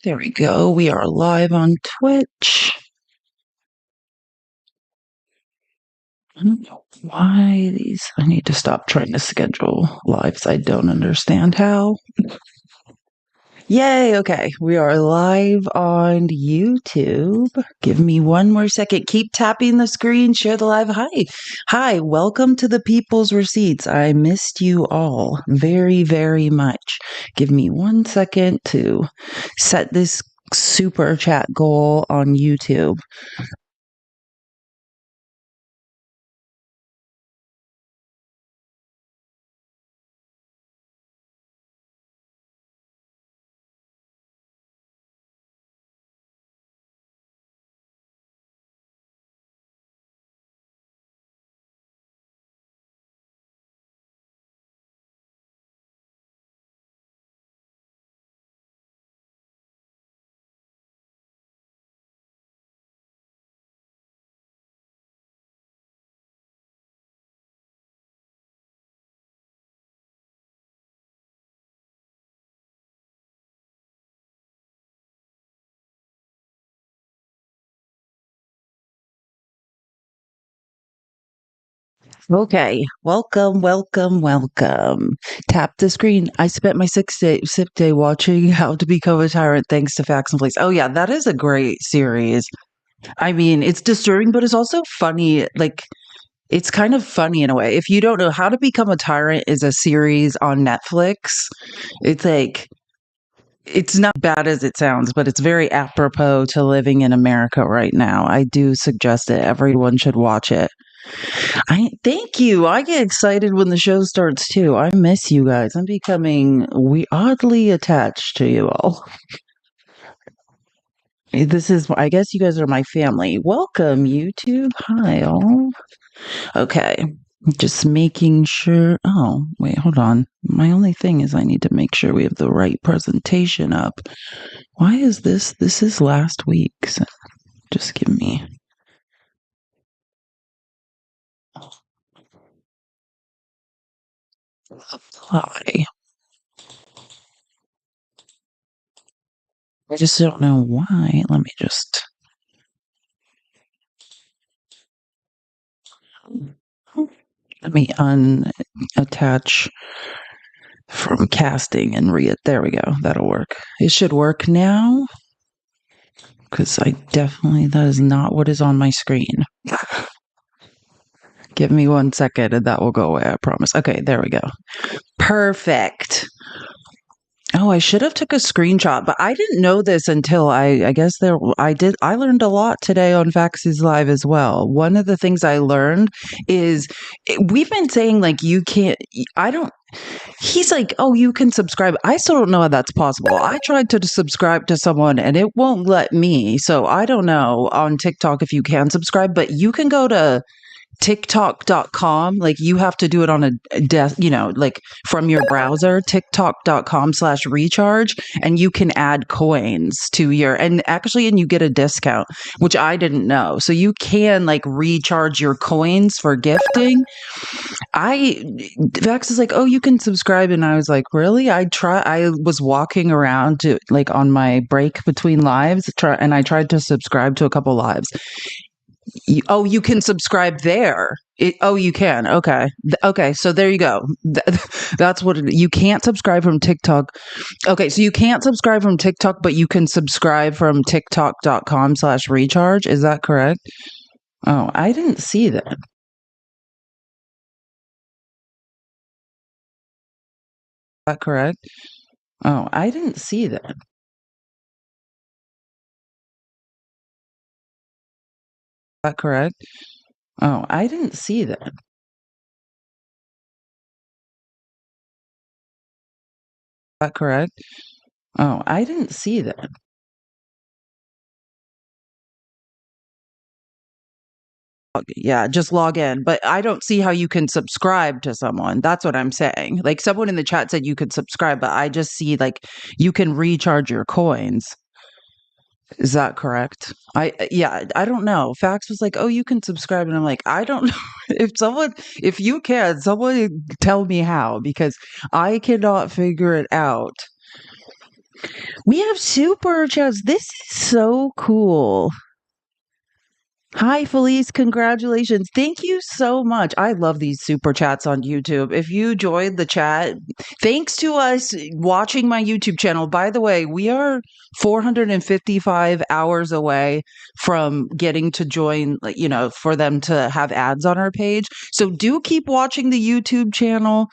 There we go. We are live on Twitch. I don't know why I need to stop trying to schedule lives. I don't understand how. Yay. Okay. We are live on YouTube. Give me one more second. Keep tapping the screen. Share the live. Hi. Hi. Welcome to the People's Receipts. I missed you all very, very much. Give me 1 second to set this super chat goal on YouTube. Okay, welcome. Tap the screen. I spent my sick day watching How to Become a Tyrant thanks to Facts and Place. Oh yeah, that is a great series. I mean, it's disturbing, but it's also funny. Like, it's kind of funny in a way. If you don't know, How to Become a Tyrant is a series on Netflix. It's like, it's not bad as it sounds, but it's very apropos to living in America right now. I do suggest that everyone should watch it. I thank you. I get excited when the show starts too. I miss you guys. I'm becoming oddly attached to you all. This is, I guess you guys are my family. Welcome, YouTube. Hi, all. Okay. Just making sure. Oh, wait, hold on. My only thing is I need to make sure we have the right presentation up. Why is this? This is last week's. Just give me. Apply. I just don't know why. Let me just. Let me unattach from casting and there we go. That'll work. It should work now. Because that is not what is on my screen. Give me 1 second and that will go away, I promise. Okay, there we go. Perfect. Oh, I should have took a screenshot, but I didn't know this until I learned a lot today on Faxes Live as well. One of the things I learned is we've been saying like you can't he's like, oh, you can subscribe. I still don't know how that's possible. I tried to subscribe to someone and it won't let me. So I don't know on TikTok if you can subscribe, but you can go to tiktok.com. Like you have to do it on a desk, like from your browser, tiktok.com/recharge, and you can add coins to and you get a discount, which I didn't know. So you can like recharge your coins for gifting. Vax is like, oh, you can subscribe. And I was like, really? I was walking around to like on my break between lives and I tried to subscribe to a couple lives. You can subscribe there. You can. Okay. Okay. So there you go. That's what you can't subscribe from TikTok. Okay. So you can't subscribe from TikTok, but you can subscribe from tiktok.com/recharge. Is that correct? Oh, I didn't see that. Is that correct? Oh, I didn't see that. Is that correct? Oh, I didn't see that. Is that correct? Oh, I didn't see that. Yeah, just log in. But I don't see how you can subscribe to someone. That's what I'm saying. Like someone in the chat said you could subscribe, but I just see like you can recharge your coins. Is that correct? I don't know. Fax was like, "Oh, you can subscribe." And I'm like, "I don't know if you can, someone tell me how because I cannot figure it out." We have super chats. This is so cool. Hi, Felice. Congratulations. Thank you so much. I love these super chats on YouTube. If you joined the chat, thanks to us watching my YouTube channel. By the way, we are 455 hours away from getting to join, like, for them to have ads on our page. So do keep watching the YouTube channel.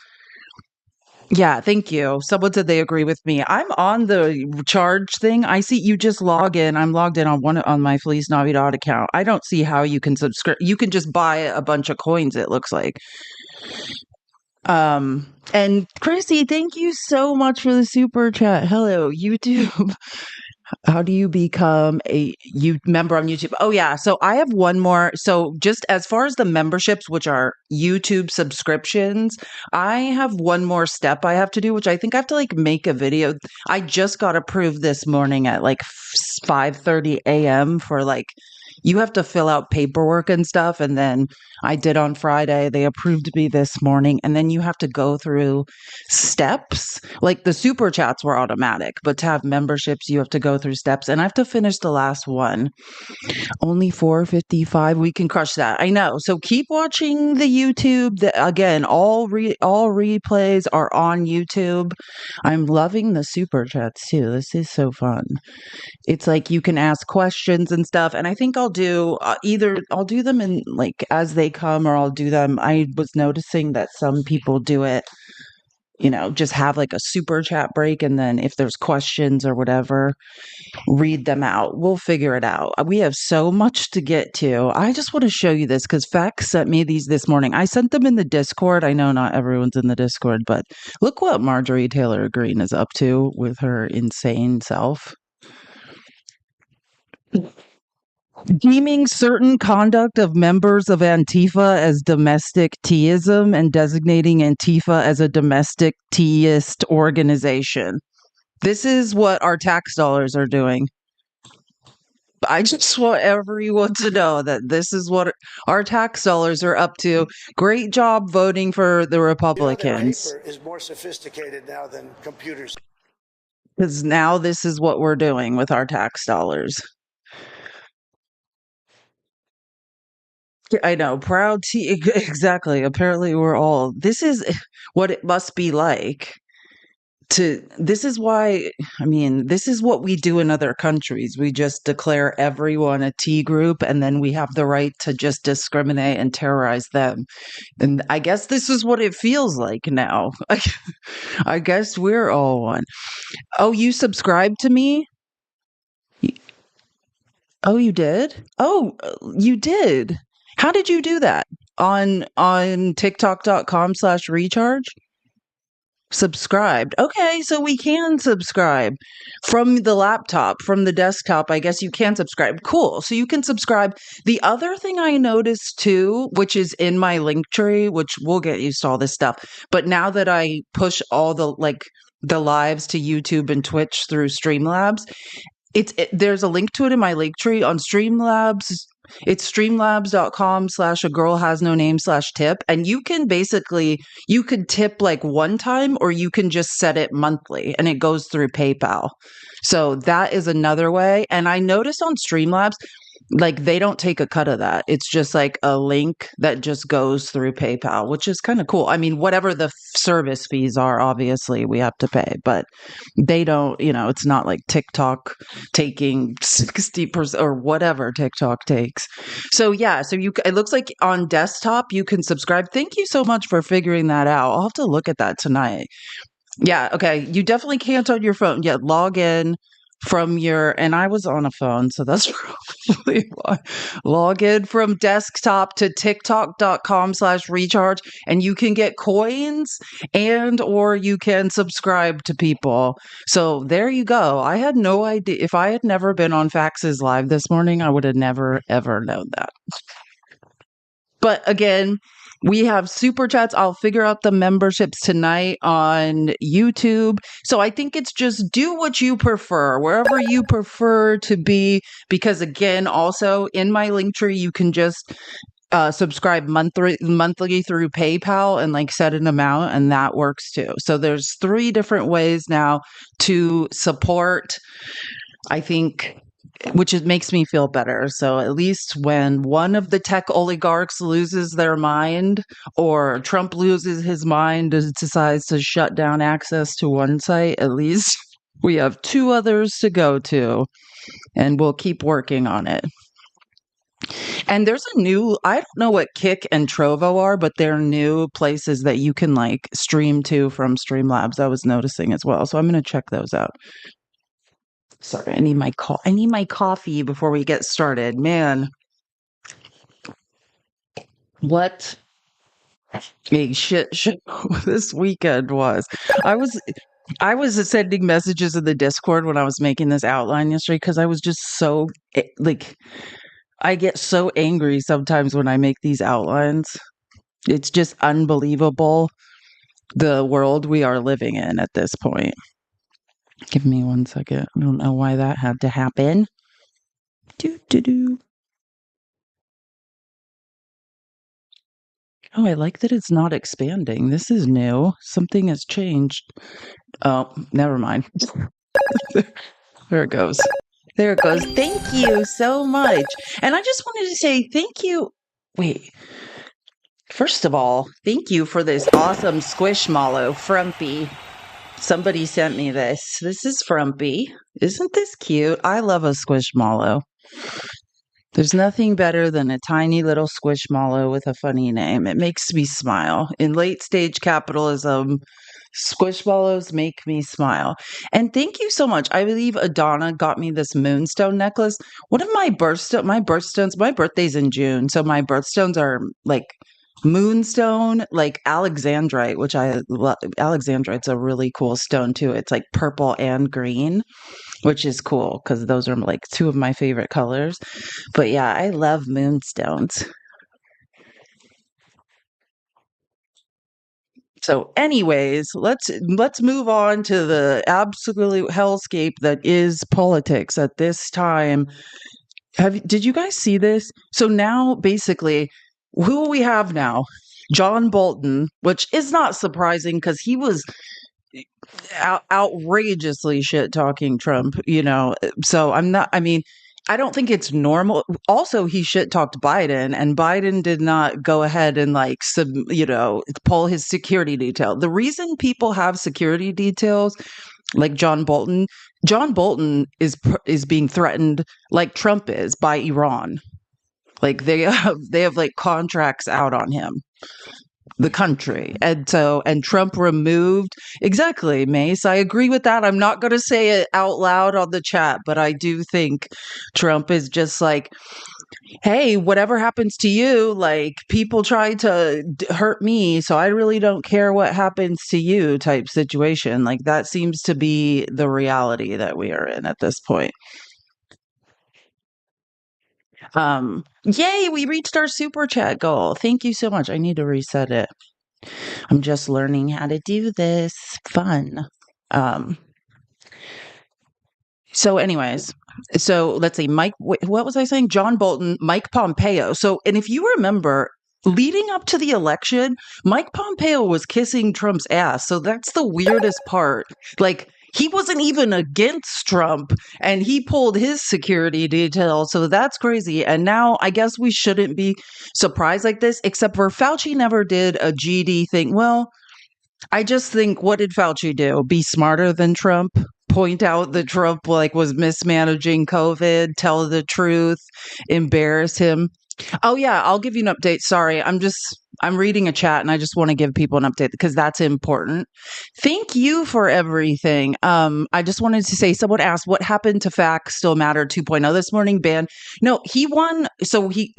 Yeah, thank you. Someone said they agree with me. I'm on the charge thing. I see you just log in. I'm logged in on my Feliz Navidad account. I don't see how you can subscribe. You can just buy a bunch of coins, it looks like. And Chrissy, thank you so much for the super chat. Hello, YouTube. How do you become a member on YouTube? Oh yeah, so I have one more. So just as far as the memberships, which are YouTube subscriptions, I have one more step I have to do, which I think I have to like make a video. I just got approved this morning at like 5:30 a.m. for like you have to fill out paperwork and stuff, and then I did on Friday. They approved me this morning, and then you have to go through steps. Like the super chats were automatic, but to have memberships, you have to go through steps, and I have to finish the last one. Only 455. We can crush that. I know. So keep watching the YouTube. Again, all replays are on YouTube. I'm loving the super chats too. This is so fun. It's like you can ask questions and stuff, and I think I'll do either I'll do them in like as they come, or I'll do them. I was noticing that some people do it, just have like a super chat break, and then if there's questions or whatever, read them out. We'll figure it out. We have so much to get to. I just want to show you this because Fax sent me these this morning. I sent them in the Discord. I know not everyone's in the Discord, but look what Marjorie Taylor Greene is up to with her insane self. Deeming certain conduct of members of Antifa as domestic teaism and designating Antifa as a domestic teaist organization. This is what our tax dollars are doing. I just want everyone to know that this is what our tax dollars are up to. Great job voting for the Republicans. Paper is more sophisticated now than computers. Because now this is what we're doing with our tax dollars. I know, proud exactly. Apparently, we're all. This is what it must be like this is why, I mean, this is what we do in other countries. We just declare everyone a T group, and then we have the right to just discriminate and terrorize them. And I guess this is what it feels like now. I guess we're all one. Oh, you subscribed to me? Oh, you did? Oh, you did. How did you do that? On tiktok.com/recharge? Subscribed. Okay, so we can subscribe from the laptop, from the desktop. I guess you can subscribe. Cool. So you can subscribe. The other thing I noticed too, which is in my link tree, which we'll get used to all this stuff, but now that I push all the lives to YouTube and Twitch through Streamlabs, there's a link to it in my link tree on Streamlabs. It's streamlabs.com/a girl has no name/tip. And you can you could tip like one time, or you can just set it monthly and it goes through PayPal. So that is another way. And I noticed on Streamlabs, like they don't take a cut of that. It's just like a link that just goes through PayPal, which is kind of cool. I mean, whatever the service fees are, obviously we have to pay, but they don't, it's not like TikTok taking 60% or whatever TikTok takes. So yeah, so it looks like on desktop you can subscribe. Thank you so much for figuring that out. I'll have to look at that tonight. Yeah, okay. You definitely can't on your phone. Yeah, log in from and I was on a phone, so that's probably why. Log in from desktop to tiktok.com/recharge, and you can get coins or you can subscribe to people. So there you go. I had no idea. If I had never been on Fax's live this morning, I would have never, ever known that. But again, we have super chats. I'll figure out the memberships tonight on YouTube. So I think it's just do what you prefer, wherever you prefer to be. Because again, also in my link tree, you can just subscribe monthly through PayPal and like set an amount, and that works too. So there's three different ways now to support, I think, which it makes me feel better. So at least when one of the tech oligarchs loses their mind, or Trump loses his mind and decides to shut down access to one site, at least we have two others to go to, and we'll keep working on it. And there's a new, I don't know what Kick and Trovo are, but they're new places that you can like stream to from Streamlabs. I was noticing as well. So I'm going to check those out. Sorry, I need my coffee before we get started. Man, what a shit show this weekend was. I was I was sending messages in the Discord when I was making this outline yesterday because I was just so like I get so angry sometimes when I make these outlines. It's just unbelievable the world we are living in at this point. Give me one second. I don't know why that had to happen. Do do do. Oh, I like that it's not expanding. This is new. Something has changed. Oh, never mind. There it goes. There it goes. Thank you so much. And I just wanted to say thank you. Wait, first of all, thank you for this awesome squishmallow, Frumpy. Somebody sent me this. This is Frumpy. Isn't this cute? I love a squishmallow. There's nothing better than a tiny little squishmallow with a funny name. It makes me smile. In late stage capitalism, squishmallows make me smile. And thank you so much. I believe Adana got me this moonstone necklace. One of my birthstones, my birthday's in June, so my birthstones are like moonstone, like alexandrite, which I love. Alexandrite's a really cool stone too. It's like purple and green, which is cool because those are like two of my favorite colors. But yeah, I love moonstones. So, anyways, let's move on to the absolute hellscape that is politics at this time. Did you guys see this? So now, basically, who we have now? John Bolton, which is not surprising because he was outrageously shit talking Trump, you know. So I'm not, I mean, I don't think it's normal. Also, he shit talked Biden, and Biden did not go ahead and like pull his security detail. The reason people have security details like John Bolton is being threatened like Trump is by Iran. Like they have like contracts out on him, the country. And Trump removed, exactly, Mace. I agree with that. I'm not going to say it out loud on the chat, but I do think Trump is just like, hey, whatever happens to you, like people try to hurt me, so I really don't care what happens to you type situation. Like that seems to be the reality that we are in at this point. Yay, we reached our super chat goal. Thank you so much. I need to reset it. I'm just learning how to do this. Fun. Um, so, anyways, so let's see. What was I saying? John Bolton, Mike Pompeo. So, and if you remember, leading up to the election, Mike Pompeo was kissing Trump's ass. So that's the weirdest part. Like, he wasn't even against Trump and he pulled his security detail. So that's crazy. And now I guess we shouldn't be surprised like this, except for Fauci never did a GD thing. Well, I just think, what did Fauci do? Be smarter than Trump? Point out that Trump like was mismanaging COVID, tell the truth, embarrass him. Oh yeah, I'll give you an update. Sorry, I'm reading a chat and I just want to give people an update because that's important. Thank you for everything. I just wanted to say, someone asked what happened to Facts Still Matter 2.0 this morning. Banned. No, he won. So he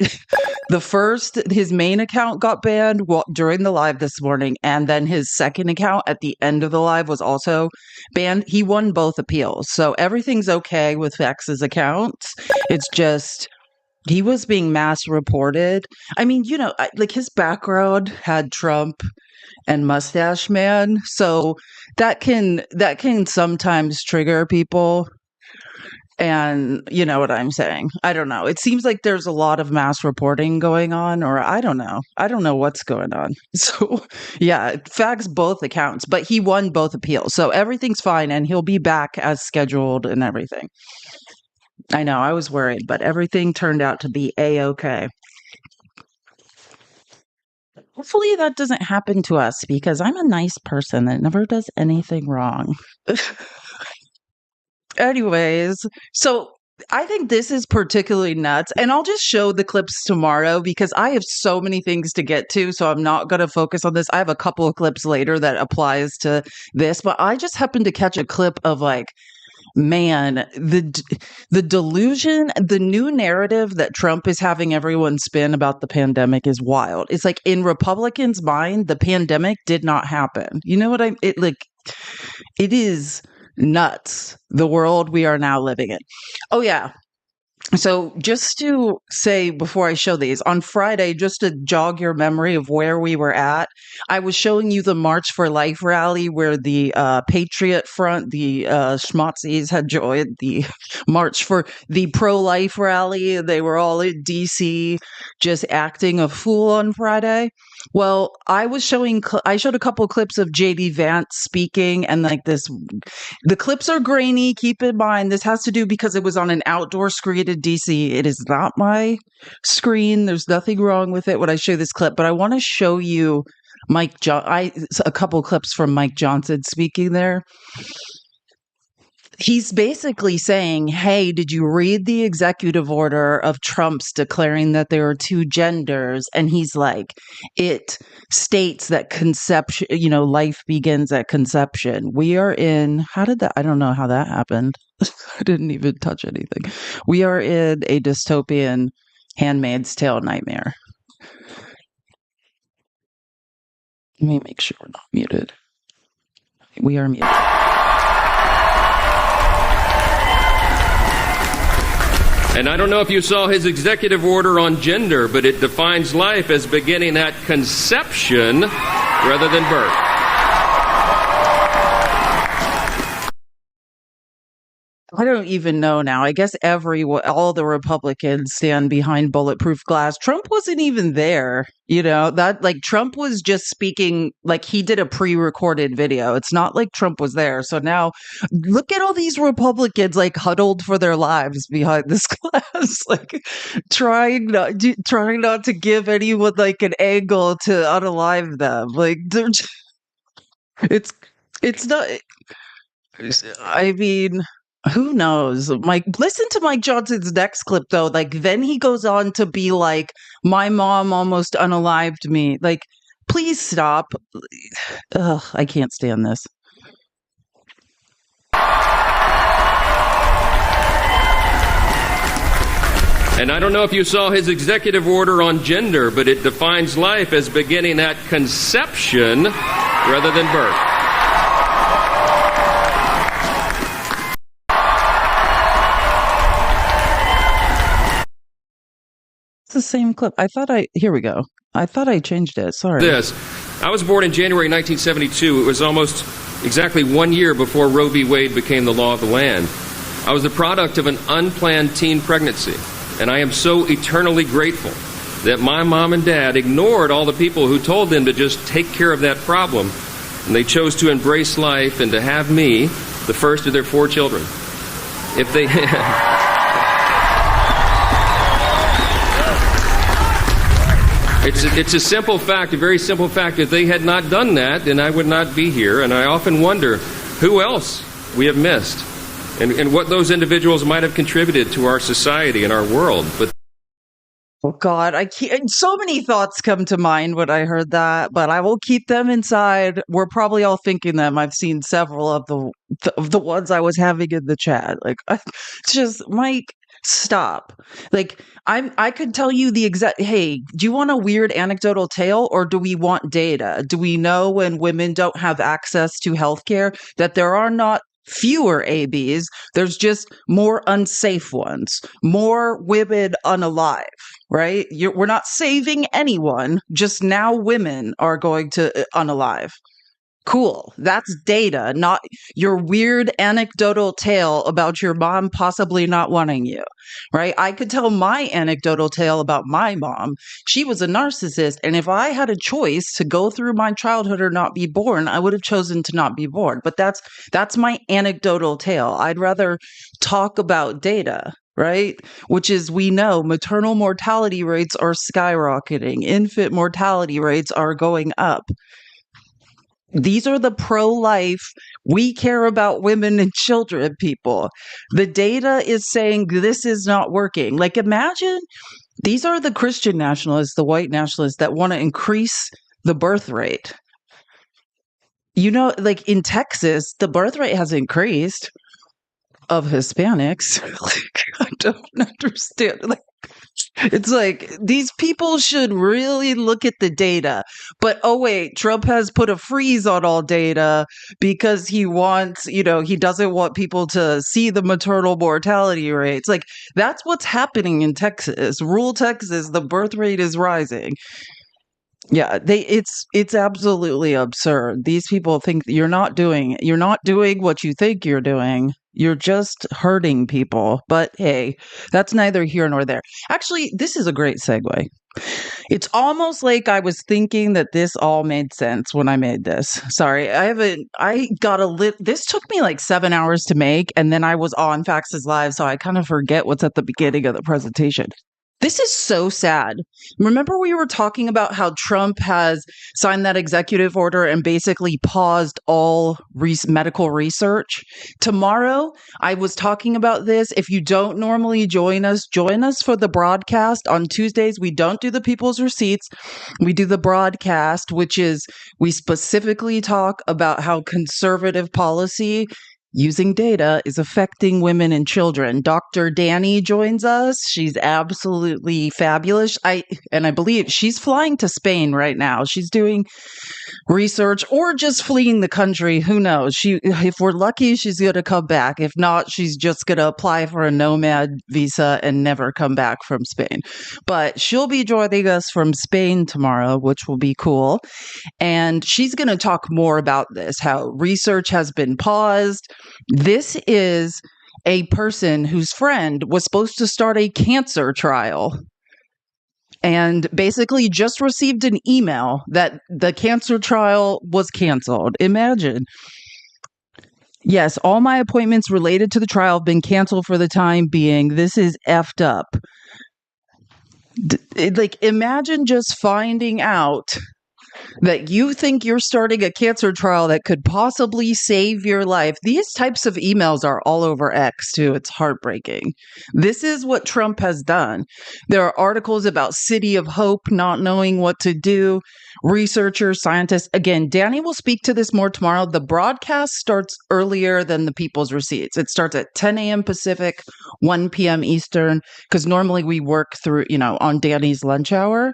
his main account got banned during the live this morning, and then his second account at the end of the live was also banned. He won both appeals, so everything's okay with Facts's accounts. It's just he was being mass reported. I mean, like his background had Trump and Mustache Man, so that can sometimes trigger people. And you know what I'm saying? I don't know. It seems like there's a lot of mass reporting going on, or I don't know. I don't know what's going on. So, yeah, it fags both accounts, but he won both appeals. So everything's fine and he'll be back as scheduled and everything. I know, I was worried, but everything turned out to be a-okay. Hopefully that doesn't happen to us because I'm a nice person that never does anything wrong. Anyways, so I think this is particularly nuts, and I'll just show the clips tomorrow because I have so many things to get to, so I'm not going to focus on this. I have a couple of clips later that applies to this, but I just happened to catch a clip of like, man, the delusion, the new narrative that Trump is having everyone spin about the pandemic is wild. It's like in Republicans' mind, the pandemic did not happen. You know what it is nuts, the world we are now living in. Oh, yeah. So, just to say before I show these, on Friday, just to jog your memory of where we were at, I was showing you the March for Life rally where the Patriot Front, the schmozzies, had joined the March for the pro life rally. They were all in DC just acting a fool on Friday. Well, I showed a couple clips of JD Vance speaking, and like this, the clips are grainy. Keep in mind, this has to do because it was on an outdoor screen in DC. It is not my screen. There's nothing wrong with it when I show this clip, but I want to show you a couple clips from Mike Johnson speaking there. He's basically saying, hey, did you read the executive order of Trump's declaring that there are two genders? And he's like, it states that conception, life begins at conception. We are in, I don't know how that happened. I didn't even touch anything. We are in a dystopian Handmaid's Tale nightmare. Let me make sure we're not muted. We are muted. And I don't know if you saw his executive order on gender, but it defines life as beginning at conception rather than birth. I don't even know now. I guess all the Republicans stand behind bulletproof glass. Trump wasn't even there, Trump was just speaking, like he did a pre-recorded video. It's not like Trump was there. So now look at all these Republicans like huddled for their lives behind this glass, like trying not to give anyone like an angle to unalive them. Like it's not, I mean, who knows? Listen to Mike Johnson's next clip though. Like then he goes on to be like, my mom almost unalived me. Like, please stop. Ugh, I can't stand this. And I don't know if you saw his executive order on gender, but it defines life as beginning at conception rather than birth. The same clip. Here we go. I thought I changed it. Sorry. I was born in January 1972. It was almost exactly 1 year before Roe v. Wade became the law of the land. I was the product of an unplanned teen pregnancy, and I am so eternally grateful that my mom and dad ignored all the people who told them to just take care of that problem, and they chose to embrace life and to have me, the first of their 4 children. If they... It's a simple fact, a very simple fact. If they had not done that, then I would not be here. And I often wonder who else we have missed and what those individuals might have contributed to our society and our world. But oh God, so many thoughts come to mind when I heard that, but I will keep them inside. We're probably all thinking them. I've seen several of the ones I was having in the chat. Like, it's just, Mike, stop. Like, I could tell you the exact, hey, do you want a weird anecdotal tale or do we want data? Do we know when women don't have access to healthcare that there are not fewer ABs, there's just more unsafe ones, more women unalive, right? We're not saving anyone, just now women are going to unalive. Cool. That's data, not your weird anecdotal tale about your mom possibly not wanting you, right? I could tell my anecdotal tale about my mom. She was a narcissist. And if I had a choice to go through my childhood or not be born, I would have chosen to not be born. But that's my anecdotal tale. I'd rather talk about data. Right? Which is, we know maternal mortality rates are skyrocketing, infant mortality rates are going up. These are the pro-life, we care about women and children people. The data is saying this is not working. Like, imagine these are the Christian nationalists, the white nationalists that want to increase the birth rate. Like in Texas, the birth rate has increased of Hispanics. Like, I don't understand. Like, it's like these people should really look at the data. But oh, wait, Trump has put a freeze on all data because he wants, he doesn't want people to see the maternal mortality rates. Like, that's what's happening in Texas. Rural Texas, the birth rate is rising. Yeah, it's absolutely absurd. These people think you're not doing what you think you're doing. You're just hurting people. But hey, that's neither here nor there. Actually, this is a great segue. It's almost like I was thinking that this all made sense when I made this. Sorry, this took me like 7 hours to make, and then I was on Faxes Live, so I kind of forget what's at the beginning of the presentation. This is so sad. Remember, we were talking about how Trump has signed that executive order and basically paused all medical research. Tomorrow, I was talking about this. If you don't normally join us for the broadcast. On Tuesdays, we don't do the people's receipts. We do the broadcast, which is we specifically talk about how conservative policy using data is affecting women and children. Dr. Danny joins us. She's absolutely fabulous. I believe she's flying to Spain right now. She's doing research or just fleeing the country. Who knows? If we're lucky, she's going to come back. If not, she's just going to apply for a nomad visa and never come back from Spain. But she'll be joining us from Spain tomorrow, which will be cool. And she's going to talk more about this, how research has been paused. This is a person whose friend was supposed to start a cancer trial and basically just received an email that the cancer trial was canceled. Imagine. Yes, all my appointments related to the trial have been canceled for the time being. This is effed up. Imagine just finding out that you think you're starting a cancer trial that could possibly save your life. These types of emails are all over X too. It's heartbreaking. This is what Trump has done. There are articles about City of Hope not knowing what to do. Researchers, scientists. Again, Danny will speak to this more tomorrow. The broadcast starts earlier than the people's receipts. It starts at 10 a.m. Pacific, 1 p.m. Eastern, because normally we work through, on Danny's lunch hour.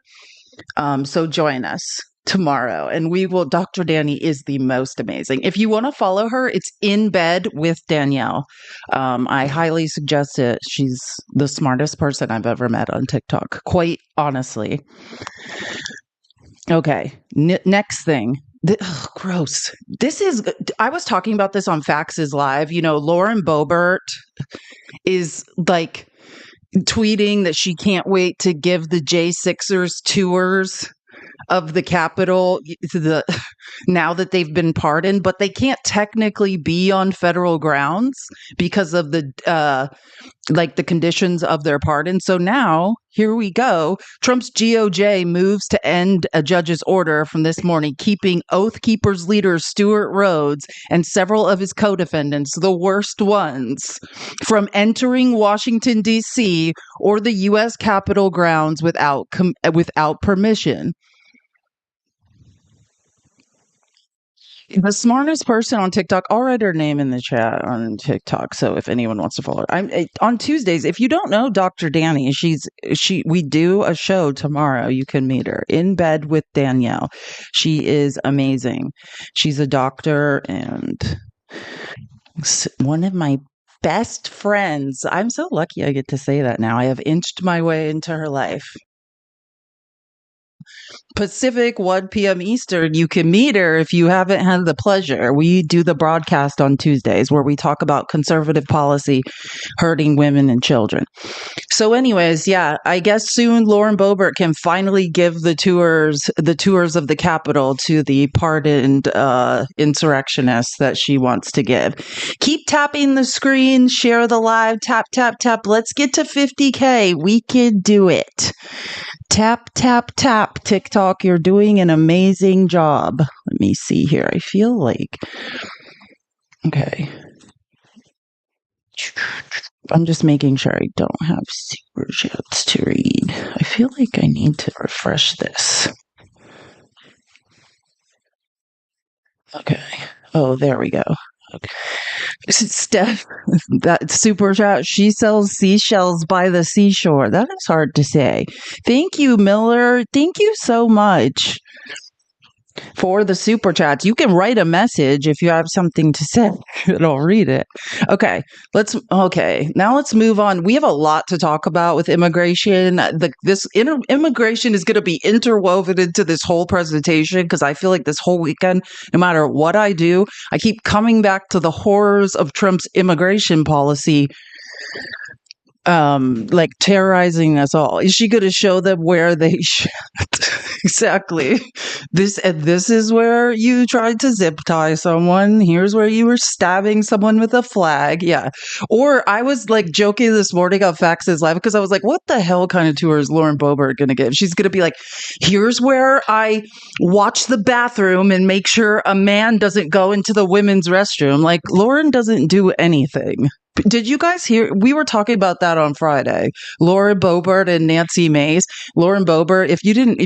So join us tomorrow, and Dr. Danny is the most amazing. If you want to follow her, it's In Bed with Danielle. I highly suggest it. She's the smartest person I've ever met on TikTok, quite honestly. Okay, next thing. Gross. I was talking about this on Faxes Live. Lauren Boebert is like tweeting that she can't wait to give the J6ers tours of the Capitol now that they've been pardoned, but they can't technically be on federal grounds because of the conditions of their pardon. So now here we go. Trump's DOJ moves to end a judge's order from this morning, keeping Oath Keepers leader Stuart Rhodes and several of his co-defendants, the worst ones, from entering Washington, D.C. or the U.S. Capitol grounds without permission. The smartest person on TikTok, I'll write her name in the chat on TikTok. So if anyone wants to follow her, on Tuesdays. If you don't know Dr. Danny, we do a show tomorrow. You can meet her, In Bed with Danielle. She is amazing. She's a doctor and one of my best friends. I'm so lucky I get to say that now. I have inched my way into her life. Pacific, 1 p.m. Eastern. You can meet her if you haven't had the pleasure. We do the broadcast on Tuesdays where we talk about conservative policy hurting women and children. So anyways, yeah, I guess soon Lauren Boebert can finally give the tours of the Capitol to the pardoned insurrectionists that she wants to give. Keep tapping the screen, share the live, tap, tap, tap. Let's get to 50K. We can do it. Tap, tap, tap. TikTok, you're doing an amazing job. Let me see here. I feel like, okay. I'm just making sure I don't have super chats to read. I feel like I need to refresh this. Okay. Oh, there we go. Okay. Steph, that super chat, she sells seashells by the seashore. That is hard to say. Thank you, Miller. Thank you so much for the super chats. You can write a message if you have something to say and I'll read it. Okay, now let's move on. We have a lot to talk about with immigration. Immigration is going to be interwoven into this whole presentation because I feel like this whole weekend, no matter what I do, I keep coming back to the horrors of Trump's immigration policy, like terrorizing us all. Is she going to show them where they should? Exactly. This is where you tried to zip tie someone. Here's where you were stabbing someone with a flag. Yeah. Or I was like joking this morning on Fax's Live because I was like, what the hell kind of tour is Lauren Boebert going to give? She's going to be like, here's where I watch the bathroom and make sure a man doesn't go into the women's restroom. Like, Lauren doesn't do anything. Did you guys hear? We were talking about that on Friday. Lauren Boebert and Nancy Mace. Lauren Boebert, if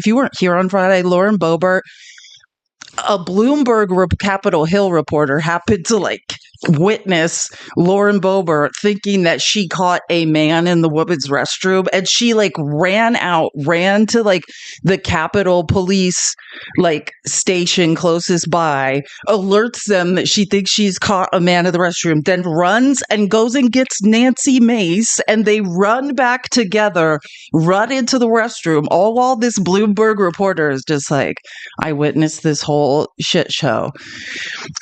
you weren't here on Friday, Lauren Boebert, a Bloomberg Capitol Hill reporter happened to like witness Lauren Boebert thinking that she caught a man in the women's restroom, and she like ran to like the Capitol Police like station closest by, alerts them that she thinks she's caught a man in the restroom, then runs and goes and gets Nancy Mace, and they run back together, run into the restroom, all while this Bloomberg reporter is just like, I witnessed this whole shit show.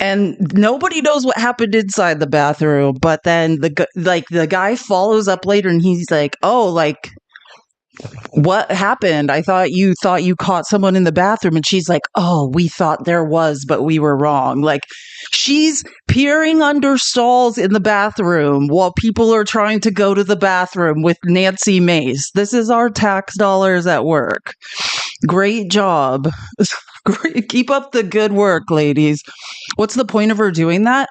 And nobody knows what happened inside the bathroom, but then the guy follows up later and he's like, oh, like, what happened? I thought you caught someone in the bathroom. And she's like, oh, we thought there was, but we were wrong. Like, she's peering under stalls in the bathroom while people are trying to go to the bathroom with Nancy Mace. This is our tax dollars at work. Great job. Keep up the good work, ladies. What's the point of her doing that?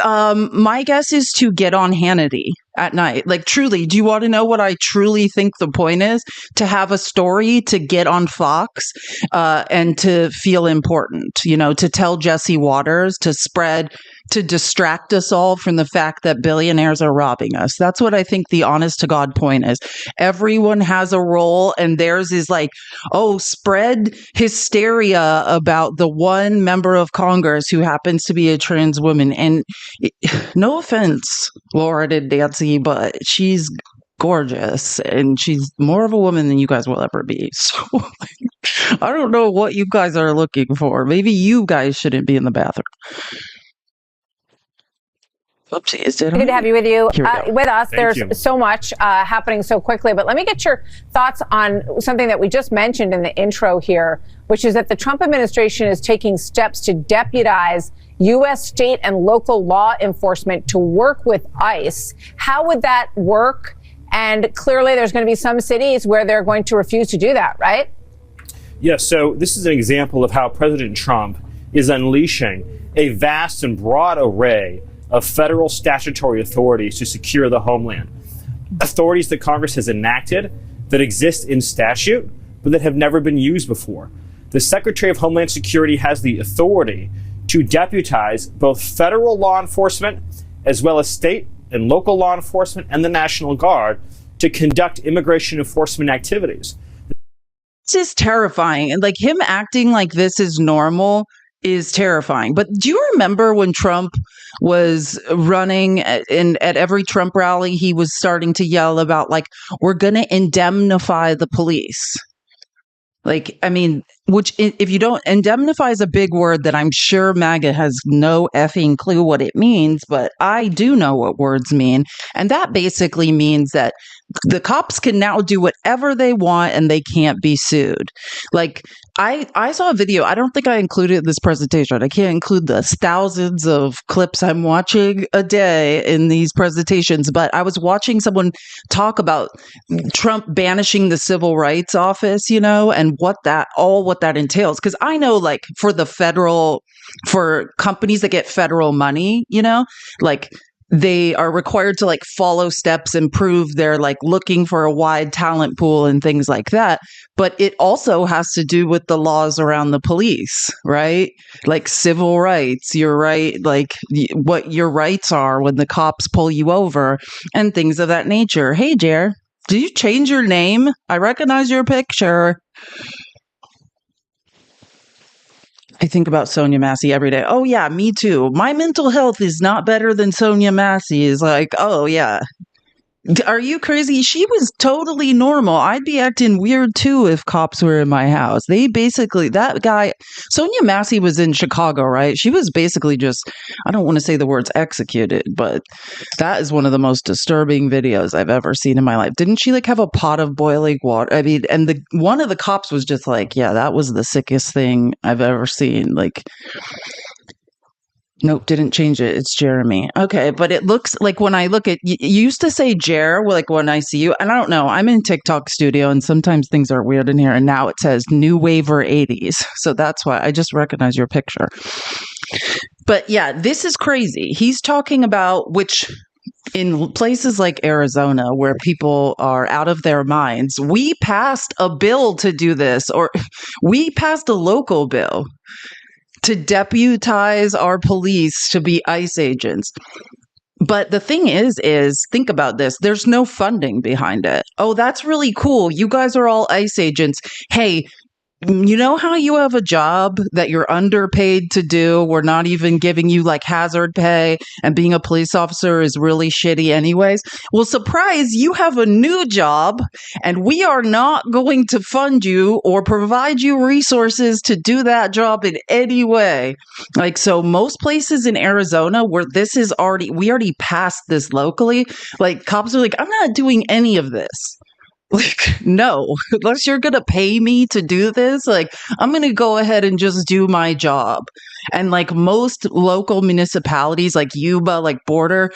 My guess is to get on Hannity at night. Like, truly, do you want to know what I truly think the point is? To have a story, to get on Fox, and to feel important, to tell Jesse Waters, to distract us all from the fact that billionaires are robbing us. That's what I think the honest to God point is. Everyone has a role, and theirs is like, oh, spread hysteria about the one member of Congress who happens to be a trans woman. And no offense, Laura and Nancy, but she's gorgeous and she's more of a woman than you guys will ever be. So I don't know what you guys are looking for. Maybe you guys shouldn't be in the bathroom. Oopsies, Good to have you with us. Thank There's you. so much happening so quickly, but let me get your thoughts on something that we just mentioned in the intro here, which is that the Trump administration is taking steps to deputize U.S. state and local law enforcement to work with ICE. How would that work? And clearly there's going to be some cities where they're going to refuse to do that, right? Yes, so this is an example of how President Trump is unleashing a vast and broad array of federal statutory authorities to secure the homeland. Authorities that Congress has enacted that exist in statute, but that have never been used before. The Secretary of Homeland Security has the authority to deputize both federal law enforcement as well as state and local law enforcement and the National Guard to conduct immigration enforcement activities. It's just terrifying. And like, him acting like this is normal is terrifying. But do you remember when Trump was running at every Trump rally, he was starting to yell about, like, we're going to indemnify the police. Like, I mean, which if you don't, indemnify is a big word that I'm sure MAGA has no effing clue what it means, but I do know what words mean. And that basically means that the cops can now do whatever they want and they can't be sued. Like, I saw a video. I don't think I included this presentation. I can't include the thousands of clips I'm watching a day in these presentations, but I was watching someone talk about Trump banishing the civil rights office, and what that entails. Because I know, like, for companies that get federal money, like, they are required to like follow steps and prove they're like looking for a wide talent pool and things like that. But it also has to do with the laws around the police, right? Like civil rights, your right, like what your rights are when the cops pull you over and things of that nature. Hey, Jer, did you change your name? I recognize your picture. I think about Sonia Massey every day. Oh, yeah, me too. My mental health is not better than Sonia Massey's. Like, oh, yeah. Are you crazy? She was totally normal. I'd be acting weird too if cops were in my house. They basically, that guy, Sonia Massey was in Chicago, right? She was basically just, I don't want to say the words executed, but that is one of the most disturbing videos I've ever seen in my life. Didn't she like have a pot of boiling water? I mean, and one of the cops was just like, yeah, that was the sickest thing I've ever seen. Like, nope, didn't change it. It's Jeremy. Okay, but it looks like when I look at, you used to say Jer, like when I see you, and I don't know, I'm in TikTok studio and sometimes things are weird in here, and now it says New Waver 80s. So that's why I just recognize your picture. But yeah, this is crazy. He's talking about which in places like Arizona where people are out of their minds, we passed a bill to do this, or we passed a local bill to deputize our police to be ICE agents. But the thing is think about this. There's no funding behind it. Oh, that's really cool. You guys are all ICE agents. Hey, you know how you have a job that you're underpaid to do? We're not even giving you like hazard pay, and being a police officer is really shitty anyways. Well, surprise, you have a new job and we are not going to fund you or provide you resources to do that job in any way. Like, so most places in Arizona where we already passed this locally, like cops are like, I'm not doing any of this. Like, no, unless you're going to pay me to do this, like, I'm going to go ahead and just do my job. And like most local municipalities, like Yuba, like border,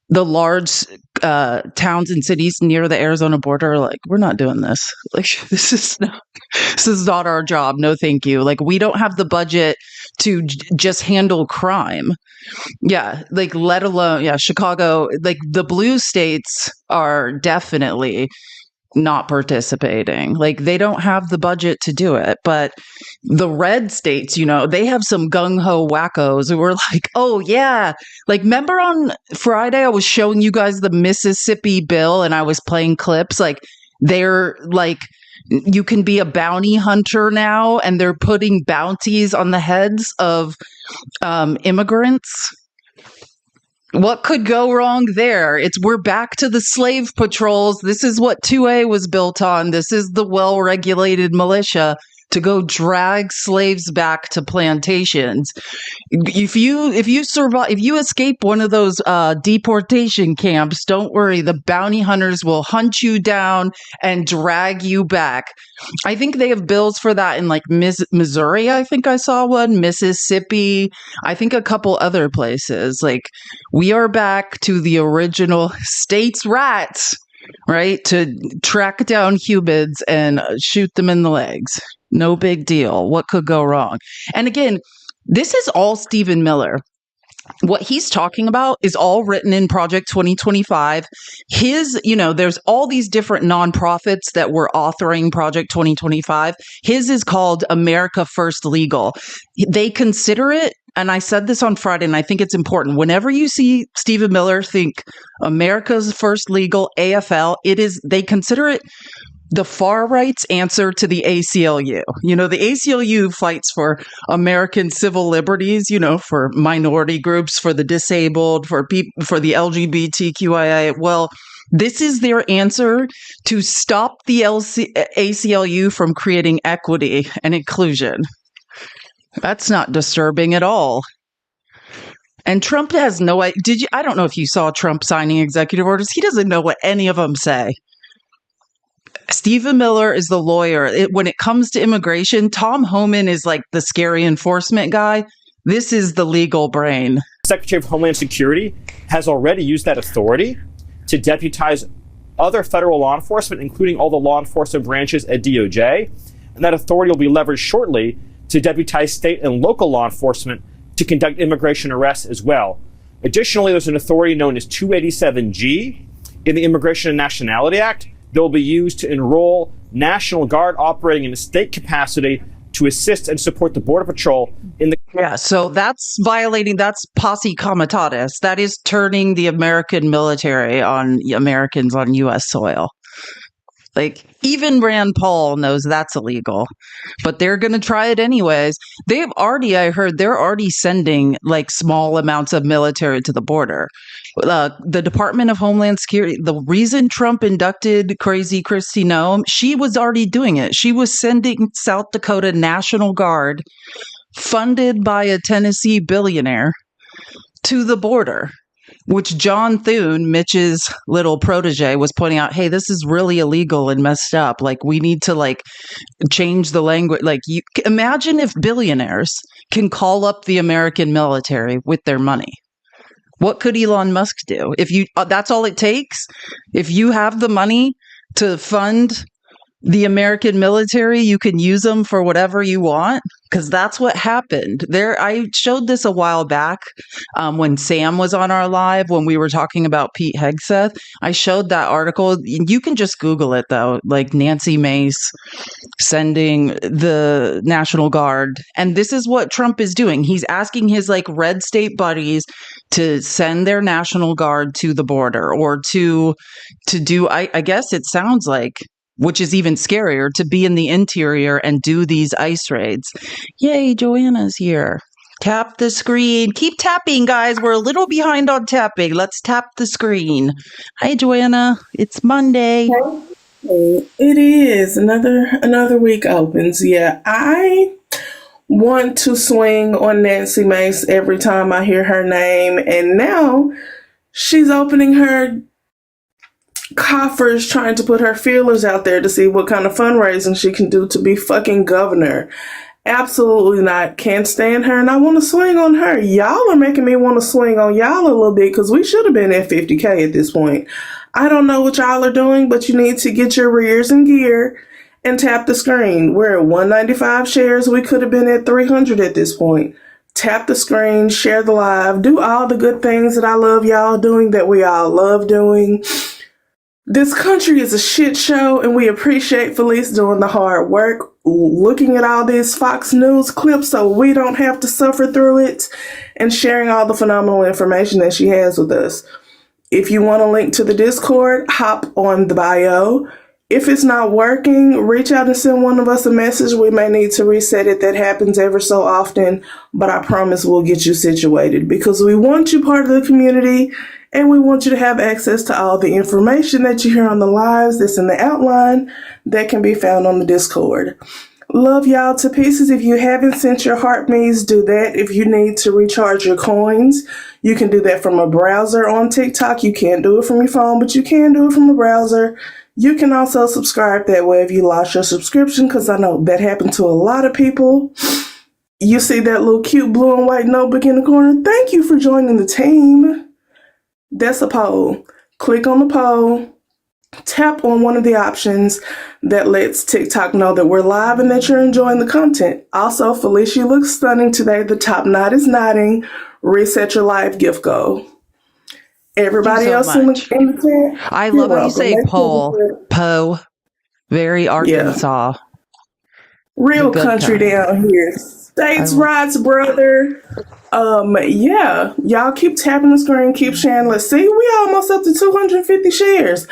the large towns and cities near the Arizona border are like, we're not doing this. Like, this is not our job. No, thank you. Like, we don't have the budget to just handle crime. Yeah, like let alone, Chicago, like the blue states are definitely not participating. Like they don't have the budget to do it. But the red states, they have some gung-ho wackos who were like, oh yeah. Like remember on Friday, I was showing you guys the Mississippi bill and I was playing clips. Like they're like, you can be a bounty hunter now, and they're putting bounties on the heads of immigrants. What could go wrong there? We're back to the slave patrols. This is what 2A was built on. This is the well-regulated militia to go drag slaves back to plantations. If you survive, if you escape one of those deportation camps, don't worry. The bounty hunters will hunt you down and drag you back. I think they have bills for that in like Missouri. I think I saw one, Mississippi. I think a couple other places. Like we are back to the original states' rights, right? To track down humans and shoot them in the legs. No big deal. What could go wrong? And again, this is all Stephen Miller. What he's talking about is all written in Project 2025. There's all these different nonprofits that were authoring Project 2025. His is called America First Legal. They consider it, and I said this on Friday, and I think it's important. Whenever you see Stephen Miller, think America's First Legal, AFL. They consider it the far right's answer to the ACLU. You know, the ACLU fights for American civil liberties, you know, for minority groups, for the disabled, for people, for the LGBTQIA. Well, this is their answer to stop the ACLU from creating equity and inclusion. That's not disturbing at all. And Trump has no idea. I don't know if you saw Trump signing executive orders. He doesn't know what any of them say. Stephen Miller is the lawyer. When it comes to immigration, Tom Homan is like the scary enforcement guy. This is the legal brain. Secretary of Homeland Security has already used that authority to deputize other federal law enforcement, including all the law enforcement branches at DOJ. And that authority will be leveraged shortly to deputize state and local law enforcement to conduct immigration arrests as well. Additionally, there's an authority known as 287G in the Immigration and Nationality Act that will be used to enroll National Guard operating in a state capacity to assist and support the Border Patrol in the... Yeah, so that's posse comitatus. That is turning the American military on Americans on U.S. soil. Like, even Rand Paul knows that's illegal, but they're going to try it anyways. I heard they're already sending like small amounts of military to the border. The Department of Homeland Security, the reason Trump inducted crazy Kristi Noem, she was already doing it. She was sending South Dakota National Guard, funded by a Tennessee billionaire, to the border. Which John Thune, Mitch's little protege, was pointing out, hey, this is really illegal and messed up. Like, we need to, like, change the language. Like, you imagine if billionaires can call up the American military with their money. What could Elon Musk do? If you, that's all it takes. If you have the money to fund the American military, you can use them for whatever you want, because that's what happened. I showed this a while back when Sam was on our live, when we were talking about Pete Hegseth. I showed that article. You can just Google it, though, like Nancy Mace sending the National Guard. And this is what Trump is doing. He's asking his like red state buddies to send their National Guard to the border, or to do, I guess it sounds like, which is even scarier, to be in the interior and do these ICE raids. Yay, Joanna's here. Tap the screen. Keep tapping, guys. We're a little behind on tapping. Let's tap the screen. Hi, Joanna. It's Monday. It is. Another week opens. Yeah, I want to swing on Nancy Mace every time I hear her name. And now she's opening her coffers, trying to put her feelers out there to see what kind of fundraising she can do to be fucking governor. Absolutely not. Can't stand her, and I want to swing on her. Y'all are making me want to swing on y'all a little bit, because we should have been at 50K at this point. I don't know what y'all are doing, but you need to get your rears in gear and tap the screen. We're at 195 shares. We could have been at 300 at this point. Tap the screen, share the live, do all the good things that I love y'all doing, that we all love doing. This country is a shit show, and we appreciate Felice doing the hard work, looking at all these Fox News clips so we don't have to suffer through it, and sharing all the phenomenal information that she has with us. If you want a link to the Discord, hop on the bio. If it's not working, reach out and send one of us a message. We may need to reset it. That happens ever so often, but I promise we'll get you situated, because we want you part of the community, and we want you to have access to all the information that you hear on the lives that's in the outline that can be found on the Discord. Love y'all to pieces. If you haven't sent your heart me's, do that. If you need to recharge your coins, you can do that from a browser on TikTok. You can't do it from your phone, but you can do it from a browser. You can also subscribe that way if you lost your subscription, because I know that happened to a lot of people. You see that little cute blue and white notebook in the corner? Thank you for joining the team. That's a poll. Click on the poll, tap on one of the options that lets TikTok know that we're live and that you're enjoying the content. Also, Felicia looks stunning today. The top knot is nodding. Reset your live gift goal. Everybody else in the chat. I love how you say poll. Poe. Very Arkansas. Yeah. Real country down here. States rights, brother. Yeah, y'all keep tapping the screen, keep sharing. Let's see, we almost up to 250 shares.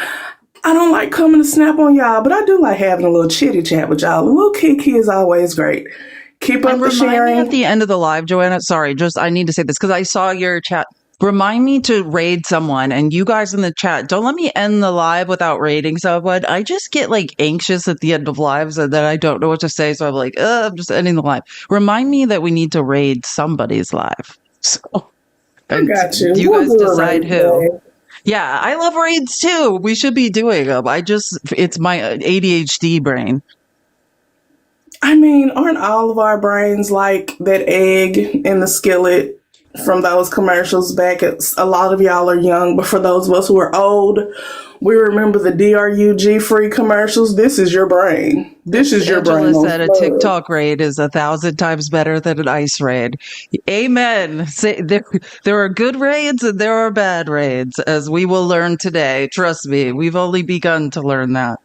I don't like coming to snap on y'all, but I do like having a little chitty chat with y'all. A little kiki is always great. Keep up And the remind me sharing. at the end of the live, Joanna. Sorry, just I need to say this because I saw your chat. Remind me to raid someone, and you guys in the chat, don't let me end the live without raiding someone. I just get like anxious at the end of lives and then I don't know what to say. So I'm like, I'm just ending the live. Remind me that we need to raid somebody's live. So I got you. you We'll guys do a decide raid who. today. Yeah, I love raids too. We should be doing them. It's my ADHD brain. I mean, aren't all of our brains like that egg in the skillet from those commercials back at, a lot of y'all are young, but for those of us who are old, we remember the DRUG free commercials. This is your brain. This is your brain. Angela said a TikTok raid is 1,000 times better than an ice raid. Amen. Say, there are good raids and there are bad raids, as we will learn today. Trust me, we've only begun to learn that.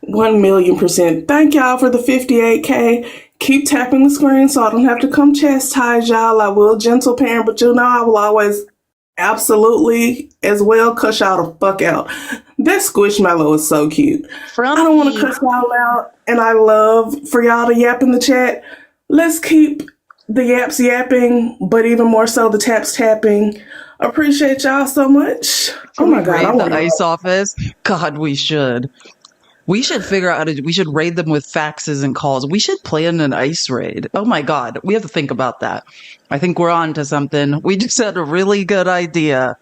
1,000,000%. Thank y'all for the 58K. Keep tapping the screen so I don't have to come chastise y'all. I will gentle parent, but you know I will always absolutely as well cuss y'all the fuck out. That Squishmallow is so cute. I don't want to cuss y'all out, and I love for y'all to yap in the chat. Let's keep the yaps yapping, but even more so the taps tapping. Appreciate y'all so much. Oh my God. Raid the ICE office? God, we should. We should figure out we should raid them with faxes and calls. We should plan an ICE raid. Oh my God. We have to think about that. I think we're on to something. We just had a really good idea.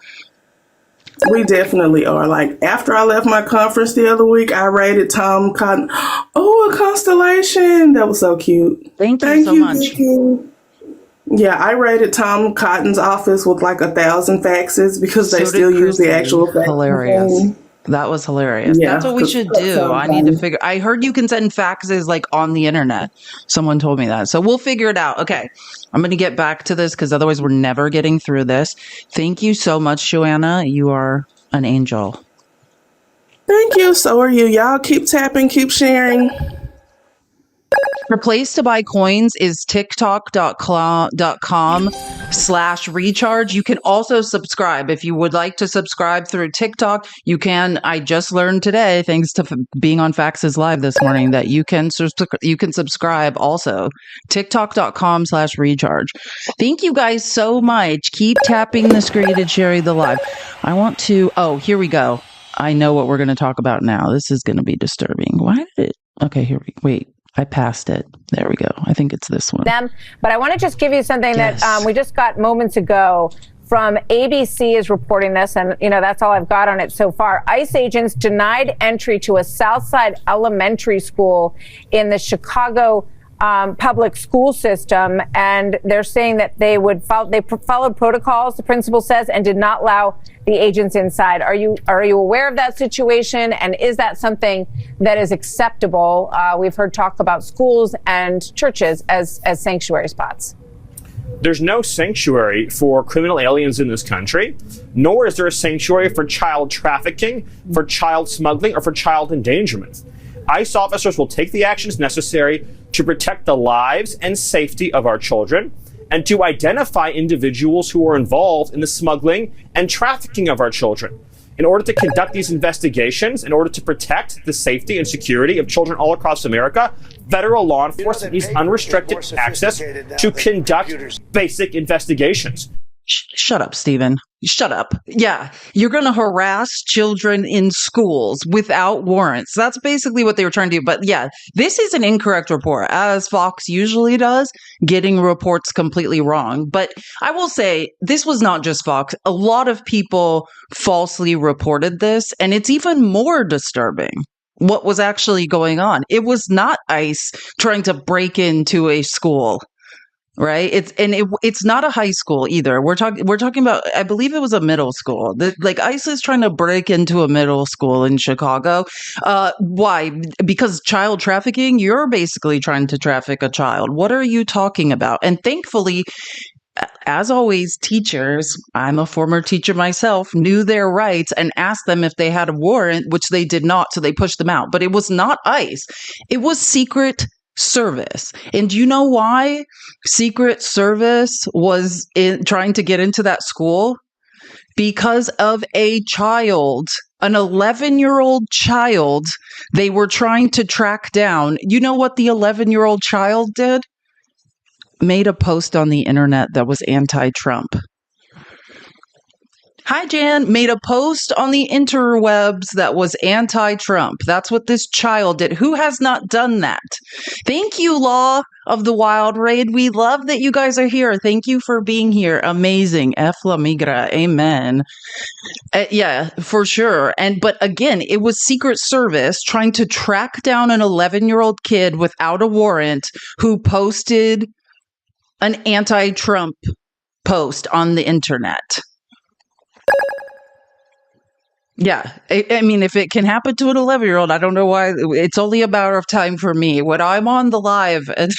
We definitely are. Like, after I left my conference the other week, I raided Tom Cotton. Oh, a constellation. That was so cute. Thank you so much. Vicky. Yeah, I raided Tom Cotton's office with like 1,000 faxes because they still use the actual fax. Hilarious. That was hilarious. Yeah, that's what we should do. I need to figure. I heard you can send faxes like on the internet. Someone told me that. So we'll figure it out. Okay. I'm going to get back to this because otherwise we're never getting through this. Thank you so much, Joanna. You are an angel. Thank you. So are you. Y'all keep tapping, keep sharing. Your place to buy coins is tiktok.com/recharge. You can also subscribe. If you would like to subscribe through TikTok, you can. I just learned today, thanks to being on Faxes Live this morning, that you can subscribe also. tiktok.com/recharge. Thank you guys so much. Keep tapping the screen and sharing the live. I want to, here we go. I know what we're going to talk about now. This is going to be disturbing. Why did it? Okay, wait. I passed it. There we go. I think it's this one. But I want to just give you something that we just got moments ago from ABC is reporting this, and that's all I've got on it so far. ICE agents denied entry to a Southside elementary school in the Chicago public school system, and they're saying that they followed protocols, the principal says, and did not allow the agents inside. Are you aware of that situation, and is that something that is acceptable? We've heard talk about schools and churches as sanctuary spots. There's no sanctuary for criminal aliens in this country, nor is there a sanctuary for child trafficking, for child smuggling, or for child endangerment. ICE officers will take the actions necessary to protect the lives and safety of our children and to identify individuals who are involved in the smuggling and trafficking of our children. In order to conduct these investigations, in order to protect the safety and security of children all across America, federal law enforcement needs unrestricted access to conduct basic investigations. Shut up, Stephen. Shut up. Yeah, you're going to harass children in schools without warrants. That's basically what they were trying to do. But yeah, this is an incorrect report, as Fox usually does, getting reports completely wrong. But I will say, this was not just Fox. A lot of people falsely reported this, and it's even more disturbing what was actually going on. It was not ICE trying to break into a school. Right. It's not a high school either. We're talking about, I believe it was a middle school. ICE is trying to break into a middle school in Chicago. Why? Because child trafficking, you're basically trying to traffic a child. What are you talking about? And thankfully, as always, teachers, I'm a former teacher myself, knew their rights and asked them if they had a warrant, which they did not. So they pushed them out. But it was not ICE. It was Secret Service. And do you know why Secret Service was trying to get into that school? Because of a child an 11-year-old child they were trying to track down. You know what the 11-year-old child did? Made a post on the internet that was anti-Trump. Hi, Jan. Made a post on the interwebs that was anti-Trump. That's what this child did. Who has not done that? Thank you, Law of the Wild Raid. We love that you guys are here. Thank you for being here. Amazing. F la migra. Amen. Yeah, for sure. But again, it was Secret Service trying to track down an 11-year-old kid without a warrant who posted an anti-Trump post on the internet. Yeah, I mean, if it can happen to an 11-year-old, I don't know why. It's only a matter of time for me. When I'm on the live and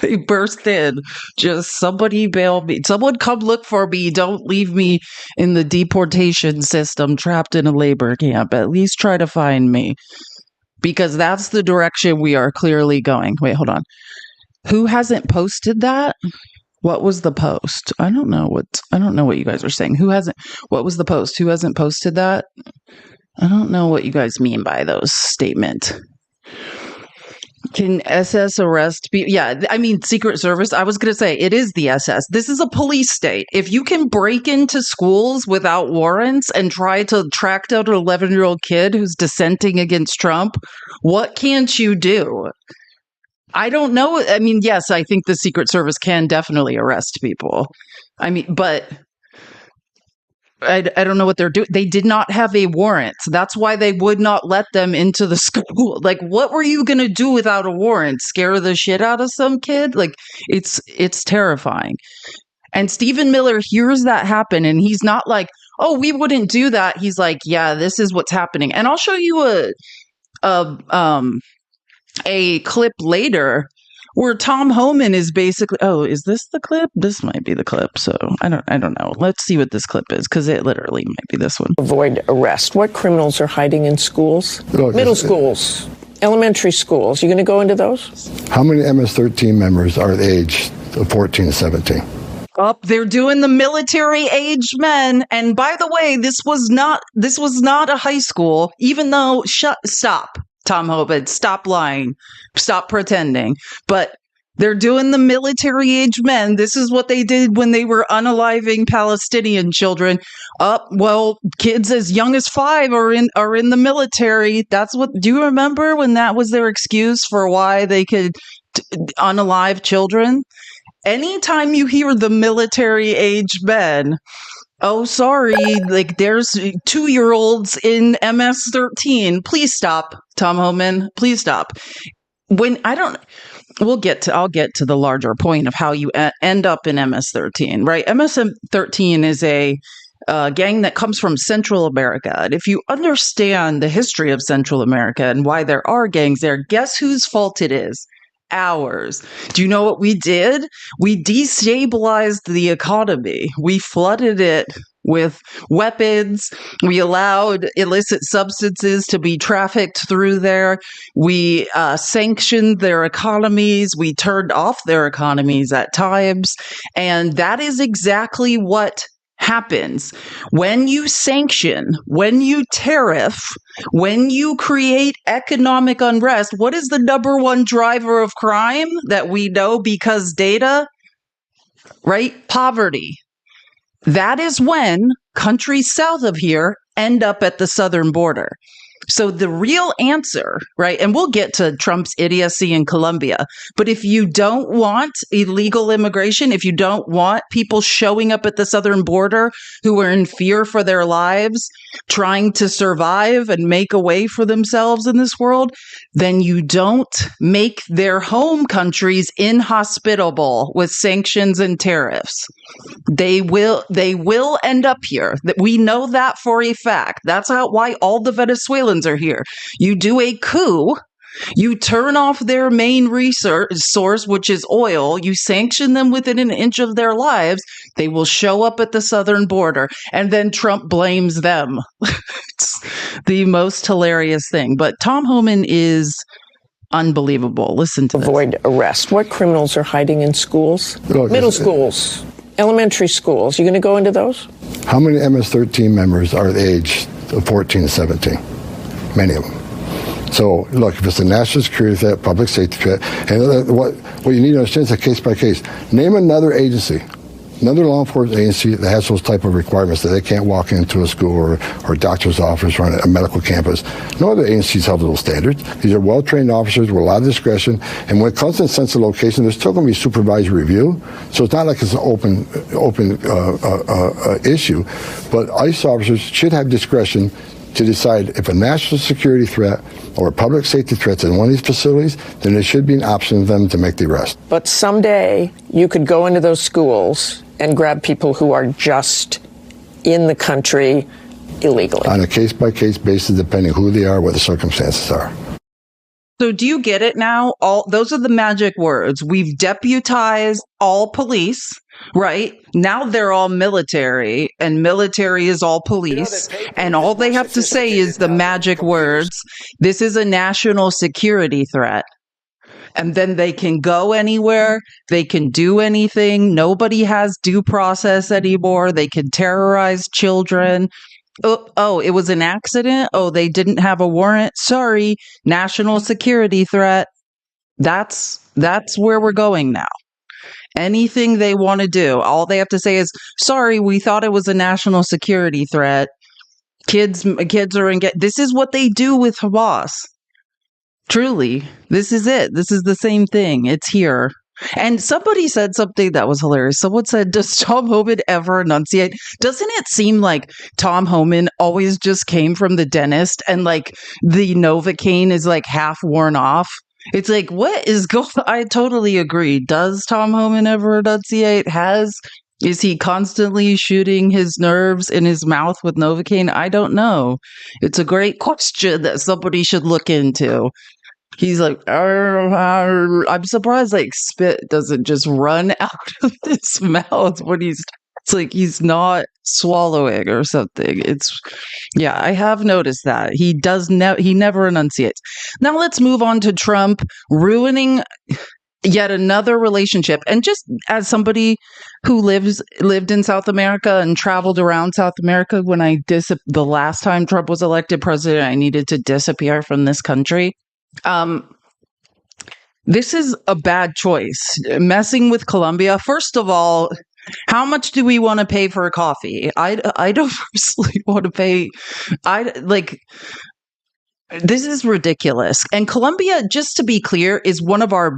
they burst in, just somebody bail me. Someone come look for me. Don't leave me in the deportation system trapped in a labor camp. At least try to find me, because that's the direction we are clearly going. Wait, hold on. Who hasn't posted that? What was the post? I don't know what you guys are saying. What was the post? Who hasn't posted that? I don't know what you guys mean by those statement. Can SS arrest people? Yeah, I mean, Secret Service. I was going to say it is the SS. This is a police state. If you can break into schools without warrants and try to track down an 11-year-old kid who's dissenting against Trump, what can't you do? I don't know. I mean, yes, I think the Secret Service can definitely arrest people. I mean, but I don't know what they're doing. They did not have a warrant. That's why they would not let them into the school. Like, what were you going to do without a warrant? Scare the shit out of some kid? Like, it's terrifying. And Stephen Miller hears that happen, and he's not like, oh, we wouldn't do that. He's like, yeah, this is what's happening. And I'll show you a clip later where Tom Homan is basically, oh, is this the clip? This might be the clip. So I don't know. Let's see what this clip is, because it literally might be this one. Avoid arrest. What criminals are hiding in schools? Middle schools, elementary schools. You going to go into those? How many MS-13 members are the age of 14 to 17? Up, they're doing the military-aged men. And by the way, this was not a high school, even though, stop. Tom Homan, stop lying, stop pretending. But they're doing the military-age men. This is what they did when they were unaliving Palestinian children. Well, kids as young as 5 are in the military. That's what. Do you remember when that was their excuse for why they could unalive children? Anytime you hear the military-age men, oh, sorry, like there's 2-year-olds in MS-13. Please stop, Tom Homan. Please stop. I'll get to the larger point of how you end up in MS-13, right? MS-13 is a gang that comes from Central America. And if you understand the history of Central America and why there are gangs there, guess whose fault it is? Ours. Do you know what we did? We destabilized the economy. We flooded it with weapons. We allowed illicit substances to be trafficked through there. We sanctioned their economies. We turned off their economies at times. And that is exactly what happens when you sanction, when you tariff, when you create economic unrest. What is the number one driver of crime that we know because data, right? Poverty. That is when countries south of here end up at the southern border. So the real answer, right? And we'll get to Trump's idiocy in Colombia. But if you don't want illegal immigration, if you don't want people showing up at the southern border who are in fear for their lives, trying to survive and make a way for themselves in this world, then you don't make their home countries inhospitable with sanctions and tariffs. They will end up here. We know that for a fact. That's why all the Venezuelans are here. You do a coup, you turn off their main resource, which is oil, you sanction them within an inch of their lives, they will show up at the southern border, and then Trump blames them. It's the most hilarious thing. But Tom Homan is unbelievable. Listen to this. Avoid arrest. What criminals are hiding in schools? Middle schools, elementary schools. You going to go into those? How many MS-13 members are the age of 14 to 17, many of them. So, look, if it's a national security threat, public safety threat, and what you need to understand is a case by case. Name another agency, another law enforcement agency that has those type of requirements that they can't walk into a school or a doctor's office or a medical campus. No other agencies have those standards. These are well-trained officers with a lot of discretion, and when it comes to the sense of location, there's still going to be supervisory review. So it's not like it's an open issue, but ICE officers should have discretion to decide if a national security threat or a public safety threat is in one of these facilities, then there should be an option for them to make the arrest. But someday you could go into those schools and grab people who are just in the country illegally. On a case-by-case basis, depending who they are, what the circumstances are. So do you get it now? Those are the magic words. We've deputized all police, right? Now they're all military, and military is all police. And all they have to say is the magic words. This is a national security threat. And then they can go anywhere. They can do anything. Nobody has due process anymore. They can terrorize children. Oh, it was an accident. Oh, they didn't have a warrant. Sorry, national security threat. That's where we're going now. Anything they want to do, all they have to say is, sorry, we thought it was a national security threat. Kids are this is what they do with Hamas. Truly, this is it. This is the same thing. It's here. And somebody said something that was hilarious. Someone said, does Tom Homan ever enunciate? Doesn't it seem like Tom Homan always just came from the dentist and like the Novocaine is like half worn off? It's like, what is going on? I totally agree. Does Tom Homan ever enunciate? Is he constantly shooting his nerves in his mouth with Novocaine? I don't know. It's a great question that somebody should look into. He's like, I'm surprised like spit doesn't just run out of his mouth when it's like he's not swallowing or something. I have noticed that. He never enunciates. Now let's move on to Trump ruining yet another relationship. And just as somebody who lived in South America and traveled around South America when the last time Trump was elected president, I needed to disappear from this country. This is a bad choice. Messing with Colombia. First of all, how much do we want to pay for a coffee? I don't personally want to pay. This is ridiculous. And Colombia, just to be clear, is one of our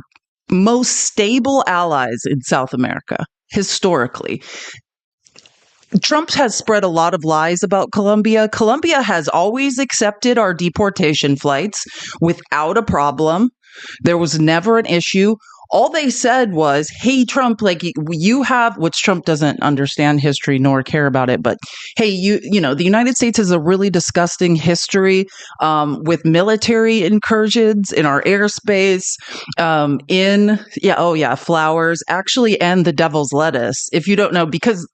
most stable allies in South America, historically. Trump has spread a lot of lies about Colombia. Colombia has always accepted our deportation flights without a problem. There was never an issue. All they said was, hey, Trump, like you have, which Trump doesn't understand history nor care about it, but hey, you know, the United States has a really disgusting history with military incursions in our airspace, flowers, actually, and the devil's lettuce. If you don't know, because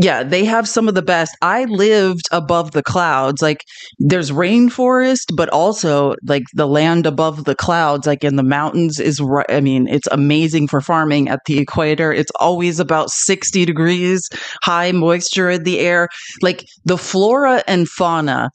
they have some of the best. I lived above the clouds. Like there's rainforest, but also like the land above the clouds, like in the mountains is right. I mean, it's amazing for farming at the equator. It's always about 60 degrees, high moisture in the air. Like the flora and fauna,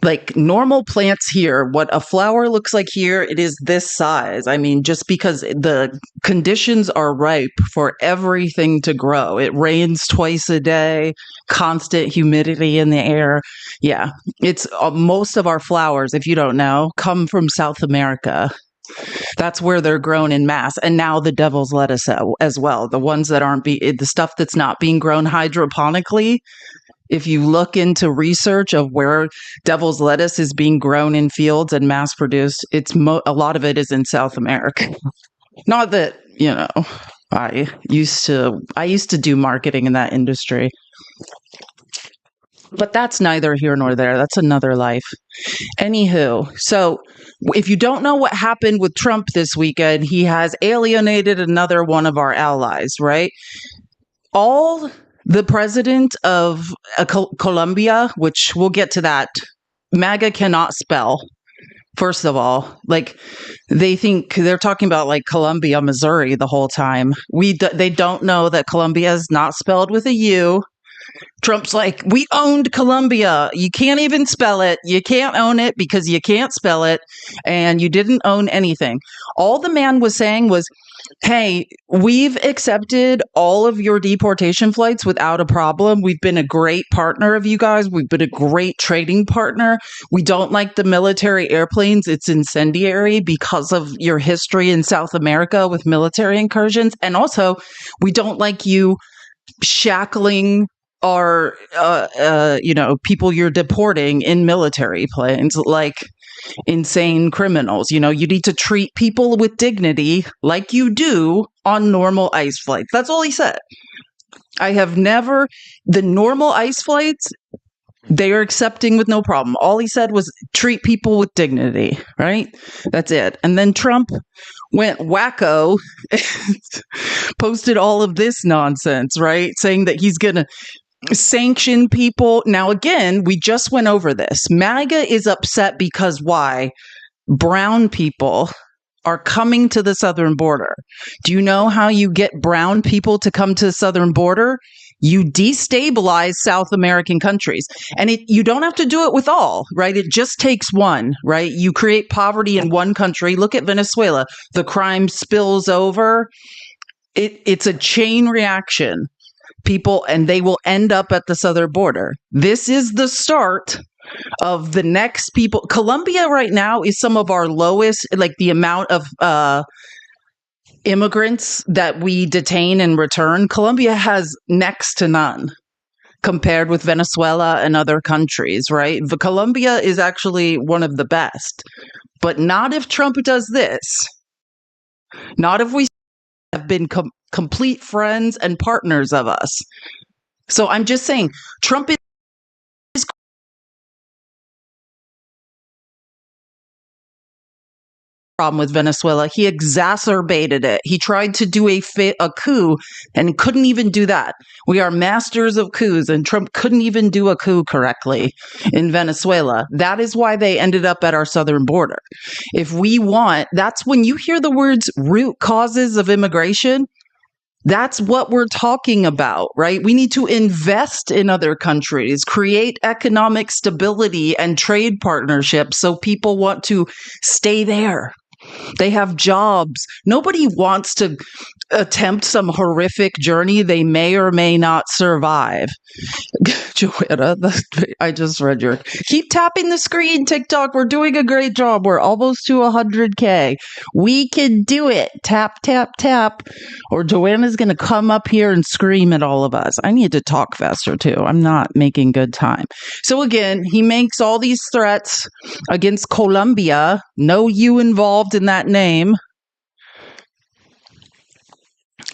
like normal plants here, what a flower looks like here, it is this size. I mean, just because the conditions are ripe for everything to grow. It rains twice a day, constant humidity in the air. Yeah, it's most of our flowers, if you don't know, come from South America. That's where they're grown in mass. And now the devil's lettuce as well. The ones that aren't the stuff that's not being grown hydroponically. If you look into research of where devil's lettuce is being grown in fields and mass produced, a lot of it is in South America. Not that, you know, I used to do marketing in that industry. But that's neither here nor there. That's another life. Anywho, so if you don't know what happened with Trump this weekend, he has alienated another one of our allies, right? The president of Colombia, which we'll get to that, MAGA cannot spell. First of all, like they think they're talking about like Columbia, Missouri the whole time. They don't know that Columbia is not spelled with a U. Trump's like, we owned Colombia. You can't even spell it. You can't own it because you can't spell it. And you didn't own anything. All the man was saying was, hey, we've accepted all of your deportation flights without a problem. We've been a great partner of you guys. We've been a great trading partner. We don't like the military airplanes. It's incendiary because of your history in South America with military incursions. And also, we don't like you shackling our, people you're deporting in military planes, like insane criminals. You need to treat people with dignity like you do on normal ICE flights. That's all he said. The normal ICE flights, they are accepting with no problem. All he said was treat people with dignity, right? That's it. And then Trump went wacko, posted all of this nonsense, right? Saying that he's going to sanction people. Now, again, we just went over this. MAGA is upset because why? Brown people are coming to the southern border. Do you know how you get brown people to come to the southern border? You destabilize South American countries. And you don't have to do it with all, right? It just takes one, right? You create poverty in one country. Look at Venezuela. The crime spills over. It's a chain reaction. People, and they will end up at the southern border. This is the start of the next people. Colombia right now is some of our lowest, like the amount of immigrants that we detain and return. Colombia has next to none compared with Venezuela and other countries, right? Colombia is actually one of the best, but not if Trump does this. Not if we have been complete friends and partners of us. So I'm just saying, Trump is problem with Venezuela. He exacerbated it. He tried to do a coup and couldn't even do that. We are masters of coups, and Trump couldn't even do a coup correctly in Venezuela. That is why they ended up at our southern border. That's when you hear the words root causes of immigration. That's what we're talking about, right? We need to invest in other countries, create economic stability and trade partnerships so people want to stay there. They have jobs. Nobody wants to attempt some horrific journey they may or may not survive. Joanna, I just read your... Keep tapping the screen, TikTok. We're doing a great job. We're almost to 100K. We can do it. Tap, tap, tap. Or Joanna's going to come up here and scream at all of us. I need to talk faster, too. I'm not making good time. So again, he makes all these threats against Colombia. No you involved in that name.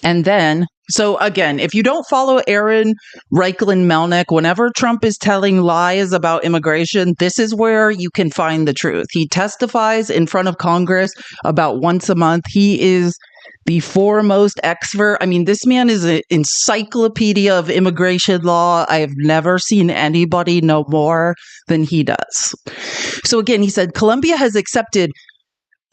And then, so again, if you don't follow Aaron Reichlin Melnick, whenever Trump is telling lies about immigration, this is where you can find the truth. He testifies in front of Congress about once a month. He is the foremost expert. I mean, this man is an encyclopedia of immigration law. I have never seen anybody know more than he does. So again, he said, Colombia has accepted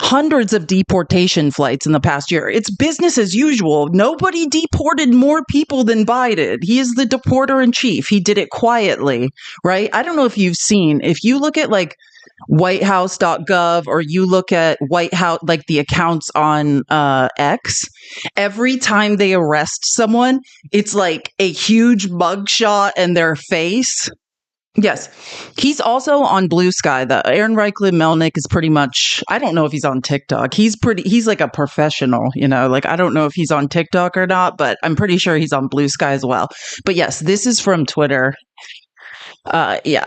hundreds of deportation flights in the past year. It's business as usual. Nobody deported more people than Biden. He is the deporter in chief. He did it quietly, right? I don't know if you've seen, if you look at like whitehouse.gov or you look at White House, like the accounts on X, every time they arrest someone, it's like a huge mugshot and their face. Yes. He's also on Blue Sky. The Aaron Reichlin Melnick is pretty much, I don't know if he's on TikTok. He's like a professional, like I don't know if he's on TikTok or not, but I'm pretty sure he's on Blue Sky as well. But yes, this is from Twitter. Yeah.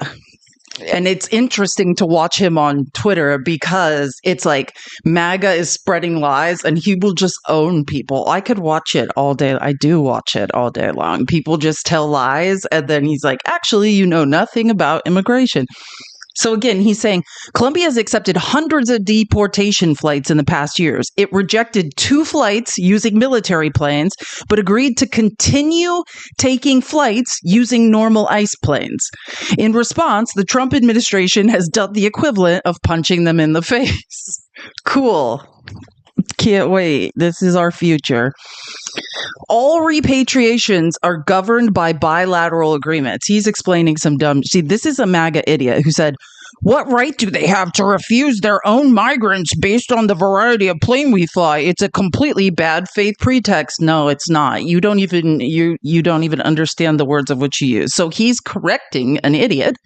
And it's interesting to watch him on Twitter because it's like MAGA is spreading lies and he will just own people. I could watch it all day. I do watch it all day long. People just tell lies and then he's like, actually, you know nothing about immigration. So again, he's saying Colombia has accepted hundreds of deportation flights in the past years. It rejected 2 flights using military planes, but agreed to continue taking flights using normal ICE planes. In response, the Trump administration has done the equivalent of punching them in the face. Cool. Can't wait. This is our future. All repatriations are governed by bilateral agreements. He's explaining some dumb. See, this is a MAGA idiot who said, what right do they have to refuse their own migrants based on the variety of plane we fly? It's a completely bad faith pretext. No, it's not. You don't even understand the words of which you use. So he's correcting an idiot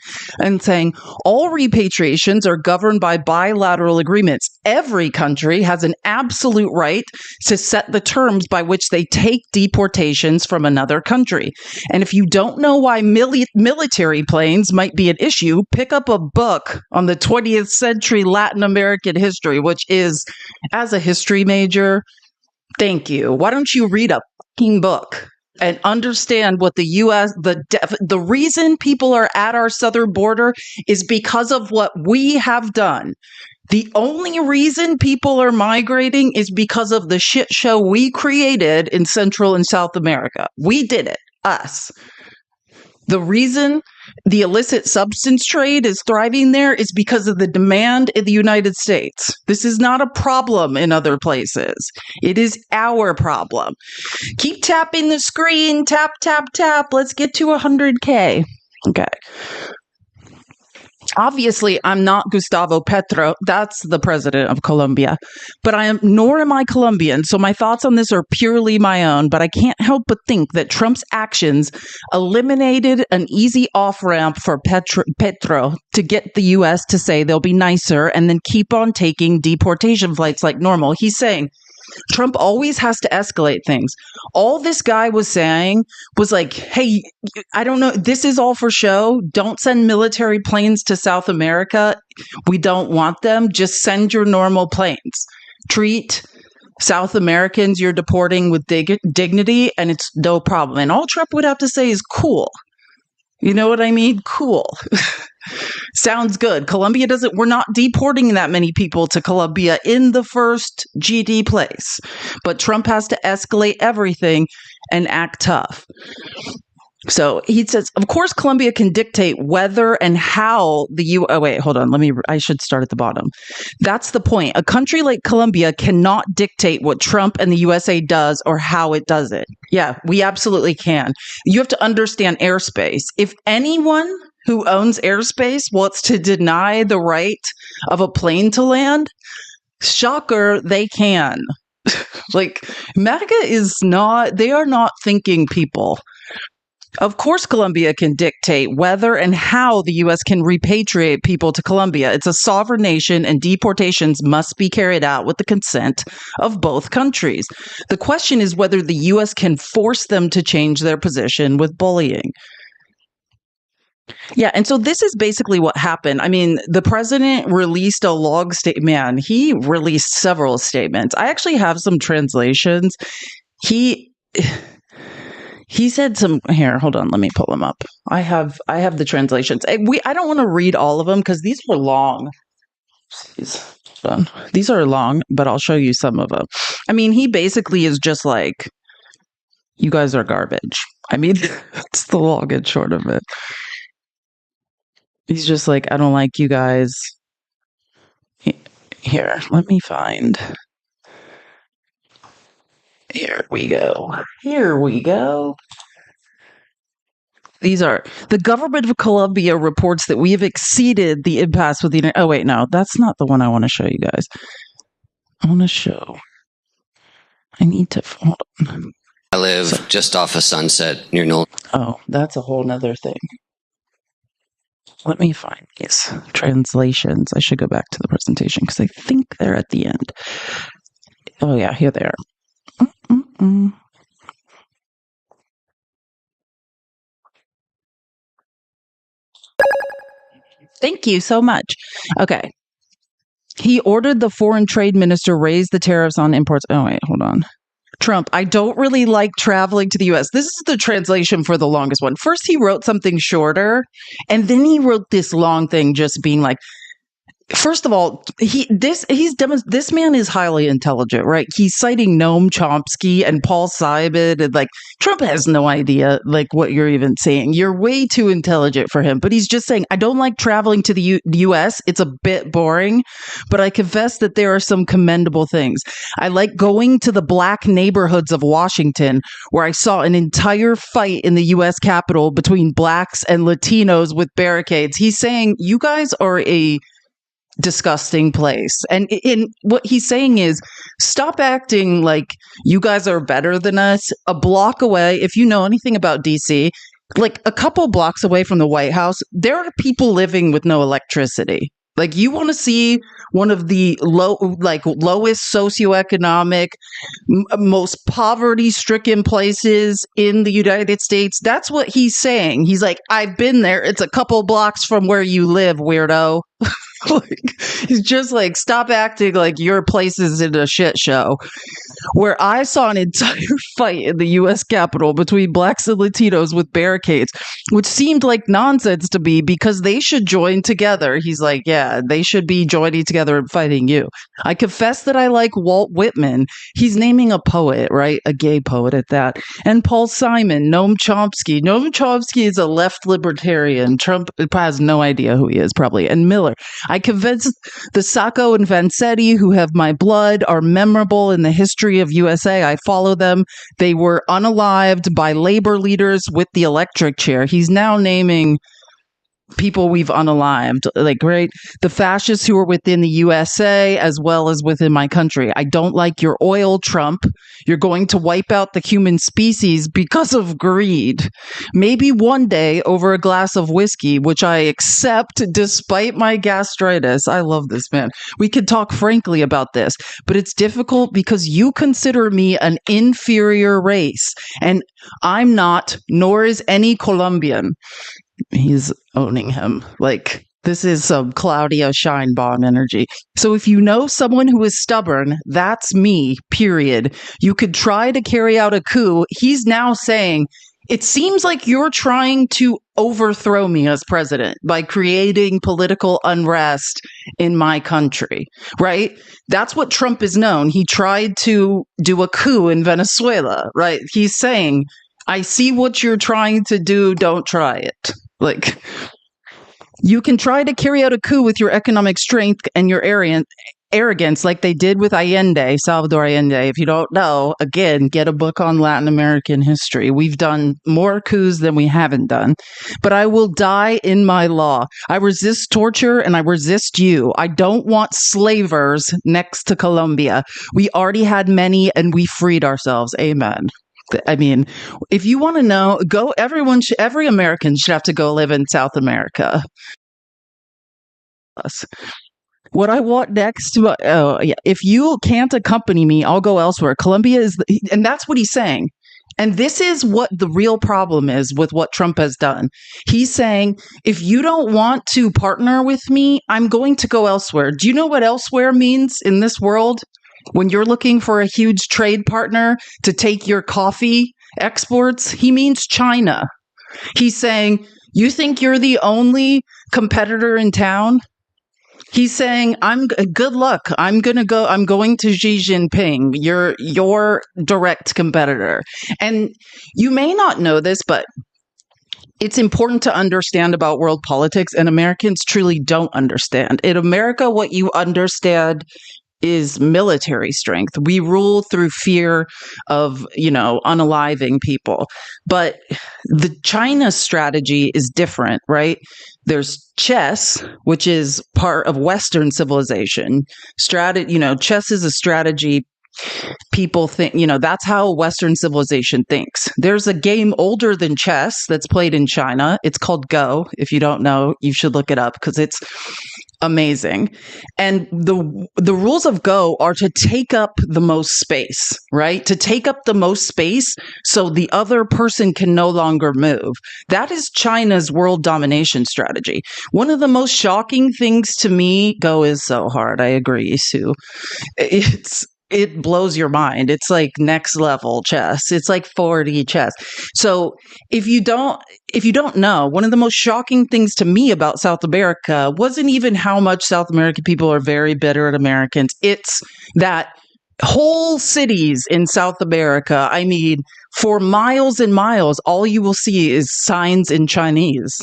and saying all repatriations are governed by bilateral agreements. Every country has an absolute right to set the terms by which they take deportations from another country. And if you don't know why military planes might be an issue, pick up a book on the 20th century Latin American history, which is, as a history major, thank you. Why don't you read a fucking book and understand what the U.S., the reason people are at our southern border is because of what we have done. The only reason people are migrating is because of the shit show we created in Central and South America. We did it, us. The reason the illicit substance trade is thriving there is because of the demand in the United States. This is not a problem in other places. It is our problem. Keep tapping the screen. Tap, tap, tap. Let's get to 100K. Okay. Obviously, I'm not Gustavo Petro. That's the president of Colombia. But nor am I Colombian. So my thoughts on this are purely my own. But I can't help but think that Trump's actions eliminated an easy off-ramp for Petro to get the U.S. to say they'll be nicer and then keep on taking deportation flights like normal. He's saying Trump always has to escalate things. All this guy was saying was like, hey, I don't know. This is all for show. Don't send military planes to South America. We don't want them. Just send your normal planes. Treat South Americans you're deporting with dignity, and it's no problem. And all Trump would have to say is cool. You know what I mean? Cool. Sounds good. Colombia we're not deporting that many people to Colombia in the first GD place. But Trump has to escalate everything and act tough. So he says, of course, Colombia can dictate whether and how wait, hold on. I should start at the bottom. That's the point. A country like Colombia cannot dictate what Trump and the USA does or how it does it. Yeah, we absolutely can. You have to understand airspace. If anyone who owns airspace wants to deny the right of a plane to land, shocker, they can. Like, MAGA they are not thinking people. Of course, Colombia can dictate whether and how the U.S. can repatriate people to Colombia. It's a sovereign nation, and deportations must be carried out with the consent of both countries. The question is whether the U.S. can force them to change their position with bullying. Yeah, and so this is basically what happened. I mean, the president released a long statement. Man, he released several statements. I actually have some translations. He said some here. Hold on, let me pull them up. I have the translations. I don't want to read all of them because these are long. These are long, but I'll show you some of them. I mean, he basically is just like, you guys are garbage. I mean, it's the long and short of it. He's just like, I don't like you guys. Here, let me find. Here we go. These are the government of Colombia reports that we have exceeded the impasse with the. Oh wait, no, that's not the one I want to show you guys. I need to hold on. I live just off of Sunset near Nolan. Oh, that's a whole nother thing. Let me find these translations. I should go back to the presentation because I think they're at the end. Oh yeah, here they are. Thank you so much. Okay. He ordered the foreign trade minister raise the tariffs on imports. Oh, wait, hold on. Trump, I don't really like traveling to the U.S. This is the translation for the longest one. First, he wrote something shorter, and then he wrote this long thing just being like, First of all, this man is highly intelligent, right? He's citing Noam Chomsky and Paul Simon, and like Trump has no idea like what you're even saying. You're way too intelligent for him. But he's just saying, I don't like traveling to the U.S. It's a bit boring, but I confess that there are some commendable things. I like going to the black neighborhoods of Washington, where I saw an entire fight in the U.S. Capitol between blacks and Latinos with barricades. He's saying you guys are a disgusting place. And in what he's saying is stop acting like you guys are better than us. A block away, if you know anything about DC, like a couple blocks away from the White House, there are people living with no electricity. Like you want to see one of the lowest socioeconomic, most poverty-stricken places in the United States. That's what he's saying. He's like, I've been there. It's a couple blocks from where you live, weirdo. Like, he's just like, stop acting like your place is in a shit show. Where I saw an entire fight in the U.S. Capitol between blacks and Latinos with barricades, which seemed like nonsense to me because they should join together. He's like, yeah, they should be joining together and fighting you. I confess that I like Walt Whitman. He's naming a poet, right? A gay poet at that. And Paul Simon, Noam Chomsky. Noam Chomsky is a left libertarian. Trump has no idea who he is, probably. And Miller. I confess the Sacco and Vanzetti, who have my blood, are memorable in the history of USA. I follow them. They were unalived by labor leaders with the electric chair. He's now naming people we've unalived, like, right? The fascists who are within the USA as well as within my country. I don't like your oil, Trump. You're going to wipe out the human species because of greed. Maybe one day over a glass of whiskey, which I accept despite my gastritis. I love this man. We could talk frankly about this, but it's difficult because you consider me an inferior race, and I'm not, nor is any Colombian. He's owning him. Like, this is some Claudia Scheinbaum energy. So if you know someone who is stubborn, that's me, period. You could try to carry out a coup. He's now saying, it seems like you're trying to overthrow me as president by creating political unrest in my country, right? That's what Trump is known. He tried to do a coup in Venezuela, right? He's saying, I see what you're trying to do. Don't try it. Like, you can try to carry out a coup with your economic strength and your arrogance like they did with Allende, Salvador Allende. If you don't know, again, get a book on Latin American history. We've done more coups than we haven't done. But I will die in my law. I resist torture and I resist you. I don't want slavers next to Colombia. We already had many and we freed ourselves. Amen. I mean, if you want to know, every American should have to go live in South America. What I want next, if you can't accompany me, I'll go elsewhere. Colombia and that's what he's saying. And this is what the real problem is with what Trump has done. He's saying, if you don't want to partner with me, I'm going to go elsewhere. Do you know what elsewhere means in this world? When you're looking for a huge trade partner to take your coffee exports, he means China. He's saying, you think you're the only competitor in town? He's saying, good luck. I'm going to Xi Jinping, your direct competitor. And you may not know this, but it's important to understand about world politics, and Americans truly don't understand. In America, what you understand is military strength. We rule through fear of, unaliving people. But the China strategy is different, right? There's chess, which is part of Western civilization. Chess is a strategy. People think, that's how Western civilization thinks. There's a game older than chess that's played in China. It's called Go. If you don't know, you should look it up because it's amazing. And the rules of Go are to take up the most space, right? To take up the most space so the other person can no longer move. That is China's world domination strategy. One of the most shocking things to me, Go is so hard. I agree, Sue. it blows your mind. It's like next level chess. It's like 4D chess. So if you don't know, one of the most shocking things to me about South America wasn't even how much South American people are very bitter at Americans. It's that whole cities in South America, I mean, for miles and miles, all you will see is signs in Chinese.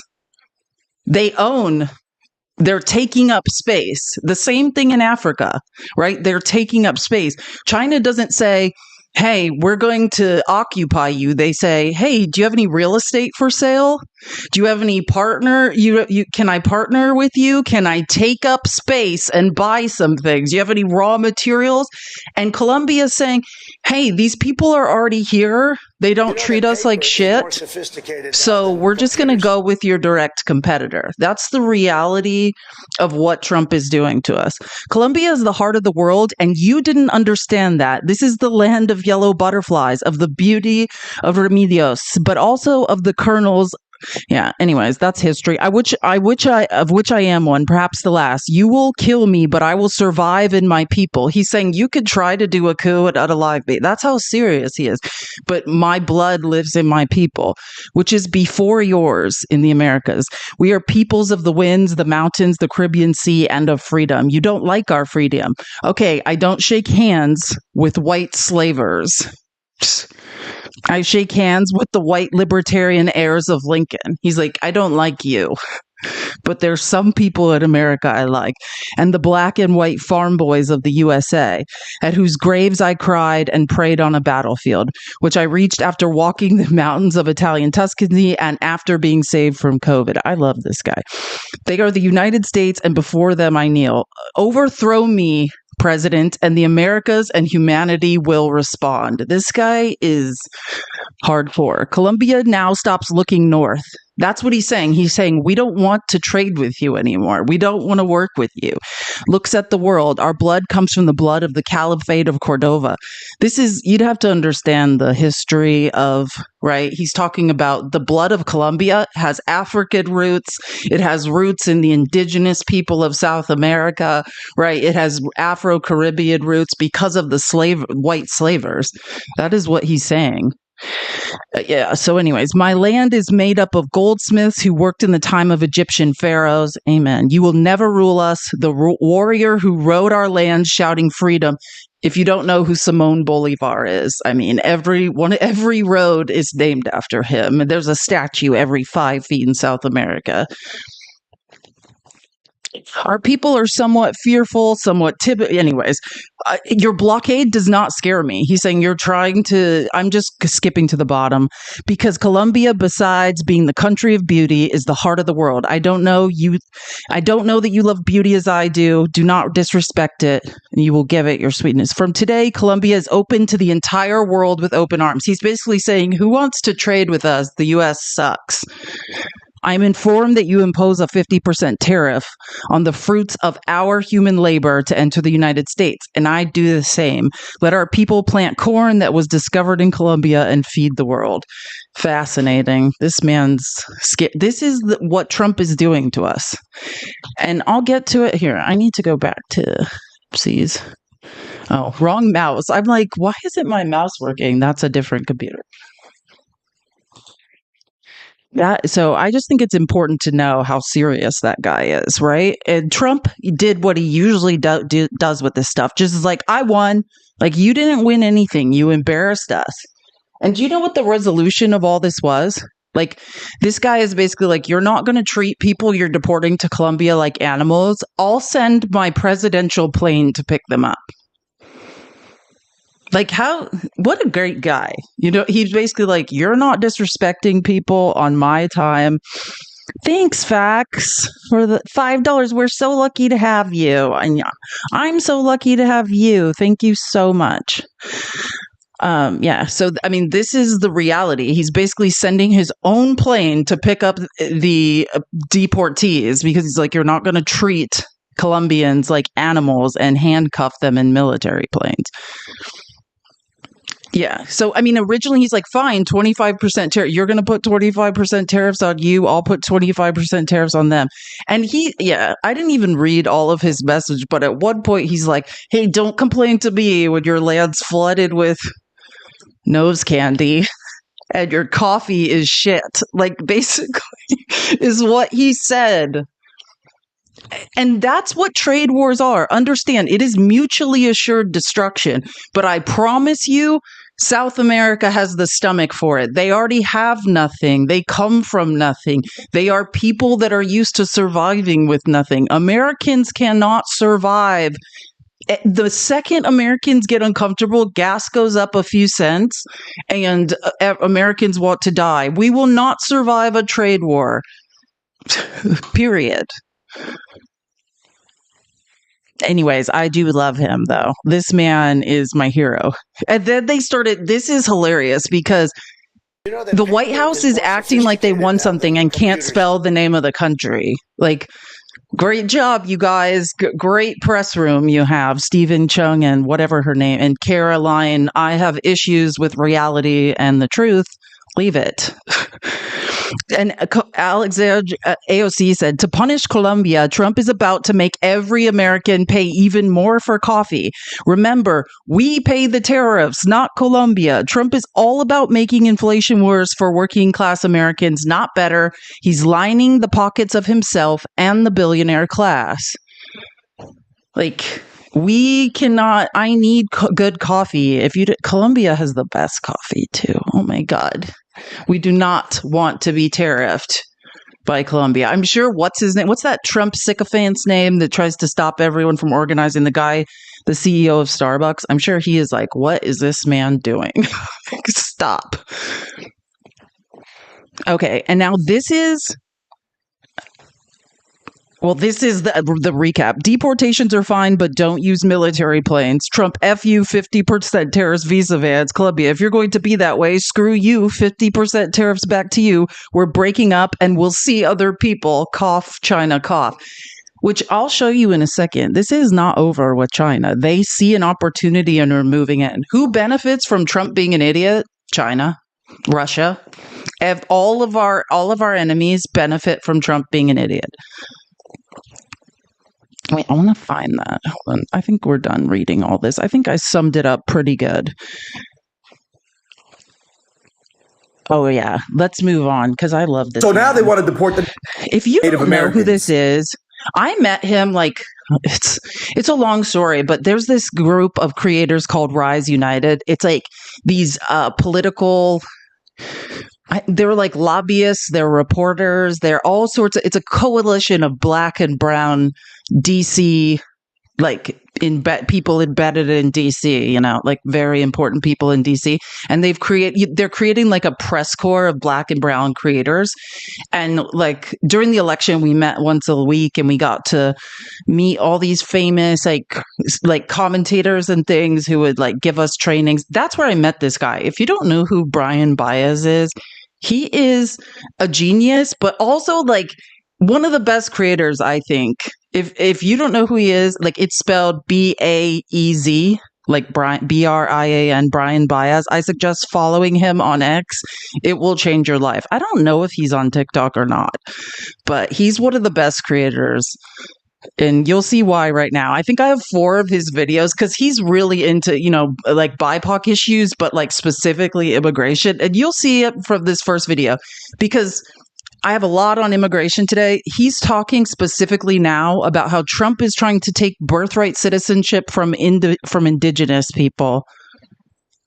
They're taking up space. The same thing in Africa, right? They're taking up space. China doesn't say, hey, we're going to occupy you. They say, hey, do you have any real estate for sale? Do you have any partner? Can I partner with you? Can I take up space and buy some things? Do you have any raw materials? And Colombia is saying, hey, these people are already here. They don't treat us like shit. So we're just going to go with your direct competitor. That's the reality of what Trump is doing to us. Colombia is the heart of the world, and you didn't understand that. This is the land of yellow butterflies, of the beauty of Remedios, but also of the kernels. Yeah. Anyways, that's history. Of which I am one, perhaps the last. You will kill me, but I will survive in my people. He's saying you could try to do a coup and unalive me. That's how serious he is. But my blood lives in my people, which is before yours in the Americas. We are peoples of the winds, the mountains, the Caribbean Sea, and of freedom. You don't like our freedom. Okay, I don't shake hands with white slavers. I shake hands with the white libertarian heirs of Lincoln. He's like, I don't like you, but there's some people in America I like. And the black and white farm boys of the USA, at whose graves I cried and prayed on a battlefield, which I reached after walking the mountains of Italian Tuscany and after being saved from COVID. I love this guy. They are the United States, and before them I kneel. Overthrow me, President, and the Americas and humanity will respond. This guy is hardcore. Colombia now stops looking north. That's what he's saying. He's saying, we don't want to trade with you anymore. We don't want to work with you. Looks at the world. Our blood comes from the blood of the Caliphate of Cordova. You'd have to understand the history of, right? He's talking about the blood of Colombia has African roots. It has roots in the indigenous people of South America, right? It has Afro-Caribbean roots because of the white slavers. That is what he's saying. Yeah. So anyways, my land is made up of goldsmiths who worked in the time of Egyptian pharaohs. Amen. You will never rule us. The warrior who rode our land shouting freedom. If you don't know who Simón Bolívar is, I mean, every road is named after him. There's a statue every 5 feet in South America. Our people are somewhat fearful, somewhat timid. Anyways, your blockade does not scare me. He's saying I'm just skipping to the bottom because Colombia, besides being the country of beauty, is the heart of the world. I don't know that you love beauty as I do. Do not disrespect it, and you will give it your sweetness. From today, Colombia is open to the entire world with open arms. He's basically saying, who wants to trade with us? The U.S. sucks. I'm informed that you impose a 50% tariff on the fruits of our human labor to enter the United States, and I do the same. Let our people plant corn that was discovered in Colombia and feed the world. Fascinating. This is what Trump is doing to us. And I'll get to it here. I need to go back to, oopsies. Oh, wrong mouse. I'm like, why isn't my mouse working? That's a different computer. So I just think it's important to know how serious that guy is, right? And Trump did what he usually does with this stuff. Just like, I won. Like, you didn't win anything. You embarrassed us. And do you know what the resolution of all this was? Like, this guy is basically like, you're not going to treat people you're deporting to Colombia like animals. I'll send my presidential plane to pick them up. Like, what a great guy. He's basically like, you're not disrespecting people on my time. Thanks, Fax, for the $5. We're so lucky to have you. And I'm so lucky to have you. Thank you so much. So, I mean, this is the reality. He's basically sending his own plane to pick up the deportees because he's like, you're not going to treat Colombians like animals and handcuff them in military planes. Yeah. So, I mean, originally he's like, fine, 25% tariff. You're going to put 25% tariffs on you. I'll put 25% tariffs on them. And I didn't even read all of his message, but at one point he's like, hey, don't complain to me when your land's flooded with nose candy and your coffee is shit. Like, basically, is what he said. And that's what trade wars are. Understand, it is mutually assured destruction. But I promise you, South America has the stomach for it. They already have nothing. They come from nothing. They are people that are used to surviving with nothing. Americans cannot survive. The second Americans get uncomfortable, gas goes up a few cents, and Americans want to die. We will not survive a trade war. Period. Anyways, I do love him, though. This man is my hero. And then they started, this is hilarious because the White House is acting like they won something and can't spell the name of the country. Like, great job, you guys. Great press room you have. Stephen Chung and whatever her name. And Caroline, I have issues with reality and the truth. Leave it. And Alexander AOC said, to punish Colombia, Trump is about to make every American pay even more for coffee. Remember, we pay the tariffs, not Colombia. Trump is all about making inflation worse for working class Americans, not better. He's lining the pockets of himself and the billionaire class. Like, we cannot, I need good coffee. Colombia has the best coffee too. Oh my God. We do not want to be tariffed by Colombia. I'm sure, what's his name? What's that Trump sycophant's name that tries to stop everyone from organizing? The guy, the CEO of Starbucks. I'm sure he is like, what is this man doing? Stop. Okay. And now this is the recap. Deportations are fine, but don't use military planes. Trump, F you, 50% tariffs, visa bans. Colombia, if you're going to be that way, screw you, 50% tariffs back to you. We're breaking up and we'll see other people. Cough, China, cough. Which I'll show you in a second. This is not over with China. They see an opportunity and are moving in. Who benefits from Trump being an idiot? China, Russia. All of our enemies benefit from Trump being an idiot. Wait, I want to find that. Hold on. I think we're done reading all this. I think I summed it up pretty good. Oh, yeah. Let's move on because I love this. So now they want to deport the If you Native don't know who Americans. this is, I met him it's a long story, but there's this group of creators called Rise United. It's like these political... they're like lobbyists, they're reporters, they're all sorts of, it's a coalition of black and brown DC, like people embedded in DC, like very important people in DC. And they're creating like a press corps of black and brown creators. And like during the election, we met once a week and we got to meet all these famous like commentators and things who would like give us trainings. That's where I met this guy. If you don't know who Brian Baez is, he is a genius, but also like one of the best creators, I think. If you don't know who he is, like it's spelled Baez, like Brian, Brian, Brian Baez. I suggest following him on X. It will change your life. I don't know if he's on TikTok or not, but he's one of the best creators. And you'll see why right now. I think I have 4 of his videos because he's really into, like BIPOC issues, but like specifically immigration. And you'll see it from this first video because I have a lot on immigration today. He's talking specifically now about how Trump is trying to take birthright citizenship from indigenous people.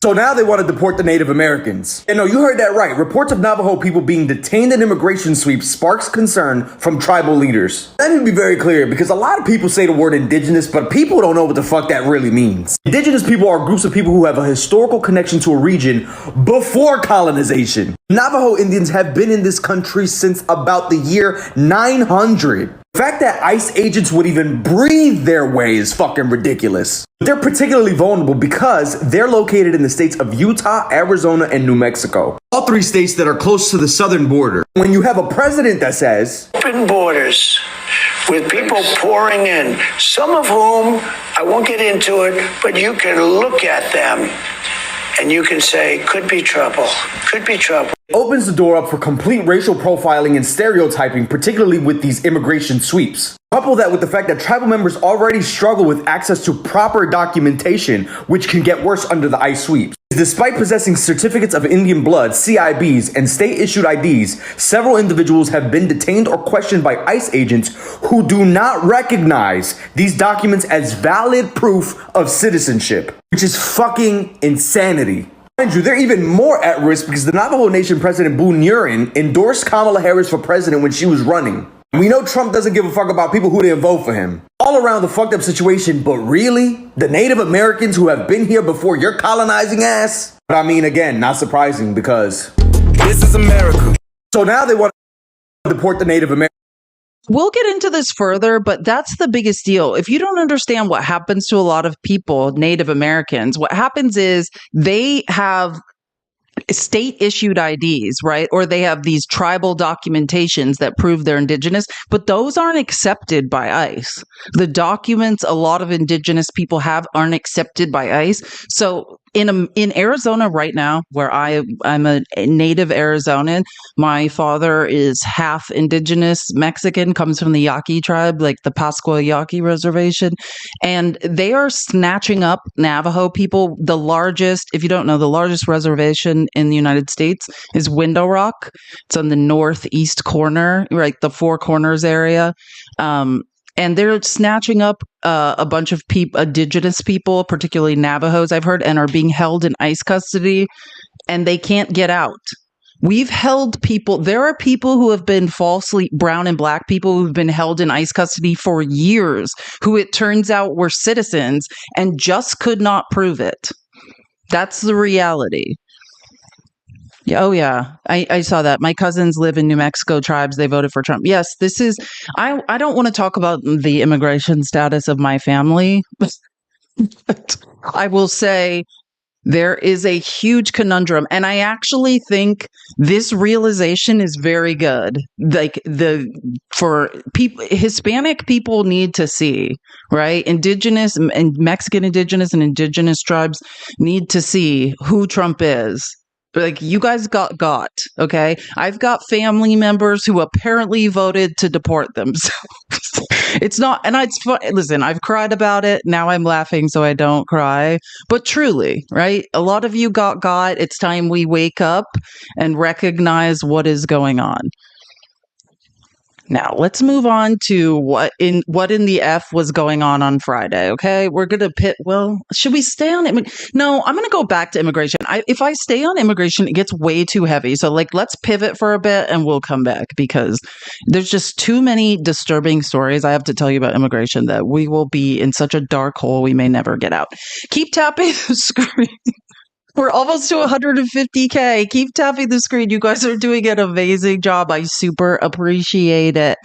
So now they want to deport the Native Americans. And no, you heard that right. Reports of Navajo people being detained in immigration sweeps sparks concern from tribal leaders. Let me be very clear, because a lot of people say the word indigenous, but people don't know what the fuck that really means. Indigenous people are groups of people who have a historical connection to a region before colonization. Navajo Indians have been in this country since about the year 900. The fact that ICE agents would even breathe their way is fucking ridiculous. They're particularly vulnerable because they're located in the states of Utah, Arizona, and New Mexico. All 3 states that are close to the southern border. When you have a president that says, Open borders with people pouring in, some of whom, I won't get into it, but you can look at them and you can say, could be trouble, could be trouble. Opens the door up for complete racial profiling and stereotyping, particularly with these immigration sweeps. Couple that with the fact that tribal members already struggle with access to proper documentation, which can get worse under the ICE sweeps. Despite possessing certificates of Indian blood, CIBs, and state-issued IDs, several individuals have been detained or questioned by ICE agents who do not recognize these documents as valid proof of citizenship, which is fucking insanity. Mind you, they're even more at risk because the Navajo Nation President Boone Urin endorsed Kamala Harris for president when she was running. We know Trump doesn't give a fuck about people who didn't vote for him. All around the fucked up situation, but really? The Native Americans who have been here before your colonizing ass? But I mean, again, not surprising because this is America. So now they want to deport the Native Americans. We'll get into this further, but that's the biggest deal. If you don't understand what happens to a lot of people, Native Americans, what happens is they have state issued IDs, right? Or they have these tribal documentations that prove they're indigenous, but those aren't accepted by ICE. The documents a lot of indigenous people have aren't accepted by ICE. So in Arizona right now, where I'm a native Arizonan, my father is half indigenous Mexican, comes from the Yaqui tribe, like the Pascua Yaqui reservation, and they are snatching up Navajo people. The largest, if you don't know, the largest reservation in the United States is Window Rock. It's on the northeast corner, right, the Four Corners area. And they're snatching up a bunch of indigenous people, particularly Navajos, I've heard, and are being held in ICE custody, and they can't get out. We've held people. There are people who have been falsely, brown and black people who've been held in ICE custody for years, who it turns out were citizens and just could not prove it. That's the reality. Oh, yeah. I saw that. My cousins live in New Mexico tribes. They voted for Trump. Yes, this is, I don't want to talk about the immigration status of my family, but I will say there is a huge conundrum. And I actually think this realization is very good. Like for people, Hispanic people need to see, right? Indigenous and Mexican indigenous and indigenous tribes need to see who Trump is. Like, you guys got, okay? I've got family members who apparently voted to deport themselves. It's not, and it's fun. Listen, I've cried about it. Now I'm laughing so I don't cry. But truly, right? A lot of you got. It's time we wake up and recognize what is going on. Now, let's move on to what in the F was going on Friday, okay? We're going to should we stay on it? No, I'm going to go back to immigration. If I stay on immigration, it gets way too heavy. So, let's pivot for a bit and we'll come back because there's just too many disturbing stories I have to tell you about immigration that we will be in such a dark hole we may never get out. Keep tapping the screen. We're almost to 150K. Keep tapping the screen. You guys are doing an amazing job. I super appreciate it.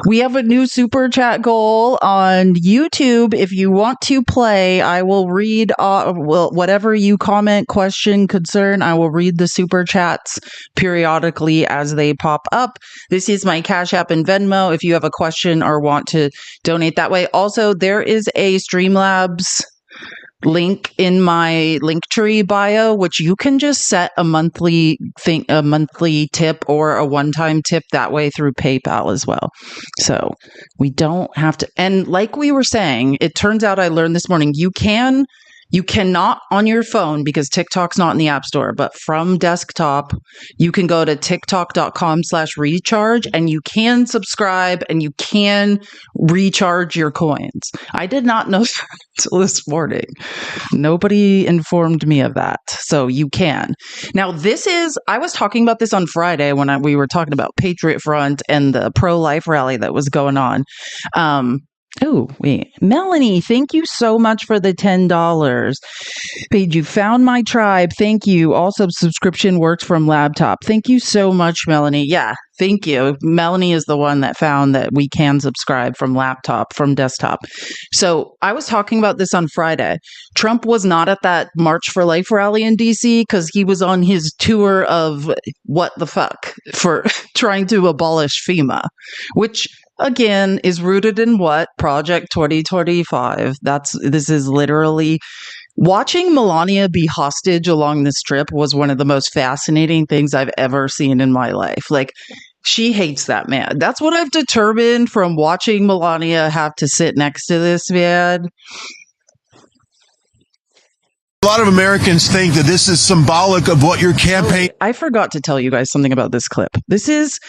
We have a new super chat goal on YouTube. If you want to play, I will read whatever you comment, question, concern. I will read the super chats periodically as they pop up. This is my Cash App and Venmo if you have a question or want to donate that way. Also, there is a Streamlabs link in my Linktree bio, which you can just set a monthly tip or a one-time tip that way through PayPal as well. So we don't have to. And like we were saying, it turns out I learned this morning, you cannot on your phone because TikTok's not in the App Store, but from desktop, you can go to tiktok.com/recharge and you can subscribe and you can recharge your coins. I did not know that until this morning. Nobody informed me of that. So you can. Now, I was talking about this on Friday when we were talking about Patriot Front and the pro-life rally that was going on. Oh, wait. Melanie, thank you so much for the $10. Paige, you found my tribe. Thank you. Also, subscription works from laptop. Thank you so much, Melanie. Yeah, thank you. Melanie is the one that found that we can subscribe from laptop, from desktop. So I was talking about this on Friday. Trump was not at that March for Life rally in DC because he was on his tour of what the fuck for trying to abolish FEMA, which again is rooted in what? Project 2025. This is literally Watching Melania be hostage along this trip was one of the most fascinating things I've ever seen in my life. Like, she hates that man. That's what I've determined from watching Melania have to sit next to this man. A lot of Americans think that this is symbolic of what your campaign. I forgot to tell you guys something about this clip. This is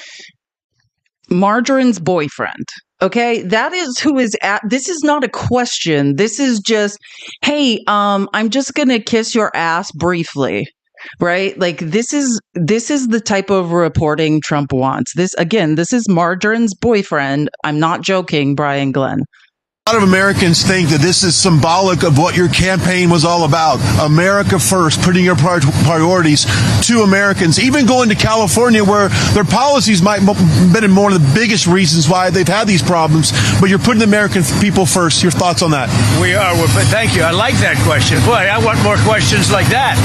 Marjorie's boyfriend. Okay, that is who is at. This is not a question. This is just, hey, I'm just gonna kiss your ass briefly, right? Like this is the type of reporting Trump wants. This is Marjorie's boyfriend. I'm not joking, Brian Glenn. A lot of Americans think that this is symbolic of what your campaign was all about. America first, putting your priorities to Americans, even going to California where their policies might have been one of the biggest reasons why they've had these problems, but you're putting the American people first. Your thoughts on that? We are. Thank you. I like that question. Boy, I want more questions like that.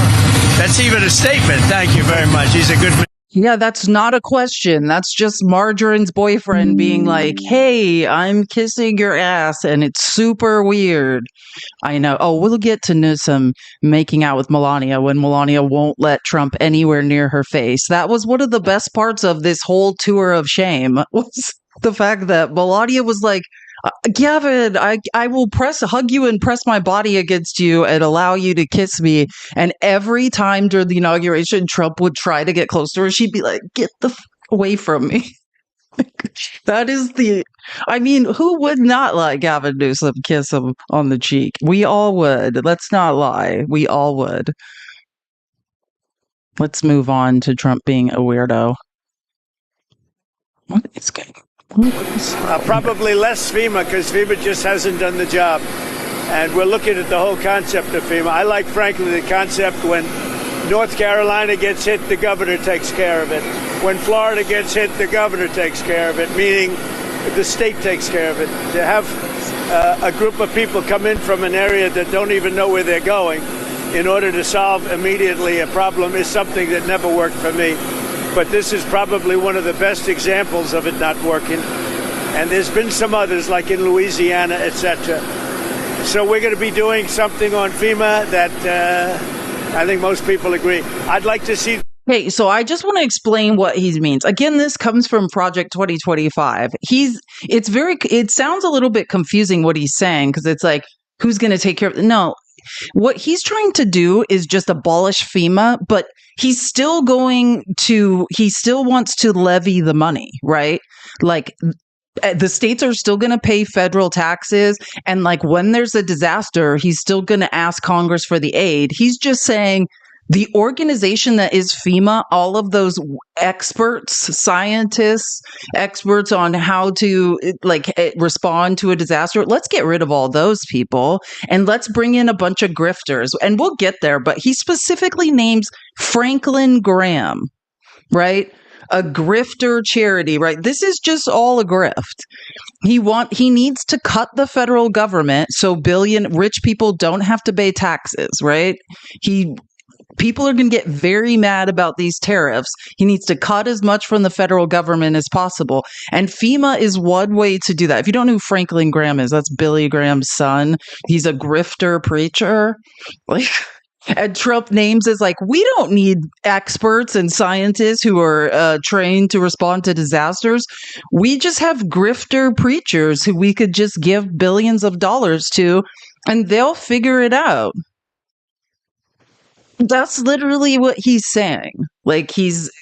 That's even a statement. Thank you very much. He's a good man. Yeah, that's not a question. That's just Marjorie's boyfriend being like, hey, I'm kissing your ass, and it's super weird. I know. Oh, we'll get to Newsom making out with Melania when Melania won't let Trump anywhere near her face. That was one of the best parts of this whole tour of shame, was the fact that Melania was like, Gavin, I will hug you and press my body against you and allow you to kiss me. And every time during the inauguration, Trump would try to get close to her. She'd be like, get the away from me. That is who would not let Gavin Newsom kiss him on the cheek? We all would. Let's not lie. We all would. Let's move on to Trump being a weirdo. What is going on? Probably less FEMA because FEMA just hasn't done the job. And we're looking at the whole concept of FEMA. I like, frankly, the concept when North Carolina gets hit, the governor takes care of it. When Florida gets hit, the governor takes care of it, meaning the state takes care of it. To have a group of people come in from an area that don't even know where they're going in order to solve immediately a problem is something that never worked for me. But this is probably one of the best examples of it not working. And there's been some others, like in Louisiana, etc. So we're going to be doing something on FEMA that I think most people agree. I'd like to see. Okay, so I just want to explain what he means. Again, this comes from Project 2025. It sounds a little bit confusing what he's saying, because it's like, who's going to take care of it? No, what he's trying to do is just abolish FEMA, but he still wants to levy the money, right? Like, the states are still going to pay federal taxes. And like, when there's a disaster, he's still going to ask Congress for the aid. He's just saying the organization that is FEMA, all of those experts, scientists, experts on how to respond to a disaster, let's get rid of all those people and let's bring in a bunch of grifters, and we'll get there. But he specifically names Franklin Graham, right? A grifter charity, right? This is just all a grift. He needs to cut the federal government so rich people don't have to pay taxes, right? People are going to get very mad about these tariffs. He needs to cut as much from the federal government as possible. And FEMA is one way to do that. If you don't know who Franklin Graham is, that's Billy Graham's son. He's a grifter preacher. And Trump names is like, we don't need experts and scientists who are trained to respond to disasters. We just have grifter preachers who we could just give billions of dollars to, and they'll figure it out. That's literally what he's saying. Like,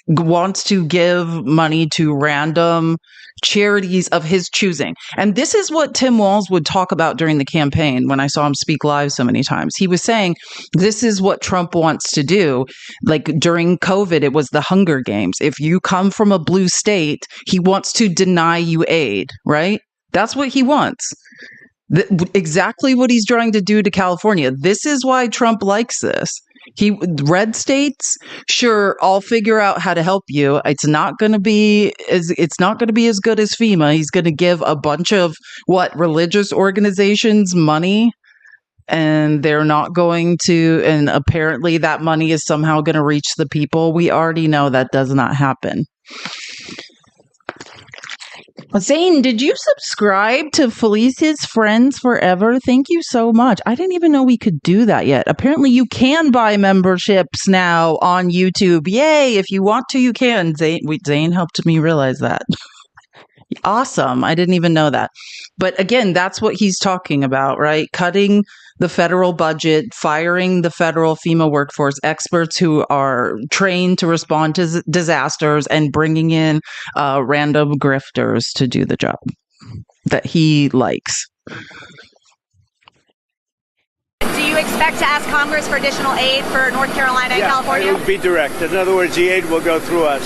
wants to give money to random charities of his choosing. And this is what Tim Walz would talk about during the campaign when I saw him speak live so many times. He was saying, this is what Trump wants to do. Like, during COVID, it was the Hunger Games. If you come from a blue state, he wants to deny you aid, right? That's what he wants. Exactly what he's trying to do to California. This is why Trump likes this. Red states, sure, I'll figure out how to help you. It's not going to be as good as FEMA. He's going to give a bunch of religious organizations money, and they're not going to, and apparently that money is somehow going to reach the people. We already know that does not happen. Zane, did you subscribe to Felicia's Friends Forever? Thank you so much. I didn't even know we could do that yet. Apparently, you can buy memberships now on YouTube. Yay! If you want to, you can. Zane helped me realize that. Awesome. I didn't even know that. But again, that's what he's talking about, right? Cutting the federal budget, firing the federal FEMA workforce, experts who are trained to respond to disasters, and bringing in random grifters to do the job that he likes. Do you expect to ask Congress for additional aid for North Carolina and California? It will be direct. In other words, the aid will go through us.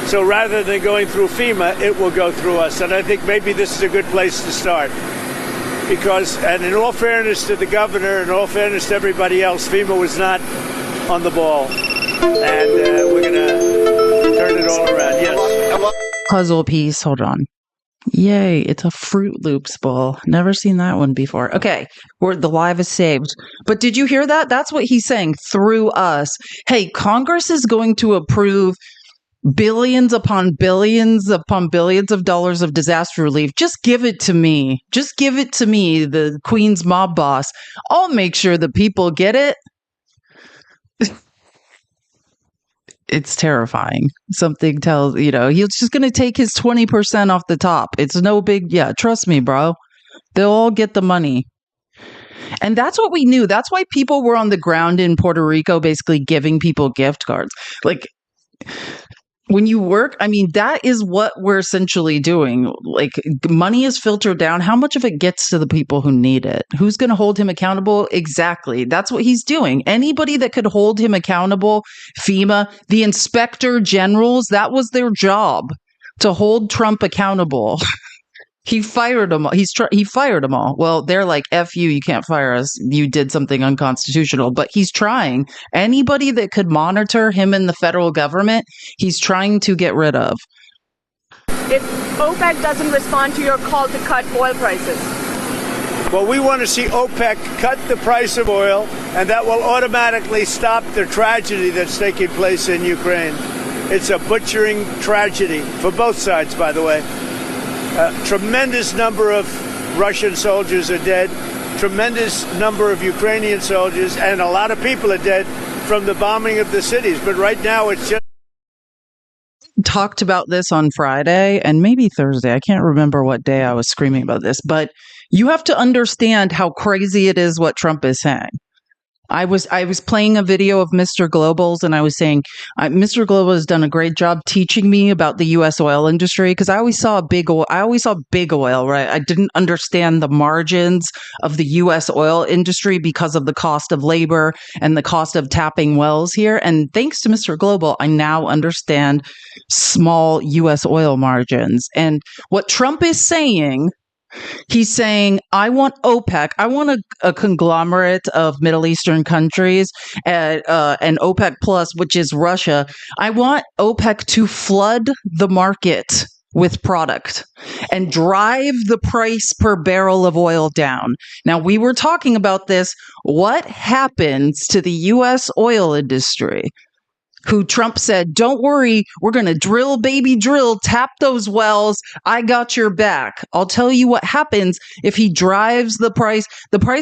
So rather than going through FEMA, it will go through us. And I think maybe this is a good place to start. Because, and in all fairness to the governor, in all fairness to everybody else, FEMA was not on the ball. And we're going to turn it all around. Yes. Puzzle piece. Hold on. Yay, it's a Fruit Loops bowl. Never seen that one before. Okay, the live is saved. But did you hear that? That's what he's saying, through us. Hey, Congress is going to approve billions upon billions of dollars of disaster relief. Just give it to me. Just give it to me, the Queen's mob boss. I'll make sure the people get it. It's terrifying. Something tells, he's just going to take his 20% off the top. It's no big, trust me, bro. They'll all get the money. And that's what we knew. That's why people were on the ground in Puerto Rico basically giving people gift cards. Like, when you work, that is what we're essentially doing. Like, money is filtered down. How much of it gets to the people who need it? Who's going to hold him accountable? Exactly. That's what he's doing. Anybody that could hold him accountable, FEMA, the inspector generals, that was their job, to hold Trump accountable. He fired them all. He fired them all. Well, they're like, F you, you can't fire us. You did something unconstitutional. But he's trying. Anybody that could monitor him in the federal government, he's trying to get rid of. If OPEC doesn't respond to your call to cut oil prices? Well, we want to see OPEC cut the price of oil, and that will automatically stop the tragedy that's taking place in Ukraine. It's a butchering tragedy for both sides, by the way. Tremendous number of Russian soldiers are dead. Tremendous number of Ukrainian soldiers, and a lot of people are dead from the bombing of the cities. But right now, it's just talked about this on Friday and maybe Thursday. I can't remember what day I was screaming about this, but you have to understand how crazy it is what Trump is saying. I was playing a video of Mr. Global's, and I was saying, Mr. Global has done a great job teaching me about the U.S. oil industry, because I always saw big oil, right? I didn't understand the margins of the U.S. oil industry because of the cost of labor and the cost of tapping wells here. And thanks to Mr. Global, I now understand small U.S. oil margins. And what Trump is saying, he's saying, I want OPEC. I want a conglomerate of Middle Eastern countries and OPEC Plus, which is Russia. I want OPEC to flood the market with product and drive the price per barrel of oil down. Now, we were talking about this. What happens to the U.S. oil industry? Who Trump said, don't worry, we're going to drill, baby, drill, tap those wells. I got your back. I'll tell you what happens if he drives the price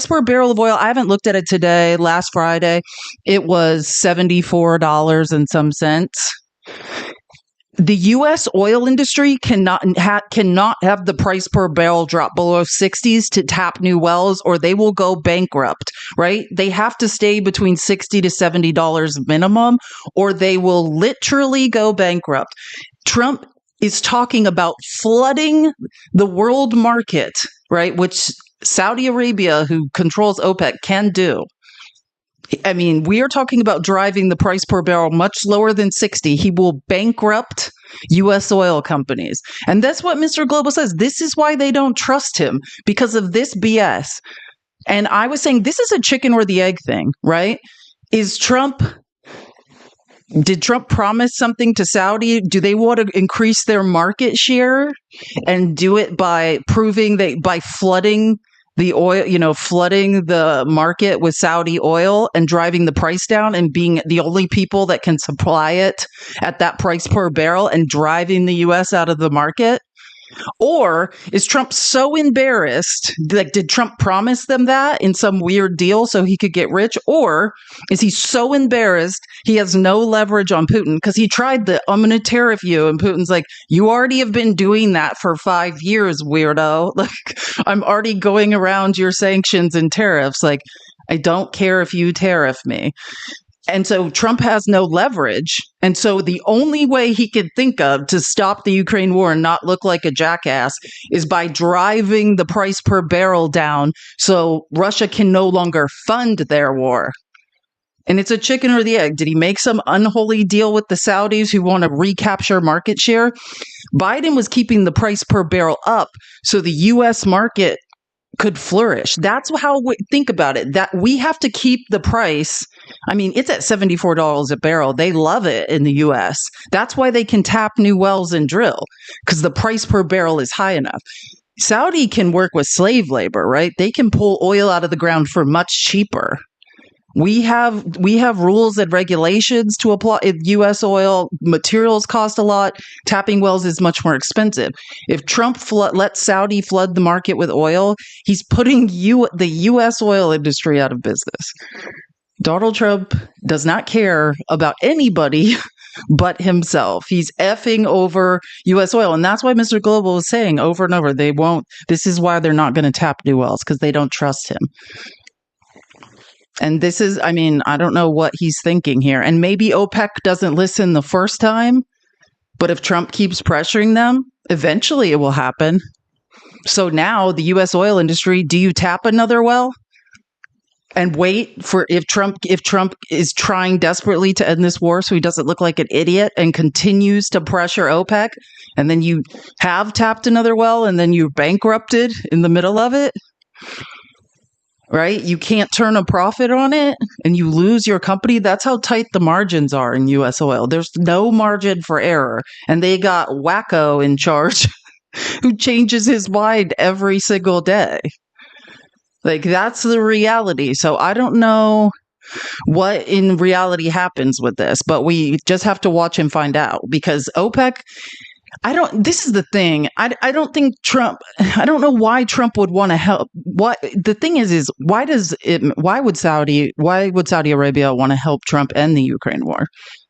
per barrel of oil. I haven't looked at it today. Last Friday, it was $74 and some cents. The U.S. oil industry cannot have the price per barrel drop below 60s to tap new wells, or they will go bankrupt, right? They have to stay between $60 to $70 minimum, or they will literally go bankrupt. Trump is talking about flooding the world market, right? Which Saudi Arabia, who controls OPEC, can do. We are talking about driving the price per barrel much lower than 60. He will bankrupt U.S. oil companies. And that's what Mr. Global says. This is why they don't trust him, because of this BS. And I was saying, this is a chicken or the egg thing, right? Did Trump promise something to Saudi? Do they want to increase their market share and do it by by flooding the oil, flooding the market with Saudi oil and driving the price down and being the only people that can supply it at that price per barrel and driving the U.S. out of the market? Or is Trump so embarrassed? Like, did Trump promise them that in some weird deal so he could get rich? Or is he so embarrassed he has no leverage on Putin? Because he tried the, I'm going to tariff you. And Putin's like, you already have been doing that for 5 years, weirdo. Like, I'm already going around your sanctions and tariffs. Like, I don't care if you tariff me. And so Trump has no leverage. And so the only way he could think of to stop the Ukraine war and not look like a jackass is by driving the price per barrel down so Russia can no longer fund their war. And it's a chicken or the egg. Did he make some unholy deal with the Saudis who want to recapture market share? Biden was keeping the price per barrel up so the U.S. market could flourish. That's how we think about it, that we have to keep the price. I mean, it's at $74 a barrel. They love it in the US. That's why they can tap new wells and drill, because the price per barrel is high enough. Saudi can work with slave labor, right? They can pull oil out of the ground for much cheaper. We have rules and regulations to apply. U.S. oil materials cost a lot. Tapping wells is much more expensive. If Trump lets Saudi flood the market with oil, he's putting the U.S. oil industry out of business. Donald Trump does not care about anybody but himself. He's effing over U.S. oil. And that's why Mr. Global is saying over and over, this is why they're not going to tap new wells, because they don't trust him. And this is, I mean, I don't know what he's thinking here. And maybe OPEC doesn't listen the first time, but if Trump keeps pressuring them, eventually it will happen. So now the U.S. oil industry, do you tap another well and wait for if Trump is trying desperately to end this war so he doesn't look like an idiot and continues to pressure OPEC, and then you have tapped another well and then you're bankrupted in the middle of it? Right? You can't turn a profit on it and you lose your company. That's how tight the margins are in U.S. oil. There's no margin for error. And they got wacko in charge who changes his mind every single day. Like, that's the reality. So I don't know what in reality happens with this, but we just have to watch and find out, because OPEC, this is the thing. I don't think Trump, I don't know why Trump would want to help. What the thing is why would Saudi Arabia want to help Trump end the Ukraine war?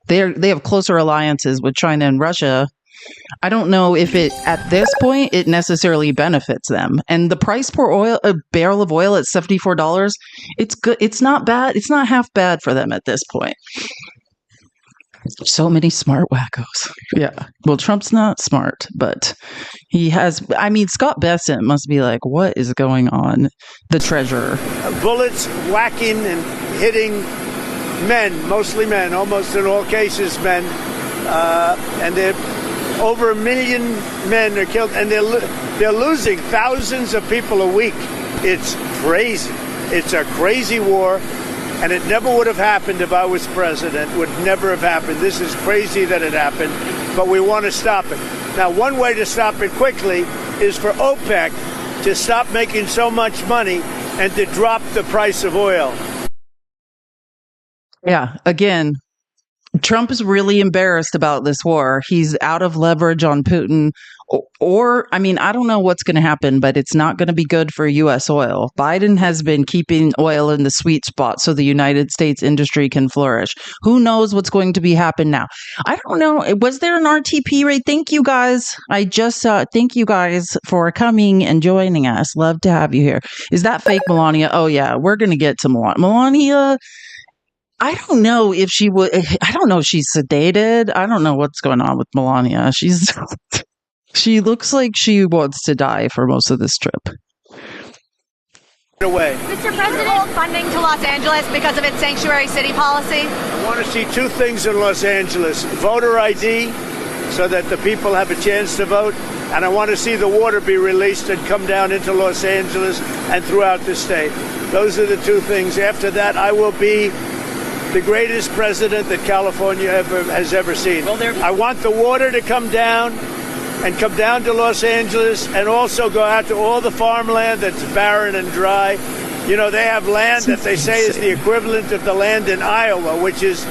They have closer alliances with China and Russia. I don't know if at this point it necessarily benefits them. And the price per a barrel of oil at $74, it's good. It's not bad. It's not half bad for them at this point. So many smart wackos. Yeah. Well, Trump's not smart, but he has. I mean, Scott Bessent must be like, what is going on? The treasurer. Bullets whacking and hitting men, mostly men, almost in all cases men. And over 1 million men are killed, and they're losing thousands of people a week. It's crazy. It's a crazy war. And it never would have happened if I was president. Would never have happened. This is crazy that it happened, but we want to stop it. Now, one way to stop it quickly is for OPEC to stop making so much money and to drop the price of oil. Yeah, again, Trump is really embarrassed about this war. He's out of leverage on Putin. Or, I mean, I don't know what's going to happen, but it's not going to be good for U.S. oil. Biden has been keeping oil in the sweet spot so the United States industry can flourish. Who knows what's going to be happen now? I don't know. Was there an RTP rate? Thank you guys. Thank you guys for coming and joining us. Love to have you here. Is that fake Melania? Oh, yeah, we're going to get to Melania. Melania, I don't know if she would. I don't know if she's sedated. I don't know what's going on with Melania. She looks like she wants to die for most of this trip. Away. Mr. President, funding to Los Angeles because of its sanctuary city policy. I want to see two things in Los Angeles: voter ID, so that the people have a chance to vote, and I want to see the water be released and come down into Los Angeles and throughout the state. Those are the two things. After that, I will be the greatest president that California has ever seen. I want the water to come down and come down to Los Angeles, and also go out to all the farmland that's barren and dry. You know, they have land that they say is the equivalent of the land in Iowa, which is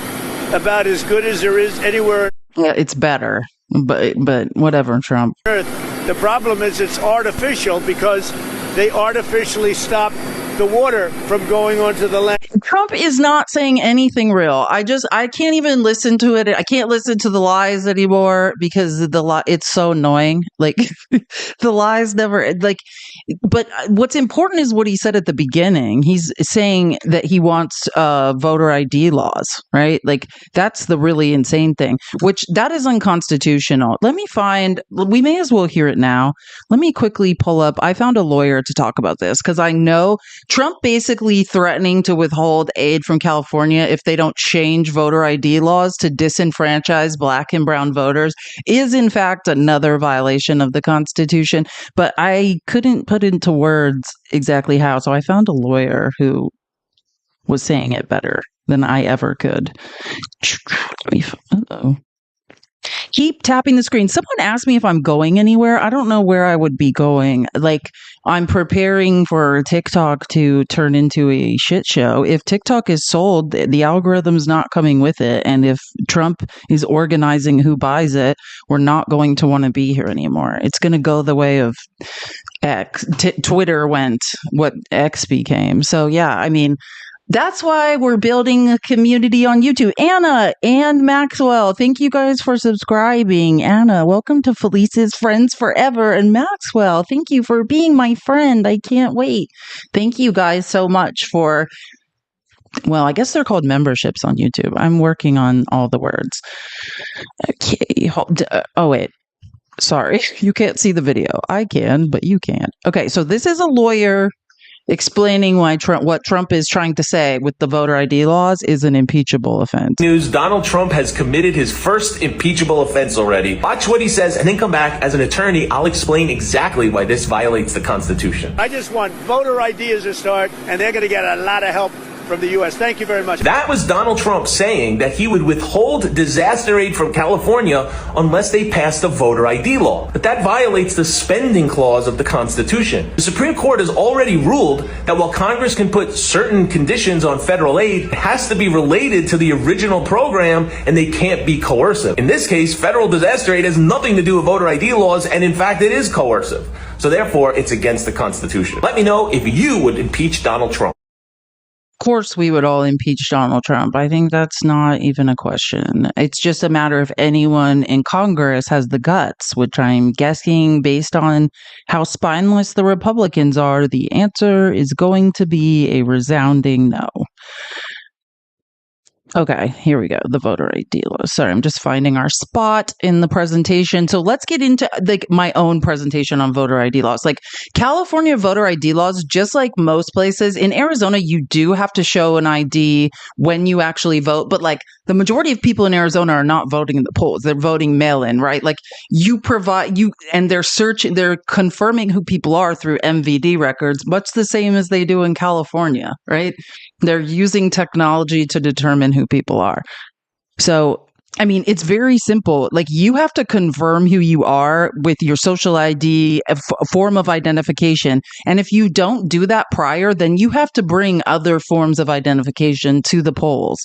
about as good as there is anywhere. Yeah, it's better, but whatever, Trump. Earth. The problem is it's artificial because they artificially stop the water from going onto the land. Trump is not saying anything real. I can't even listen to it. I can't listen to the lies anymore because it's so annoying. Like the lies never but what's important is what he said at the beginning. He's saying that he wants voter ID laws, right? Like that's the really insane thing, which that is unconstitutional. We may as well hear it now. Let me quickly pull up. I found a lawyer to talk about this because I know Trump basically threatening to withhold aid from California if they don't change voter ID laws to disenfranchise Black and brown voters is in fact another violation of the Constitution. But I couldn't put into words exactly how. So I found a lawyer who was saying it better than I ever could. Uh-oh. Keep tapping the screen. Someone asked me if I'm going anywhere. I don't know where I would be going. Like, I'm preparing for TikTok to turn into a shit show. If TikTok is sold, the algorithm's not coming with it. And if Trump is organizing who buys it, we're not going to want to be here anymore. It's going to go the way of X. Twitter went what X became. So, yeah, I mean, that's why we're building a community on YouTube. Anna and Maxwell, thank you guys for subscribing. Anna, welcome to Felice's Friends Forever. And Maxwell, thank you for being my friend. I can't wait. Thank you guys so much for, well, I guess they're called memberships on YouTube. I'm working on all the words. Okay. Oh, wait. Sorry. You can't see the video. I can, but you can't. Okay. So this is a lawyer explaining why what Trump is trying to say with the voter ID laws is an impeachable offense. News, Donald Trump has committed his first impeachable offense already. Watch what he says and then come back. As an attorney, I'll explain exactly why this violates the Constitution. I just want voter ID as a start, and they're going to get a lot of help from the U.S. Thank you very much. That was Donald Trump saying that he would withhold disaster aid from California unless they passed a voter ID law. But that violates the spending clause of the Constitution. The Supreme Court has already ruled that while Congress can put certain conditions on federal aid, it has to be related to the original program and they can't be coercive. In this case, federal disaster aid has nothing to do with voter ID laws, and in fact, it is coercive. So therefore, it's against the Constitution. Let me know if you would impeach Donald Trump. Of course, we would all impeach Donald Trump. I think that's not even a question. It's just a matter of anyone in Congress has the guts, which I'm guessing based on how spineless the Republicans are, the answer is going to be a resounding no. Okay, here we go. The voter ID laws. Sorry, I'm just finding our spot in the presentation. So let's get into my own presentation on voter ID laws. Like California voter ID laws, just like most places, in Arizona, you do have to show an ID when you actually vote. But like the majority of people in Arizona are not voting in the polls. They're voting mail-in, right? Like and they're confirming who people are through MVD records, much the same as they do in California, right? They're using technology to determine who people are. So, I mean, it's very simple. Like you have to confirm who you are with your social ID, a form of identification. And if you don't do that prior, then you have to bring other forms of identification to the polls.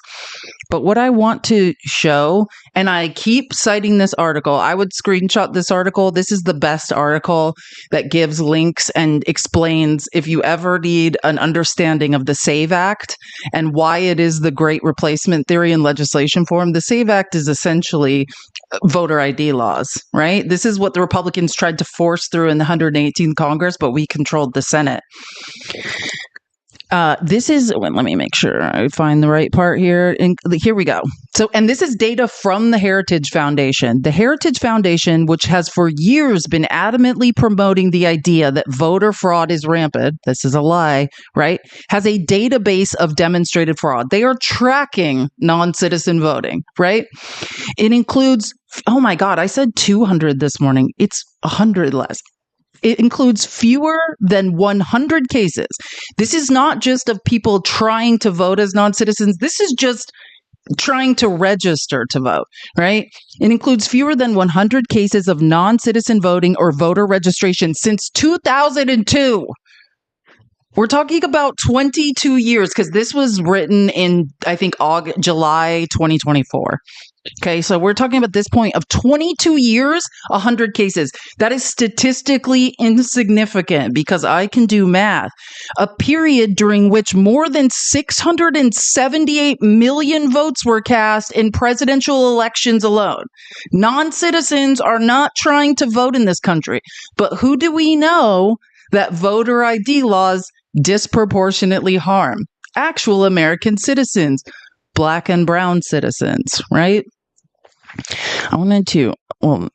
But what I want to show, and I keep citing this article, I would screenshot this article. This is the best article that gives links and explains if you ever need an understanding of the SAVE Act and why it is the great replacement theory in legislation form. The SAVE Act is essentially voter ID laws, right? This is what the Republicans tried to force through in the 118th Congress, but we controlled the Senate. Let me make sure I find the right part here. And here we go. So, and this is data from the Heritage Foundation. The Heritage Foundation, which has for years been adamantly promoting the idea that voter fraud is rampant. This is a lie, right? Has a database of demonstrated fraud. They are tracking non-citizen voting, right? It includes, oh my God, I said 200 this morning. It's 100 less. It includes fewer than 100 cases. This is not just of people trying to vote as non-citizens. This is just trying to register to vote, right? It includes fewer than 100 cases of non-citizen voting or voter registration since 2002. We're talking about 22 years because this was written in, I think, July 2024. Okay, so we're talking about this point of 22 years, 100 cases. That is statistically insignificant because I can do math. A period during which more than 678 million votes were cast in presidential elections alone. Non-citizens are not trying to vote in this country. But who do we know that voter ID laws disproportionately harm? Actual American citizens. Black and brown citizens, right?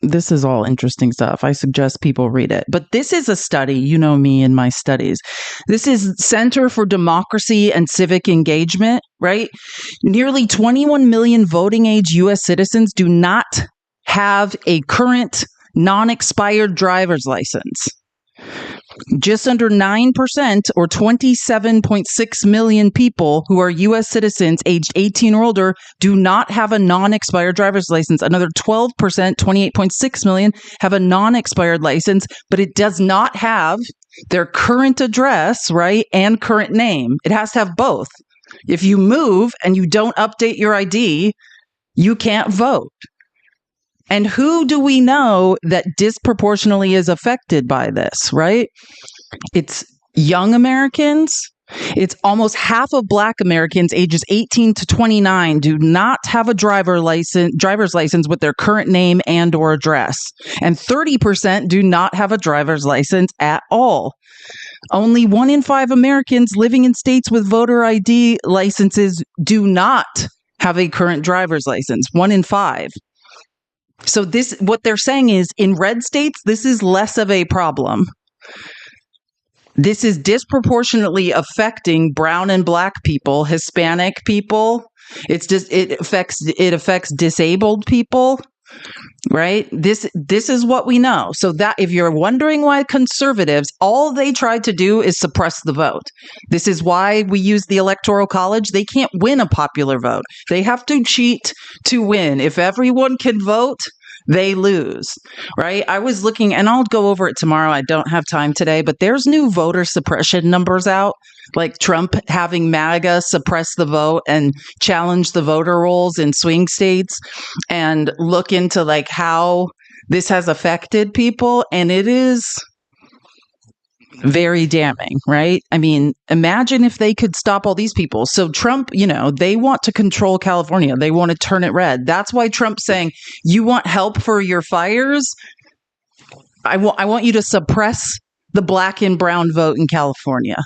This is all interesting stuff. I suggest people read it. But this is a study, you know me and my studies. This is Center for Democracy and Civic Engagement, right? Nearly 21 million voting age U.S. citizens do not have a current non-expired driver's license. Just under 9%, or 27.6 million people who are U.S. citizens aged 18 or older do not have a non-expired driver's license. Another 12%, 28.6 million, have a non-expired license, but it does not have their current address, right, and current name. It has to have both. If you move and you don't update your ID, you can't vote. And who do we know that disproportionately is affected by this, right? It's young Americans. It's almost half of Black Americans ages 18 to 29 do not have a driver's license with their current name and or address. And 30% do not have a driver's license at all. Only 1 in 5 Americans living in states with voter ID licenses do not have a current driver's license. 1 in 5. So what they're saying is in red states, this is less of a problem. This is disproportionately affecting brown and Black people, Hispanic people. It affects disabled people, right? This is what we know. So that if you're wondering why conservatives, all they try to do is suppress the vote. This is why we use the Electoral College. They can't win a popular vote. They have to cheat to win. If everyone can vote, they lose, right? I was looking, and I'll go over it tomorrow. I don't have time today, but there's new voter suppression numbers out, like Trump having MAGA suppress the vote and challenge the voter rolls in swing states, and look into like how this has affected people. And it is very damning, right? I mean, imagine if they could stop all these people. So Trump, they want to control California. They want to turn it red. That's why Trump's saying, you want help for your fires? I want you to suppress the Black and brown vote in California.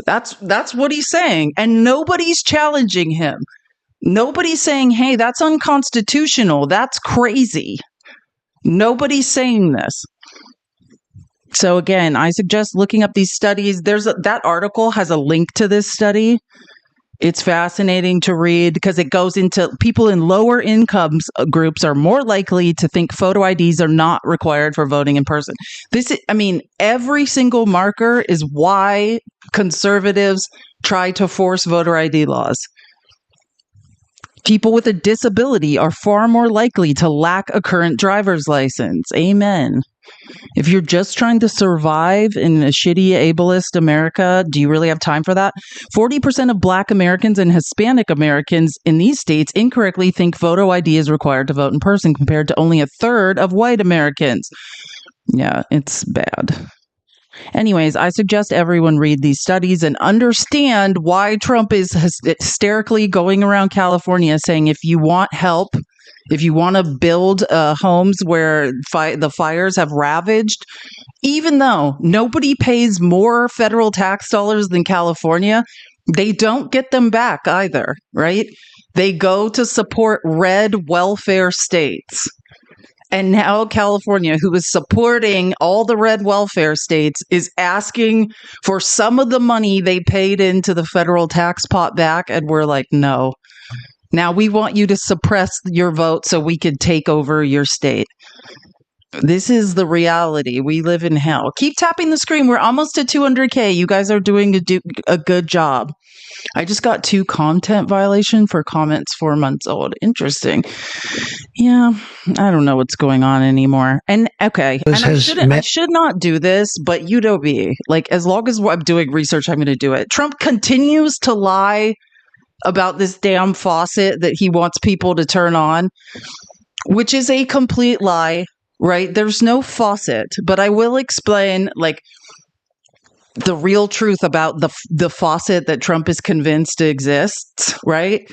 That's what he's saying. And nobody's challenging him. Nobody's saying, hey, that's unconstitutional. That's crazy. Nobody's saying this. So again, I suggest looking up these studies. That article has a link to this study. It's fascinating to read because it goes into people in lower incomes groups are more likely to think photo IDs are not required for voting in person. Every single marker is why conservatives try to force voter ID laws. People with a disability are far more likely to lack a current driver's license. Amen. If you're just trying to survive in a shitty, ableist America, do you really have time for that? 40% of Black Americans and Hispanic Americans in these states incorrectly think photo ID is required to vote in person, compared to only a third of white Americans. Yeah, it's bad. Anyways, I suggest everyone read these studies and understand why Trump is hysterically going around California saying, if you want help, if you want to build homes where the fires have ravaged, even though nobody pays more federal tax dollars than California, they don't get them back either, right? They go to support red welfare states. And now California, who is supporting all the red welfare states, is asking for some of the money they paid into the federal tax pot back. And we're like, no. Now we want you to suppress your vote so we could take over your state. This is the reality. We live in hell. Keep tapping the screen. We're almost at 200K. You guys are doing a good job. I just got 2 content violation for comments 4 months old. Interesting. Yeah, I don't know what's going on anymore. And okay, I should not do this, but UW, like as long as I'm doing research, I'm going to do it. Trump continues to lie about this damn faucet that he wants people to turn on, which is a complete lie, right? There's no faucet, but I will explain like the real truth about the faucet that Trump is convinced exists, right?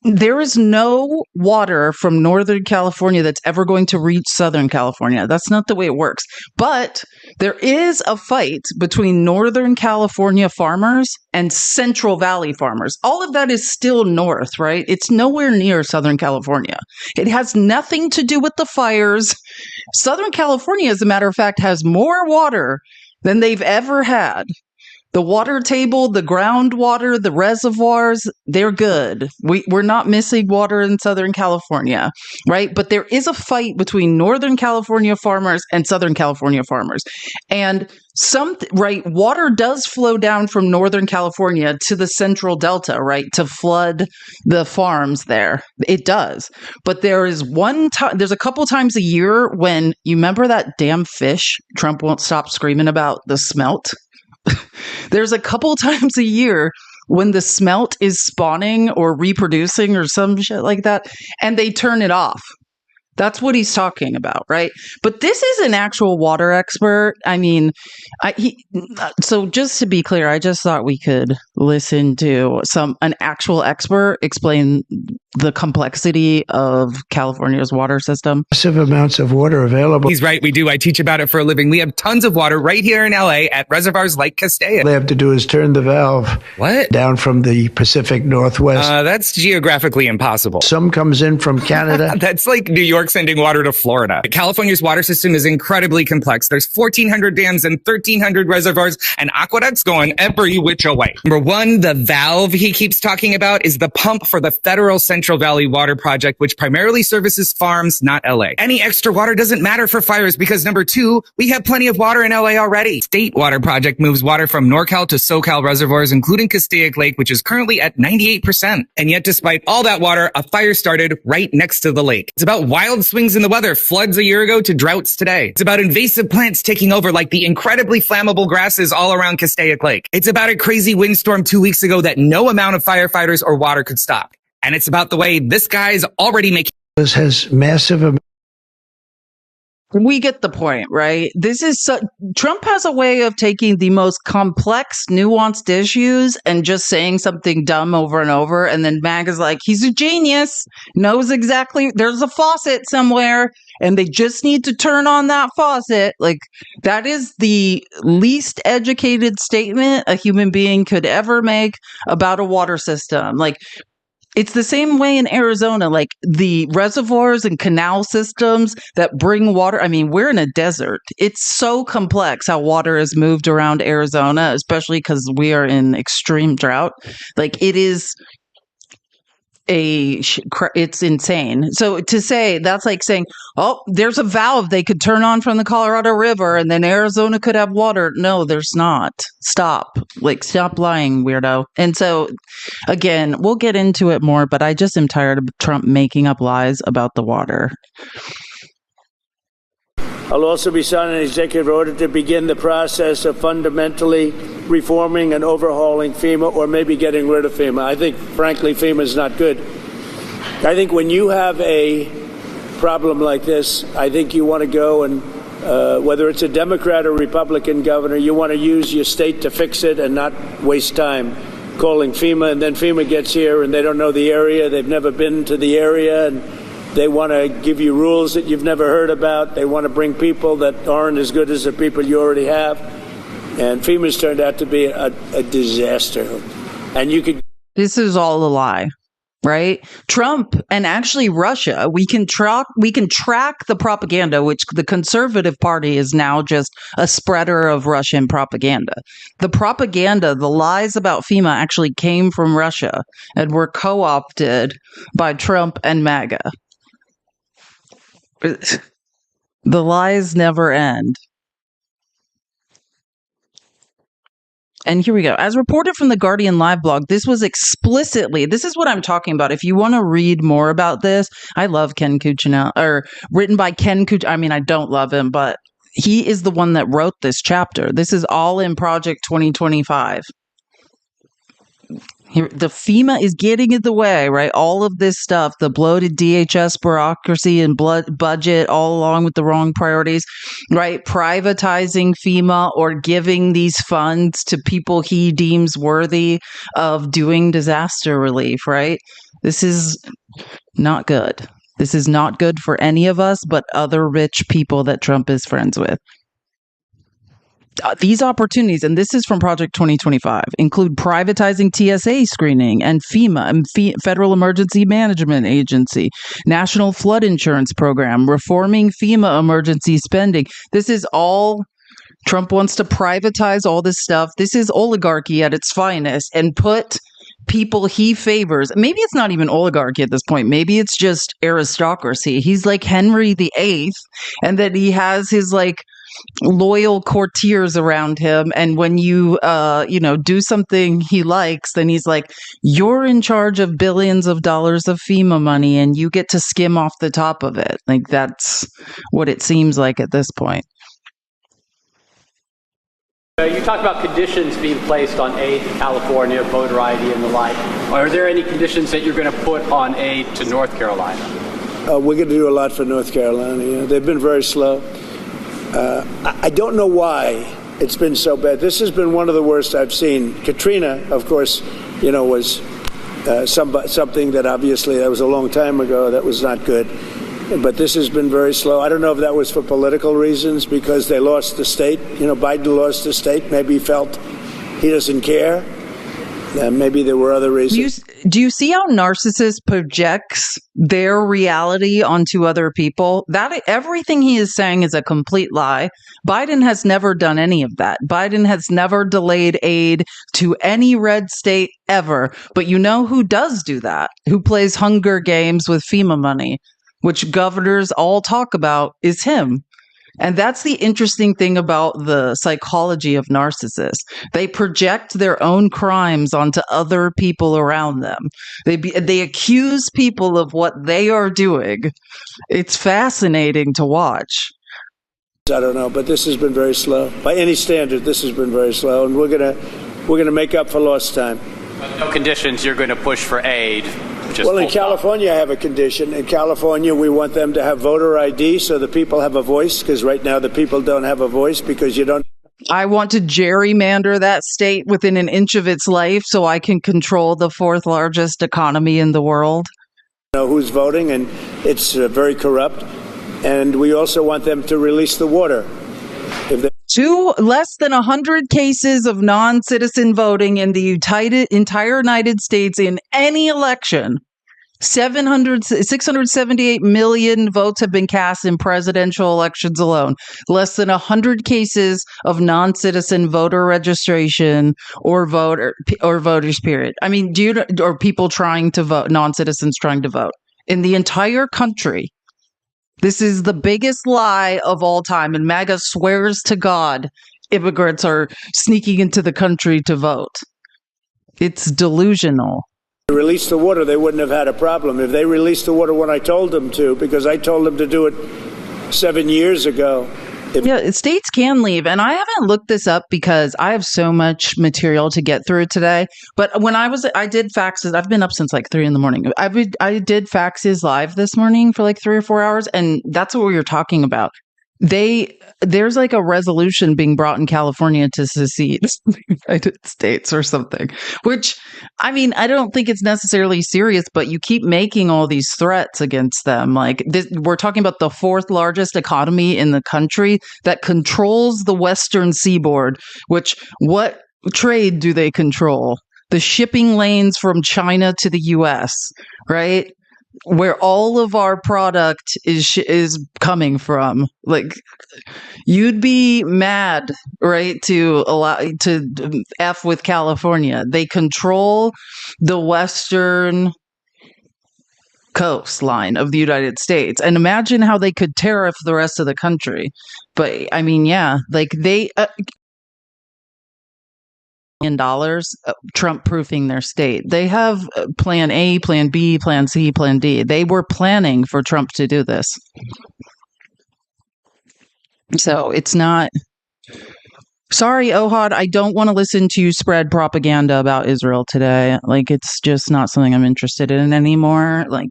There is no water from Northern California that's ever going to reach Southern California. That's not the way it works. But there is a fight between Northern California farmers and Central Valley farmers. All of that is still north, right? It's nowhere near Southern California. It has nothing to do with the fires. Southern California, as a matter of fact, has more water than they've ever had. The water table, the groundwater, the reservoirs, they're good. We're not missing water in Southern California, right? But there is a fight between Northern California farmers and Southern California farmers. And water does flow down from Northern California to the Central Delta, right? To flood the farms there. It does. But there's a couple times a year when, you remember that damn fish Trump won't stop screaming about, the smelt? There's a couple times a year when the smelt is spawning or reproducing or some shit like that, and they turn it off. That's what he's talking about, right? But this is an actual water expert. I mean, so just to be clear, I just thought we could listen to an actual expert explain the complexity of California's water system. Massive amounts of water available. He's right. We do. I teach about it for a living. We have tons of water right here in LA at reservoirs like Castella. All they have to do is turn the valve down from the Pacific Northwest. That's geographically impossible. Some comes in from Canada. That's like New York sending water to Florida. California's water system is incredibly complex. There's 1,400 dams and 1,300 reservoirs and aqueducts going every which way. Number one, the valve he keeps talking about is the pump for the federal Central Valley Water Project, which primarily services farms, not LA. Any extra water doesn't matter for fires because, number two, we have plenty of water in LA already. State Water Project moves water from NorCal to SoCal reservoirs, including Castaic Lake, which is currently at 98%. And yet, despite all that water, a fire started right next to the lake. It's about wild swings in the weather, floods a year ago to droughts today. It's about invasive plants taking over like the incredibly flammable grasses all around Castaic Lake. It's about a crazy windstorm 2 weeks ago that no amount of firefighters or water could stop. And it's about the way this guy's already making. This has massive. We get the point, right? Trump has a way of taking the most complex, nuanced issues and just saying something dumb over and over. And then Mag is like, he's a genius, knows exactly, there's a faucet somewhere and they just need to turn on that faucet. Like, that is the least educated statement a human being could ever make about a water system. Like, it's the same way in Arizona, like the reservoirs and canal systems that bring water. I mean, we're in a desert. It's so complex how water is moved around Arizona, especially because we are in extreme drought. Like, it is it's insane. So to say, that's like saying, oh, there's a valve they could turn on from the Colorado River and then Arizona could have water. No, there's not. Stop lying, weirdo. And so again, we'll get into it more, but I just am tired of Trump making up lies about the water. I'll also be signing an executive order to begin the process of fundamentally reforming and overhauling FEMA, or maybe getting rid of FEMA. I think, frankly, FEMA is not good. I think when you have a problem like this, I think you want to go and, whether it's a Democrat or Republican governor, you want to use your state to fix it and not waste time calling FEMA. And then FEMA gets here and they don't know the area. They've never been to the area. And they want to give you rules that you've never heard about. They want to bring people that aren't as good as the people you already have. And FEMA's turned out to be a disaster. And This is all a lie, right? Trump and actually Russia, we can track the propaganda, which the Conservative Party is now just a spreader of Russian propaganda. The propaganda, the lies about FEMA actually came from Russia and were co-opted by Trump and MAGA. The lies never end. And here we go. As reported from the Guardian Live blog, this is what I'm talking about. If you want to read more about this, I love Ken Kuchinell, or written by Ken Kuchinell. I mean, I don't love him, but he is the one that wrote this chapter. This is all in Project 2025. Here, the FEMA is getting in the way, right? All of this stuff, the bloated DHS bureaucracy and budget, all along with the wrong priorities, right? Privatizing FEMA or giving these funds to people he deems worthy of doing disaster relief, right? This is not good. This is not good for any of us, but other rich people that Trump is friends with. These opportunities, and this is from Project 2025, include privatizing TSA screening and FEMA, and Federal Emergency Management Agency, National Flood Insurance Program, reforming FEMA emergency spending. This is all Trump wants to privatize all this stuff. This is oligarchy at its finest and put people he favors. Maybe it's not even oligarchy at this point. Maybe it's just aristocracy. He's like Henry VIII, and that he has his like loyal courtiers around him, and when you do something he likes, then he's like, you're in charge of billions of dollars of FEMA money and you get to skim off the top of it. Like, that's what it seems like at this point. You talked about conditions being placed on aid to California, voter ID and the like. Are there any conditions that you're going to put on aid to North Carolina? We're going to do a lot for North Carolina. They've been very slow. I don't know why it's been so bad. This has been one of the worst I've seen. Katrina, of course, was something that obviously that was a long time ago. That was not good. But this has been very slow. I don't know if that was for political reasons because they lost the state. Biden lost the state. Maybe he felt he doesn't care. Maybe there were other reasons. Do you see how narcissist projects their reality onto other people? That everything he is saying is a complete lie. Biden has never done any of that. Biden has never delayed aid to any red state ever. But you know who does do that? Who plays Hunger Games with FEMA money, which governors all talk about, is him. And that's the interesting thing about the psychology of narcissists. They project their own crimes onto other people around them. They accuse people of what they are doing. It's fascinating to watch. I don't know, but this has been very slow. By any standard, this has been very slow, and we're gonna make up for lost time. No conditions you're going to push for aid. Well, in California, I have a condition. In California, we want them to have voter ID so the people have a voice, because right now the people don't have a voice because you don't. I want to gerrymander that state within an inch of its life so I can control the fourth largest economy in the world. Know who's voting, and it's very corrupt. And we also want them to release the water. Less than 100 cases of non-citizen voting in the entire United States in any election. 678 million votes have been cast in presidential elections alone. Less than 100 cases of non-citizen voter registration or voters, period. I mean, or people trying to vote, non-citizens trying to vote in the entire country. This is the biggest lie of all time, and MAGA swears to God immigrants are sneaking into the country to vote. It's delusional. Release the water, they wouldn't have had a problem. If they released the water when I told them to, because I told them to do it 7 years ago. States can leave, and I haven't looked this up because I have so much material to get through today. But when I did faxes. I've been up since like 3 a.m. I did faxes live this morning for like 3 or 4 hours, and that's what we were talking about. There's like a resolution being brought in California to secede from the United States or something, which, I mean, I don't think it's necessarily serious, but you keep making all these threats against them. Like we're talking about the fourth largest economy in the country that controls the Western seaboard, which what trade do they control? The shipping lanes from China to the US, right? Where all of our product is coming from. Like, you'd be mad, right, to F with California. They control the western coastline of the United States, and imagine how they could tariff the rest of the country. But I mean, yeah, like they $1 Trump proofing their state. They have plan A, plan B, plan C, plan D. They were planning for Trump to do this. So it's not Sorry, Ohad, I don't want to listen to you spread propaganda about Israel today. Like, it's just not something I'm interested in anymore. Like,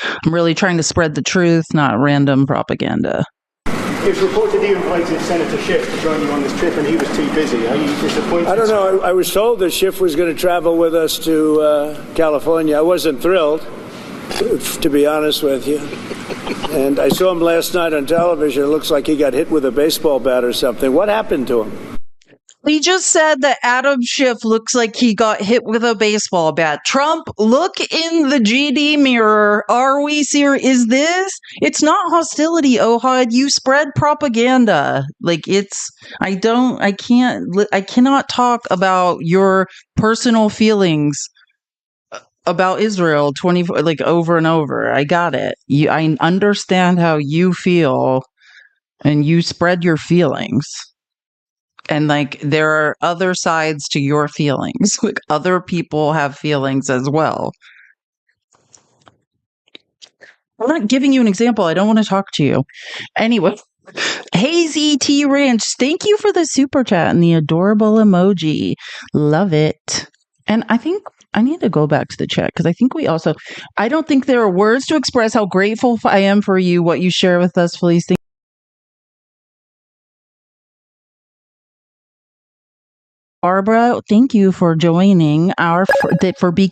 I'm really trying to spread the truth, not random propaganda. It's reported you invited Senator Schiff to join you on this trip and he was too busy. Are you disappointed? I don't know. I was told that Schiff was going to travel with us to California. I wasn't thrilled, to be honest with you. And I saw him last night on television. It looks like he got hit with a baseball bat or something. What happened to him? He just said that Adam Schiff looks like he got hit with a baseball bat. Trump, look in the GD mirror. Are we serious? Is this? It's not hostility, Ohad. You spread propaganda. Like, I cannot talk about your personal feelings about Israel over and over. I got it. I understand how you feel, and you spread your feelings. And like, there are other sides to your feelings. Like, other people have feelings as well. I'm not giving you an example. I don't want to talk to you. Anyway, Hazy T Ranch, thank you for the super chat and the adorable emoji. Love it. And I think I need to go back to the chat because I don't think there are words to express how grateful I am for you, what you share with us, Felice. Barbara, thank you for joining for being.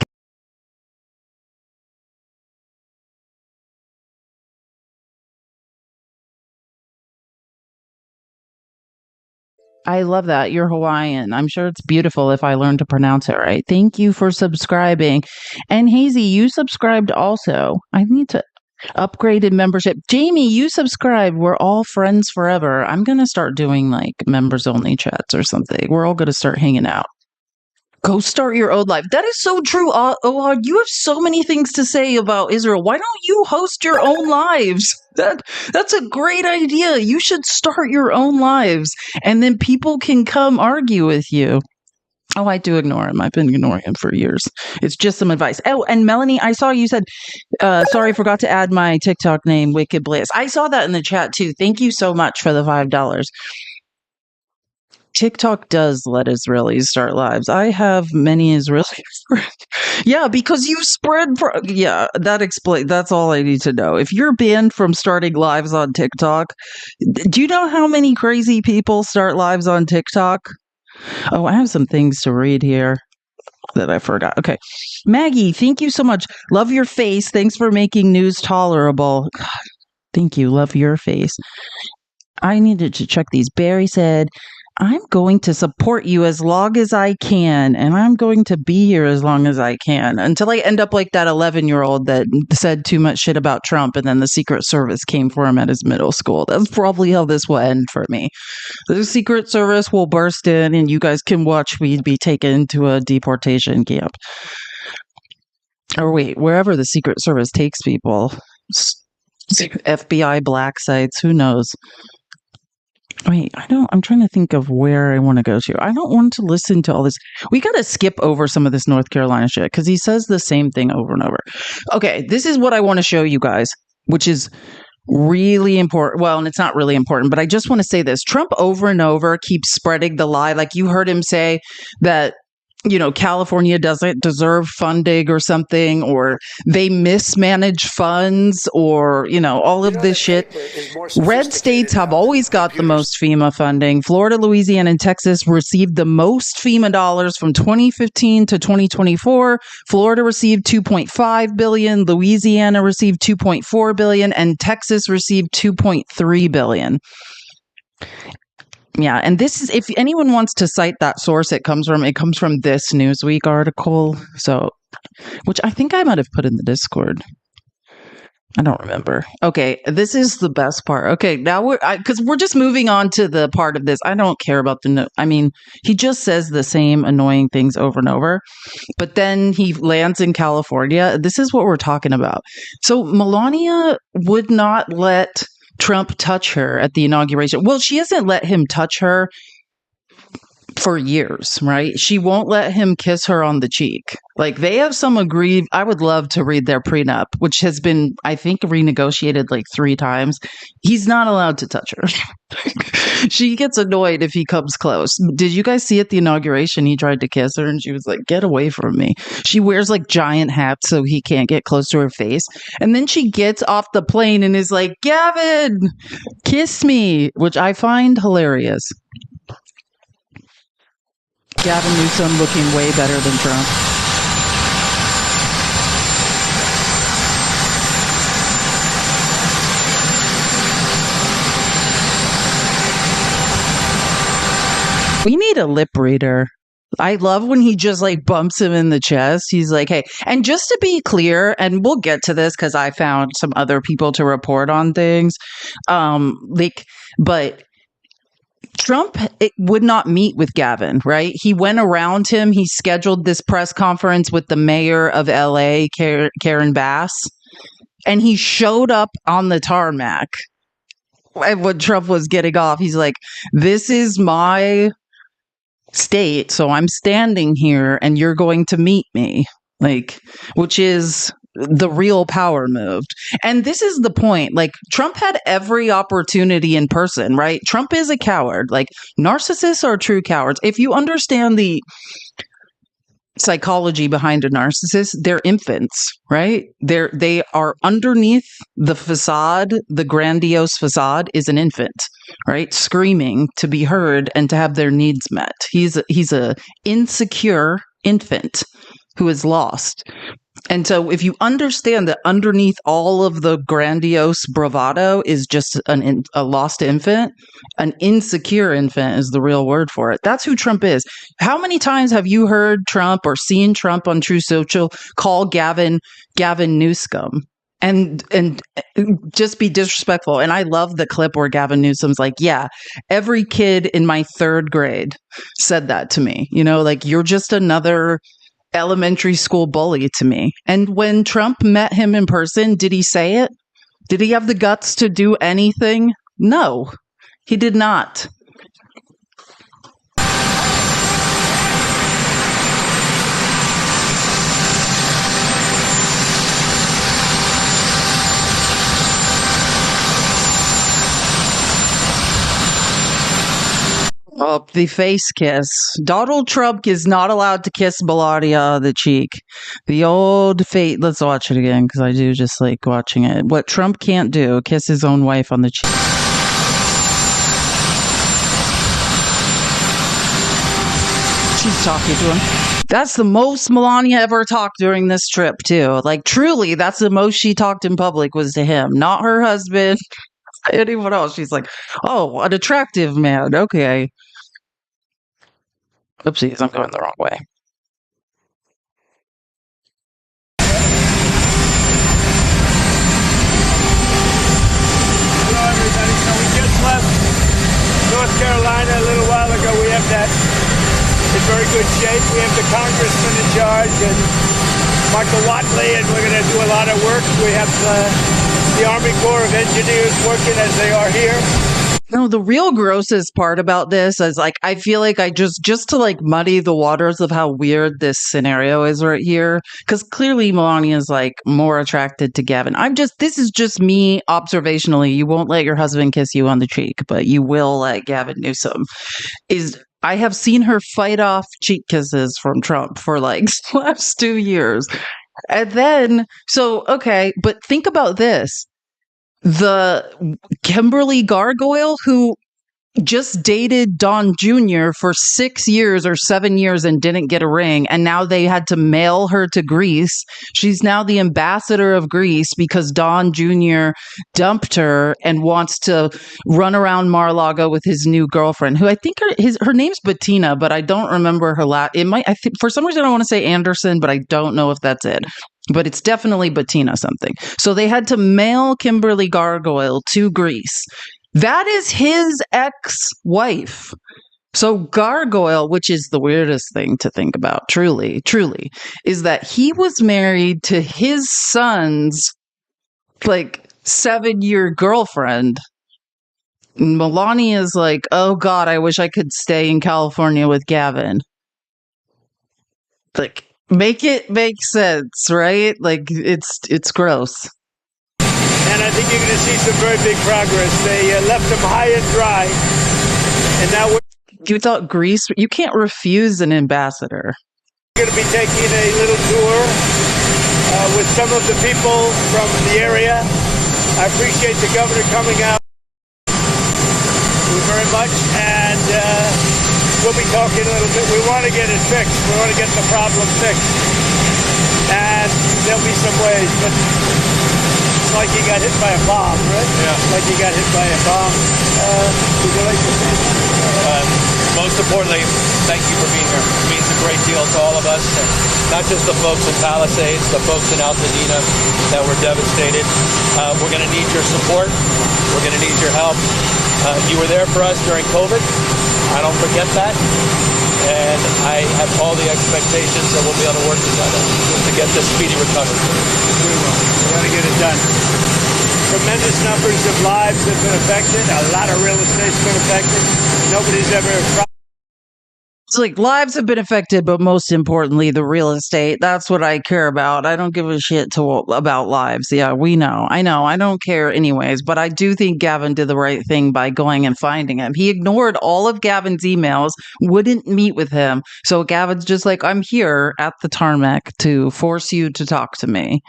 I love that. You're Hawaiian. I'm sure it's beautiful if I learn to pronounce it right. Thank you for subscribing. And Hazy, you subscribed also. I need to upgrade in membership. Jamie, you subscribed. We're all friends forever. I'm going to start doing like members only chats or something. We're all going to start hanging out. Go start your own life. That is so true. Ohad, you have so many things to say about Israel. Why don't you host your own lives? That's a great idea. You should start your own lives, and then people can come argue with you. Oh, I do ignore him. I've been ignoring him for years. It's just some advice. Oh, and Melanie, I saw you said, sorry, I forgot to add my TikTok name, Wicked Bliss. I saw that in the chat too. Thank you so much for the $5. TikTok does let Israelis start lives. I have many Israelis. Yeah, because you spread. That's all I need to know. If you're banned from starting lives on TikTok, do you know how many crazy people start lives on TikTok? Oh, I have some things to read here that I forgot. Okay. Maggie, thank you so much. Love your face. Thanks for making news tolerable. God, thank you. Love your face. I needed to check these. Barry said, I'm going to support you as long as I can, and I'm going to be here as long as I can until I end up like that 11-year-old that said too much shit about Trump, and then the Secret Service came for him at his middle school. That's probably how this will end for me. The Secret Service will burst in, and you guys can watch me be taken to a deportation camp. Or wait, wherever the Secret Service takes people. FBI black sites, who knows? Wait, I'm trying to think of where I want to go to. I don't want to listen to all this. We got to skip over some of this North Carolina shit because he says the same thing over and over. Okay, this is what I want to show you guys, which is really important. Well, and it's not really important, but I just want to say this. Trump over and over keeps spreading the lie. Like you heard him say that, California doesn't deserve funding or something, or they mismanage funds, or, all of this shit. Red states have always got the most FEMA funding. Florida, Louisiana, and Texas received the most FEMA dollars from 2015 to 2024. Florida received $2.5 billion, Louisiana received $2.4 billion, and Texas received $2.3 billion. Yeah, and this is, if anyone wants to cite that source, it comes from this Newsweek article. So, which I think I might have put in the Discord. I don't remember. Okay, this is the best part. Okay, now because we're just moving on to the part of this. I don't care about he just says the same annoying things over and over, but then he lands in California. This is what we're talking about. So Melania would not let Trump touch her at the inauguration. Well, she hasn't let him touch her for years, right? She won't let him kiss her on the cheek. Like they have some agreed. I would love to read their prenup, which has been, I think, renegotiated like 3 times. He's not allowed to touch her. She gets annoyed if he comes close. Did you guys see at the inauguration? He tried to kiss her and she was like, get away from me. She wears like giant hats so he can't get close to her face. And then she gets off the plane and is like, Gavin, kiss me, which I find hilarious. Gavin Newsom looking way better than Trump. We need a lip reader. I love when he just like bumps him in the chest. He's like, hey, and just to be clear, and we'll get to this because I found some other people to report on things. But Trump would not meet with Gavin, right? He went around him. He scheduled this press conference with the mayor of LA, Karen Bass, and he showed up on the tarmac. And when Trump was getting off, he's like, this is my state, so I'm standing here and you're going to meet me, like, which is the real power move. And this is the point. Like, Trump had every opportunity in person, right? Trump is a coward. Like, narcissists are true cowards. If you understand the psychology behind a narcissist, they're infants, right? They are underneath the facade. The grandiose facade is an infant, right? Screaming to be heard and to have their needs met. He's a insecure infant who is lost. And so if you understand that underneath all of the grandiose bravado is just a lost infant, an insecure infant is the real word for it. That's who Trump is. How many times have you heard Trump or seen Trump on True Social call Gavin Newsom and just be disrespectful? And I love the clip where Gavin Newsom's like, yeah, every kid in my 3rd grade said that to me. You know, like, you're just another elementary school bully to me. And when Trump met him in person, did he say it? Did he have the guts to do anything? No, he did not. Oh, the face kiss. Donald Trump is not allowed to kiss Melania on the cheek. The old face. Let's watch it again because I do just like watching it. What Trump can't do, kiss his own wife on the cheek. She's talking to him. That's the most Melania ever talked during this trip, too. Like, truly, that's the most she talked in public was to him, not her husband. Anyone else? She's like, oh, an attractive man. Okay. Oopsies, I'm going the wrong way. Hello, everybody. So we just left North Carolina a little while ago. We have that in very good shape. We have the congressman in charge and Michael Watley, and we're going to do a lot of work. We have the Army Corps of Engineers working as they are here. No, the real grossest part about this is like, I feel like I just to like muddy the waters of how weird this scenario is right here. Cause clearly Melania is like more attracted to Gavin. This is just me observationally. You won't let your husband kiss you on the cheek, but you will let Gavin Newsom. I have seen her fight off cheek kisses from Trump for like the last 2 years. And then, okay, but think about this. The Kimberly Gargoyle, who just dated Don Jr. for 6 years or 7 years and didn't get a ring, and now they had to mail her to Greece. She's now the ambassador of Greece because Don Jr. dumped her and wants to run around Mar-a-Lago with his new girlfriend, who I think her name's Bettina, but I don't remember her last. For some reason I want to say Anderson, but I don't know if that's it. But it's definitely Bettina something. So they had to mail Kimberly Gargoyle to Greece. That is his ex-wife. So Gargoyle, which is the weirdest thing to think about, truly, is that he was married to his son's like 7-year girlfriend. Melania is like, oh God, I wish I could stay in California with Gavin. Like, make it make sense, right? Like, it's gross. And I think you're going to see some very big progress. They left them high and dry, and now we're You thought Greece? You can't refuse an ambassador. going to be taking a little tour with some of the people from the area. I appreciate the governor coming out very much, and we'll be talking a little bit. We want to get it fixed. We want to get the problem fixed, and there'll be some ways, but it's like you got hit by a bomb, right? Yeah. Like you got hit by a bomb. Would you like to say Most importantly, thank you for being here. It means a great deal to all of us, and not just the folks in Palisades, the folks in Altadena that were devastated. We're going to need your support. We're going to need your help. You were there for us during COVID. I don't forget that. And I have all the expectations that we'll be able to work together to get this speedy recovery. We will. We're going to get it done. Tremendous numbers of lives have been affected. A lot of real estate's been affected. Nobody's ever... It's like lives have been affected, but most importantly, the real estate. That's what I care about. I don't give a shit about lives. Yeah, we know. I know. I don't care anyways, but I do think Gavin did the right thing by going and finding him. He ignored all of Gavin's emails, wouldn't meet with him. So Gavin's just like, I'm here at the tarmac to force you to talk to me.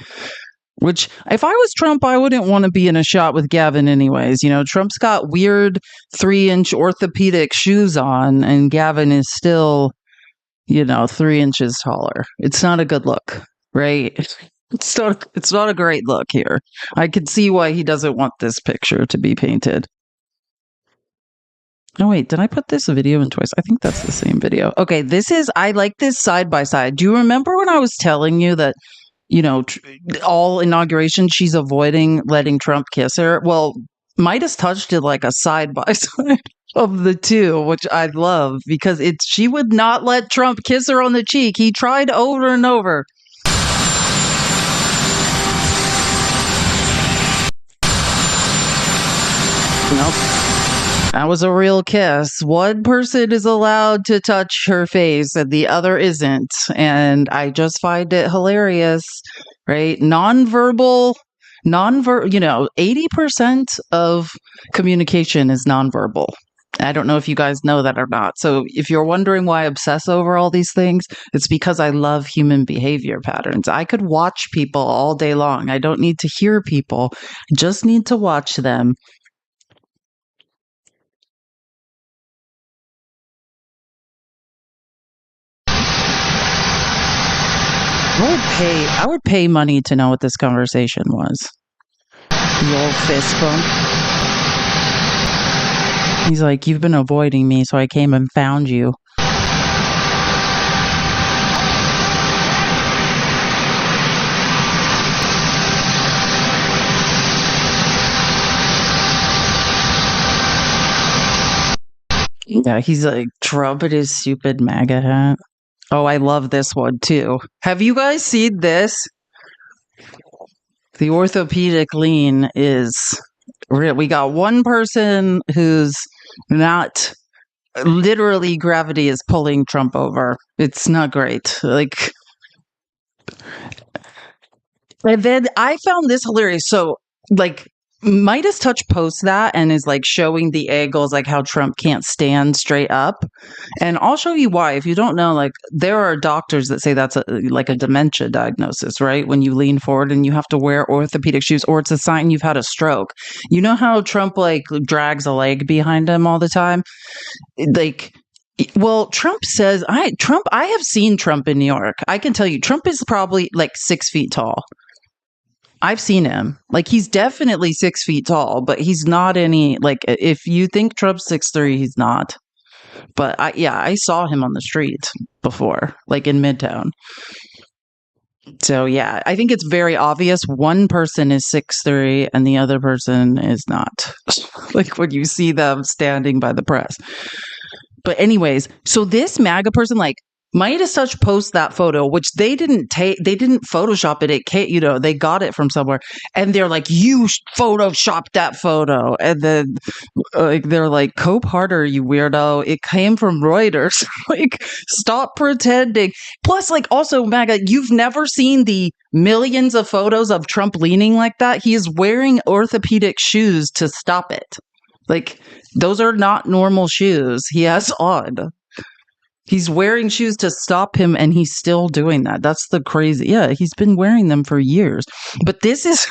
Which, if I was Trump, I wouldn't want to be in a shot with Gavin anyways. You know, Trump's got weird 3-inch orthopedic shoes on, and Gavin is still, 3 inches taller. It's not a good look, right? It's not a great look here. I can see why he doesn't want this picture to be painted. Oh, wait, did I put this video in twice? I think that's the same video. Okay, I like this side by side. Do you remember when I was telling you that all inauguration, she's avoiding letting Trump kiss her? Well, Midas Touch did like a side by side of the two, which I love because she would not let Trump kiss her on the cheek. He tried over and over. Nope. That was a real kiss. One person is allowed to touch her face and the other isn't. And I just find it hilarious, right? 80% of communication is nonverbal. I don't know if you guys know that or not. So if you're wondering why I obsess over all these things, it's because I love human behavior patterns. I could watch people all day long. I don't need to hear people. I just need to watch them. I would pay money to know what this conversation was. The old fist bump. He's like, you've been avoiding me, so I came and found you. Yeah, he's like, Trump in his stupid MAGA hat. Oh, I love this one too. Have you guys seen this? The orthopedic lean is we got one person who's not literally gravity is pulling Trump over. It's not great. Like, and then I found this hilarious. So, like, Midas Touch posts that and is like showing the angles, like how Trump can't stand straight up. And I'll show you why. If you don't know, like there are doctors that say that's like a dementia diagnosis, right? When you lean forward and you have to wear orthopedic shoes, or it's a sign you've had a stroke. You know how Trump like drags a leg behind him all the time? Like, well, Trump says, I have seen Trump in New York. I can tell you, Trump is probably like 6 feet tall. I've seen him. Like, he's definitely 6 feet tall, but he's not any, like, if you think Trump's 6'3", he's not. But I saw him on the street before, like in Midtown. So yeah, I think it's very obvious one person is 6'3" and the other person is not. Like when you see them standing by the press. But anyways, so this MAGA person, like, Midas Touch posts that photo, which they didn't Photoshop it. It came, they got it from somewhere, and they're like, "You photoshopped that photo," and then they're like, "Cope harder, you weirdo! It came from Reuters." Like, stop pretending. Plus, like, also, MAGA, you've never seen the millions of photos of Trump leaning like that. He is wearing orthopedic shoes to stop it. Like, those are not normal shoes he has on. He's wearing shoes to stop him, and he's still doing that. That's the crazy. Yeah, he's been wearing them for years. But this is,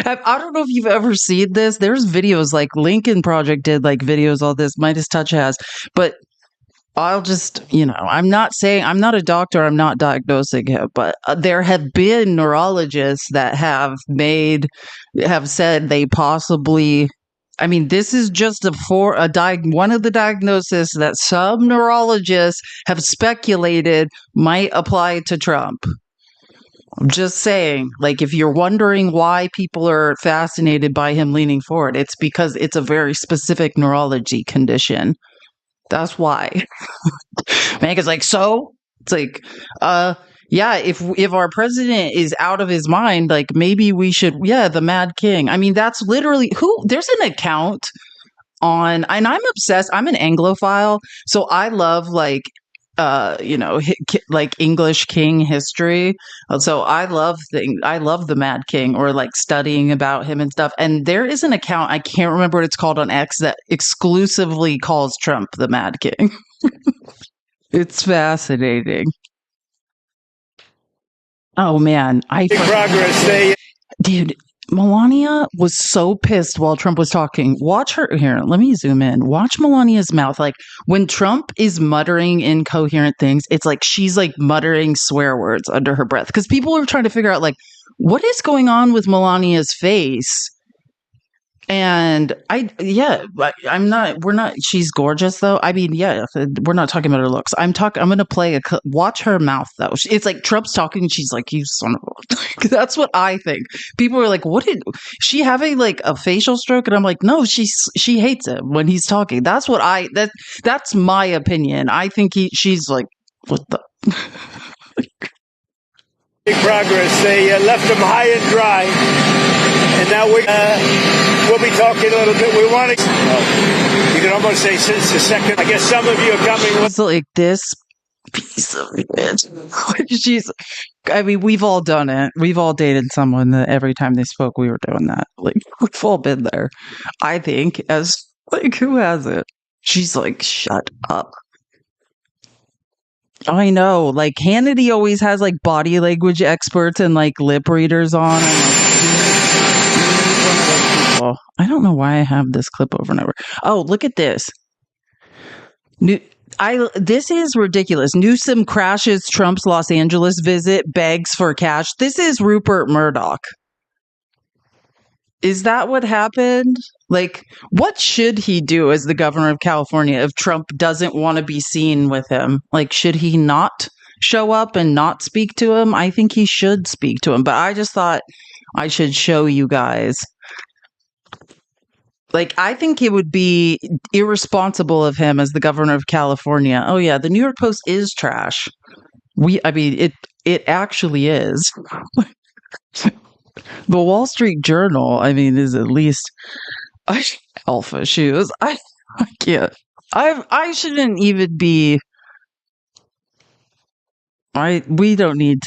I don't know if you've ever seen this. There's videos, like Lincoln Project did like videos, all this, Midas Touch has. But I'll just, I'm not a doctor, I'm not diagnosing him, but there have been neurologists that have said they possibly, this is just one of the diagnoses that some neurologists have speculated might apply to Trump. I'm just saying, like, if you're wondering why people are fascinated by him leaning forward, it's because it's a very specific neurology condition. That's why. Megan's like, so? It's like, yeah, if our president is out of his mind, like, maybe we should, the Mad King. That's literally there's an account on, and I'm obsessed. I'm an Anglophile, so I love like English king history. So I love the Mad King, or like studying about him and stuff. And there is an account, I can't remember what it's called, on X that exclusively calls Trump the Mad King. It's fascinating. Oh man, progress. Dude, Melania was so pissed while Trump was talking. Watch her here. Let me zoom in. Watch Melania's mouth. Like, when Trump is muttering incoherent things, it's like she's like muttering swear words under her breath. Because people are trying to figure out, like, what is going on with Melania's face? And we're not, she's gorgeous though. We're not talking about her looks. I'm going to play watch her mouth though. It's like Trump's talking and she's like, "You son of a," that's what I think. People are like, "What did she having like a facial stroke?" And I'm like, "No, she hates him when he's talking." That's that's my opinion. I think she's like, "What the?" Big progress. They left him high and dry, and now we'll be talking a little bit. We want to. You can almost say since the second. I guess some of you are coming with like this piece of bitch. We've all done it. We've all dated someone that every time they spoke, we were doing that. Like, we've all been there. I think, as like, who hasn't? She's like, "Shut up." I know, like, Hannity always has like body language experts and like lip readers on. I don't know why I have this clip over and over. Oh, look at this. This is ridiculous. Newsom crashes Trump's Los Angeles visit, begs for cash. This is Rupert Murdoch. Is that what happened? Like, what should he do as the governor of California if Trump doesn't want to be seen with him? Like, should he not show up and not speak to him? I think he should speak to him, but I just thought I should show you guys. Like, I think it would be irresponsible of him as the governor of California. Oh yeah, the New York Post is trash. It actually is. The Wall Street Journal, is at least alpha shoes. I can't. I shouldn't even be. We don't need.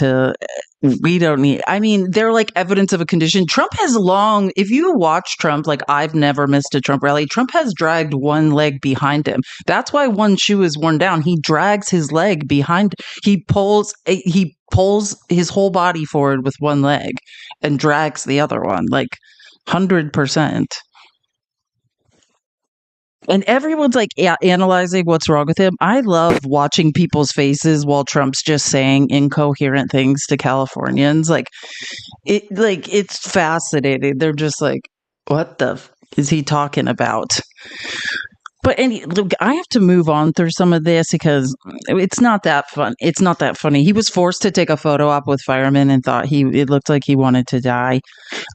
They're like evidence of a condition. Trump has if you watch Trump, like, I've never missed a Trump rally. Trump has dragged one leg behind him. That's why one shoe is worn down. He drags his leg behind. He pulls his whole body forward with one leg and drags the other one, like 100%. And everyone's like analyzing what's wrong with him. I love watching people's faces while Trump's just saying incoherent things to Californians. It's fascinating. They're just like, what the is he talking about? But look, I have to move on through some of this because it's not that fun. It's not that funny. He was forced to take a photo op with firemen and thought it looked like he wanted to die.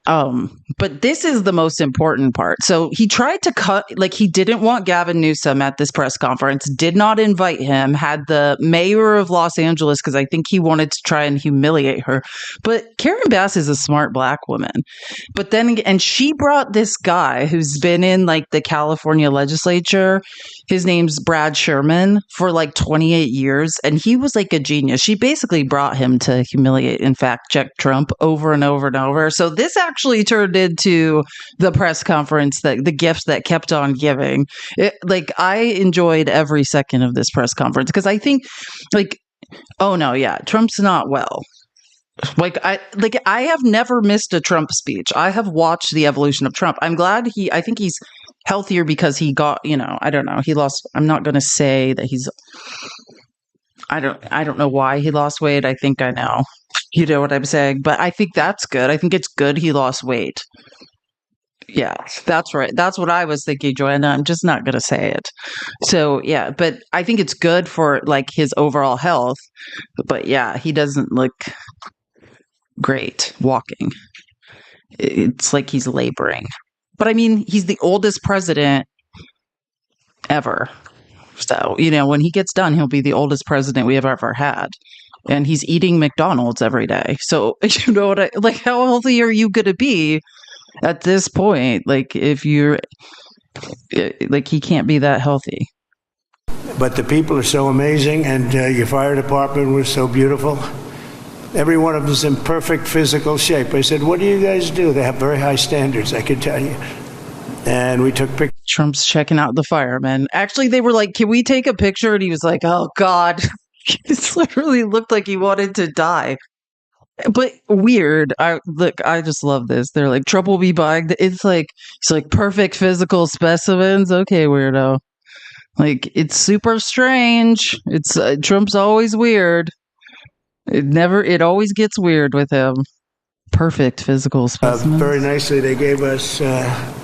But this is the most important part. So he tried to cut, like he didn't want Gavin Newsom at this press conference, did not invite him, had the mayor of Los Angeles, because I think he wanted to try and humiliate her. But Karen Bass is a smart black woman. But then, and she brought this guy who's been in like the California legislature. His name's Brad Sherman for like 28 years. And he was like a genius. She basically brought him to humiliate and fact check Trump over and over and over. So this actually turned into the press conference, that the gift that kept on giving. Like I enjoyed every second of this press conference because I think like, oh no, yeah, Trump's not well. I have never missed a Trump speech. I have watched the evolution of Trump. I'm glad I think he's healthier because he got, I don't know. He lost, I'm not going to say that I don't know why he lost weight. I think I know. You know what I'm saying? But I think that's good. I think it's good he lost weight. Yeah, that's right. That's what I was thinking, Joanna. I'm just not going to say it. So, yeah, but I think it's good for like his overall health. But yeah, he doesn't look great walking. It's like he's laboring. But I mean, he's the oldest president ever. So, when he gets done, he'll be the oldest president we have ever had. And he's eating McDonald's every day. So, how healthy are you going to be at this point? Like, if you're, like, he can't be that healthy. But the people are so amazing, and your fire department was so beautiful. Every one of them is in perfect physical shape. I said, what do you guys do? They have very high standards, I can tell you. And we took pictures. Trump's checking out the firemen. Actually, they were like, can we take a picture? And he was like, oh, God. It literally looked like he wanted to die. But weird. I just love this. They're like, Trump will be buying. It's like, perfect physical specimens. Okay, weirdo. Like, it's super strange. It's Trump's always weird. It always gets weird with him. Perfect physical specimens. Very nicely, they gave us a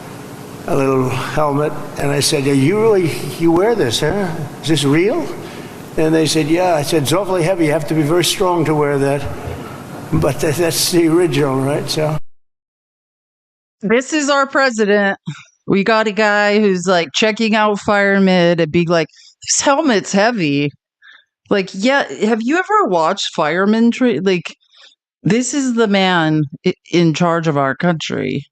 little helmet, and I said, you wear this, huh? Is this real? And they said, yeah. I said, it's awfully heavy. You have to be very strong to wear that. But that's the original, right? So this is our president. We got a guy who's like checking out firemen and being like, this helmet's heavy. Like, yeah, have you ever watched firemen? Like, this is the man in charge of our country.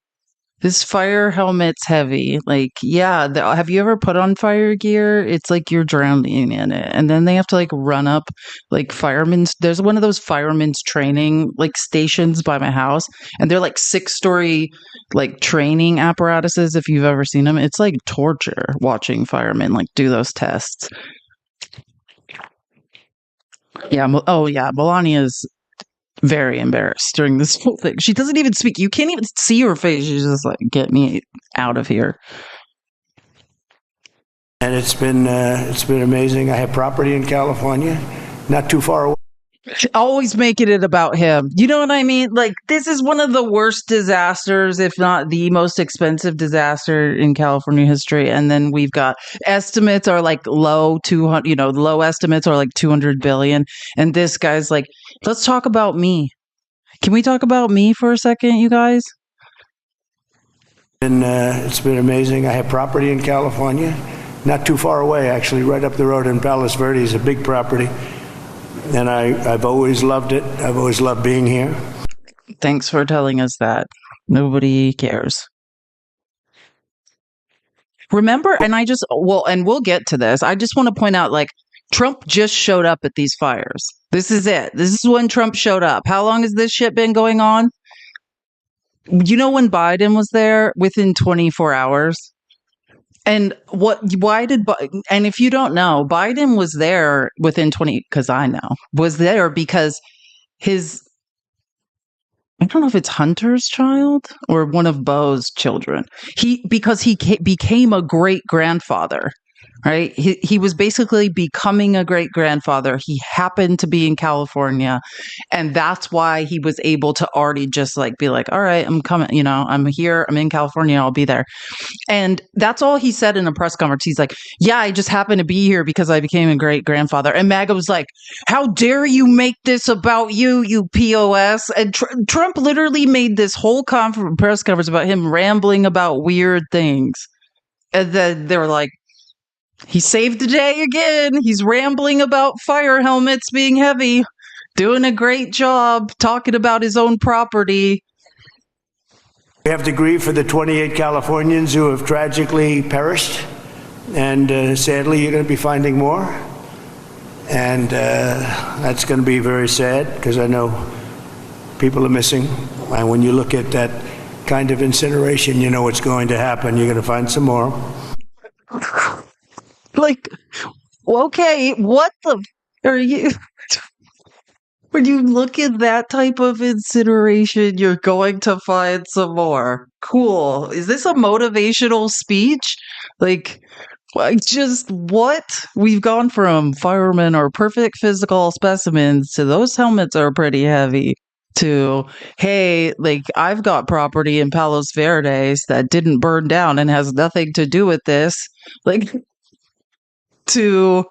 This fire helmet's heavy. Like, yeah, have you ever put on fire gear? It's like you're drowning in it. And then they have to like run up like firemen's. There's one of those firemen's training like stations by my house. And they're like 6-story like training apparatuses. If you've ever seen them, it's like torture watching firemen like do those tests. Yeah. Oh, yeah. Melania's very embarrassed during this whole thing. She doesn't even speak. You can't even see her face. She's just like, get me out of here. And it's been amazing. I have property in California, not too far away. Always making it about him. You know what I mean? Like, this is one of the worst disasters, if not the most expensive disaster in California history. And then we've got estimates are like low 200, low estimates are like 200 billion. And this guy's like, let's talk about me. Can we talk about me for a second, you guys? And it's been amazing. I have property in California, not too far away, actually, right up the road in Palos Verdes, a big property. And I've always loved it. I've always loved being here. Thanks for telling us that. Nobody cares. Remember, and we'll get to this. I just want to point out, like, Trump just showed up at these fires. This is it. This is when Trump showed up. How long has this shit been going on? You know when Biden was there? Within 24 hours. And and if you don't know, Biden was there within 20, because I know, was there because I don't know if it's Hunter's child or one of Beau's children. Because he became a great grandfather, right? He was basically becoming a great grandfather. He happened to be in California. And that's why he was able to already just like be like, all right, I'm coming, I'm here, I'm in California, I'll be there. And that's all he said in a press conference. He's like, yeah, I just happened to be here because I became a great grandfather. And MAGA was like, how dare you make this about you, you POS? And Trump literally made this whole press conference about him rambling about weird things. And then they were like, he saved the day again. He's rambling about fire helmets being heavy, doing a great job, talking about his own property. We have to grieve for the 28 Californians who have tragically perished. And sadly, you're going to be finding more. And that's going to be very sad because I know people are missing. And when you look at that kind of incineration, you know what's going to happen. You're going to find some more. Like, okay, what the are you? When you look at that type of incineration, you're going to find some more. Cool. Is this a motivational speech? Like, just what? We've gone from firemen are perfect physical specimens to those helmets are pretty heavy to, hey, like, I've got property in Palos Verdes that didn't burn down and has nothing to do with this. Like, to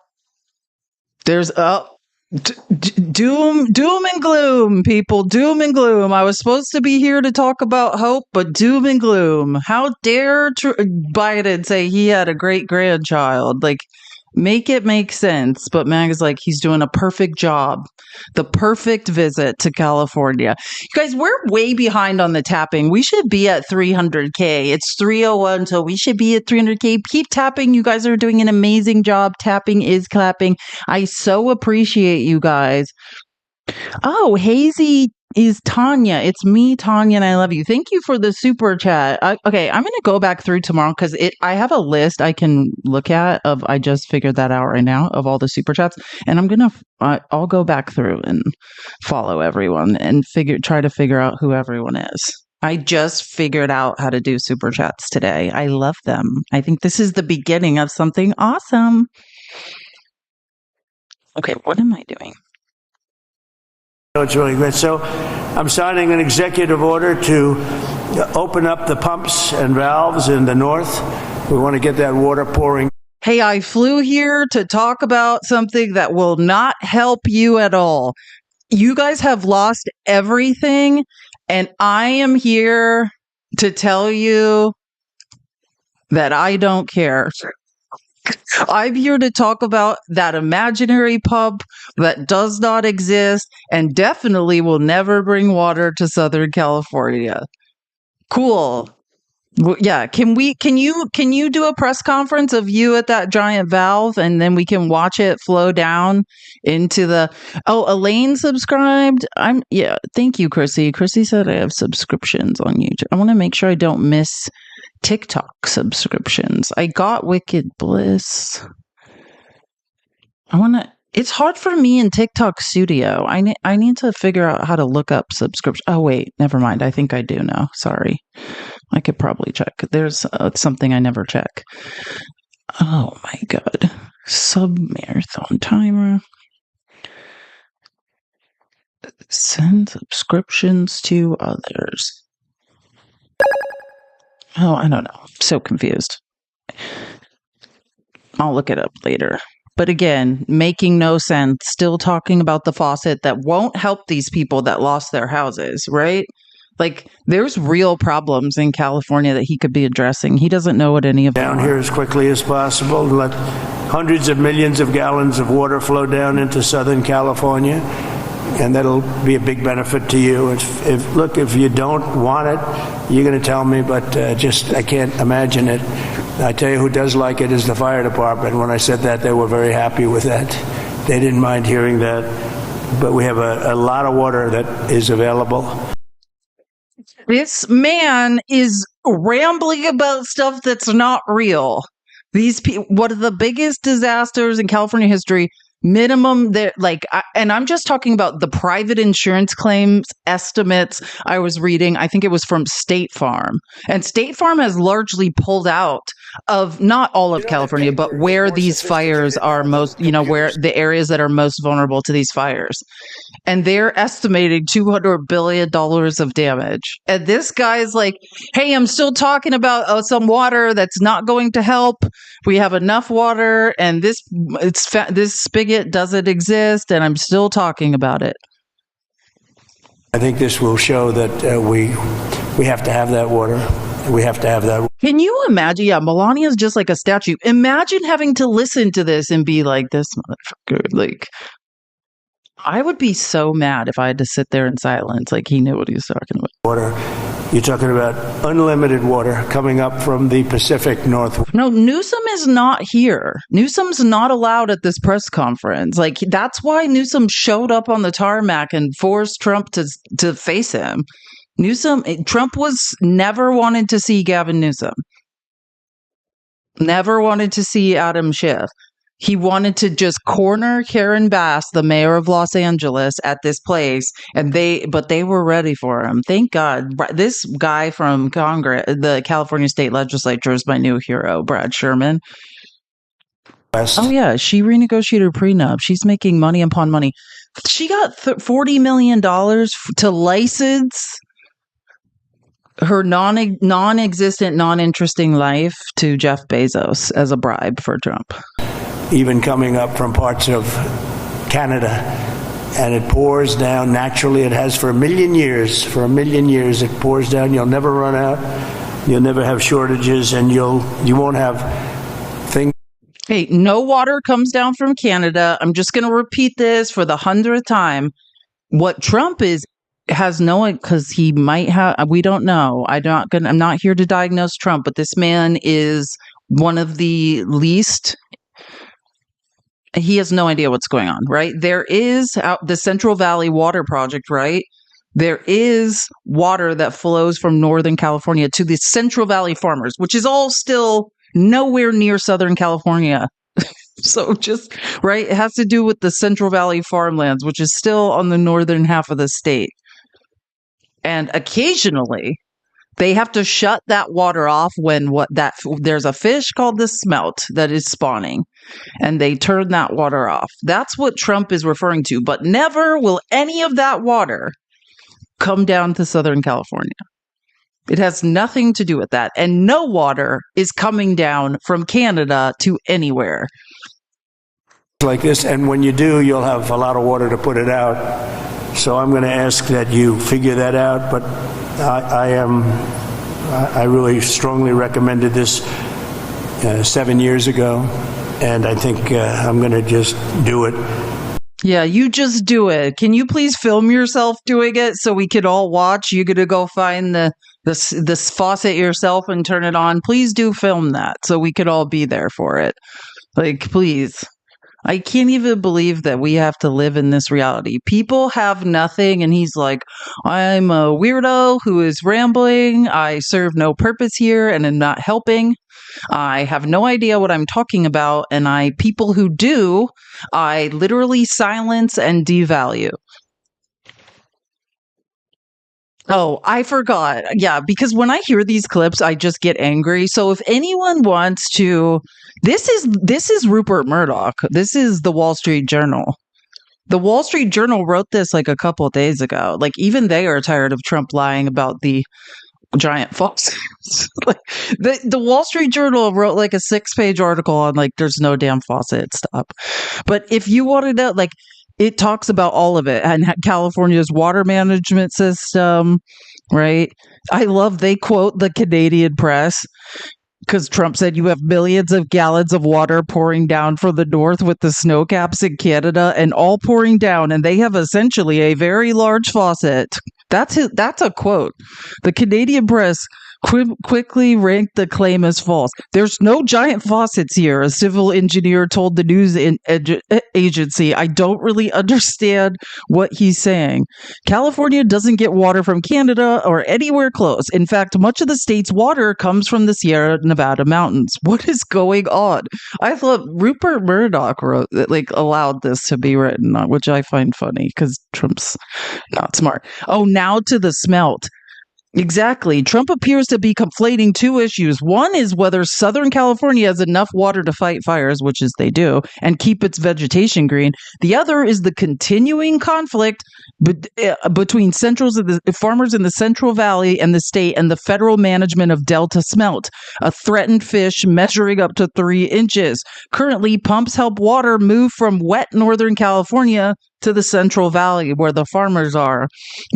there's doom and gloom, people, doom and gloom. I was supposed to be here to talk about hope, but doom and gloom. How dare Biden say he had a great grandchild? Like, make it make sense. But MAGA's like, he's doing a perfect job, the perfect visit to California. You guys, we're way behind on the tapping. We should be at 300K. It's 301, so we should be at 300K. Keep tapping. You guys are doing an amazing job. Tapping is clapping. I so appreciate you guys. Oh, Hazy is Tanya. It's me, Tanya, and I love you. Thank you for the super chat. Okay, I'm going to go back through tomorrow because I have a list I can look at of, I just figured that out right now, of all the super chats. And I'll go back through and follow everyone and try to figure out who everyone is. I just figured out how to do super chats today. I love them. I think this is the beginning of something awesome. Okay, what am I doing? It's really great. So I'm signing an executive order to open up the pumps and valves in the north. We want to get that water pouring. Hey, I flew here to talk about something that will not help you at all. You guys have lost everything, and I am here to tell you that I don't care. I'm here to talk about that imaginary pump that does not exist and definitely will never bring water to Southern California. Cool. Well, yeah, can you do a press conference of you at that giant valve and then we can watch it flow down into the Elaine subscribed. Thank you, Chrissy. Chrissy said I have subscriptions on YouTube. I want to make sure I don't miss TikTok subscriptions. I got Wicked Bliss. It's hard for me in TikTok Studio. I need to figure out how to look up subscription. Oh wait, never mind. I think I do know. Sorry. I could probably check. There's something I never check. Oh my god. Sub-marathon timer. Send subscriptions to others. Oh, I don't know. I'm so confused. I'll look it up later. But again, making no sense. Still talking about the faucet that won't help these people that lost their houses, right? Like, there's real problems in California that he could be addressing. He doesn't know what any of them are. Down here as quickly as possible. Let hundreds of millions of gallons of water flow down into Southern California. And that'll be a big benefit to you. If you don't want it, you're going to tell me, but I can't imagine it. I tell you who does like it is the fire department. When I said that, they were very happy with that. They didn't mind hearing that. But we have a lot of water that is available. This man is rambling about stuff that's not real. These people, one of the biggest disasters in California history, Minimum there, like, and I'm just talking about the private insurance claims estimates I was reading. I think it was from State Farm, and State Farm has largely pulled out of not all of California, but where these fires are most, where the areas that are most vulnerable to these fires. And they're estimating $200 billion of damage. And this guy's like, hey, I'm still talking about some water that's not going to help. We have enough water, and this spigot doesn't exist, and I'm still talking about it. I think this will show that we have to have that water. We have to have that. Can you imagine? Yeah, Melania's just like a statue. Imagine having to listen to this and be like, this motherfucker, like... I would be so mad if I had to sit there in silence, like he knew what he was talking about. Water. You're talking about unlimited water coming up from the Pacific Northwest. No, Newsom is not here. Newsom's not allowed at this press conference. Like, that's why Newsom showed up on the tarmac and forced Trump to face him. Trump never wanted to see Gavin Newsom. Never wanted to see Adam Schiff. He wanted to just corner Karen Bass, the mayor of Los Angeles, at this place, but they were ready for him. Thank God. This guy from Congress, the California State Legislature, is my new hero, Brad Sherman. Oh yeah, she renegotiated her prenup. She's making money upon money. She got $40 million to license her non-existent, non-interesting life to Jeff Bezos as a bribe for Trump. Even coming up from parts of Canada, and it pours down naturally. It has for a million years. For a million years, it pours down. You'll never run out. You'll never have shortages, and you won't have things. Hey, no water comes down from Canada. I'm just going to repeat this for the 100th time. What Trump has no, because he might have. We don't know. I'm not here to diagnose Trump, but this man is one of the least. He has no idea what's going on, right? There is the Central Valley Water Project, right? There is water that flows from Northern California to the Central Valley farmers, which is all still nowhere near Southern California. So just, right? It has to do with the Central Valley farmlands, which is still on the northern half of the state. And occasionally, they have to shut that water off when there's a fish called the smelt that is spawning, and they turn that water off. That's what Trump is referring to, but never will any of that water come down to Southern California. It has nothing to do with that, and no water is coming down from Canada to anywhere. Like this, and when you do, you'll have a lot of water to put it out. So I'm going to ask that you figure that out, but I really strongly recommended this 7 years ago, and I think I'm going to just do it. Yeah, you just do it. Can you please film yourself doing it so we could all watch? You're going to go find this faucet yourself and turn it on. Please do film that so we could all be there for it. Like, please. I can't even believe that we have to live in this reality. People have nothing, and he's like, I'm a weirdo who is rambling. I serve no purpose here and am not helping. I have no idea what I'm talking about, and people who do, I literally silence and devalue. Oh, I forgot. Yeah, because when I hear these clips, I just get angry. So if anyone wants to, this is Rupert Murdoch. This is the Wall Street Journal. The Wall Street Journal wrote this like a couple of days ago. Like, even they are tired of Trump lying about the giant faucets. Like, the Wall Street Journal wrote like a 6-page article on like, there's no damn faucet. Stop. But if you wanted to, like, it talks about all of it and California's water management system, right? I love they quote the Canadian press because Trump said you have millions of gallons of water pouring down from the north with the snow caps in Canada and all pouring down, and they have essentially a very large faucet. That's a quote. The Canadian press quickly ranked the claim as false. There's no giant faucets here, a civil engineer told the news agency. I don't really understand what he's saying. California doesn't get water from Canada or anywhere close. In fact, much of the state's water comes from the Sierra Nevada mountains. What is going on? I thought Rupert Murdoch allowed this to be written, which I find funny because Trump's not smart. Oh, now to the smelt. Exactly. Trump appears to be conflating two issues. One is whether Southern California has enough water to fight fires, which is they do, and keep its vegetation green. The other is the continuing conflict between farmers in the Central Valley and the state and the federal management of Delta smelt, a threatened fish measuring up to 3 inches. Currently, pumps help water move from wet Northern California to the Central Valley where the farmers are.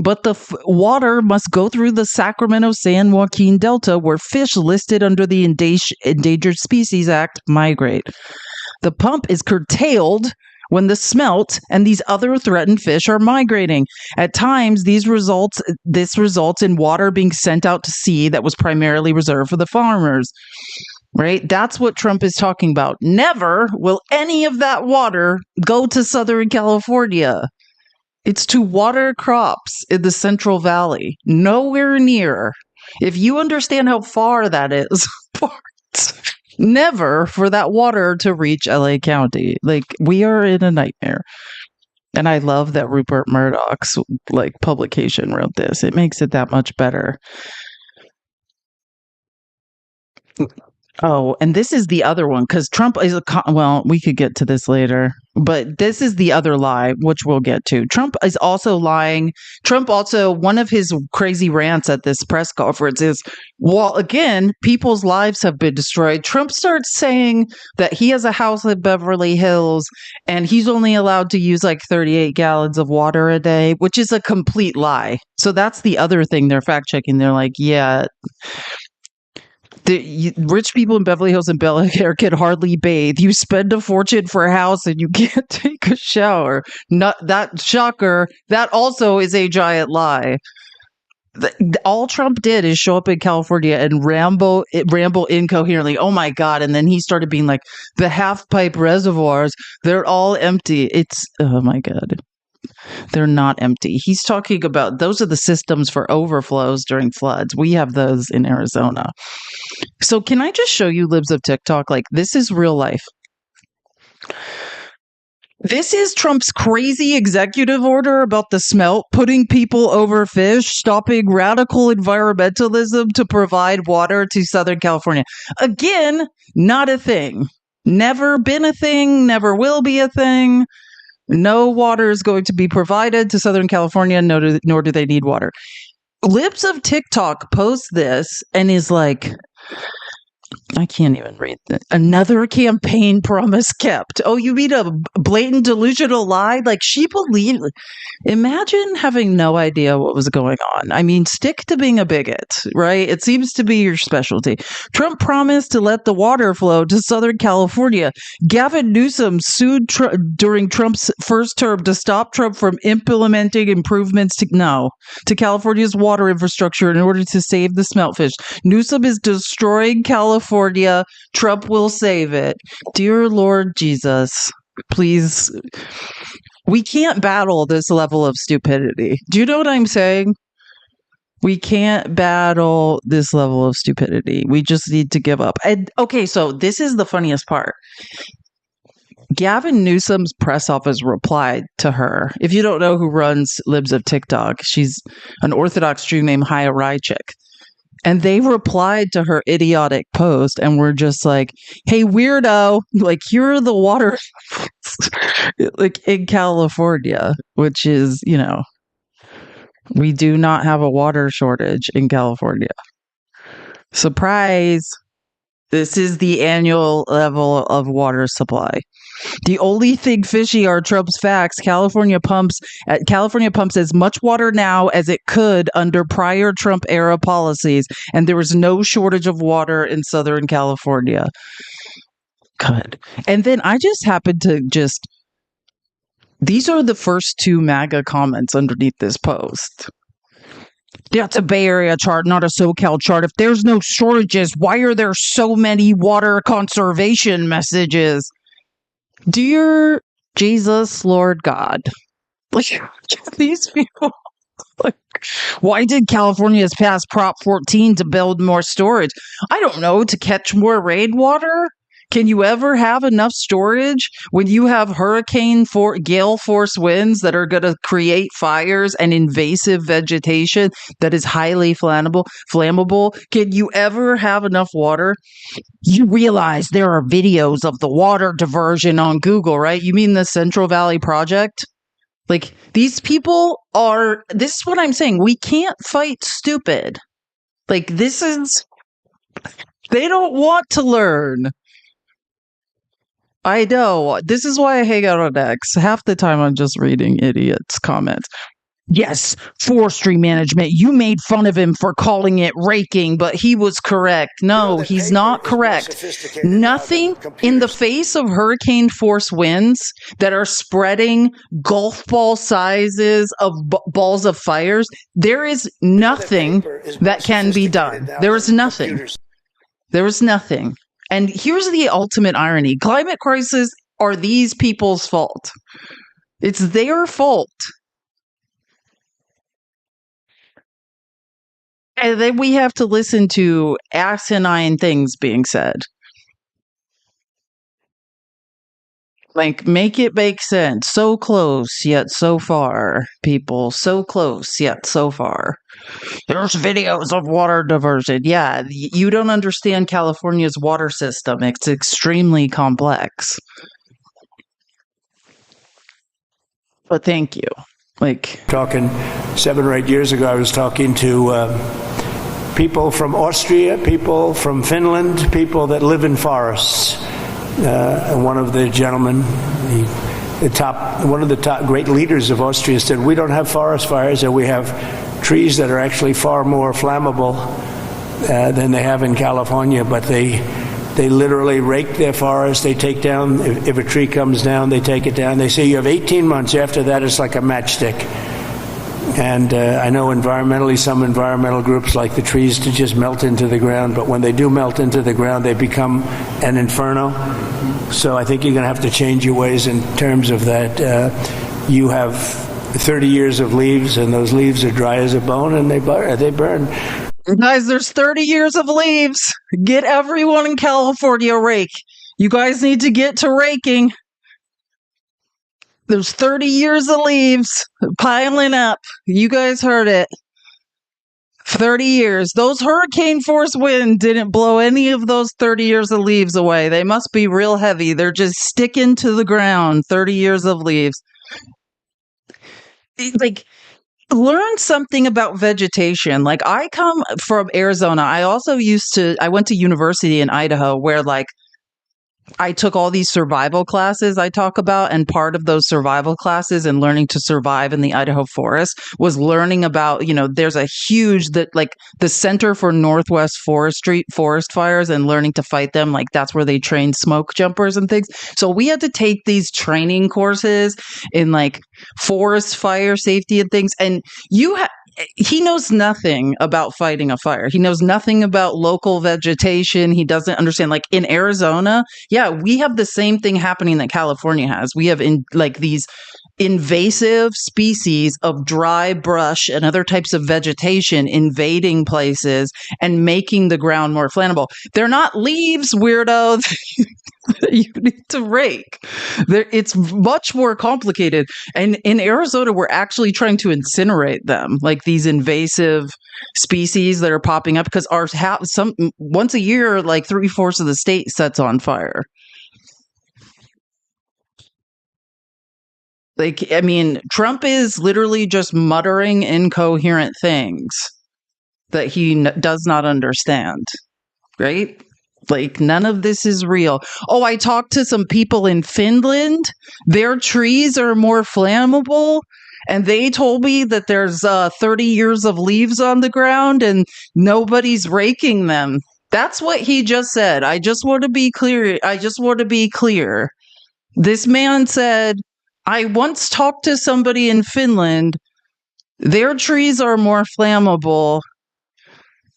But the water must go through the Sacramento-San Joaquin Delta where fish listed under the Endangered Species Act migrate. The pump is curtailed when the smelt and these other threatened fish are migrating. At times, this results in water being sent out to sea that was primarily reserved for the farmers. Right? That's what Trump is talking about. Never will any of that water go to Southern California. It's to water crops in the Central Valley. Nowhere near. If you understand how far that is, never for that water to reach LA County. Like, we are in a nightmare. And I love that Rupert Murdoch's publication wrote this. It makes it that much better. Oh, and this is the other one, because Trump is well, we could get to this later, but this is the other lie, which we'll get to. Trump is also lying. Trump also, one of his crazy rants at this press conference is, well, again, people's lives have been destroyed. Trump starts saying that he has a house in Beverly Hills and he's only allowed to use 38 gallons of water a day, which is a complete lie. So that's the other thing they're fact checking. They're like, yeah, rich people in Beverly Hills and Bel Air can hardly bathe. You spend a fortune for a house and you can't take a shower. Not that shocker. That also is a giant lie. All Trump did is show up in California and ramble incoherently. Oh my God. And then he started being like, the half pipe reservoirs, they're all empty. Oh my God. They're not empty. He's talking about those are the systems for overflows during floods. We have those in Arizona. So can I just show you libs of TikTok? This is real life. This is Trump's crazy executive order about the smelt, putting people over fish, stopping radical environmentalism to provide water to Southern California. Again, not a thing. Never been a thing, never will be a thing. No water is going to be provided to Southern California, nor do they need water. Libs of TikTok posts this and is like, I can't even read that. Another campaign promise kept. Oh, you mean a blatant delusional lie? She believed. Imagine having no idea what was going on. I mean, stick to being a bigot, right? It seems to be your specialty. Trump promised to let the water flow to Southern California. Gavin Newsom sued during Trump's first term to stop Trump from implementing improvements to California's water infrastructure in order to save the smeltfish. Newsom is destroying California. Trump will save it. Dear Lord Jesus, please. We can't battle this level of stupidity. Do you know what I'm saying? We can't battle this level of stupidity. We just need to give up. And okay, so this is the funniest part. Gavin Newsom's press office replied to her. If you don't know who runs Libs of TikTok, she's an Orthodox Jew named Haya Rychik. And they replied to her idiotic post and were just like, hey, weirdo, here are the water in California, which is, we do not have a water shortage in California. Surprise. This is the annual level of water supply. The only thing fishy are Trump's facts. California pumps as much water now as it could under prior Trump era policies, and there was no shortage of water in Southern California. Good. And then I just happened to these are the first two MAGA comments underneath this post. That's a Bay Area chart, not a SoCal chart. If there's no shortages, why are there so many water conservation messages? Dear Jesus, Lord God. Like, these people. Like, why did California pass Prop 14 to build more storage? I don't know, to catch more rainwater? Can you ever have enough storage when you have gale force winds that are going to create fires and invasive vegetation that is highly flammable? Can you ever have enough water? You realize there are videos of the water diversion on Google, right? You mean the Central Valley Project? Like, these people this is what I'm saying. We can't fight stupid. Like, they don't want to learn. I know. This is why I hang out on X. Half the time I'm just reading idiots' comments. Yes, forestry management. You made fun of him for calling it raking, but he was correct. No, he's not correct. Nothing in the face of hurricane force winds that are spreading golf ball sizes of balls of fires. There is nothing that can be done. There is nothing. There is nothing. And here's the ultimate irony. Climate crisis are these people's fault. It's their fault. And then we have to listen to asinine things being said. Like, make it make sense. So close, yet so far, people. So close, yet so far. There's videos of water diversion. Yeah, you don't understand California's water system. It's extremely complex. But thank you. Like, talking 7 or 8 years ago, I was talking to people from Austria, people from Finland, people that live in forests. And one of the gentlemen, one of the top great leaders of Austria, said, "We don't have forest fires, and we have trees that are actually far more flammable than they have in California, but they literally rake their forest. They take down, if a tree comes down, they take it down. They say you have 18 months. After that, it's like a matchstick." And I know environmentally, some environmental groups like the trees to just melt into the ground, but when they do melt into the ground, they become an inferno. So I think you're going to have to change your ways in terms of that. You have 30 years of leaves, and those leaves are dry as a bone, and they burn. Guys, there's 30 years of leaves. Get everyone in California a rake. You guys need to get to raking. There's 30 years of leaves piling up. You guys heard it. 30 years. Those hurricane force winds didn't blow any of those 30 years of leaves away. They must be real heavy. They're just sticking to the ground. 30 years of leaves. Like, learn something about vegetation. Like, I come from Arizona. I went to university in Idaho where, like, I took all these survival classes I talk about, and part of those survival classes and learning to survive in the Idaho forest was learning about, there's a huge, the Center for Northwest Forest Fires, and learning to fight them. Like, that's where they train smoke jumpers and things. So we had to take these training courses in like forest fire safety and things. And he knows nothing about fighting a fire. He knows nothing about local vegetation. He doesn't understand. Like, in Arizona, yeah, we have the same thing happening that California has. We have these invasive species of dry brush and other types of vegetation invading places and making the ground more flammable. They're not leaves, weirdo. You need to rake. It's much more complicated. And in Arizona, we're actually trying to incinerate them, like these invasive species that are popping up, because once a year, like 3/4 of the state sets on fire. Like, I mean, Trump is literally just muttering incoherent things that he does not understand, right? Like, none of this is real. Oh, I talked to some people in Finland. Their trees are more flammable. And they told me that there's 30 years of leaves on the ground and nobody's raking them. That's what he just said. I just want to be clear. This man said, I once talked to somebody in Finland Their trees are more flammable.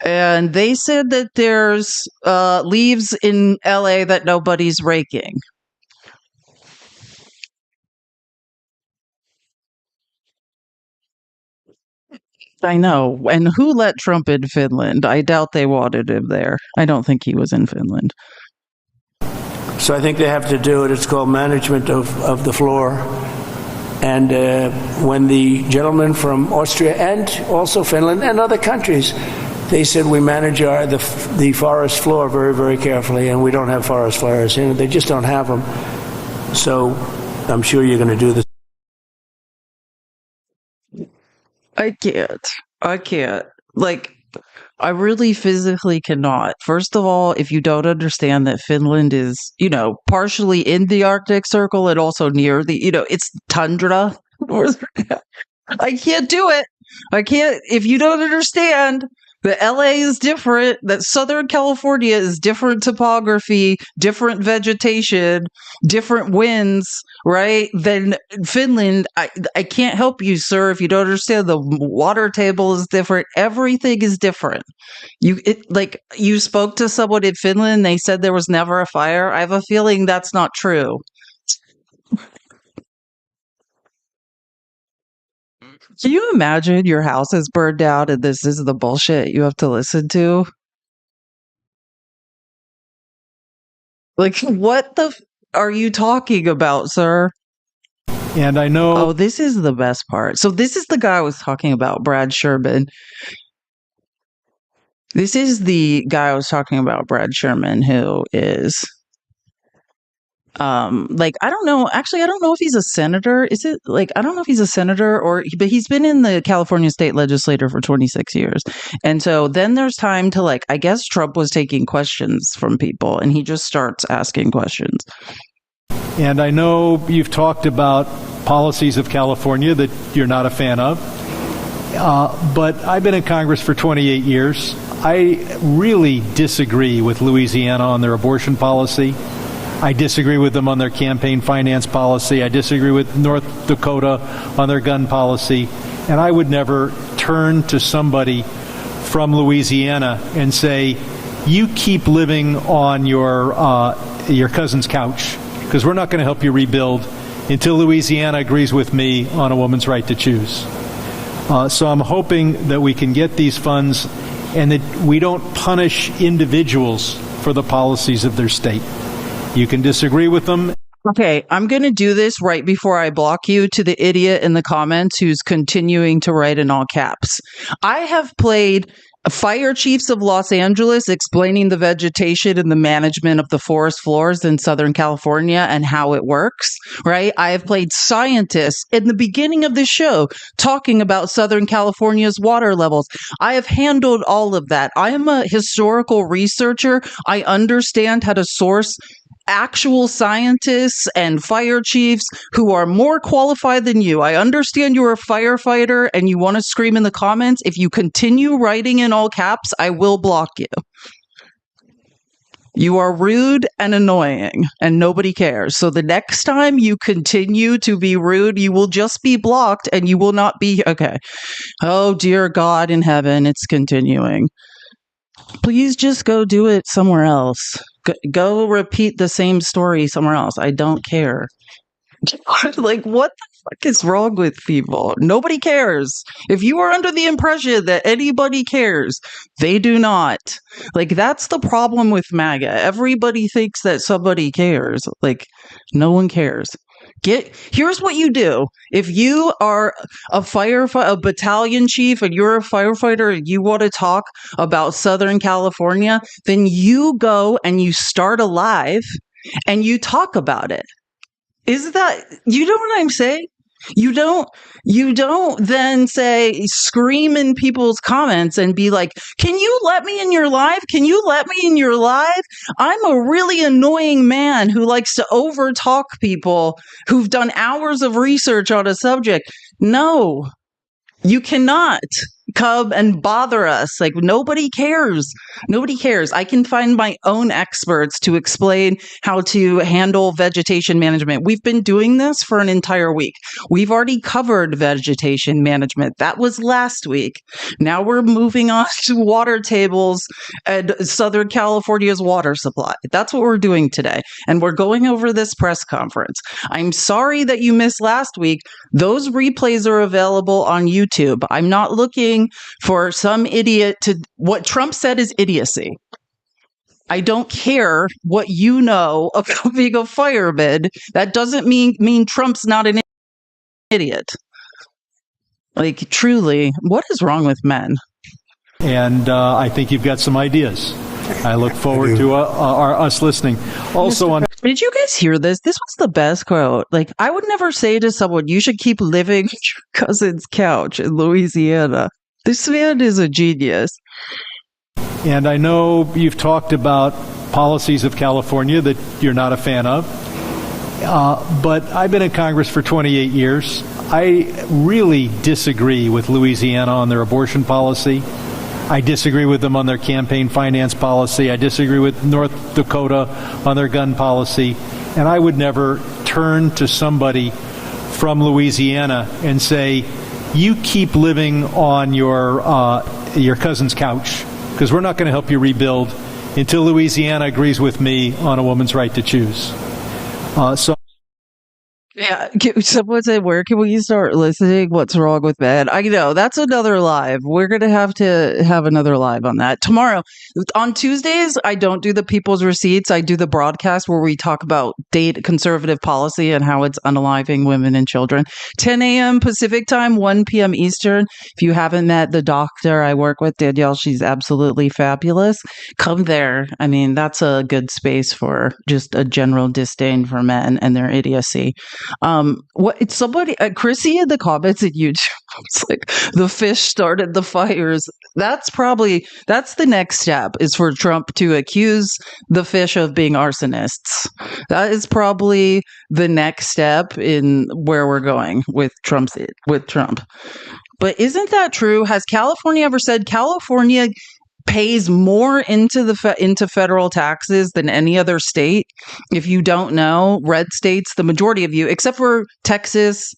And they said that there's leaves in LA that nobody's raking. I know. And who let Trump in Finland? I doubt they wanted him there. I don't think he was in Finland. So I think they have to do it. It's called management of the floor. And when the gentleman from Austria and also Finland and other countries, they said we manage the forest floor very, very carefully, and we don't have forest fires in it. They just don't have them. So I'm sure you're going to do this. I can't. Like, I really physically cannot. First of all, if you don't understand that Finland is, partially in the Arctic Circle and also near the, it's tundra. I can't do it. I can't. If you don't understand that LA is different, that Southern California is different topography, different vegetation, different winds, right? Then Finland, I can't help you, sir, if you don't understand the water table is different. Everything is different. You spoke to someone in Finland, they said there was never a fire. I have a feeling that's not true. Can you imagine your house is burned down and this is the bullshit you have to listen to? Like, what are you talking about, sir? And I know... Oh, this is the best part. So this is the guy I was talking about, Brad Sherman. This is the guy I was talking about, Brad Sherman, who is... I don't know. Actually, I don't know if he's a senator. Is it I don't know if he's a senator but he's been in the California state legislature for 26 years. And so then there's time to I guess Trump was taking questions from people and he just starts asking questions. And I know you've talked about policies of California that you're not a fan of. But I've been in Congress for 28 years. I really disagree with Louisiana on their abortion policy. I disagree with them on their campaign finance policy. I disagree with North Dakota on their gun policy. And I would never turn to somebody from Louisiana and say, you keep living on your cousin's couch, because we're not going to help you rebuild until Louisiana agrees with me on a woman's right to choose. So I'm hoping that we can get these funds and that we don't punish individuals for the policies of their state. You can disagree with them. Okay, I'm going to do this right before I block you to the idiot in the comments who's continuing to write in all caps. I have played fire chiefs of Los Angeles explaining the vegetation and the management of the forest floors in Southern California and how it works, right? I have played scientists in the beginning of the show talking about Southern California's water levels. I have handled all of that. I am a historical researcher. I understand how to source actual scientists and fire chiefs who are more qualified than you. I understand you're a firefighter and you want to scream in the comments. If you continue writing in all caps, I will block you. You are rude and annoying and nobody cares. So the next time you continue to be rude, you will just be blocked and you will not be okay. Oh, dear God in heaven, it's continuing. Please just go do it somewhere else. Go repeat the same story somewhere else. I don't care. What the fuck is wrong with people? Nobody cares. If you are under the impression that anybody cares, they do not. That's the problem with MAGA. Everybody thinks that somebody cares. No one cares. Here's what you do. If you are a battalion chief and you're a firefighter and you want to talk about Southern California, then you go and you start a live and you talk about it. You know what I'm saying? You don't then scream in people's comments and be like, can you let me in your live? Can you let me in your live? I'm a really annoying man who likes to overtalk people who've done hours of research on a subject. No, you cannot. come and bother us. Like, nobody cares. Nobody cares. I can find my own experts to explain how to handle vegetation management. We've been doing this for an entire week. We've already covered vegetation management. That was last week. Now we're moving on to water tables and Southern California's water supply. That's what we're doing today. And we're going over this press conference. I'm sorry that you missed last week. Those replays are available on YouTube. I'm not looking for some idiot to, what Trump said is idiocy. I don't care what you know about being a fireman. That doesn't mean Trump's not an idiot. Like, truly, what is wrong with men? And I think you've got some ideas. I look forward to us listening. Also, did you guys hear this? This was the best quote. Like, I would never say to someone, you should keep living on your cousin's couch in Louisiana. This man is a genius. And I know you've talked about policies of California that you're not a fan of. But I've been in Congress for 28 years. I really disagree with Louisiana on their abortion policy. I disagree with them on their campaign finance policy. I disagree with North Dakota on their gun policy. And I would never turn to somebody from Louisiana and say, you keep living on your cousin's couch, because we're not going to help you rebuild until Louisiana agrees with me on a woman's right to choose. Yeah, someone said, where can we start listening? What's wrong with men? I know, that's another live. We're going to have another live on that. Tomorrow, on Tuesdays, I don't do the People's Receipts. I do the broadcast where we talk about conservative policy and how it's unaliving women and children. 10 a.m. Pacific time, 1 p.m. Eastern. If you haven't met the doctor I work with, Danielle, she's absolutely fabulous. Come there. I mean, that's a good space for just a general disdain for men and their idiocy. It's somebody, Chrissy in the comments at YouTube, it's like, the fish started the fires. That's the next step, is for Trump to accuse the fish of being arsonists. That is probably the next step in where we're going with Trump. But isn't that true? Has California ever said California pays more into federal taxes than any other state? If you don't know, red states, the majority of you, except for Texas,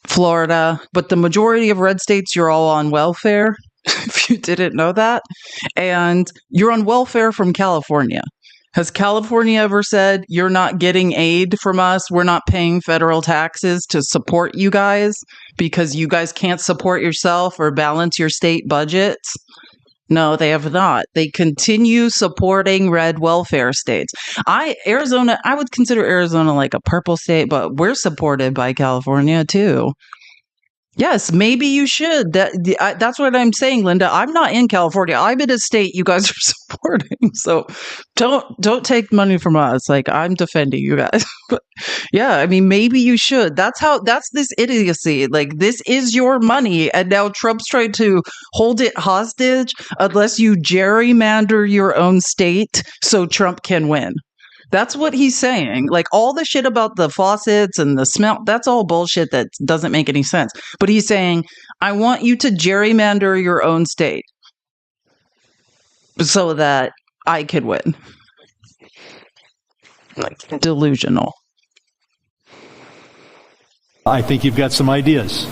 Florida, but the majority of red states, you're all on welfare, if you didn't know that. And you're on welfare from California. Has California ever said, you're not getting aid from us, we're not paying federal taxes to support you guys because you guys can't support yourself or balance your state budgets? No, they have not. They continue supporting red welfare states. I would consider Arizona like a purple state, but we're supported by California too. Yes, maybe you should. That's what I'm saying, Linda. I'm not in California. I'm in a state you guys are supporting. So don't take money from us. Like, I'm defending you guys. But yeah, I mean, maybe you should. That's this idiocy. Like, this is your money, and now Trump's trying to hold it hostage unless you gerrymander your own state so Trump can win. That's what he's saying. Like, all the shit about the faucets and the smell, that's all bullshit that doesn't make any sense. But he's saying, I want you to gerrymander your own state so that I could win. Like, delusional. I think you've got some ideas.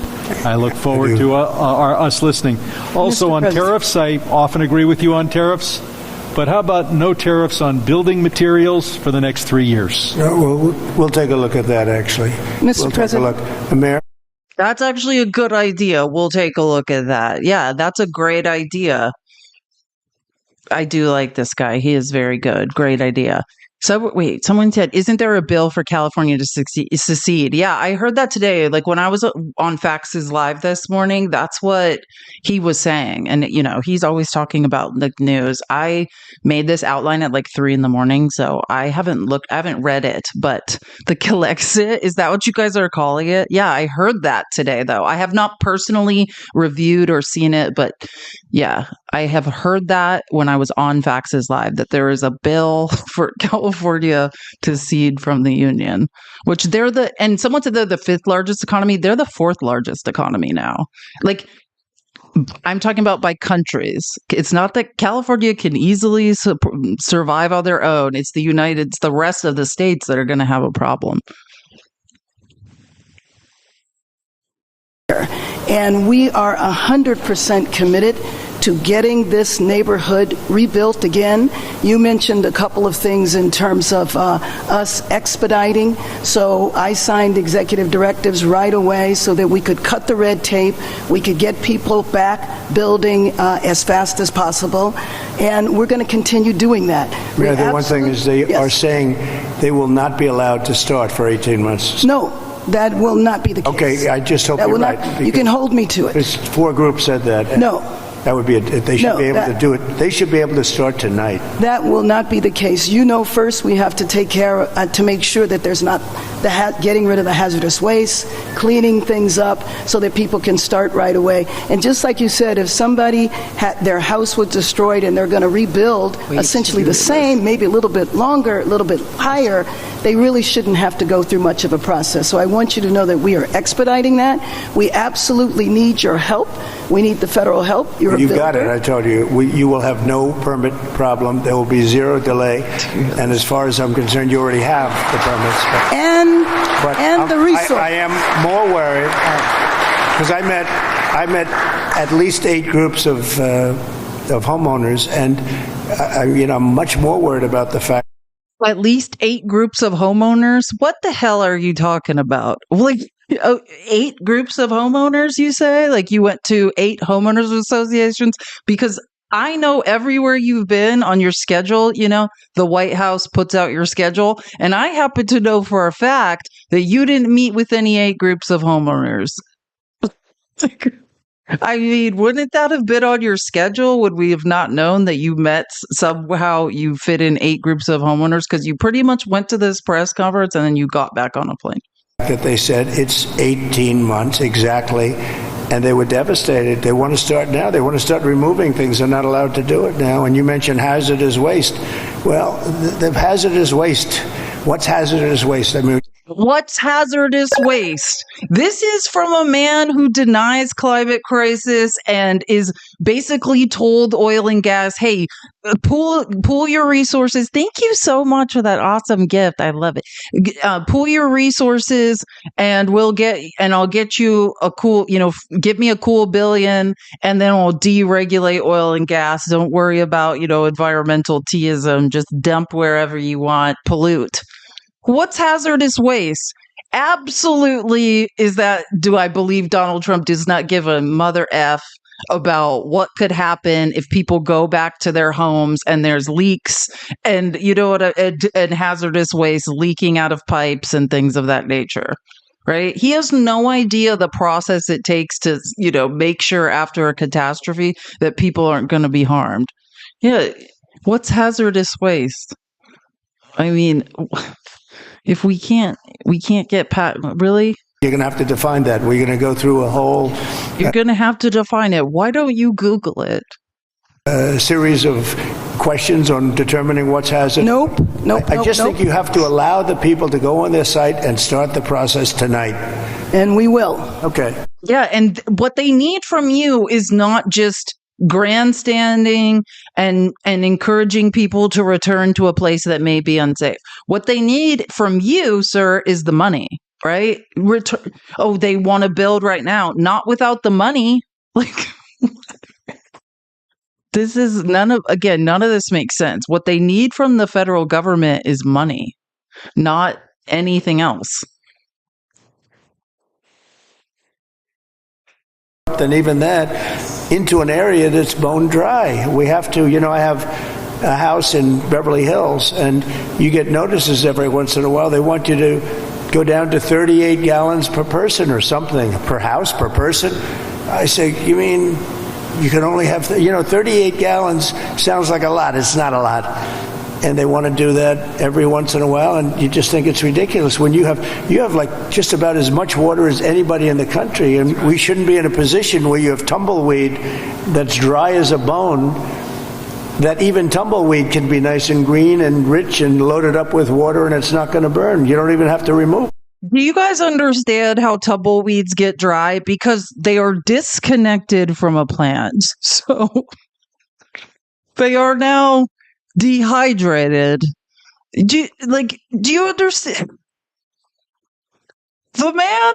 I look forward to us listening. Also, on tariffs, I often agree with you on tariffs. But how about no tariffs on building materials for the next 3 years? We'll take a look at that, actually. Mr. President. That's actually a good idea. We'll take a look at that. Yeah, that's a great idea. I do like this guy. He is very good. Great idea. So wait, someone said, isn't there a bill for California to secede? Yeah, I heard that today. Like, when I was on Faxes Live this morning, that's what he was saying. And, you know, he's always talking about the news. I made this outline at like 3 a.m, so I haven't read it. But the Kilexit, is that what you guys are calling it? Yeah, I heard that today, though. I have not personally reviewed or seen it, but yeah, I have heard that when I was on Faxes Live, that there is a bill for California to cede from the union, which and someone said they're the 5th largest economy. They're the 4th largest economy now. Like, I'm talking about by countries. It's not that California can easily survive on their own. It's the rest of the states that are going to have a problem. And we are 100% committed to getting this neighborhood rebuilt again. You mentioned a couple of things in terms of us expediting. So I signed executive directives right away so that we could cut the red tape, we could get people back building as fast as possible, and we're going to continue doing that. Yeah, the one thing is they are saying they will not be allowed to start for 18 months. No. That will not be the case. Okay, I just hope you're right. You can hold me to it. There's 4 groups said that. No. That would be they should be able to do it. They should be able to start tonight. That will not be the case. First we have to take care to make sure that there's not getting rid of the hazardous waste, cleaning things up so that people can start right away. And just like you said, if somebody their house was destroyed and they're going to rebuild essentially the same, maybe a little bit longer, a little bit higher, they really shouldn't have to go through much of a process. So I want you to know that we are expediting that. We absolutely need your help. We need the federal help. You've got it. I told you. You will have no permit problem. There will be zero delay. And as far as I'm concerned, you already have the permits. And the resource. I am more worried because I met at least 8 groups of homeowners, and I'm much more worried about the fact. At least 8 groups of homeowners? What the hell are you talking about? Like 8 groups of homeowners, you say? Like you went to 8 homeowners associations? Because I know everywhere you've been on your schedule, the White House puts out your schedule. And I happen to know for a fact that you didn't meet with any 8 groups of homeowners. I mean, wouldn't that have been on your schedule? Would we have not known that you met somehow you fit in 8 groups of homeowners? Because you pretty much went to this press conference and then you got back on a plane. That they said it's 18 months exactly, and they were devastated. They want to start now. They want to start removing things. They're not allowed to do it now. And you mentioned hazardous waste. Well, the hazardous waste. What's hazardous waste? I mean, what's hazardous waste? This is from a man who denies climate crisis and is basically told oil and gas, hey, pool your resources. Thank you so much for that awesome gift. I love it. Pool your resources and I'll get you a cool, give me a cool billion and then I'll deregulate oil and gas. Don't worry about, environmental teism. Just dump wherever you want, pollute. What's hazardous waste? Absolutely do I believe Donald Trump does not give a mother F about what could happen if people go back to their homes and there's leaks and, and hazardous waste leaking out of pipes and things of that nature, right? He has no idea the process it takes to, make sure after a catastrophe that people aren't going to be harmed. Yeah. What's hazardous waste? I mean, if we can't get really? You're going to have to define that. We're going to go through a whole... You're going to have to define it. Why don't you Google it? A series of questions on determining what's hazardous. Nope. I just think you have to allow the people to go on their site and start the process tonight. And we will. Okay. Yeah, and what they need from you is not just grandstanding and encouraging people to return to a place that may be unsafe. What they need from you, sir, is the money, right? They want to build right now, not without the money. Like, this is none of this makes sense. What they need from the federal government is money, not anything else. And even that into an area that's bone dry. We have to, I have a house in Beverly Hills, and you get notices every once in a while. They want you to go down to 38 gallons per person or something, per house, per person. I say, you mean you can only have, 38 gallons sounds like a lot. It's not a lot. And they want to do that every once in a while, and you just think it's ridiculous when you have like just about as much water as anybody in the country, and we shouldn't be in a position where you have tumbleweed that's dry as a bone. That even tumbleweed can be nice and green and rich and loaded up with water, and it's not going to burn. You don't even have to remove. Do you guys understand how tumbleweeds get dry? Because they are disconnected from a plant. So they are now dehydrated. Do you understand? The man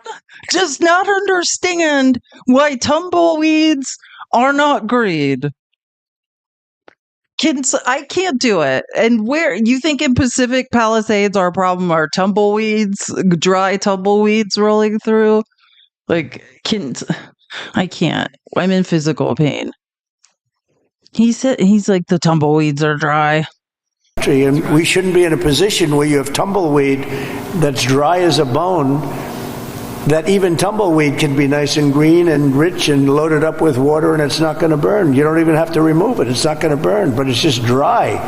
does not understand why tumbleweeds are not green. I can't do it. And where you think in Pacific Palisades our problem are tumbleweeds, dry tumbleweeds rolling through? I can't. I'm in physical pain. He's like the tumbleweeds are dry. And we shouldn't be in a position where you have tumbleweed that's dry as a bone, that even tumbleweed can be nice and green and rich and loaded up with water, and it's not going to burn. You don't even have to remove it. It's not going to burn, but it's just dry.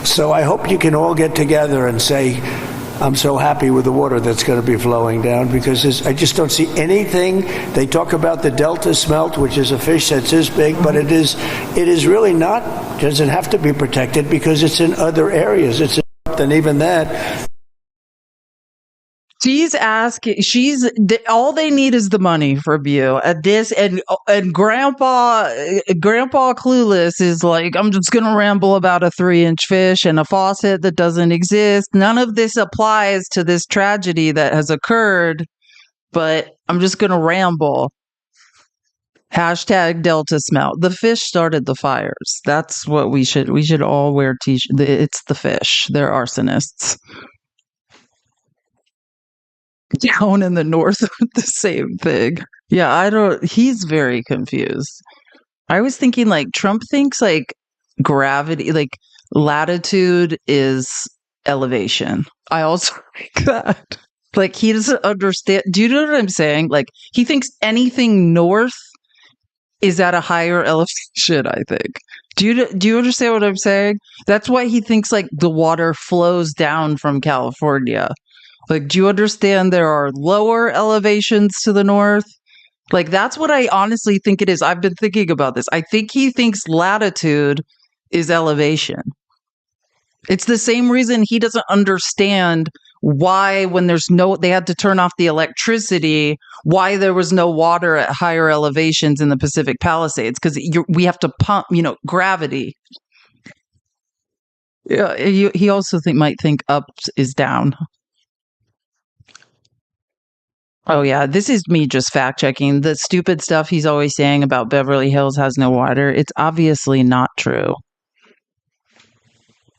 So I hope you can all get together and say, I'm so happy with the water that's going to be flowing down, because I just don't see anything. They talk about the Delta smelt, which is a fish that's this big, but it is really not, doesn't have to be protected because it's in other areas. It's and even that. All they need is the money from you at this, and grandpa clueless is like, I'm just gonna ramble about a 3-inch fish and a faucet that doesn't exist. None of this applies to this tragedy that has occurred, but I'm just gonna ramble. Hashtag Delta smelt. The fish started the fires. That's what we should all wear t-shirts. It's the fish. They're arsonists. Down in the north, the same thing. Yeah, he's very confused. I was thinking like Trump thinks like gravity, like latitude is elevation. I also think that. Like he doesn't understand. Do you know what I'm saying? Like he thinks anything north is at a higher elevation, I think. Do you understand what I'm saying? That's why he thinks like the water flows down from California. Like, do you understand there are lower elevations to the north? Like, that's what I honestly think it is. I've been thinking about this. I think he thinks latitude is elevation. It's the same reason he doesn't understand why when they had to turn off the electricity, why there was no water at higher elevations in the Pacific Palisades, because we have to pump, gravity. Yeah, he also might think up is down. Oh, yeah. This is me just fact checking. The stupid stuff he's always saying about Beverly Hills has no water. It's obviously not true.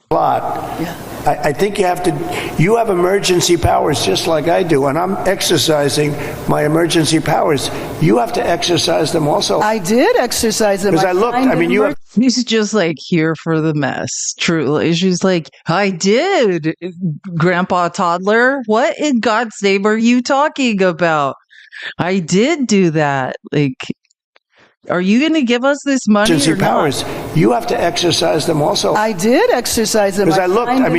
I think you have emergency powers just like I do, and I'm exercising my emergency powers. You have to exercise them also. I did exercise them. Because She's just like here for the mess, truly. She's like, I did, Grandpa Toddler. What in God's name are you talking about? I did do that. Like, are you going to give us this money emergency or powers. Not? You have to exercise them also. I did exercise them. Because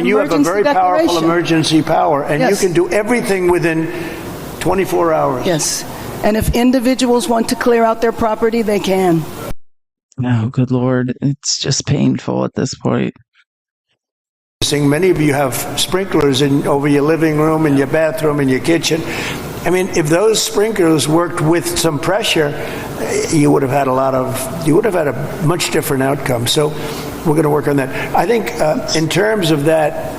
you have a very powerful emergency power, and you can do everything within 24 hours. Yes. And if individuals want to clear out their property, they can. Oh, good Lord. It's just painful at this point. Many of you have sprinklers over your living room and your bathroom and your kitchen. I mean, if those sprinklers worked with some pressure, you would have had a much different outcome. So we're going to work on that. I think in terms of that,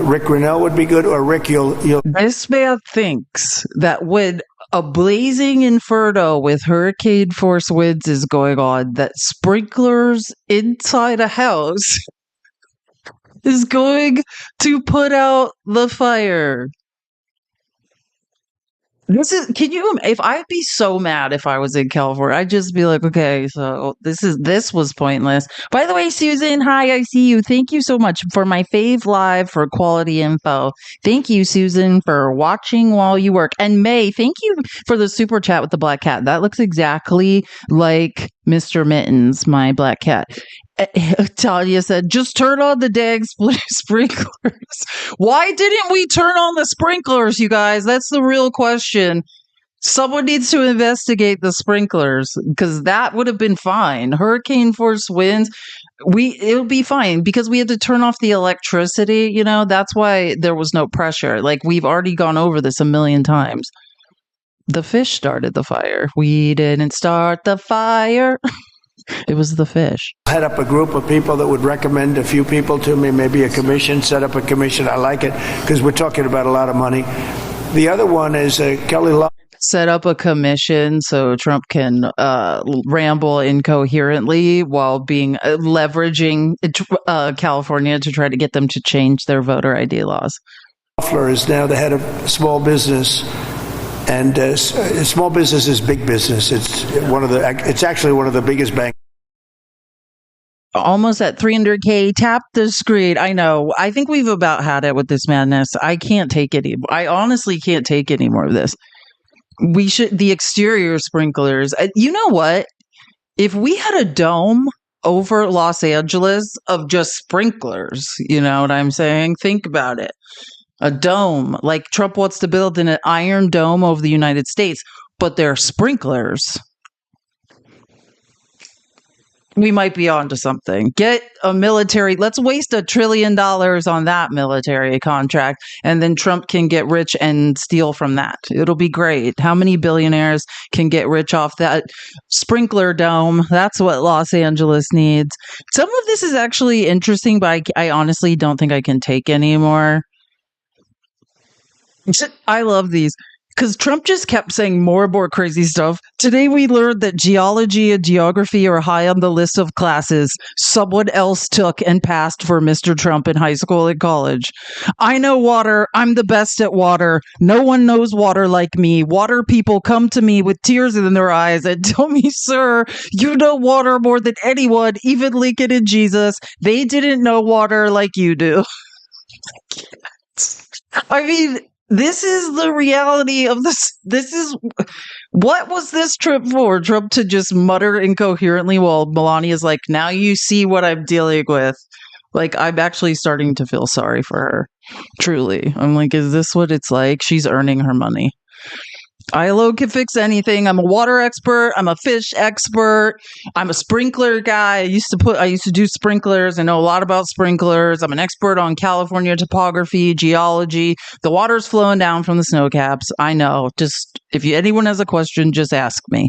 Rick Grinnell would be good, or Rick, you'll. This man thinks that when a blazing inferno with hurricane force winds is going on, that sprinklers inside a house is going to put out the fire. If I'd be so mad if I was in California, I'd just be like, okay, so this was pointless. By the way, Susan, hi, I see you. Thank you so much for my fave live for quality info. Thank you, Susan, for watching while you work. And May, thank you for the super chat with the black cat. That looks exactly like Mr. Mittens, my black cat. Talia said, just turn on the dang sprinklers. Why didn't we turn on the sprinklers, you guys? That's the real question. Someone needs to investigate the sprinklers, because that would have been fine. Hurricane force winds. It'll be fine because we had to turn off the electricity, that's why there was no pressure. Like, we've already gone over this a million times. The fish started the fire. We didn't start the fire. It was the fish. Head up a group of people that would recommend a few people to me, maybe a commission, set up a commission. I like it because we're talking about a lot of money. The other one is Kelly Love. Set up a commission so Trump can ramble incoherently while being leveraging California to try to get them to change their voter ID laws. Loeffler is now the head of small business, and small business is big business. It's actually one of the biggest banks. Almost at 300K. Tap the screen. I know. I think we've about had it with this madness. I can't take it anymore. I honestly can't take any more of this. The exterior sprinklers. You know what? If we had a dome over Los Angeles of just sprinklers, you know what I'm saying? Think about it. A dome, like Trump wants to build an iron dome over the United States, but they're sprinklers. We might be onto something. Get a military. Let's waste $1 trillion on that military contract, and then Trump can get rich and steal from that. It'll be great. How many billionaires can get rich off that sprinkler dome? That's what Los Angeles needs. Some of this is actually interesting, but I honestly don't think I can take anymore. I love these. Because Trump just kept saying more and more crazy stuff. Today we learned that geology and geography are high on the list of classes someone else took and passed for Mr. Trump in high school and college. I know water. I'm the best at water. No one knows water like me. Water people come to me with tears in their eyes and tell me, sir, you know water more than anyone, even Lincoln and Jesus. They didn't know water like you do. I mean... This is the reality of this. What was this trip for? Trump to just mutter incoherently while Melania's like, now you see what I'm dealing with. Like, I'm actually starting to feel sorry for her. Truly. I'm like, is this what it's like? She's earning her money. ILO can fix anything. I'm a water expert. I'm a fish expert. I'm a sprinkler guy. I used to do sprinklers. I know a lot about sprinklers. I'm an expert on California topography, geology. The water's flowing down from the snow caps. I know. Just if anyone has a question, just ask me.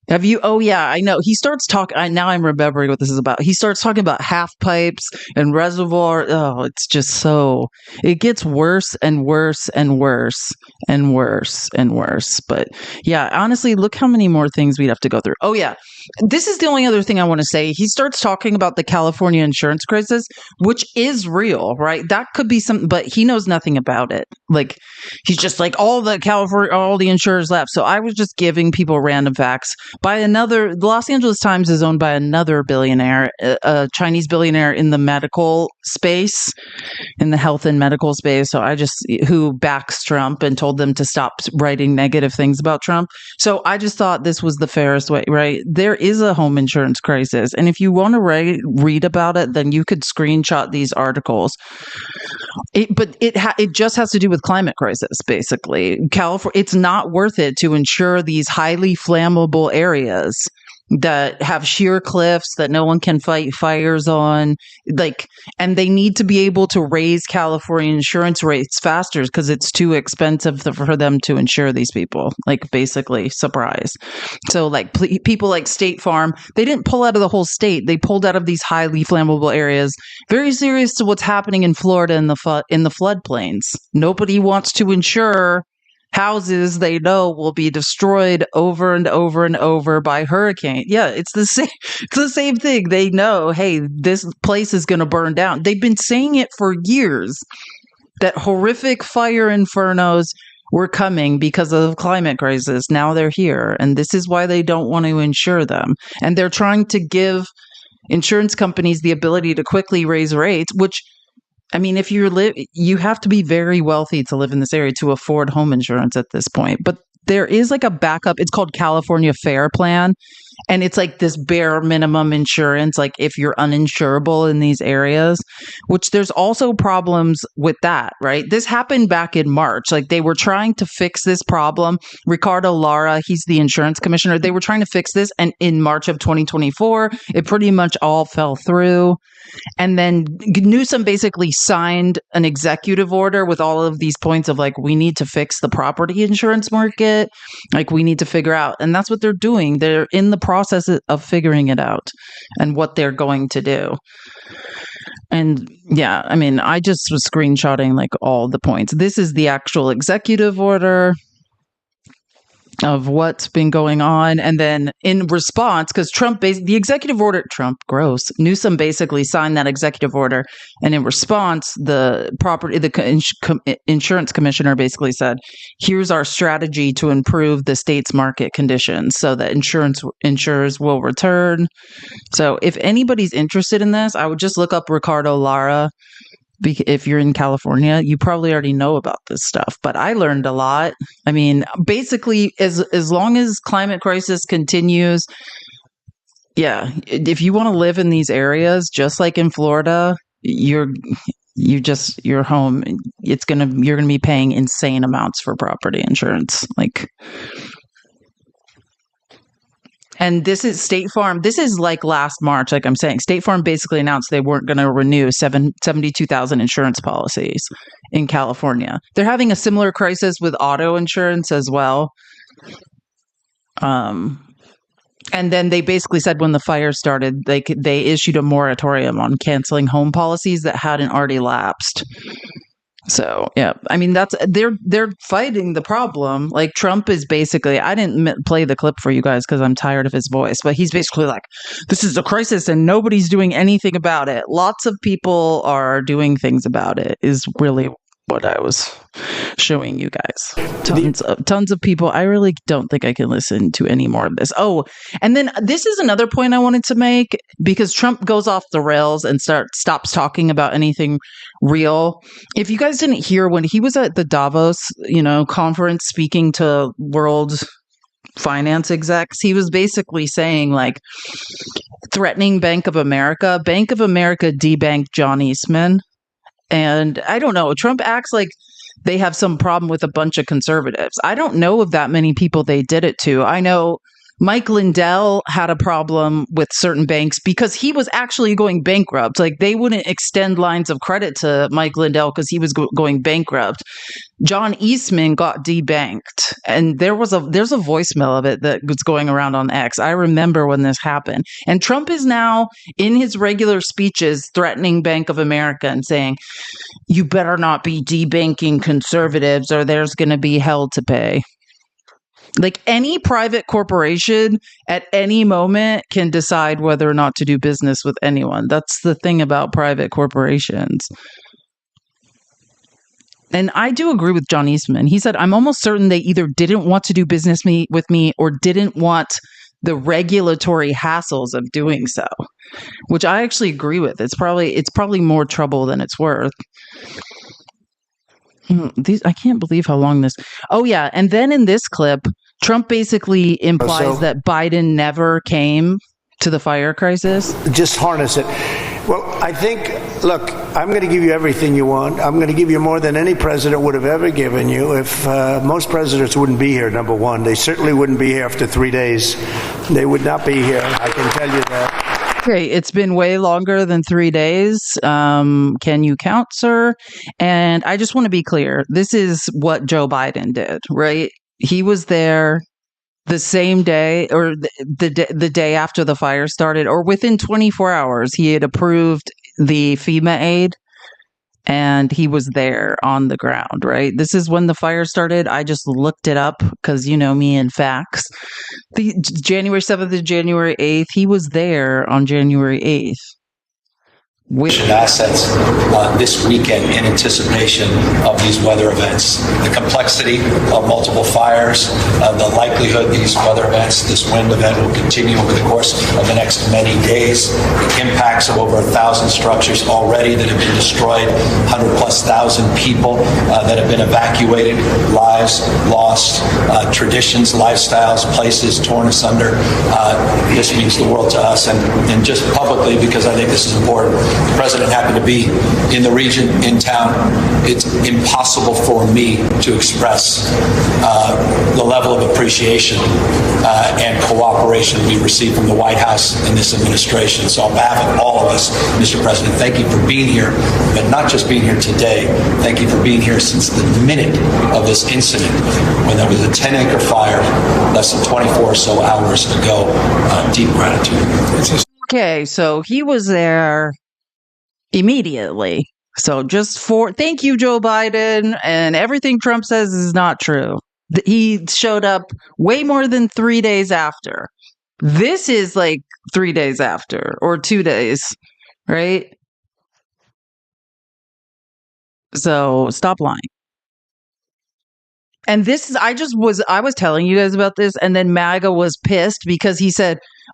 Have you? Oh, yeah, I know. He starts talking. Now I'm remembering what this is about. He starts talking about half pipes and reservoir. Oh, it's just so. It gets worse and worse and worse and worse and worse. But yeah, honestly, look how many more things we'd have to go through. Oh, yeah. This is the only other thing I want to say. He starts talking about the California insurance crisis, which is real, right? That could be something, but he knows nothing about it. Like, he's just like, all the insurers left. So I was just giving people random facts. The Los Angeles Times is owned by another billionaire, a Chinese billionaire in the medical space, in the health and medical space. So who backs Trump and told them to stop writing negative things about Trump. So I just thought this was the fairest way, right? There is a home insurance crisis. And if you want to read about it, then you could screenshot these articles. But it just has to do with climate crisis, basically. California, it's not worth it to insure these highly flammable areas that have sheer cliffs that no one can fight fires on, and they need to be able to raise California insurance rates faster because it's too expensive for them to insure these people. Basically, surprise. So people like State Farm, they didn't pull out of the whole state. They pulled out of these highly flammable areas. Very serious to what's happening in Florida in the floodplains. Nobody wants to insure houses they know will be destroyed over and over and over by hurricane. Yeah, it's the same thing. They know, hey, this place is going to burn down. They've been saying it for years that horrific fire infernos were coming because of the climate crisis. Now they're here, and this is why they don't want to insure them. And they're trying to give insurance companies the ability to quickly raise rates, which, I mean, if you have to be very wealthy to live in this area to afford home insurance at this point. But there is a backup. It's called California Fair Plan. And it's like this bare minimum insurance, like if you're uninsurable in these areas, which there's also problems with that, right? This happened back in March. Like they were trying to fix this problem. Ricardo Lara, he's the insurance commissioner. They were trying to fix this. And in March of 2024, it pretty much all fell through. And then Newsom basically signed an executive order with all of these points of like, we need to fix the property insurance market. Like we need to figure out. And that's what they're doing. They're in the process of figuring it out and what they're going to do. And yeah, I mean, I just was screenshotting like all the points. This is the actual executive order of what's been going on. And then in response, because the executive order, Newsom basically signed that executive order. And in response, the insurance commissioner basically said, here's our strategy to improve the state's market conditions so that insurers will return. So if anybody's interested in this, I would just look up Ricardo Lara. If you're in California, you probably already know about this stuff, but I learned a lot. I mean, basically, as long as climate crisis continues, yeah, if you want to live in these areas, just like in Florida, your home, you're gonna be paying insane amounts for property insurance, like. And this is State Farm. This is like last March, like I'm saying. State Farm basically announced they weren't going to renew 72,000 insurance policies in California. They're having a similar crisis with auto insurance as well. And then they basically said when the fire started, they issued a moratorium on canceling home policies that hadn't already lapsed. So, yeah, I mean, they're fighting the problem. Like Trump is basically, I didn't play the clip for you guys because I'm tired of his voice, but he's basically like, this is a crisis and nobody's doing anything about it. Lots of people are doing things about it is really what I was showing you guys. Tons of people. I really don't think I can listen to any more of this. Oh, and then this is another point I wanted to make because Trump goes off the rails and stops talking about anything real. If you guys didn't hear when he was at the Davos, conference speaking to world finance execs, he was basically saying like threatening Bank of America. Bank of America debanked John Eastman. And I don't know, Trump acts like they have some problem with a bunch of conservatives. I don't know of that many people they did it to. I know Mike Lindell had a problem with certain banks because he was actually going bankrupt. Like they wouldn't extend lines of credit to Mike Lindell because he was going bankrupt. John Eastman got debanked, and there's a voicemail of it that was going around on X. I remember when this happened. And Trump is now in his regular speeches threatening Bank of America and saying, you better not be debanking conservatives or there's going to be hell to pay. Like any private corporation at any moment can decide whether or not to do business with anyone. That's the thing about private corporations. And I do agree with John Eastman. He said, I'm almost certain they either didn't want to do business with me or didn't want the regulatory hassles of doing so, which I actually agree with. It's probably more trouble than it's worth. I can't believe how long this. Oh, yeah. And then in this clip, Trump basically implies that Biden never came to the fire crisis. Just harness it. Well, I think, look, I'm going to give you everything you want. I'm going to give you more than any president would have ever given you. If most presidents wouldn't be here, number one. They certainly wouldn't be here after 3 days. They would not be here. I can tell you that. Okay, it's been way longer than 3 days. Can you count, sir? And I just want to be clear. This is what Joe Biden did, right? He was there the same day or the day after the fire started, or within 24 hours, he had approved the FEMA aid and he was there on the ground, right? This is when the fire started. I just looked it up because you know me and facts. The January 7th to January 8th, he was there on January 8th. assets this weekend in anticipation of these weather events. The complexity of multiple fires, the likelihood these weather events, this wind event will continue over the course of the next many days, the impacts of over 1,000 structures already that have been destroyed, 100,000+ people that have been evacuated, lives lost, traditions, lifestyles, places torn asunder. This means the world to us, and just publicly, because I think this is important, the president happened to be in the region, in town. It's impossible for me to express the level of appreciation and cooperation we receive from the White House and this administration. So on behalf of all of us, Mr. President, thank you for being here, but not just being here today. Thank you for being here since the minute of this incident when there was a 10-acre fire less than 24 or so hours ago. Deep gratitude. Okay, so he was there immediately. So thank you, Joe Biden. And everything Trump says is not true. He showed up way more than 3 days after. This is like 3 days after, or 2 days, right? So stop lying. And I was telling you guys about this, and then MAGA was pissed because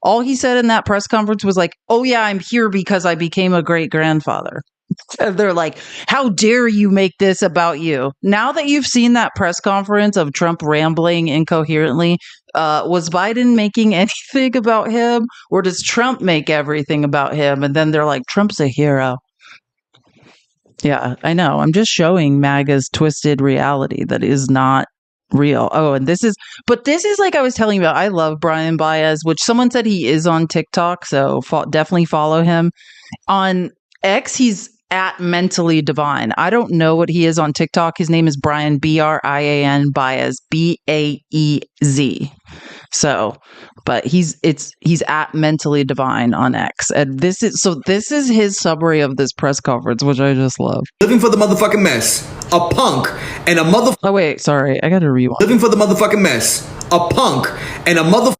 all he said in that press conference was like, oh yeah, I'm here because I became a great grandfather. They're like, how dare you make this about you? Now that you've seen that press conference of Trump rambling incoherently, was Biden making anything about him? Or does Trump make everything about him? And then they're like, Trump's a hero. Yeah, I know. I'm just showing MAGA's twisted reality that is not real. Oh, and this is like I was telling you about. I love Brian Baez, which someone said he is on TikTok, so definitely follow him. On X, he's at Mentally Divine. I don't know what he is on TikTok. His name is Brian, Brian Baez, Baez. So, but he's at Mentally Divine on X. And this is his summary of this press conference, which I just love. Living for the motherfucking mess. A punk and a mother. Oh wait, sorry, I gotta rewind. Living for the motherfucking mess. A punk and a mother.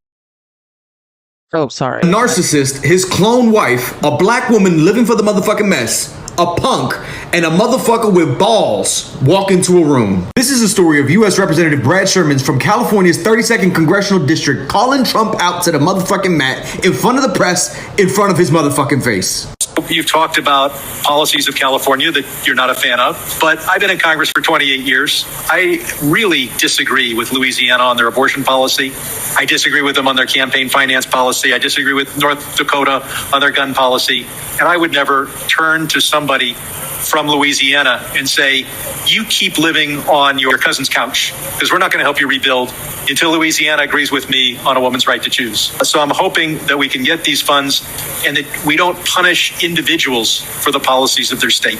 Oh, sorry. A narcissist, his clone wife, a black woman living for the motherfucking mess, a punk, and a motherfucker with balls walk into a room. This is a story of U.S. Representative Brad Sherman from California's 32nd Congressional District calling Trump out to the motherfucking mat in front of the press, in front of his motherfucking face. You've talked about policies of California that you're not a fan of, but I've been in Congress for 28 years. I really disagree with Louisiana on their abortion policy. I disagree with them on their campaign finance policy. I disagree with North Dakota on their gun policy. And I would never turn to somebody from Louisiana and say, you keep living on your cousin's couch, because we're not going to help you rebuild until Louisiana agrees with me on a woman's right to choose. So I'm hoping that we can get these funds and that we don't punish individuals for the policies of their state.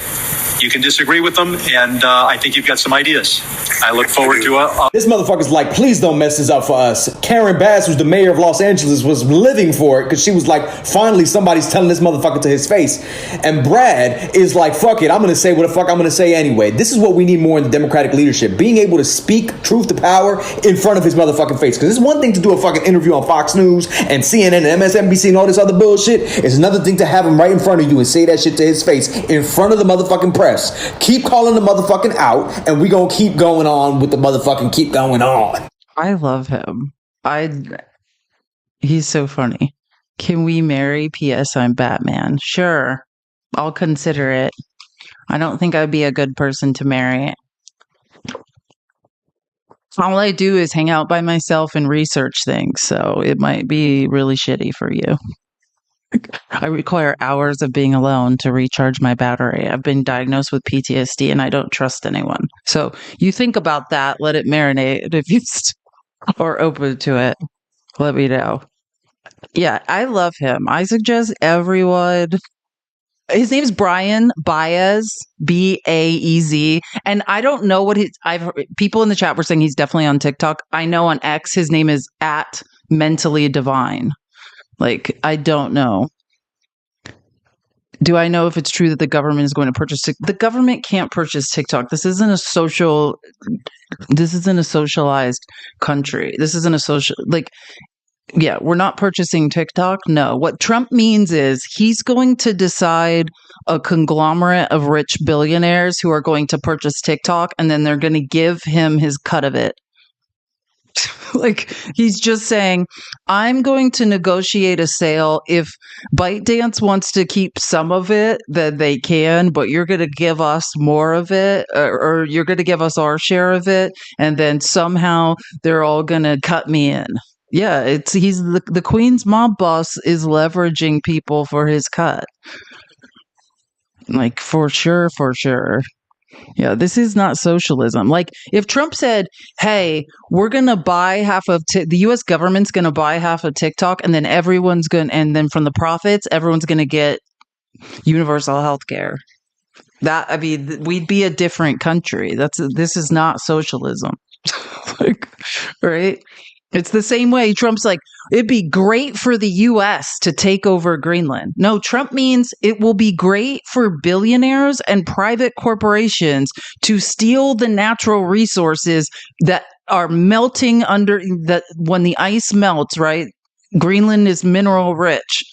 You can disagree with them, and I think you've got some ideas. I look forward to This motherfucker's like, please don't mess this up for us. Karen Bass, who's the mayor of Los Angeles, was living for it because she was like, finally somebody's telling this motherfucker to his face. And Brad is like, fuck it, I'm going to say what the fuck I'm going to say anyway. This is what we need more in the Democratic leadership. Being able to speak truth to power in front of his motherfucking face. Because it's one thing to do a fucking interview on Fox News and CNN and MSNBC and all this other bullshit. It's another thing to have him right in front of you and say that shit to his face in front of the motherfucking press. Keep calling the motherfucking out, and we gonna keep going on with the motherfucking keep going on. I love him. He's so funny. Can we marry? P.S. I'm Batman. Sure. I'll consider it. I don't think I'd be a good person to marry. All I do is hang out by myself and research things, so it might be really shitty for you. I require hours of being alone to recharge my battery. I've been diagnosed with PTSD and I don't trust anyone. So you think about that, let it marinate. If you are open to it, let me know. Yeah, I love him. I suggest everyone. His name's Brian Baez, Baez, and I don't know what people in the chat were saying he's definitely on TikTok. I know on X his name is at Mentally Divine. Like, I don't know. Do I know if it's true that the government is going to purchase the government can't purchase TikTok. This isn't a socialized country. This isn't a social, like, Yeah, we're not purchasing TikTok. No, what Trump means is he's going to decide a conglomerate of rich billionaires who are going to purchase TikTok, and then they're going to give him his cut of it. Like, he's just saying, I'm going to negotiate a sale. If ByteDance wants to keep some of it, then they can, but you're going to give us more of it, or you're going to give us our share of it, and then somehow they're all going to cut me in. Yeah, he's the Queen's mob boss is leveraging people for his cut. Like, for sure, for sure. Yeah, this is not socialism. Like, if Trump said, hey, we're going to buy half of the U.S. government's going to buy half of TikTok, and then and then from the profits, everyone's going to get universal health care. We'd be a different country. This is not socialism. Like, right? It's the same way Trump's like, it'd be great for the U.S. to take over Greenland. No, Trump means it will be great for billionaires and private corporations to steal the natural resources that are melting when the ice melts, right? Greenland is mineral rich.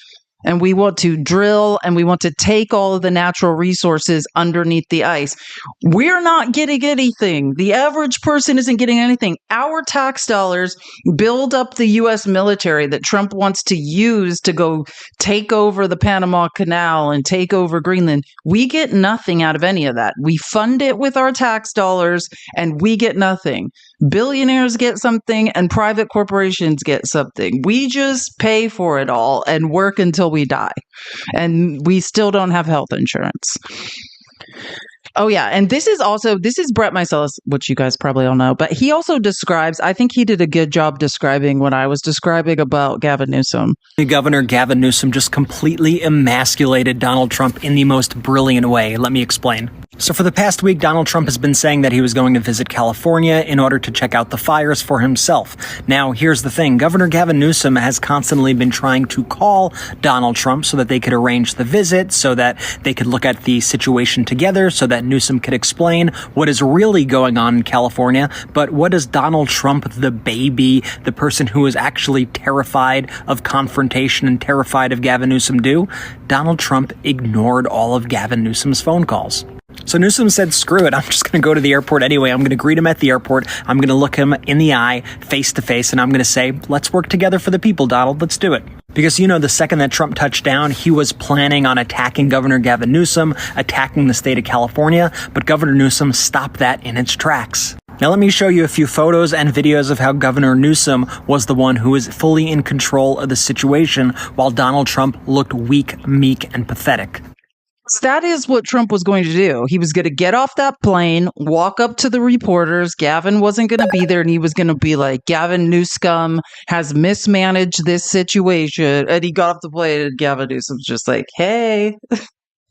And we want to drill and we want to take all of the natural resources underneath the ice. We're not getting anything. The average person isn't getting anything. Our tax dollars build up the U.S. military that Trump wants to use to go take over the Panama Canal and take over Greenland. We get nothing out of any of that. We fund it with our tax dollars and we get nothing. Billionaires get something and private corporations get something. We just pay for it all and work until we die. And we still don't have health insurance. Oh, yeah. And this is Brett Meiselas, which you guys probably all know, but he also describes, I think he did a good job describing what I was describing about Gavin Newsom. Governor Gavin Newsom just completely emasculated Donald Trump in the most brilliant way. Let me explain. So for the past week, Donald Trump has been saying that he was going to visit California in order to check out the fires for himself. Now, here's the thing. Governor Gavin Newsom has constantly been trying to call Donald Trump so that they could arrange the visit, so that they could look at the situation together, so that Newsom could explain what is really going on in California. But what does Donald Trump, the baby, the person who is actually terrified of confrontation and terrified of Gavin Newsom, do? Donald Trump ignored all of Gavin Newsom's phone calls. So Newsom said, screw it, I'm just going to go to the airport anyway. I'm going to greet him at the airport. I'm going to look him in the eye, face to face, and I'm going to say, let's work together for the people, Donald. Let's do it. Because, the second that Trump touched down, he was planning on attacking Governor Gavin Newsom, attacking the state of California, but Governor Newsom stopped that in its tracks. Now let me show you a few photos and videos of how Governor Newsom was the one who was fully in control of the situation, while Donald Trump looked weak, meek, and pathetic. That is what Trump was going to do. He was going to get off that plane, walk up to the reporters. Gavin wasn't going to be there, and he was going to be like, Gavin Newsom has mismanaged this situation. And he got off the plane, and Gavin Newsom's just like, hey,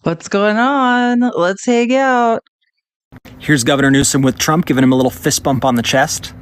what's going on? Let's hang out. Here's Governor Newsom with Trump, giving him a little fist bump on the chest.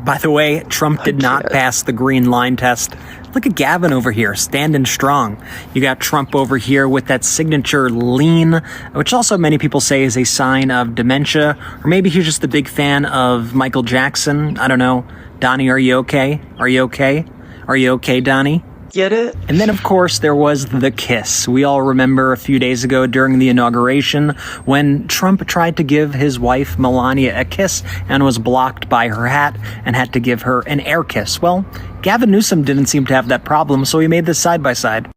By the way, Trump did not pass the green line test. Look at Gavin over here, standing strong. You got Trump over here with that signature lean, which also many people say is a sign of dementia. Or maybe he's just a big fan of Michael Jackson. I don't know. Donnie, are you okay? Are you okay? Are you okay, Donnie? Get it? And then, of course, there was the kiss. We all remember a few days ago during the inauguration when Trump tried to give his wife, Melania, a kiss and was blocked by her hat and had to give her an air kiss. Well, Gavin Newsom didn't seem to have that problem, so he made this side by side.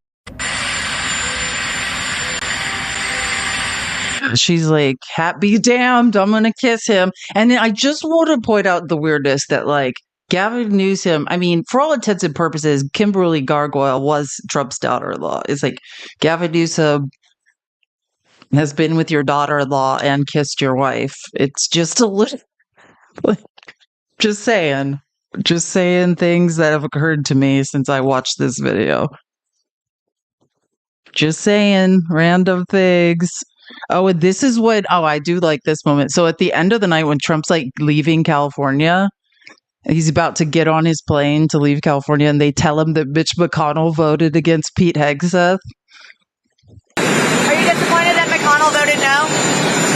She's like, happy damned, I'm going to kiss him. And I just want to point out the weirdness that, like, Gavin Newsom, I mean, for all intents and purposes, Kimberly Gargoyle was Trump's daughter-in-law. It's like, Gavin Newsom has been with your daughter-in-law and kissed your wife. It's just a little, like, just saying things that have occurred to me since I watched this video. Just saying random things. Oh, and this is I do like this moment. So at the end of the night when Trump's like leaving California, he's about to get on his plane to leave California, and they tell him that Mitch McConnell voted against Pete Hegseth. Are you disappointed that McConnell voted no?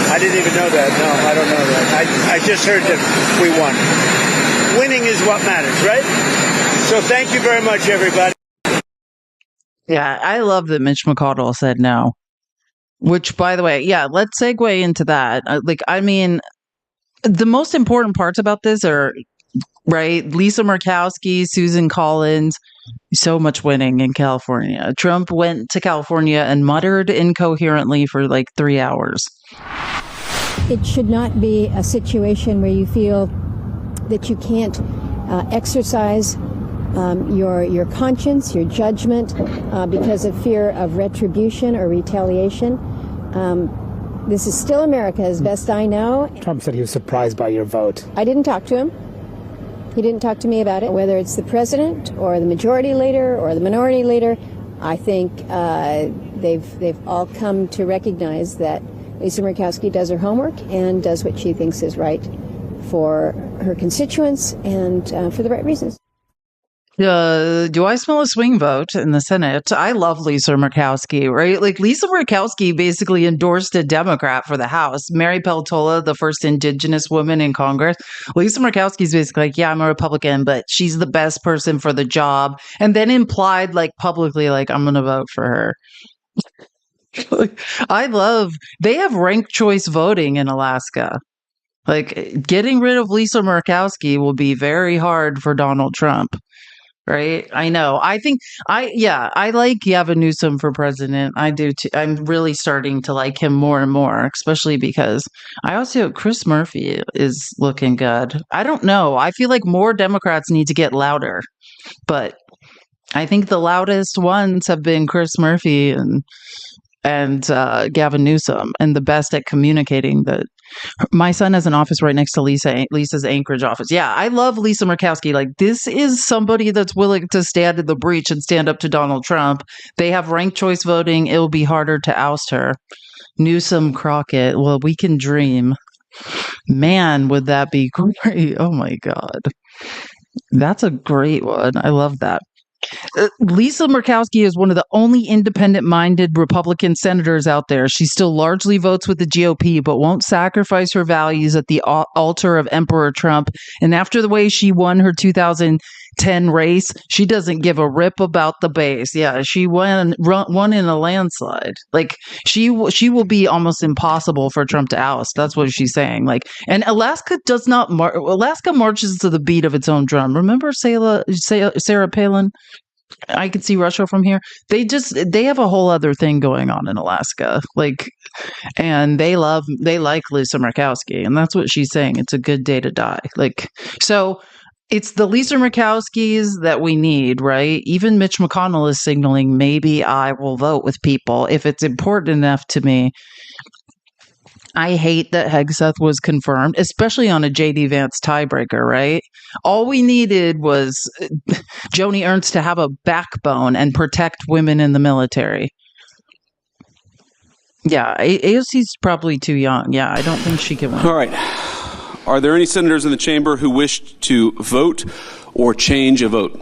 I didn't even know that. No, I don't know that. I just heard that we won. Winning is what matters, right? So thank you very much, everybody. Yeah, I love that Mitch McConnell said no. Which, by the way, yeah, let's segue into that. I mean, the most important parts about this are, right, Lisa Murkowski, Susan Collins, so much winning in California. Trump went to California and muttered incoherently for like 3 hours. It should not be a situation where you feel that you can't exercise your conscience, your judgment, because of fear of retribution or retaliation. This is still America, as best I know. Trump said he was surprised by your vote. I didn't talk to him. He didn't talk to me about it. Whether it's the president or the majority leader or the minority leader, I think they've all come to recognize that Lisa Murkowski does her homework and does what she thinks is right for her constituents and for the right reasons. Do I smell a swing vote in the Senate? I love Lisa Murkowski, right? Like, Lisa Murkowski basically endorsed a Democrat for the House. Mary Peltola, the first Indigenous woman in Congress. Lisa Murkowski's basically like, yeah, I'm a Republican, but she's the best person for the job. And then implied, like, publicly, like, I'm going to vote for her. They have ranked choice voting in Alaska. Like, getting rid of Lisa Murkowski will be very hard for Donald Trump. Right. I know. I like Gavin Newsom for president. I do too. I'm really starting to like him more and more, especially because I also, Chris Murphy is looking good. I don't know. I feel like more Democrats need to get louder, but I think the loudest ones have been Chris Murphy and Gavin Newsom, and the best at communicating that. My son has an office right next to Lisa's Anchorage office. Yeah, I love Lisa Murkowski. Like, this is somebody that's willing to stand in the breach and stand up to Donald Trump. They have ranked choice voting. It'll be harder to oust her. Newsom, Crockett. Well, we can dream. Man, would that be great? Oh my God. That's a great one. I love that. Lisa Murkowski is one of the only independent-minded Republican senators out there. She still largely votes with the GOP, but won't sacrifice her values at the altar of Emperor Trump. And after the way she won her 2010 race, she doesn't give a rip about the base. Yeah, she won in a landslide. Like, she will be almost impossible for Trump to oust. That's what she's saying. Like, and Alaska does not Alaska marches to the beat of its own drum. Remember Sarah Palin? I can see Russia from here. They have a whole other thing going on in Alaska. Like, and they like Lisa Murkowski, and that's what she's saying. It's a good day to die. Like, so it's the Lisa Murkowskis that we need, right? Even Mitch McConnell is signaling, maybe I will vote with people if it's important enough to me. I hate that Hegseth was confirmed, especially on a J.D. Vance tiebreaker, right? All we needed was Joni Ernst to have a backbone and protect women in the military. Yeah, AOC's probably too young. Yeah, I don't think she can win. All right. Are there any senators in the chamber who wish to vote or change a vote?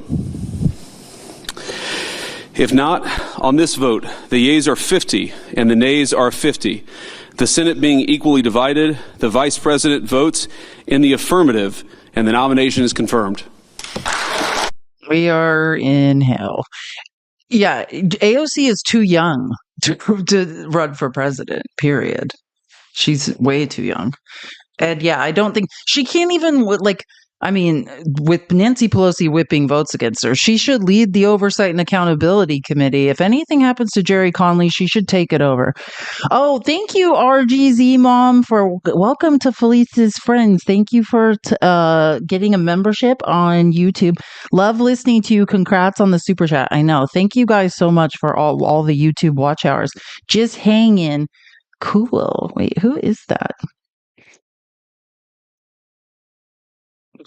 If not, on this vote, the yeas are 50 and the nays are 50. The Senate being equally divided, the Vice President votes in the affirmative, and the nomination is confirmed. We are in hell. Yeah, AOC is too young to run for president, period. She's way too young. And yeah, I don't think she can't even, like, I mean, with Nancy Pelosi whipping votes against her, she should lead the Oversight and Accountability Committee. If anything happens to Jerry Conley, she should take it over. Oh, thank you, RGZ Mom, for welcome to Felice's Friends. Thank you for getting a membership on YouTube. Love listening to you. Congrats on the super chat. I know. Thank you guys so much for all the YouTube watch hours. Just hang in. Cool. Wait, who is that?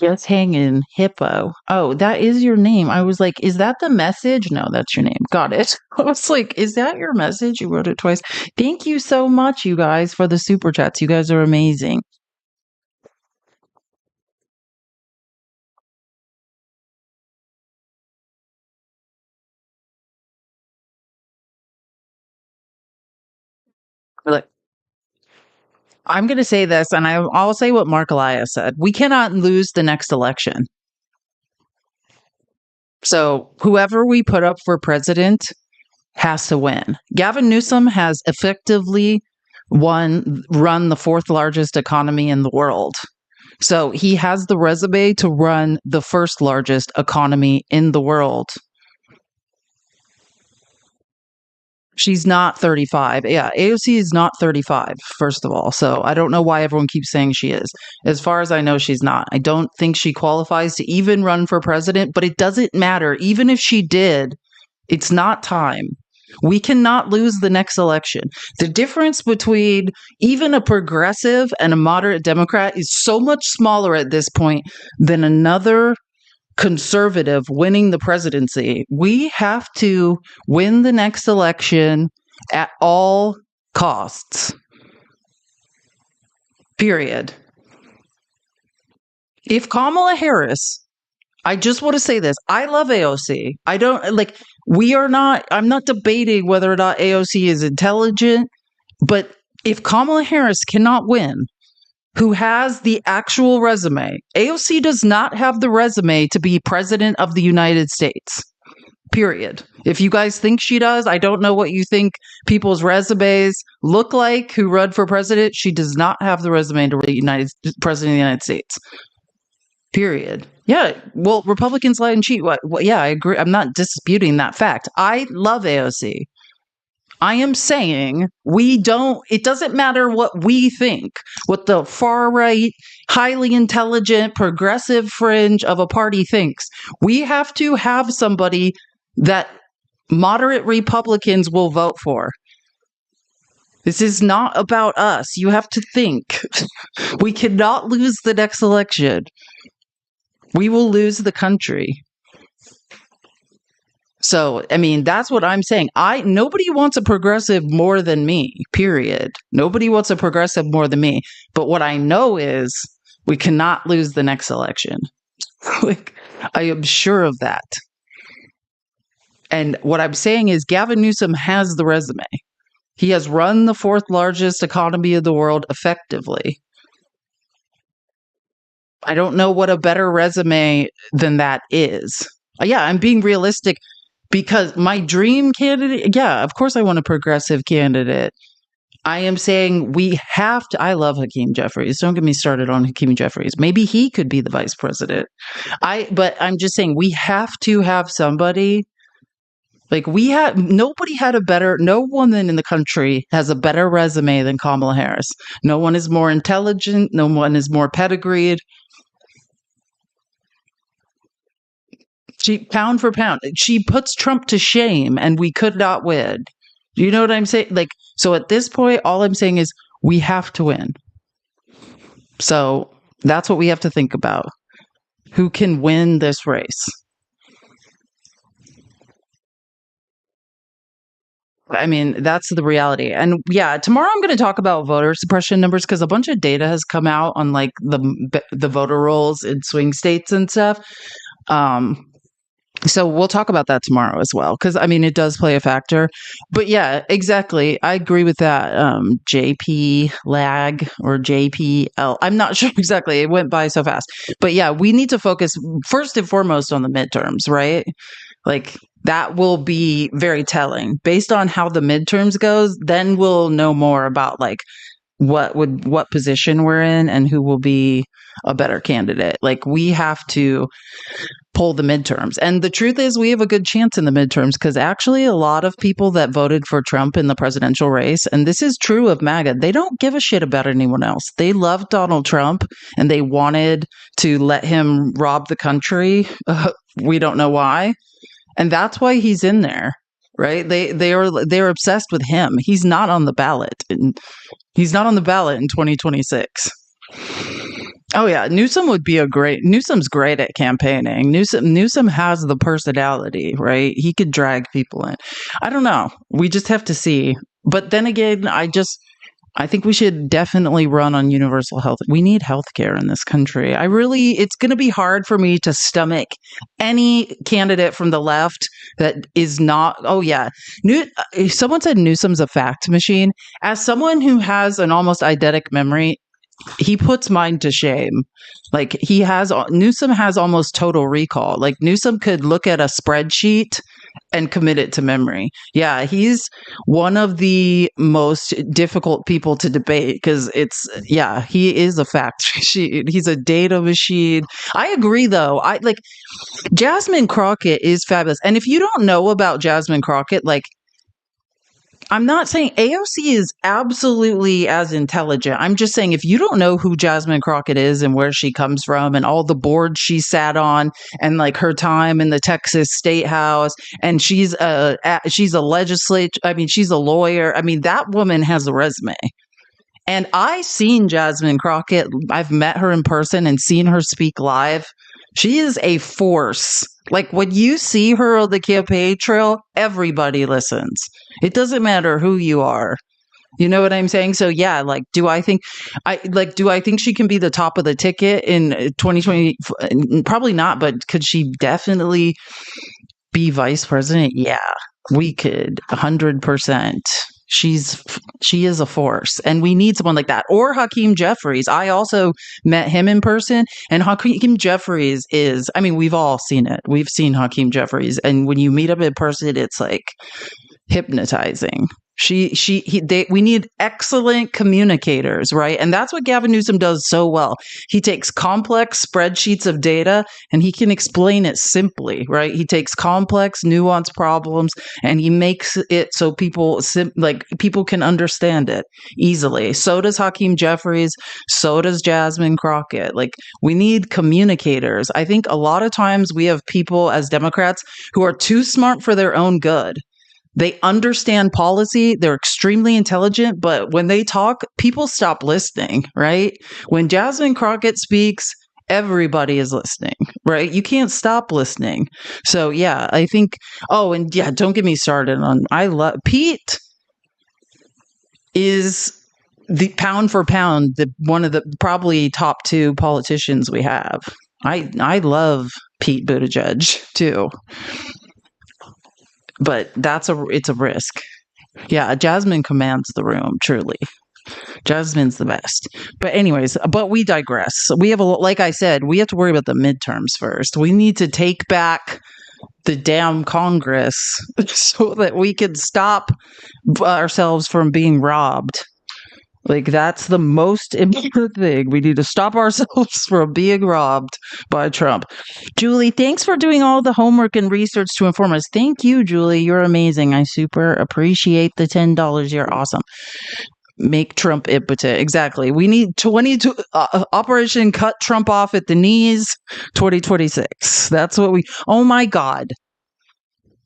Just hanging hippo. Oh, that is your name. I was like, is that the message? No, that's your name. Got it. I was like, is that your message? You wrote it twice. Thank you so much, you guys, for the super chats. You guys are amazing. Look, I'm going to say this, and I'll say what Mark Elias said. We cannot lose the next election. So whoever we put up for president has to win. Gavin Newsom has effectively run the fourth largest economy in the world. So he has the resume to run the first largest economy in the world. She's not 35. Yeah, AOC is not 35, first of all. So I don't know why everyone keeps saying she is. As far as I know, she's not. I don't think she qualifies to even run for president, but it doesn't matter. Even if she did, it's not time. We cannot lose the next election. The difference between even a progressive and a moderate Democrat is so much smaller at this point than another conservative winning the presidency. We have to win the next election at all costs. Period. If Kamala Harris, I just want to say this. I love AOC. I don't like, I'm not debating whether or not AOC is intelligent, but if Kamala Harris cannot win, who has the actual resume, AOC does not have the resume to be president of the United States. Period. If you guys think she does, I don't know what you think people's resumes look like who run for president. She does not have the resume to be president of the United States. Period. Yeah, well, Republicans lie and cheat. What? Yeah, I agree. I'm not disputing that fact. I love AOC. I am saying it doesn't matter what we think, what the far right, highly intelligent, progressive fringe of a party thinks. We have to have somebody that moderate Republicans will vote for. This is not about us. You have to think. We cannot lose the next election. We will lose the country. So, I mean, that's what I'm saying. Nobody wants a progressive more than me, period. Nobody wants a progressive more than me. But what I know is we cannot lose the next election. Like, I am sure of that. And what I'm saying is Gavin Newsom has the resume. He has run the fourth largest economy of the world effectively. I don't know what a better resume than that is. Yeah, I'm being realistic. Because my dream candidate, yeah, of course I want a progressive candidate. I am saying we have to, I love Hakeem Jeffries. Don't get me started on Hakeem Jeffries. Maybe he could be the vice president. But I'm just saying we have to have somebody, like nobody had no woman in the country has a better resume than Kamala Harris. No one is more intelligent. No one is more pedigreed. She, pound for pound, she puts Trump to shame and we could not win. You know what I'm saying? Like, so at this point, all I'm saying is we have to win. So that's what we have to think about. Who can win this race? I mean, that's the reality. And yeah, tomorrow I'm going to talk about voter suppression numbers because a bunch of data has come out on like the voter rolls in swing states and stuff. So we'll talk about that tomorrow as well, because I mean, it does play a factor. But yeah, exactly. I agree with that. JP lag or JPL. I'm not sure exactly. It went by so fast. But yeah, we need to focus first and foremost on the midterms, right? Like that will be very telling. Based on how the midterms goes, then we'll know more about like what position we're in and who will be a better candidate. Like we have to pull the midterms. And the truth is we have a good chance in the midterms because actually a lot of people that voted for Trump in the presidential race, and this is true of MAGA, they don't give a shit about anyone else. They love Donald Trump and they wanted to let him rob the country. We don't know why. And that's why he's in there, right? They're obsessed with him. He's not on the ballot. He's not on the ballot in 2026. Oh yeah, Newsom's great at campaigning. Newsom has the personality, right? He could drag people in. I don't know. We just have to see. But then again, I think we should definitely run on universal health. We need healthcare in this country. It's going to be hard for me to stomach any candidate from the left that is not. Oh yeah. Someone said Newsom's a fact machine. As someone who has an almost eidetic memory, he puts mine to shame. Like Newsom has almost total recall. Like Newsom could look at a spreadsheet and commit it to memory. Yeah, he's one of the most difficult people to debate because he is a fact sheet. He's a data machine. I agree though. I like Jasmine Crockett is fabulous. And if you don't know about Jasmine Crockett, like I'm not saying AOC is absolutely as intelligent. I'm just saying if you don't know who Jasmine Crockett is and where she comes from and all the boards she sat on and like her time in the Texas State House and she's a legislator. I mean, she's a lawyer. I mean, that woman has a resume. And I've seen Jasmine Crockett. I've met her in person and seen her speak live. She is a force. Like when you see her on the campaign trail, everybody listens. It doesn't matter who you are. You know what I'm saying? So yeah, like do I think she can be the top of the ticket in 2020? Probably not, but could she definitely be vice president? Yeah, we could 100%. She is a force, and we need someone like that. Or Hakeem Jeffries. I also met him in person, and Hakeem Jeffries is, I mean, we've all seen it. We've seen Hakeem Jeffries, and when you meet him in person, it's like hypnotizing. We need excellent communicators, right? And that's what Gavin Newsom does so well. He takes complex spreadsheets of data and he can explain it simply, right? He takes complex, nuanced problems and he makes it so people can understand it easily. So does Hakeem Jeffries. So does Jasmine Crockett. Like we need communicators. I think a lot of times we have people as Democrats who are too smart for their own good. They understand policy. They're extremely intelligent, but when they talk, people stop listening, right? When Jasmine Crockett speaks, everybody is listening, right? You can't stop listening. So yeah, I think, don't get me started on, Pete is the pound for pound, one of the probably top two politicians we have. I love Pete Buttigieg too. But it's a risk. Yeah, Jasmine commands the room, truly. Jasmine's the best. But anyways, we digress. Like I said, we have to worry about the midterms first. We need to take back the damn Congress so that we can stop ourselves from being robbed. Like, that's the most important thing. We need to stop ourselves from being robbed by Trump. Julie, thanks for doing all the homework and research to inform us. Thank you, Julie. You're amazing. I super appreciate the $10. You're awesome. Make Trump impotent. Exactly. We need Operation Cut Trump Off at the Knees 2026. That's what oh my God.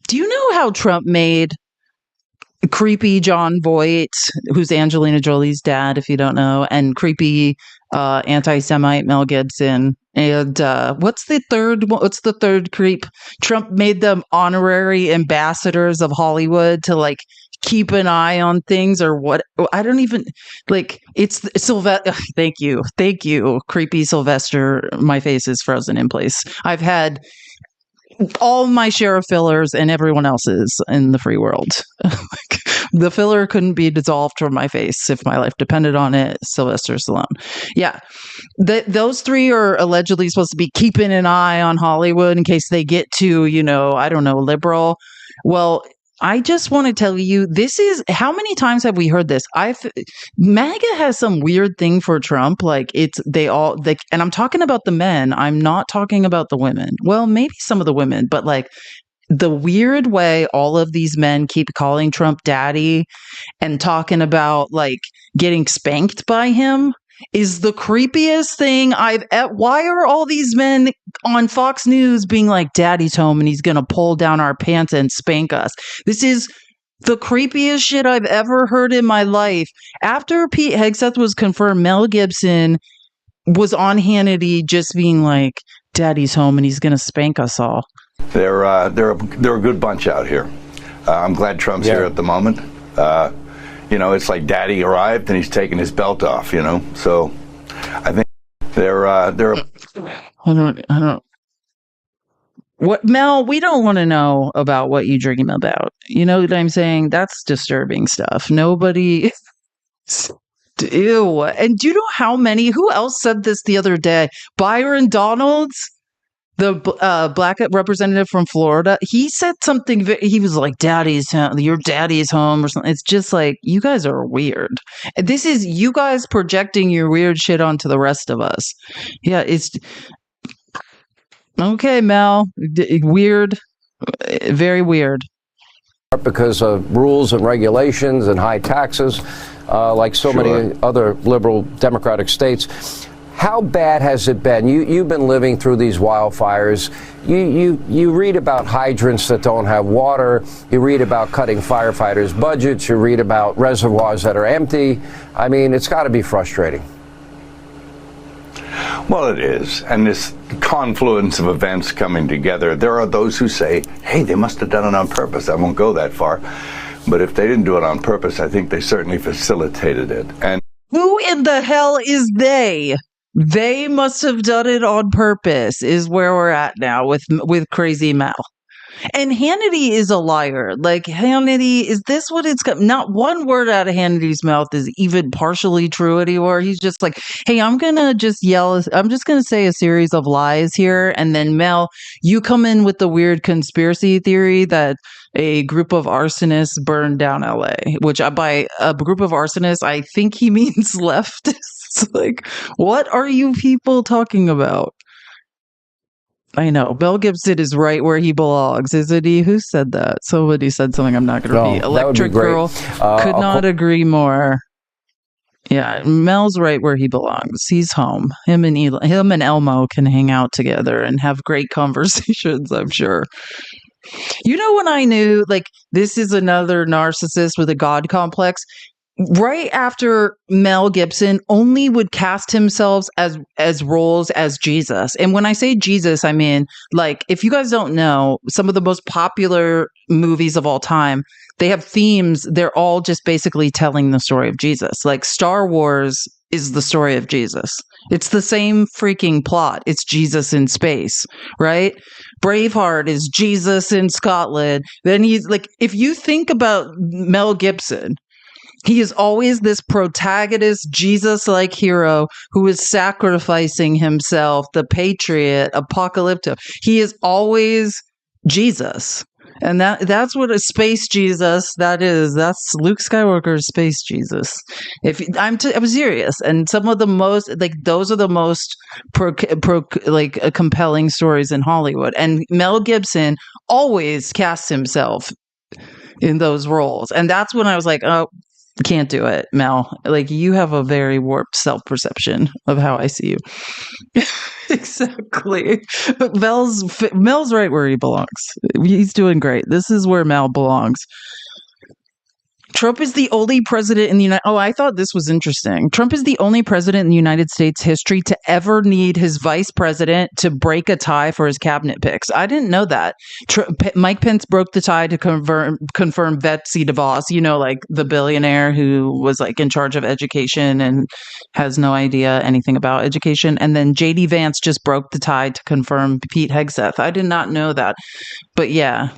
Do you know how Trump made creepy John Voight, who's Angelina Jolie's dad, if you don't know, and creepy anti-Semite Mel Gibson, and what's the third creep? Trump made them honorary ambassadors of Hollywood to like keep an eye on things, or what? I don't even like. It's Sylvester. Thank you, creepy Sylvester. My face is frozen in place. I've had all my share of fillers and everyone else's in the free world. The filler couldn't be dissolved from my face if my life depended on it. Sylvester Stallone. Yeah. Those three are allegedly supposed to be keeping an eye on Hollywood in case they get to, liberal. Well, I just want to tell you, this is, how many times have we heard this? MAGA has some weird thing for Trump. Like and I'm talking about the men. I'm not talking about the women. Well, maybe some of the women, but like the weird way all of these men keep calling Trump daddy and talking about like getting spanked by him is the creepiest thing why are all these men on Fox News being like, daddy's home and he's going to pull down our pants and spank us? This is the creepiest shit I've ever heard in my life. After Pete Hegseth was confirmed, Mel Gibson was on Hannity just being like, daddy's home and he's going to spank us all. They're a good bunch out here. I'm glad Trump's here at the moment. It's like daddy arrived and he's taking his belt off, So I think they're I don't. What, Mel, we don't want to know about what you dream about. You know what I'm saying? That's disturbing stuff. Nobody Ew. And do you know who else said this the other day? Byron Donalds, the black representative from Florida, he said something. He was like, "Daddy's home, your daddy's home," or something. It's just like, you guys are weird. This is you guys projecting your weird shit onto the rest of us. Yeah, it's okay, Mel. Weird, very weird. Because of rules and regulations and high taxes, like so many other liberal democratic states. How bad has it been? You've been living through these wildfires. You read about hydrants that don't have water. You read about cutting firefighters' budgets. You read about reservoirs that are empty. I mean, it's got to be frustrating. Well, it is. And this confluence of events coming together, there are those who say, hey, they must have done it on purpose. I won't go that far. But if they didn't do it on purpose, I think they certainly facilitated it. And who in the hell is they? They must have done it on purpose is where we're at now with Crazy Mal. And Hannity is a liar. Like, Hannity, is this what it's got? Not one word out of Hannity's mouth is even partially true anymore. He's just like, hey, I'm going to just yell. I'm just going to say a series of lies here. And then, Mel, you come in with the weird conspiracy theory that a group of arsonists burned down LA, which by a group of arsonists, I think he means leftists. Like, what are you people talking about? I know. Mel Gibson is right where he belongs, isn't he? Who said that? Somebody said something I'm not going to repeat. Electric Girl could not agree more. Yeah, Mel's right where he belongs. He's home. Him and Elmo can hang out together and have great conversations, I'm sure. You know when I knew, like, this is another narcissist with a God complex? Right after Mel Gibson only would cast himself as roles as Jesus. And when I say Jesus, I mean, like, if you guys don't know, some of the most popular movies of all time, they have themes. They're all just basically telling the story of Jesus. Like, Star Wars is the story of Jesus. It's the same freaking plot. It's Jesus in space, right? Braveheart is Jesus in Scotland. Then he's like, if you think about Mel Gibson, he is always this protagonist, Jesus-like hero who is sacrificing himself, the patriot, apocalypto. He is always Jesus. And that's what a space Jesus that is. That's Luke Skywalker's space Jesus. I'm serious. And some of the most, like, those are the most compelling stories in Hollywood. And Mel Gibson always casts himself in those roles. And that's when I was like, oh, can't do it, Mel. Like, you have a very warped self-perception of how I see you. Exactly. But Mel's right where he belongs. He's doing great. This is where Mel belongs. Trump is the only president in the United... Oh, I thought this was interesting. Trump is the only president in the United States history to ever need his vice president to break a tie for his cabinet picks. I didn't know that. Mike Pence broke the tie to confirm Betsy DeVos, you know, like the billionaire who was like in charge of education and has no idea anything about education. And then J.D. Vance just broke the tie to confirm Pete Hegseth. I did not know that. But yeah.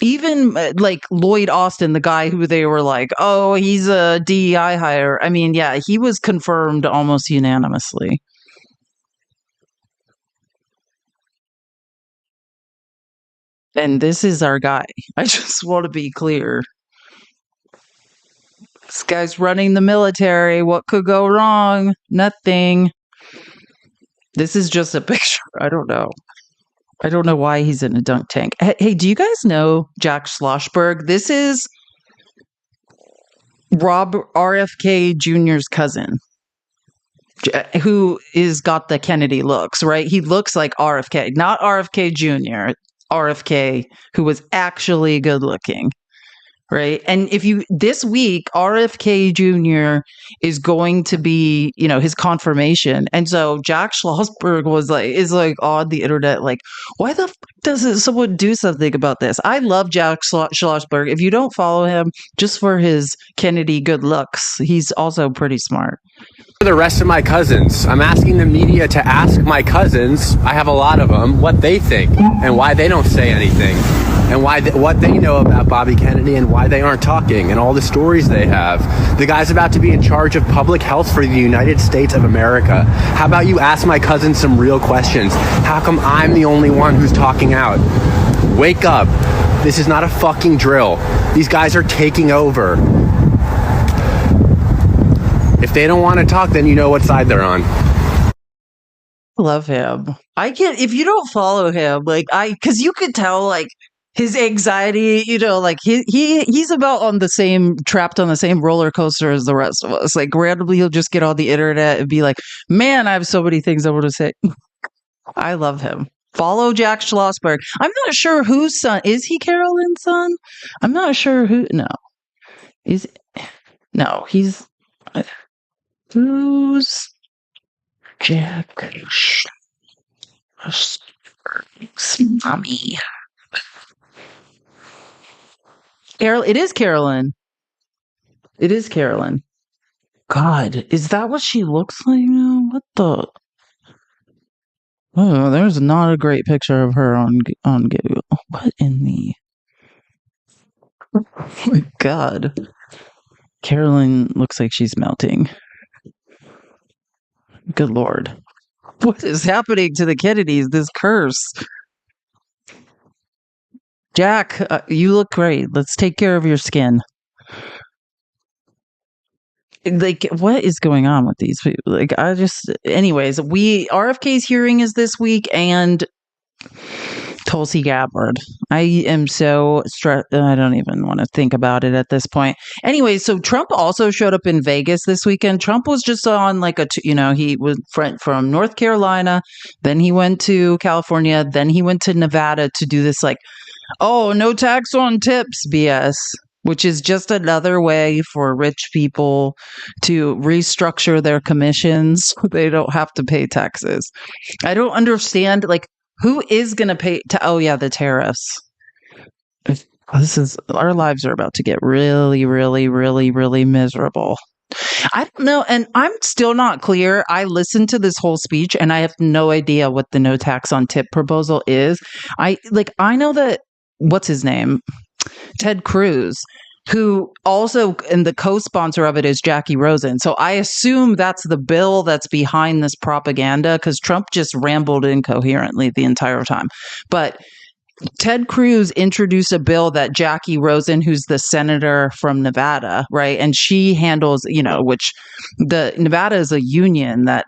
Even like Lloyd Austin, the guy who they were like, oh, he's a DEI hire. I mean, yeah, he was confirmed almost unanimously. And this is our guy. I just want to be clear. This guy's running the military. What could go wrong? Nothing. This is just a picture. I don't know. I don't know why he's in a dunk tank. Hey, do you guys know Jack Schlossberg? This is Rob RFK Jr.'s cousin, who is got the Kennedy looks, right? He looks like RFK, not RFK Jr., RFK, who was actually good looking. Right. And this week, RFK Jr. is going to be, you know, his confirmation. And so Jack Schlossberg is on the internet, like, why the fuck doesn't someone do something about this? I love Jack Schlossberg. If you don't follow him just for his Kennedy good looks, he's also pretty smart. For the rest of my cousins, I'm asking the media to ask my cousins, I have a lot of them, what they think and why they don't say anything. and what they know about Bobby Kennedy and why they aren't talking and all the stories they have. The guy's about to be in charge of public health for the United States of America. How about you ask my cousin some real questions? How come I'm the only one who's talking out? Wake up. This is not a fucking drill. These guys are taking over. If they don't want to talk, then you know what side they're on. Love him. I can't, if you don't follow him, like because you could tell like his anxiety, like he's about on the same, trapped on the same roller coaster as the rest of us. Like randomly he'll just get on the internet and be like, man, I have so many things I want to say. I love him. Follow Jack Schlossberg. I'm not sure whose son is he. Carolyn's son? I'm not sure who. He's who's Jack Schlossberg's mommy? Carol. It is Carolyn. It is Carolyn. God, is that what she looks like now? What the? Oh, there's not a great picture of her on Google. What in the? Oh my God. Carolyn looks like she's melting. Good Lord. What is happening to the Kennedys? This curse. Jack, you look great. Let's take care of your skin. Like, what is going on with these people? Like, anyways, RFK's hearing is this week, and Tulsi Gabbard. I am so stressed. I don't even want to think about it at this point. Anyway, so Trump also showed up in Vegas this weekend. Trump was just on like he was from North Carolina, then he went to California, then he went to Nevada to do this like, no tax on tips BS, which is just another way for rich people to restructure their commissions so they don't have to pay taxes. I don't understand, like, who is going to pay? The tariffs. Our lives are about to get really, really, really, really miserable. I don't know. And I'm still not clear. I listened to this whole speech and I have no idea what the no tax on tip proposal is. I know that, what's his name? Ted Cruz, who also, and the co-sponsor of it is Jackie Rosen. So I assume that's the bill that's behind this propaganda, because Trump just rambled incoherently the entire time. But Ted Cruz introduced a bill that Jackie Rosen, who's the senator from Nevada, right? And she handles, which the Nevada is a union that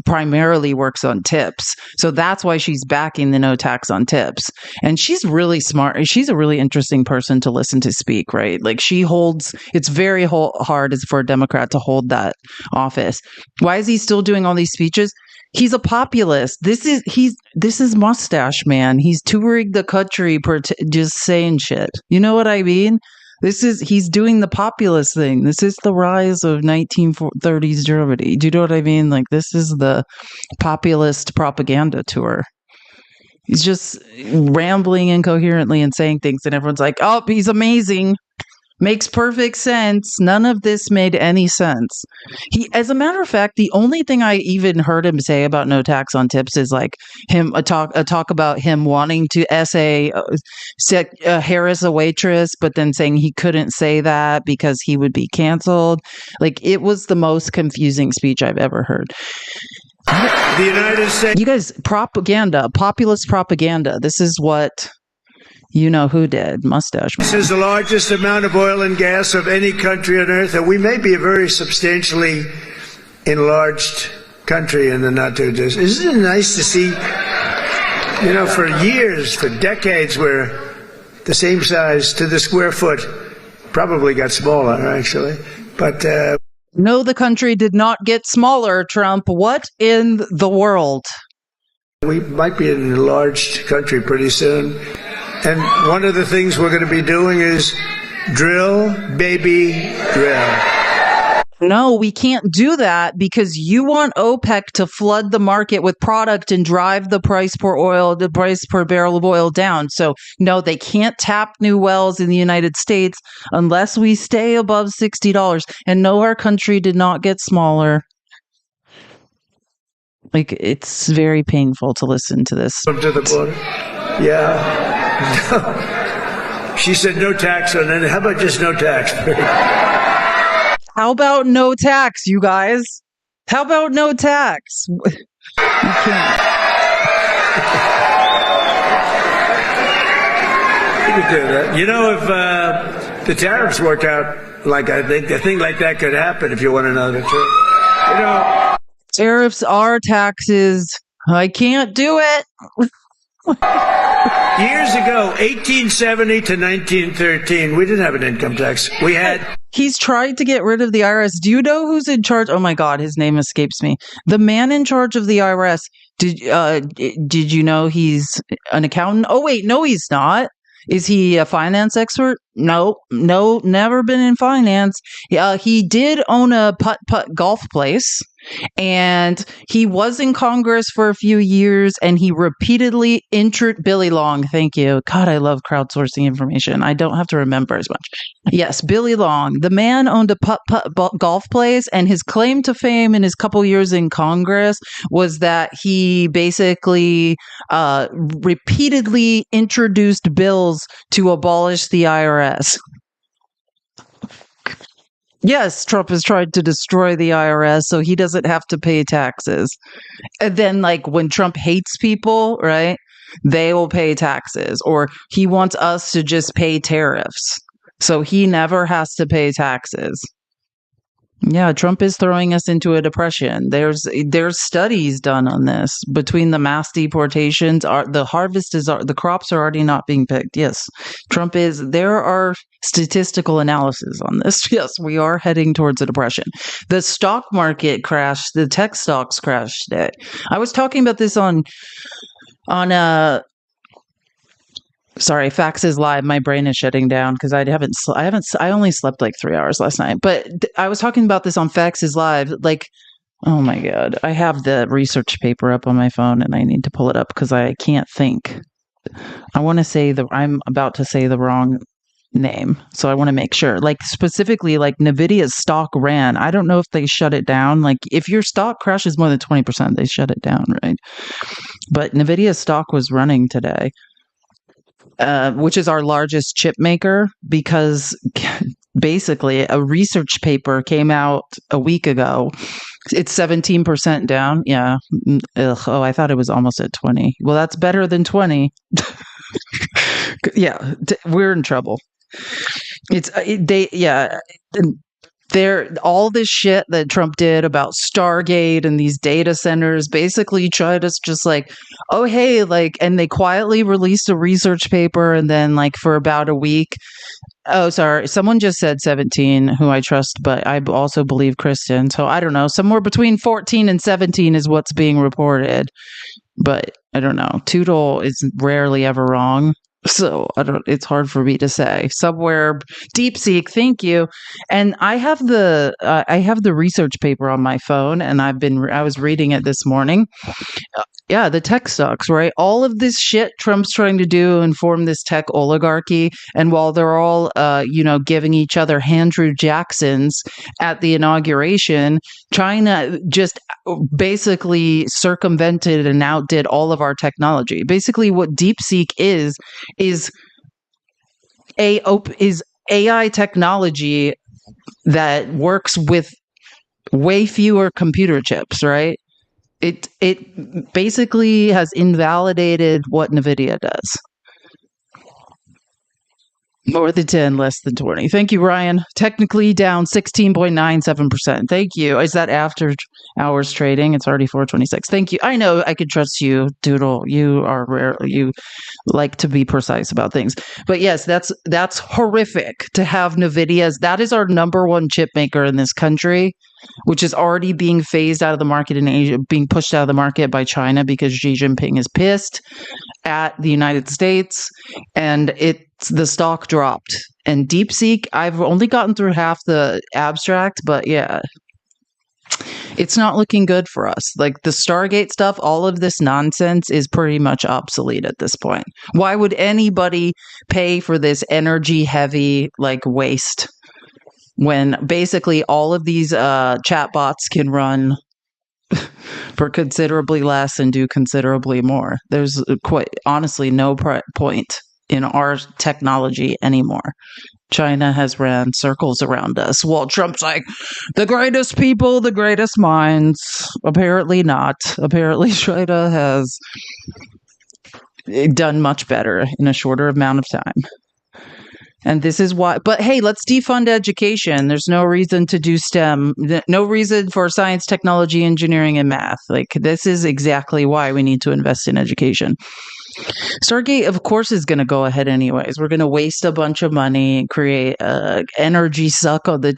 primarily works on tips. So that's why she's backing the no tax on tips. And she's really smart. She's a really interesting person to listen to speak, right? Like it's very hard for a Democrat to hold that office. Why is he still doing all these speeches? He's a populist. This is Mustache Man. He's touring the country just saying shit. You know what I mean? He's doing the populist thing. This is the rise of 1930s Germany. Do you know what I mean? Like, this is the populist propaganda tour. He's just rambling incoherently and saying things, and everyone's like, oh, he's amazing. Makes perfect sense. None of this made any sense. As a matter of fact, the only thing I even heard him say about no tax on tips is like a talk about him wanting to set Harris a waitress, but then saying he couldn't say that because he would be canceled. Like, it was the most confusing speech I've ever heard. The United States. You guys, populist propaganda. This is what. You know who did? Mustache Man. This is the largest amount of oil and gas of any country on earth, and we may be a very substantially enlarged country in the not too distant. Isn't it nice to see, for years, for decades, we're the same size to the square foot. Probably got smaller, actually. But no, the country did not get smaller, Trump. What in the world? We might be an enlarged country pretty soon. And one of the things we're going to be doing is drill, baby, drill. No, we can't do that because you want OPEC to flood the market with product and drive the price per barrel of oil down. So no, they can't tap new wells in the United States unless we stay above $60. And no, our country did not get smaller. Like, it's very painful to listen to this. Up to the border. Yeah. She said no tax on it. How about just no tax? How about no tax, you guys? How about no tax? You can't. You could do that. You know, if the tariffs work out like I think, a thing like that could happen if you want to know the truth. You know, tariffs are taxes. I can't do it. Years ago, 1870 to 1913, we didn't have an income tax. We had. He's tried to get rid of the IRS. Do you know who's in charge? Oh my God, his name escapes me. The man in charge of the IRS. Did you know he's an accountant? Oh wait, no, he's not. Is he a finance expert? No, never been in finance. He did own a putt-putt golf place, and he was in Congress for a few years, and he repeatedly Billy Long. Thank you. God, I love crowdsourcing information. I don't have to remember as much. Yes, Billy Long. The man owned a putt-putt golf place, and his claim to fame in his couple years in Congress was that he basically repeatedly introduced bills to abolish the IRS. Yes, Trump has tried to destroy the IRS so he doesn't have to pay taxes. And then, like, when Trump hates people, right, they will pay taxes. Or he wants us to just pay tariffs so he never has to pay taxes. Yeah, Trump is throwing us into a depression. There's studies done on this. Between the mass deportations, the crops are already not being picked. Yes, there are statistical analysis on this. Yes, we are heading towards a depression. The stock market crashed. The tech stocks crashed today. I was talking about this on sorry, Fax is live. My brain is shutting down because I only slept like 3 hours last night. But I was talking about this on Fax is live. Like, oh my God, I have the research paper up on my phone and I need to pull it up because I can't think. I'm about to say the wrong name, so I want to make sure. Like, specifically, like Nvidia's stock ran. I don't know if they shut it down. Like, if your stock crashes more than 20%, they shut it down, right? But Nvidia's stock was running today. Which is our largest chip maker, because basically a research paper came out a week ago. It's 17% down. Yeah. Ugh. Oh, I thought it was almost at 20. Well, that's better than 20. Yeah, we're in trouble. All this shit that Trump did about Stargate and these data centers basically tried us just like, oh, hey, like, and they quietly released a research paper. And then, like, for about a week, oh, sorry, someone just said 17, who I trust, but I also believe Kristen. So I don't know, somewhere between 14 and 17 is what's being reported. But I don't know. Tootle is rarely ever wrong. So it's hard for me to say. Somewhere DeepSeek, thank you. And I have the research paper on my phone, and I was reading it this morning. Yeah, the tech stocks, right? All of this shit Trump's trying to do and form this tech oligarchy. And while they're all, giving each other Andrew Jacksons at the inauguration, China just basically circumvented and outdid all of our technology. Basically, what DeepSeek is AI technology that works with way fewer computer chips, right? It basically has invalidated what NVIDIA does. More than 10, less than 20. Thank you, Ryan. Technically down 16.97%. Thank you. Is that after hours trading? It's already 4:26. Thank you. I know I could trust you, Doodle. You are rare. You like to be precise about things. But yes, that's horrific to have NVIDIA's. That is our number one chip maker in this country, which is already being phased out of the market in Asia, being pushed out of the market by China because Xi Jinping is pissed at the United States, and the stock dropped. And DeepSeek, I've only gotten through half the abstract, but yeah, it's not looking good for us. Like the Stargate stuff, all of this nonsense is pretty much obsolete at this point. Why would anybody pay for this energy heavy like waste when basically all of these chatbots can run for considerably less and do considerably more? There's quite honestly no point. in our technology anymore. China has ran circles around us. Well, Trump's like, the greatest people, the greatest minds. Apparently not. Apparently China has done much better in a shorter amount of time. And this is why, but hey, let's defund education. There's no reason to do STEM, no reason for science, technology, engineering, and math. Like, this is exactly why we need to invest in education. Stargate, of course, is going to go ahead anyways. We're going to waste a bunch of money and create energy suck on the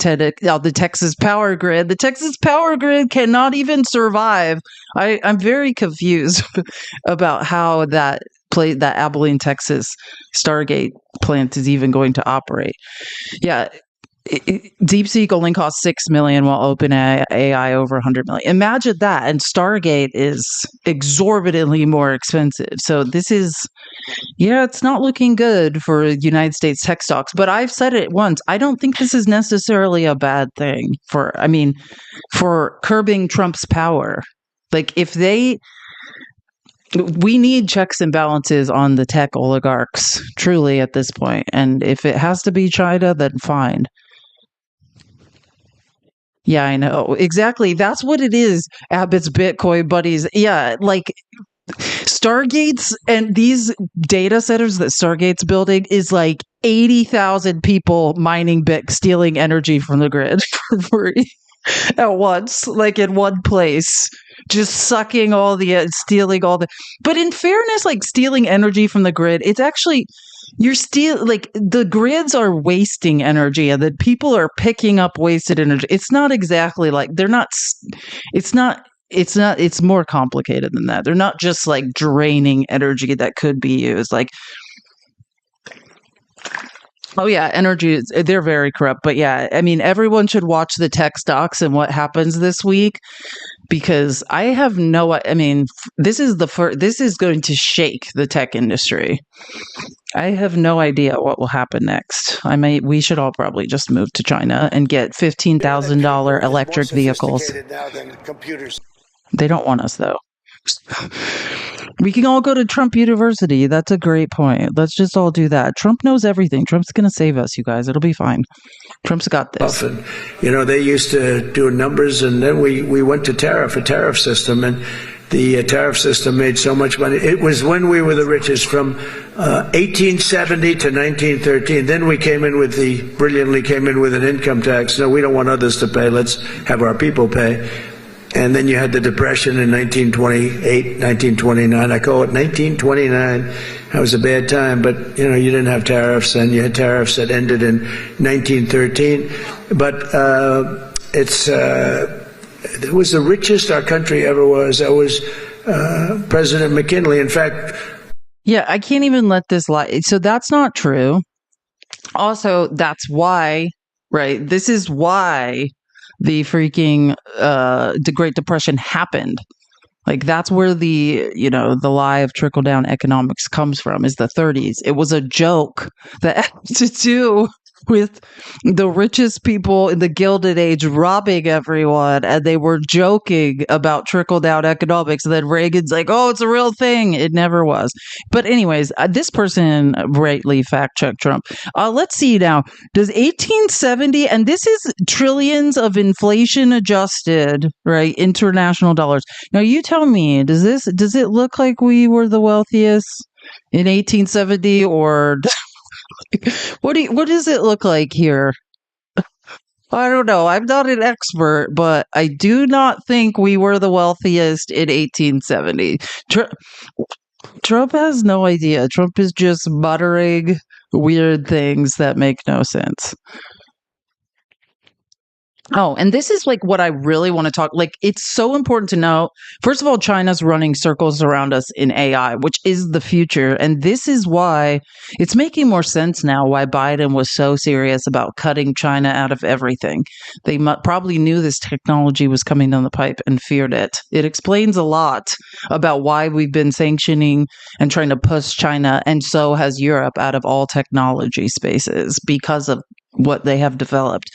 Texas power grid. The Texas power grid cannot even survive. I'm very confused about how that Abilene, Texas Stargate plant is even going to operate. Yeah. DeepSeek only costs $6 million, while OpenAI over $100 million. Imagine that, and Stargate is exorbitantly more expensive. So this is, it's not looking good for United States tech stocks. But I've said it once. I don't think this is necessarily a bad thing for curbing Trump's power. Like, we need checks and balances on the tech oligarchs, truly, at this point. And if it has to be China, then fine. Yeah, I know. Exactly. That's what it is, Abbott's Bitcoin buddies. Yeah, like Stargates and these data centers that Stargate's building is like 80,000 people mining stealing energy from the grid for free at once, like in one place. Just stealing all the. But in fairness, like stealing energy from the grid, it's actually the grids are wasting energy, and then people are picking up wasted energy. It's not exactly like they're not. It's not. It's more complicated than that. They're not just like draining energy that could be used. Like, oh yeah, energy. They're very corrupt. But yeah, I mean, everyone should watch the tech stocks and what happens this week. Because this is going to shake the tech industry. I have no idea what will happen next. We should all probably just move to China and get $15,000 electric vehicles. They don't want us, though. We can all go to Trump University. That's a great point. Let's just all do that. Trump knows everything. Trump's going to save us, you guys. It'll be fine. Trump's got this. And, they used to do numbers, and then we went to a tariff system, and the tariff system made so much money. It was when we were the richest from 1870 to 1913. Then we brilliantly came in with an income tax. No, we don't want others to pay. Let's have our people pay. And then you had the Depression in 1928, 1929. I call it 1929. That was a bad time, but, you didn't have tariffs, and you had tariffs that ended in 1913. But it was the richest our country ever was. That was President McKinley. In fact... Yeah, I can't even let this lie. So that's not true. Also, that's why, right? This is why the freaking the Great Depression happened. Like, that's where the lie of trickle down economics comes from, is the 30s. It was a joke that had to do with the richest people in the Gilded Age robbing everyone, and they were joking about trickle-down economics, and then Reagan's like, oh, it's a real thing. It never was. But anyways, this person rightly fact-checked Trump. Let's see now. Does 1870, and this is trillions of inflation-adjusted, right, international dollars. Now, you tell me, does it look like we were the wealthiest in 1870, or... What does it look like here? I don't know. I'm not an expert, but I do not think we were the wealthiest in 1870. Trump has no idea. Trump is just muttering weird things that make no sense. Oh, and this is like what I really want to talk. Like, it's so important to know. First of all, China's running circles around us in AI, which is the future. And this is why it's making more sense now why Biden was so serious about cutting China out of everything. They probably knew this technology was coming down the pipe and feared it. It explains a lot about why we've been sanctioning and trying to push China, and so has Europe, out of all technology spaces because of what they have developed.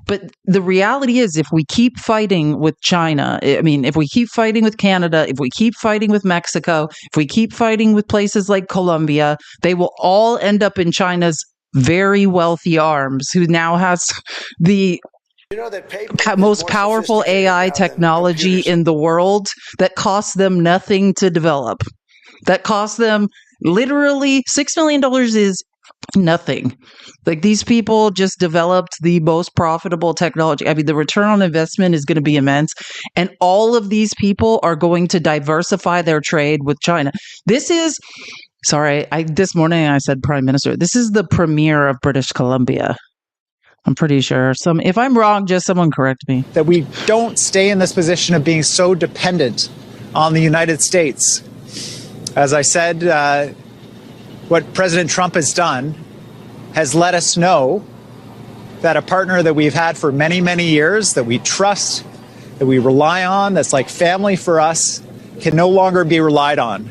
But the reality is, if we keep fighting with China, I mean, if we keep fighting with Canada, if we keep fighting with Mexico, if we keep fighting with places like Colombia, they will all end up in China's very wealthy arms, who now has the most powerful AI technology in the world that costs them nothing to develop. That costs them literally $6 million is nothing. Like, these people just developed the most profitable technology. I mean, the return on investment is going to be immense. And all of these people are going to diversify their trade with China. This is, this morning I said Prime Minister. This is the premier of British Columbia. I'm pretty sure. If I'm wrong, just someone correct me. That we don't stay in this position of being so dependent on the United States. As I said, what President Trump has done has let us know that a partner that we've had for many, many years, that we trust, that we rely on, that's like family for us, can no longer be relied on.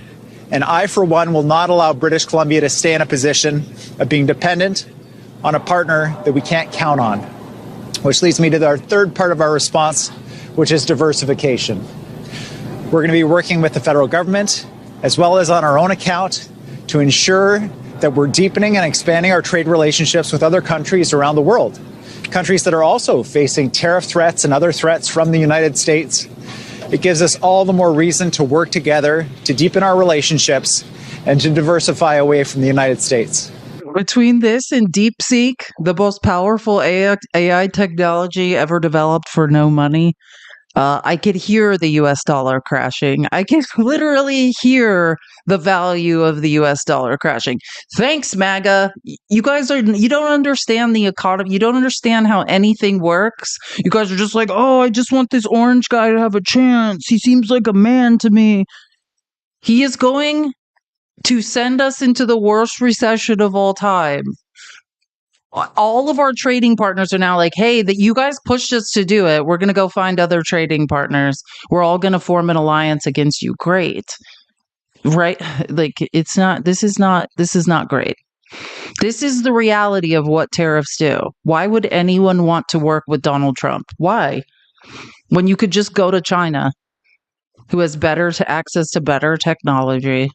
And I, for one, will not allow British Columbia to stay in a position of being dependent on a partner that we can't count on. Which leads me to our third part of our response, which is diversification. We're going to be working with the federal government, as well as on our own account, to ensure that we're deepening and expanding our trade relationships with other countries around the world. Countries that are also facing tariff threats and other threats from the United States. It gives us all the more reason to work together, to deepen our relationships, and to diversify away from the United States. Between this and DeepSeek, the most powerful AI technology ever developed for no money, I could hear the US dollar crashing. I can literally hear the value of the US dollar crashing. Thanks, MAGA. You don't understand the economy. You don't understand how anything works. You guys are just like, oh, I just want this orange guy to have a chance. He seems like a man to me. He is going to send us into the worst recession of all time. All of our trading partners are now like, hey, that you guys pushed us to do it. We're going to go find other trading partners. We're all going to form an alliance against you. Great. Right? Like, this is not great. This is the reality of what tariffs do. Why would anyone want to work with Donald Trump? Why? When you could just go to China, who has access to better technology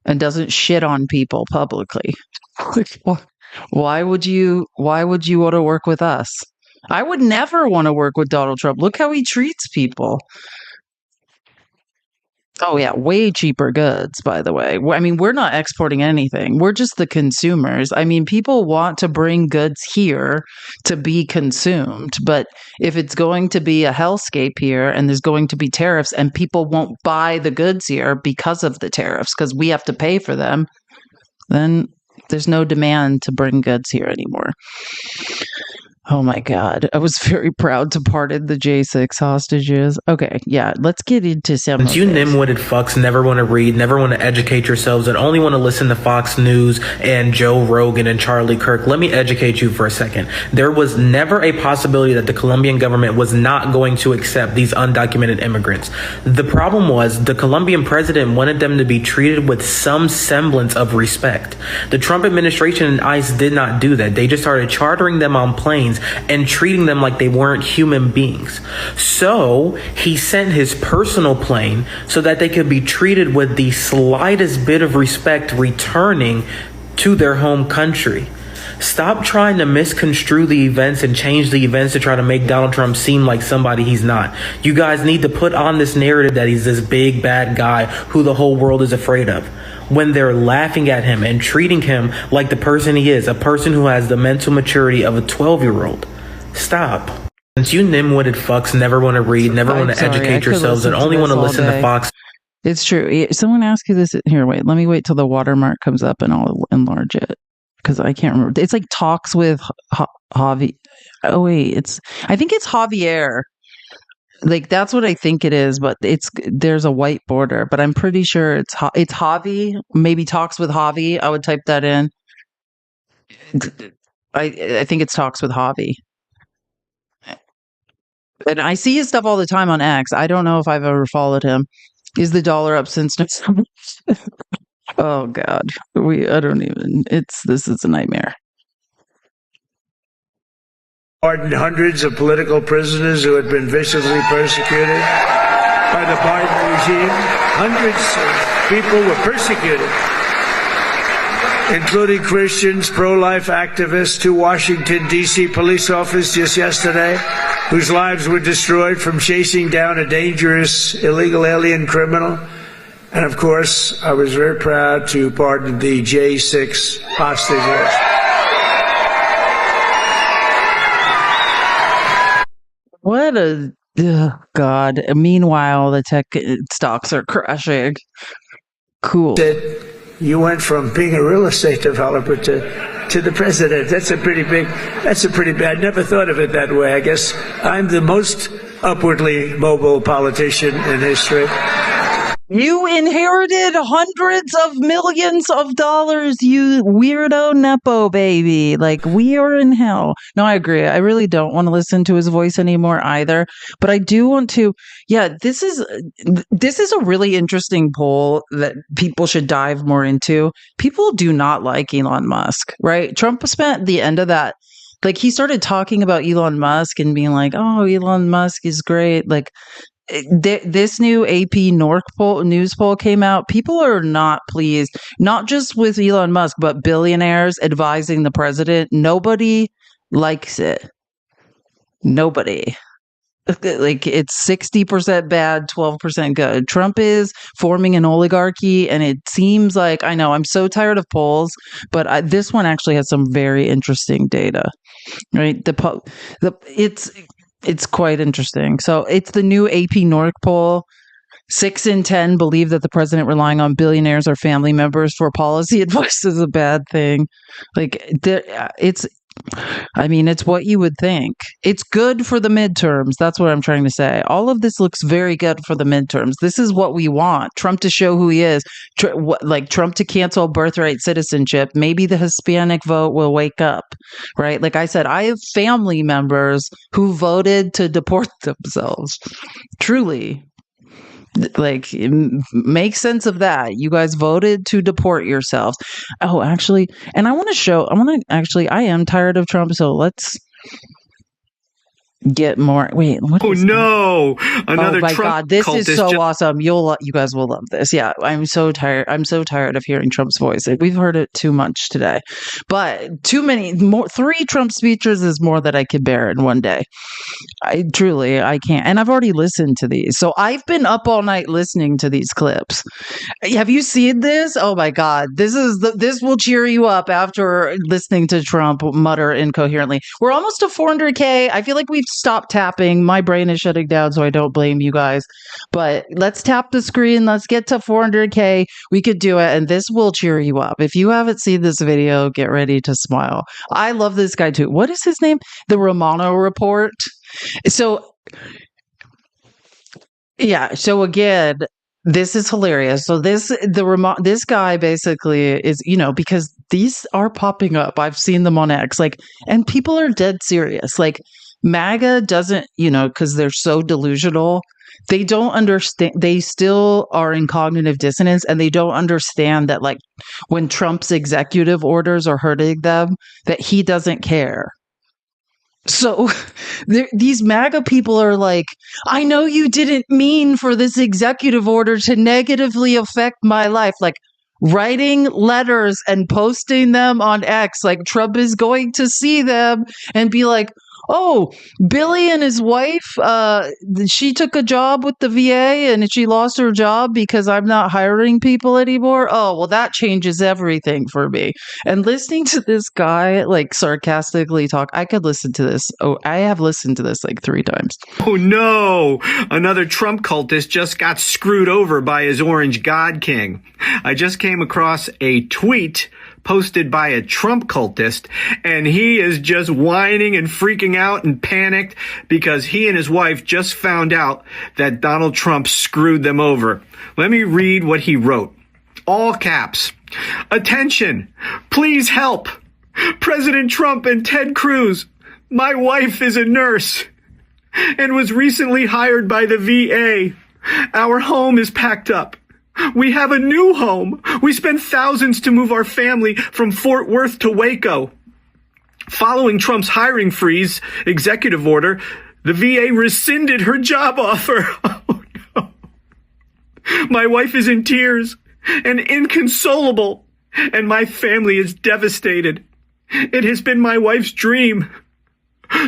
and doesn't shit on people publicly. Why would you want to work with us? I would never want to work with Donald Trump. Look how he treats people. Oh yeah, way cheaper goods, by the way. I mean, we're not exporting anything. We're just the consumers. I mean, people want to bring goods here to be consumed, but if it's going to be a hellscape here and there's going to be tariffs and people won't buy the goods here because of the tariffs, because we have to pay for them, then there's no demand to bring goods here anymore. Oh my God. I was very proud to pardon the J6 hostages. Okay, yeah, let's get into some of You this. nim-witted fucks never want to read, never want to educate yourselves, and only want to listen to Fox News and Joe Rogan and Charlie Kirk. Let me educate you for a second. There was never a possibility that the Colombian government was not going to accept these undocumented immigrants. The problem was the Colombian president wanted them to be treated with some semblance of respect. The Trump administration and ICE did not do that. They just started chartering them on planes and treating them like they weren't human beings. So he sent his personal plane so that they could be treated with the slightest bit of respect returning to their home country. Stop trying to misconstrue the events and change the events to try to make Donald Trump seem like somebody he's not. You guys need to put on this narrative that he's this big bad guy who the whole world is afraid of, when they're laughing at him and treating him like the person he is, a person who has the mental maturity of a 12-year-old. Stop. Since you nim-witted fucks never want to read, never want to educate yourselves, and only want to listen to Fox. It's true. Someone asked you this. Here, wait. Let me wait till the watermark comes up and I'll enlarge it. Because I can't remember. It's like talks with Javi. Oh, wait. I think it's Javier. Like, that's what I think it is, but there's a white border, but I'm pretty sure it's Javi. Maybe talks with Javi. I would type that in. I think it's talks with Javi. And I see his stuff all the time on X. I don't know if I've ever followed him. Is the dollar up since December? Oh God. This is a nightmare. Pardoned hundreds of political prisoners who had been viciously persecuted by the Biden regime. Hundreds of people were persecuted, including Christians, pro-life activists, 2 Washington, D.C. police officers just yesterday, whose lives were destroyed from chasing down a dangerous illegal alien criminal. And of course, I was very proud to pardon the J6 hostages. What a God. Meanwhile, the tech stocks are crashing. Cool. You went from being a real estate developer to the president. That's a pretty bad. Never thought of it that way. I guess I'm the most upwardly mobile politician in history. You inherited hundreds of millions of dollars, you weirdo Nepo baby. Like, we are in hell. No, I agree. I really don't want to listen to his voice anymore either. But I do want to. Yeah, this is a really interesting poll that people should dive more into. People do not like Elon Musk, right? Trump spent the end of that. Like, he started talking about Elon Musk and being like, oh, Elon Musk is great. Like, this new AP news poll came out. People are not pleased, not just with Elon Musk, but billionaires advising the president. Nobody likes it. Nobody. Like, it's 60% bad, 12% good. Trump is forming an oligarchy, and it seems like, I know, I'm so tired of polls, but this one actually has some very interesting data. Right? It's quite interesting. So it's the new AP North poll. 6 in 10 believe that the president relying on billionaires or family members for policy advice is a bad thing. Like, it's what you would think. It's good for the midterms. That's what I'm trying to say. All of this looks very good for the midterms. This is what we want. Trump to show who he is. Trump to cancel birthright citizenship. Maybe the Hispanic vote will wake up, right? Like I said, I have family members who voted to deport themselves. Truly. Like, make sense of that. You guys voted to deport yourselves. Oh, actually, and I am tired of Trump, so let's get more. Wait, what? Oh no! Another oh my Trump God, this is cultist so awesome. You guys will love this. Yeah, I'm so tired of hearing Trump's voice. We've heard it too much today, but too many more. 3 Trump speeches is more that I could bear in one day. I can't. And I've already listened to these. So I've been up all night listening to these clips. Have you seen this? Oh my God. This will cheer you up after listening to Trump mutter incoherently. We're almost to 400K. I feel like we've stopped tapping. My brain is shutting down, so I don't blame you guys. But let's tap the screen. Let's get to 400K. We could do it. And this will cheer you up. If you haven't seen this video, get ready to smile. I love this guy too. What is his name? The Romano Report. So again, this is hilarious. So this guy basically is, because these are popping up. I've seen them on X, and people are dead serious. Like, MAGA doesn't, because they're so delusional. They don't understand. They still are in cognitive dissonance, and they don't understand that, like, when Trump's executive orders are hurting them, that he doesn't care. So these MAGA people are like, I know you didn't mean for this executive order to negatively affect my life. Like, writing letters and posting them on X, like Trump is going to see them and be like, oh, Billy and his wife, she took a job with the VA and she lost her job because I'm not hiring people anymore. Oh, well, that changes everything for me. And listening to this guy, like, sarcastically talk, I could listen to this. Oh, I have listened to this like 3 times. Oh no! Another Trump cultist just got screwed over by his orange God King. I just came across a tweet posted by a Trump cultist, and he is just whining and freaking out and panicked because he and his wife just found out that Donald Trump screwed them over. Let me read what he wrote. All caps. Attention! Please help! President Trump and Ted Cruz. My wife is a nurse and was recently hired by the VA. Our home is packed up. We have a new home. We spent thousands to move our family from Fort Worth to Waco. Following Trump's hiring freeze executive order, the VA rescinded her job offer. Oh, no. My wife is in tears and inconsolable, and my family is devastated. It has been my wife's dream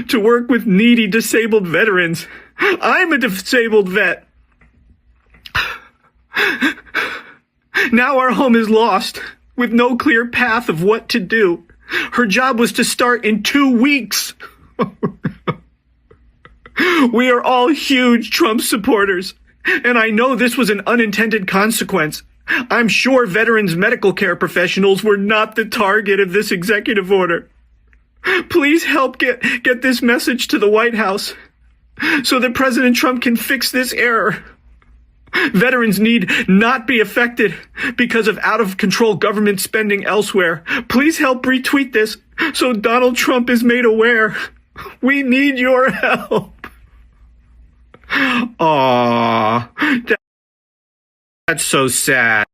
to work with needy disabled veterans. I'm a disabled vet. Now our home is lost with no clear path of what to do. Her job was to start in 2 weeks. We are all huge Trump supporters, and I know this was an unintended consequence. I'm sure veterans medical care professionals were not the target of this executive order. Please help get this message to the White House so that President Trump can fix this error. Veterans need not be affected because of out-of-control government spending elsewhere. Please help retweet this so Donald Trump is made aware. We need your help. Aww, that's so sad.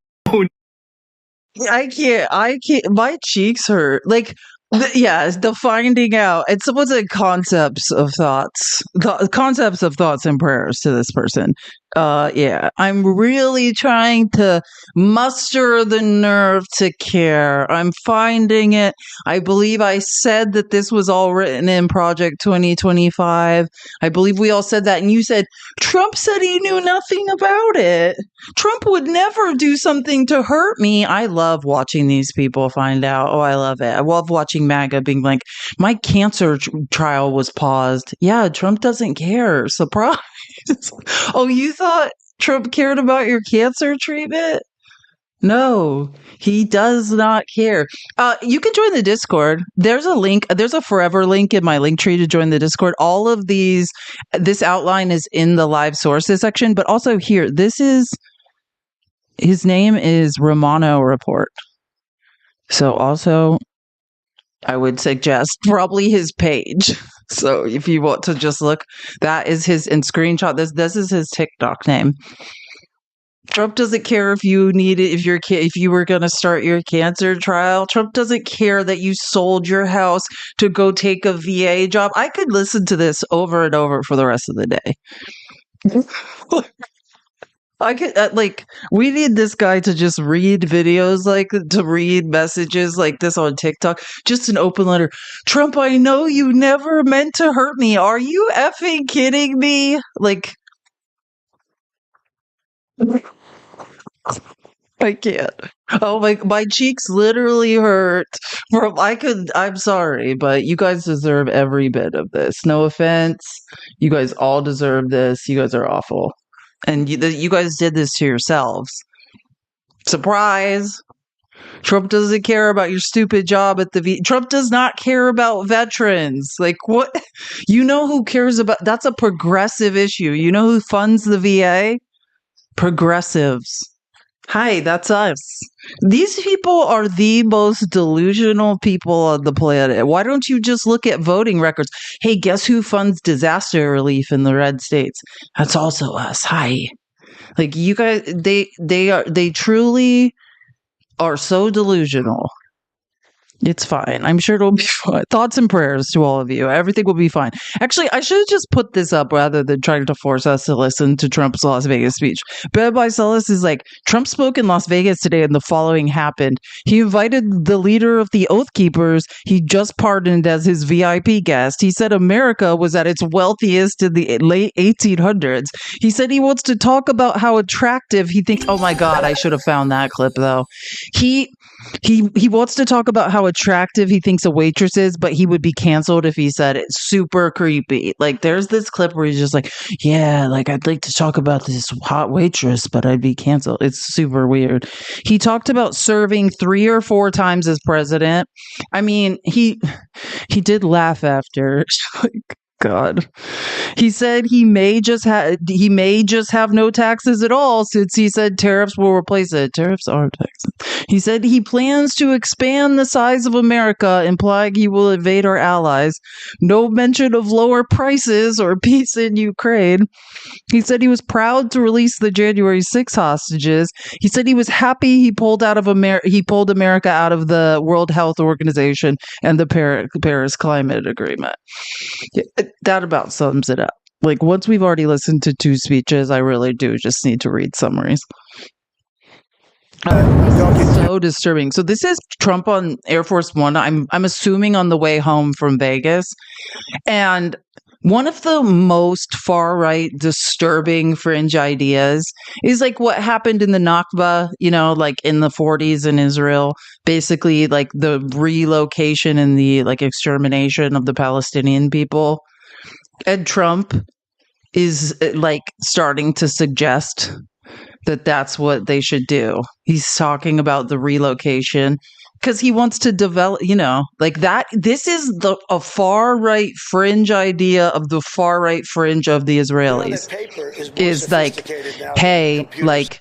I can't, my cheeks hurt. Like, the finding out. It's what's the concepts of thoughts, concepts of thoughts and prayers to this person. I'm really trying to muster the nerve to care. I'm finding it. I believe I said that this was all written in Project 2025. I believe we all said that. And you said, Trump said he knew nothing about it. Trump would never do something to hurt me. I love watching these people find out. Oh, I love it. I love watching MAGA being like, my cancer trial was paused. Yeah, Trump doesn't care. Surprise. Oh, you thought Trump cared about your cancer treatment? No, he does not care. You can join the Discord. There's a link. There's a forever link in my link tree to join the Discord. All of this outline is in the live sources section, but also here, his name is Romano Report. So also, I would suggest probably his page. So if you want to just look, that is his, and screenshot this is his TikTok name. Trump doesn't care if you need it, if you were going to start your cancer trial. Trump doesn't care that you sold your house to go take a VA job. I could listen to this over and over for the rest of the day. I could we need this guy to just read videos, to read messages like this on TikTok. Just an open letter. Trump, I know you never meant to hurt me. Are you effing kidding me? I can't. Oh my cheeks literally hurt. I'm sorry, but you guys deserve every bit of this. No offense. You guys all deserve this. You guys are awful. And you guys did this to yourselves. Surprise. Trump doesn't care about your stupid job at the Trump does not care about veterans. What? You know who cares about? That's a progressive issue. You know who funds the VA? Progressives. Hi, that's us. These people are the most delusional people on the planet. Why don't you just look at voting records? Hey, guess who funds disaster relief in the red states? That's also us. Hi. You guys, they truly are so delusional. It's fine. I'm sure it'll be fine. Thoughts and prayers to all of you. Everything will be fine. Actually, I should have just put this up rather than trying to force us to listen to Trump's Las Vegas speech. Bed by Celis is Trump spoke in Las Vegas today and the following happened. He invited the leader of the Oath Keepers he just pardoned as his VIP guest. He said America was at its wealthiest in the late 1800s. He said he wants to talk about how attractive he thinks. Oh my God, I should have found that clip though. He wants to talk about how attractive he thinks a waitress is, but he would be canceled if he said it. Super creepy. There's this clip where he's just I'd like to talk about this hot waitress, but I'd be canceled. It's super weird. He talked about serving 3 or 4 times as president. I mean, he did laugh after. God. He said he may just have no taxes at all, since he said tariffs will replace it. Tariffs are taxes. He said he plans to expand the size of America, implying he will invade our allies. No mention of lower prices or peace in Ukraine. He said he was proud to release the January 6 hostages. He said he was happy he pulled America out of the World Health Organization and the Paris Climate Agreement. Yeah, that about sums it up. Like, once we've already listened to 2 speeches, I really do just need to read summaries. This is so disturbing. So this is Trump on Air Force One. I'm assuming on the way home from Vegas, and one of the most far-right disturbing fringe ideas is like what happened in the Nakba, like in the 40s in Israel, basically like the relocation and the like extermination of the Palestinian people. Ed Trump is like starting to suggest that that's what they should do. He's talking about the relocation because he wants to develop, like that. This is a far right fringe idea of the far right fringe of the Israelis. Is like, hey, like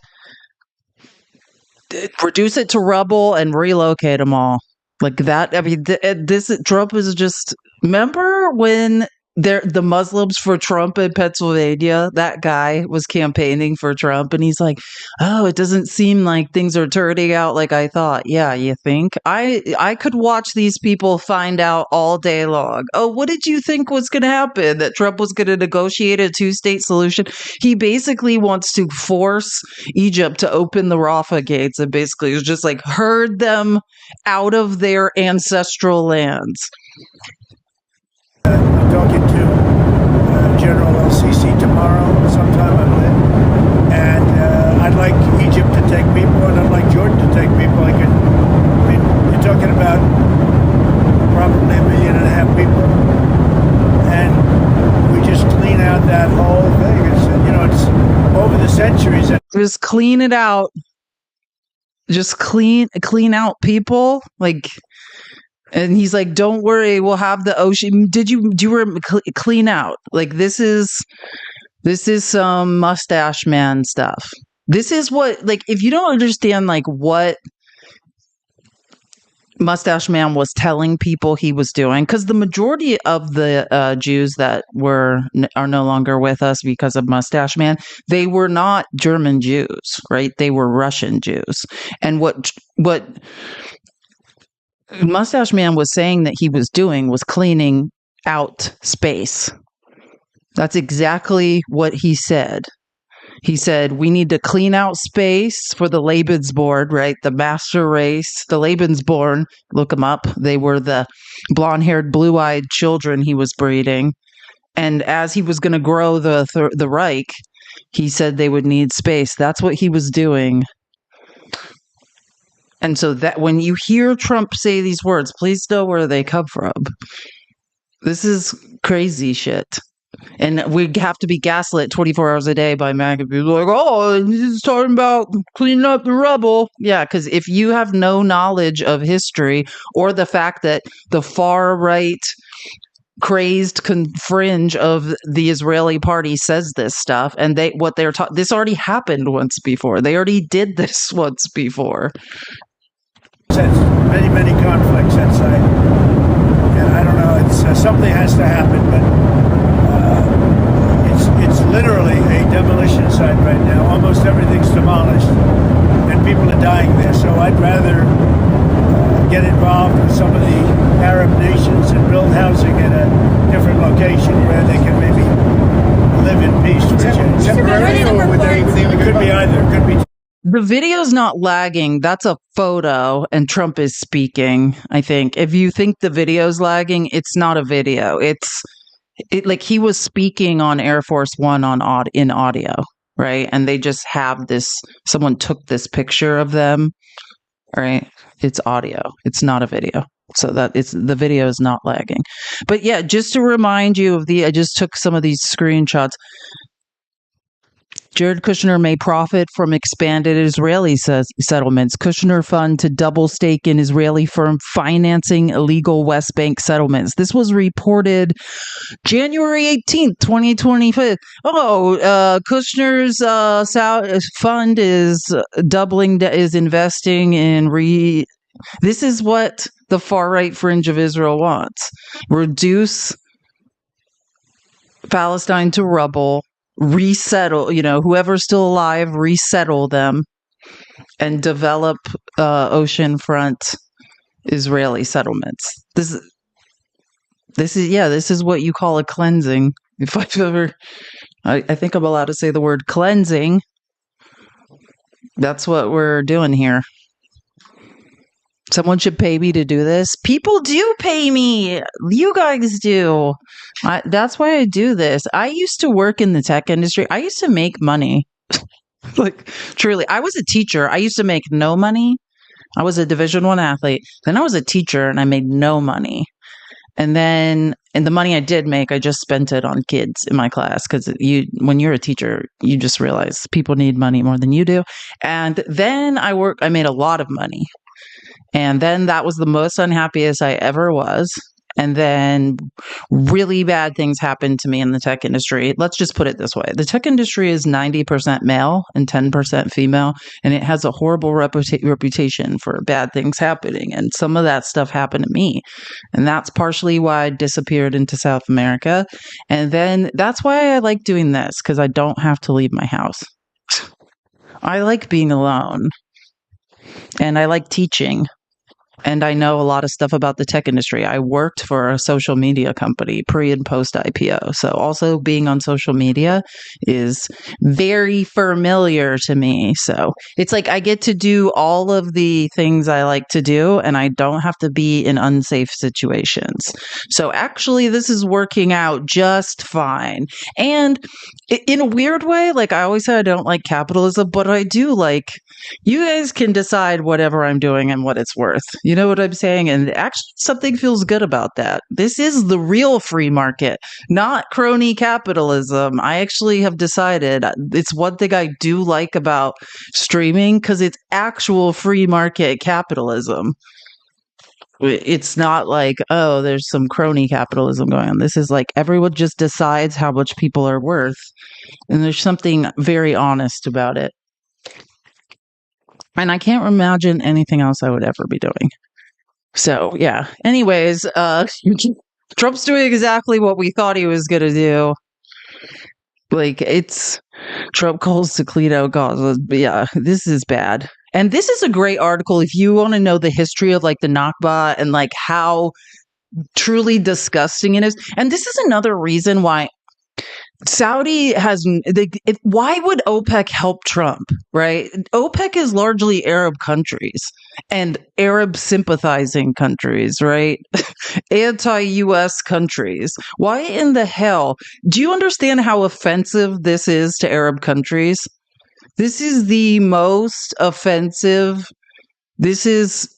reduce it to rubble and relocate them all. Like that. I mean, this Trump is just. Remember when the Muslims for Trump in Pennsylvania, that guy was campaigning for Trump, and he's like, oh, it doesn't seem like things are turning out like I thought. Yeah, you think? I could watch these people find out all day long. Oh, what did you think was going to happen? That Trump was going to negotiate a 2-state solution? He basically wants to force Egypt to open the Rafah gates, and basically it's just like herd them out of their ancestral lands. I'm talking to General El-Sisi tomorrow, sometime, I believe. And I'd like Egypt to take people, and I'd like Jordan to take people. You're talking about probably 1.5 million people, and we just clean out that whole thing. It's over the centuries. Just clean it out. Just clean out people, like. And he's like, don't worry, we'll have the ocean. Do you clean out? Like, this is some mustache man stuff. This is what, like, if you don't understand, like, what Mustache Man was telling people he was doing, because the majority of the Jews that are no longer with us because of Mustache Man, they were not German Jews, right? They were Russian Jews. And what Mustache Man was saying that he was doing was cleaning out space. That's exactly what he said. He said, we need to clean out space for the Lebensborn, right? The master race, the Lebensborn. Look them up. They were the blonde-haired, blue-eyed children he was breeding. And as he was going to grow the Reich, he said they would need space. That's what he was doing. And so that when you hear Trump say these words, please know where they come from. This is crazy shit. And we have to be gaslit 24 hours a day by MAGA people like, oh, he's talking about cleaning up the rubble. Yeah, because if you have no knowledge of history or the fact that the far right crazed fringe of the Israeli party says this stuff, and this already happened once before. They already did this once before. Many conflicts inside, and I don't know. It's something has to happen, but it's literally a demolition site right now. Almost everything's demolished, and people are dying there. So I'd rather get involved with some of the Arab nations and build housing at a different location where they can maybe live in peace for a change. Temporary, or would they? It could be either. It could be. The video's not lagging. That's a photo, and Trump is speaking, I think. If you think the video's lagging, it's not a video. It's like he was speaking on Air Force One in audio, right? And they just have this, someone took this picture of them, right? It's audio. It's not a video. So the video is not lagging. But yeah, just to remind you I just took some of these screenshots. Jared Kushner may profit from expanded Israeli settlements. Kushner fund to double stake in Israeli firm financing illegal West Bank settlements. This was reported January 18th, 2025. Kushner's fund is is investing in This is what the far-right fringe of Israel wants. Reduce Palestine to rubble, resettle, whoever's still alive, resettle them, and develop oceanfront Israeli settlements. This is what you call a cleansing. If I've ever, I think I'm allowed to say the word cleansing. That's what we're doing here. Someone should pay me to do this. People do pay me. You guys do. That's why I do this. I used to work in the tech industry. I used to make money. Like, truly. I was a teacher. I used to make no money. I was a Division I athlete. Then I was a teacher and I made no money. And the money I did make, I just spent it on kids in my class. Because when you're a teacher, you just realize people need money more than you do. And then I made a lot of money. And then that was the most unhappiest I ever was. And then really bad things happened to me in the tech industry. Let's just put it this way. The tech industry is 90% male and 10% female. And it has a horrible reputation for bad things happening. And some of that stuff happened to me. And that's partially why I disappeared into South America. And then that's why I like doing this, because I don't have to leave my house. I like being alone. And I like teaching. And I know a lot of stuff about the tech industry. I worked for a social media company pre and post IPO. So also being on social media is very familiar to me. So it's like I get to do all of the things I like to do and I don't have to be in unsafe situations. So actually this is working out just fine. And in a weird way, like I always say, I don't like capitalism, but I do like, you guys can decide whatever I'm doing and what it's worth. You know what I'm saying? And actually something feels good about that. This is the real free market, not crony capitalism. I actually have decided it's one thing I do like about streaming because it's actual free market capitalism. It's not like, oh, there's some crony capitalism going on. This is like everyone just decides how much people are worth. And there's something very honest about it. And I can't imagine anything else I would ever be doing. So, yeah. Anyways, Trump's doing exactly what we thought he was going to do. Like, Trump calls to clean out Gaza. But yeah, this is bad. And this is a great article if you want to know the history of like the Nakba and like how truly disgusting it is. And this is another reason why Saudi why would OPEC help Trump, right? OPEC is largely Arab countries and Arab sympathizing countries, right? Anti-US countries. Why in the hell? Do you understand how offensive this is to Arab countries? This is the most offensive. This is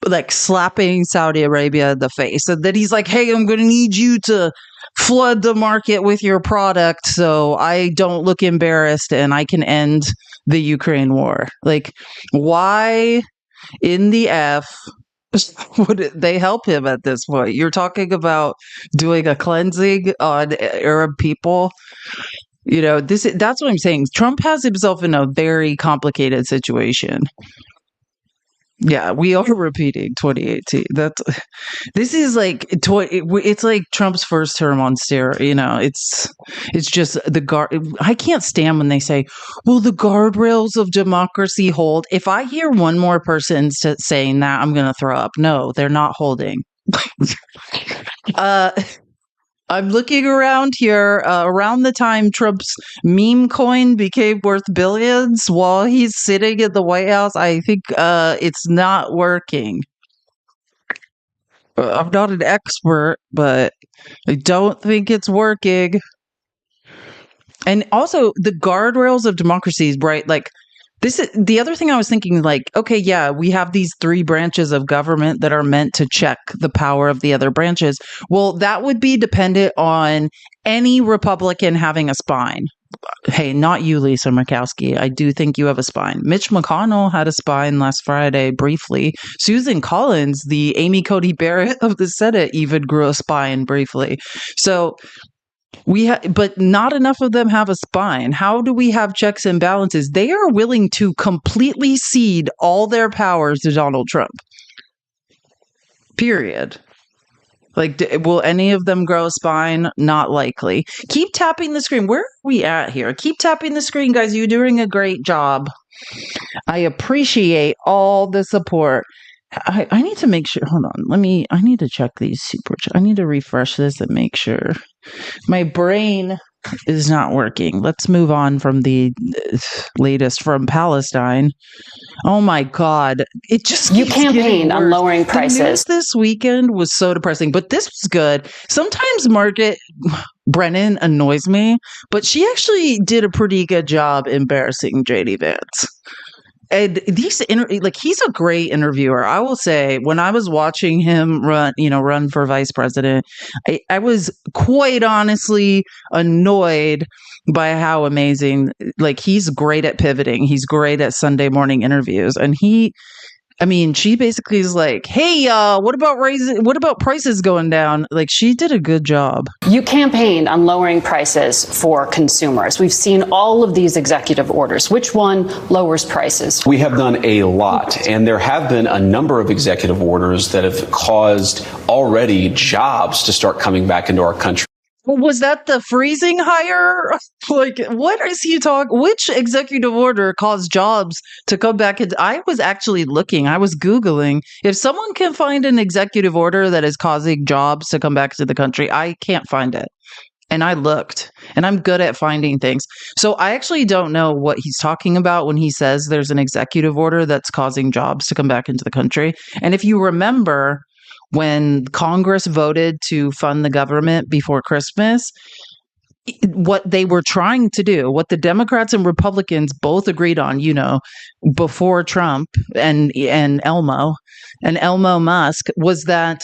like slapping Saudi Arabia in the face. And then he's like, hey, I'm going to need you to flood the market with your product so I don't look embarrassed and I can end the Ukraine war. Like, why in the F would they help him at this point? You're talking about doing a cleansing on Arab people. You know, that's what I'm saying. Trump has himself in a very complicated situation. Yeah, we are repeating 2018. This is like it's like Trump's first term on steroids. You know, it's just I can't stand when they say, "Well, the guardrails of democracy hold." If I hear one more person saying that, I'm gonna throw up. No, they're not holding. I'm looking around here. Around the time Trump's meme coin became worth billions while he's sitting in the White House, I think it's not working. I'm not an expert, but I don't think it's working. And also, the guardrails of democracy, right? Like, this is the other thing I was thinking, like, okay, yeah, we have these three branches of government that are meant to check the power of the other branches. Well, that would be dependent on any Republican having a spine. hey, not you, Lisa Murkowski. I do think you have a spine. Mitch McConnell had a spine last Friday briefly. Susan Collins, the Amy Coney Barrett of the Senate, even grew a spine briefly. So but not enough of them have a spine. How do we have checks and balances? They are willing to completely cede all their powers to Donald Trump. Period. Like, will any of them grow a spine? Not likely. Keep tapping the screen. Where are we at here? Keep tapping the screen, guys. You're doing a great job. I appreciate all the support. I need to make sure. Hold on. I need to check these super. I need to refresh this and make sure. My brain is not working. Let's move on from the latest from Palestine. Oh my God. It just You campaigned on lowering prices. The news this weekend was so depressing, but this was good. Sometimes Margaret Brennan annoys me, but she actually did a pretty good job embarrassing JD Vance. And he's a great interviewer. I will say, when I was watching him run for vice president, I was quite honestly annoyed by how amazing, he's great at pivoting. He's great at Sunday morning interviews. And she basically is like, hey, what about prices going down? She did a good job. You campaigned on lowering prices for consumers. We've seen all of these executive orders. Which one lowers prices? We have done a lot, and there have been a number of executive orders that have caused already jobs to start coming back into our country. Was that the freezing hire? What is he talking? Which executive order caused jobs to come back? I was actually looking. I was Googling. If someone can find an executive order that is causing jobs to come back to the country, I can't find it. And I looked, and I'm good at finding things. So I actually don't know what he's talking about when he says there's an executive order that's causing jobs to come back into the country. And if you remember, when Congress voted to fund the government before Christmas, what they were trying to do, what the Democrats and Republicans both agreed on, before Trump and Elmo Musk, was that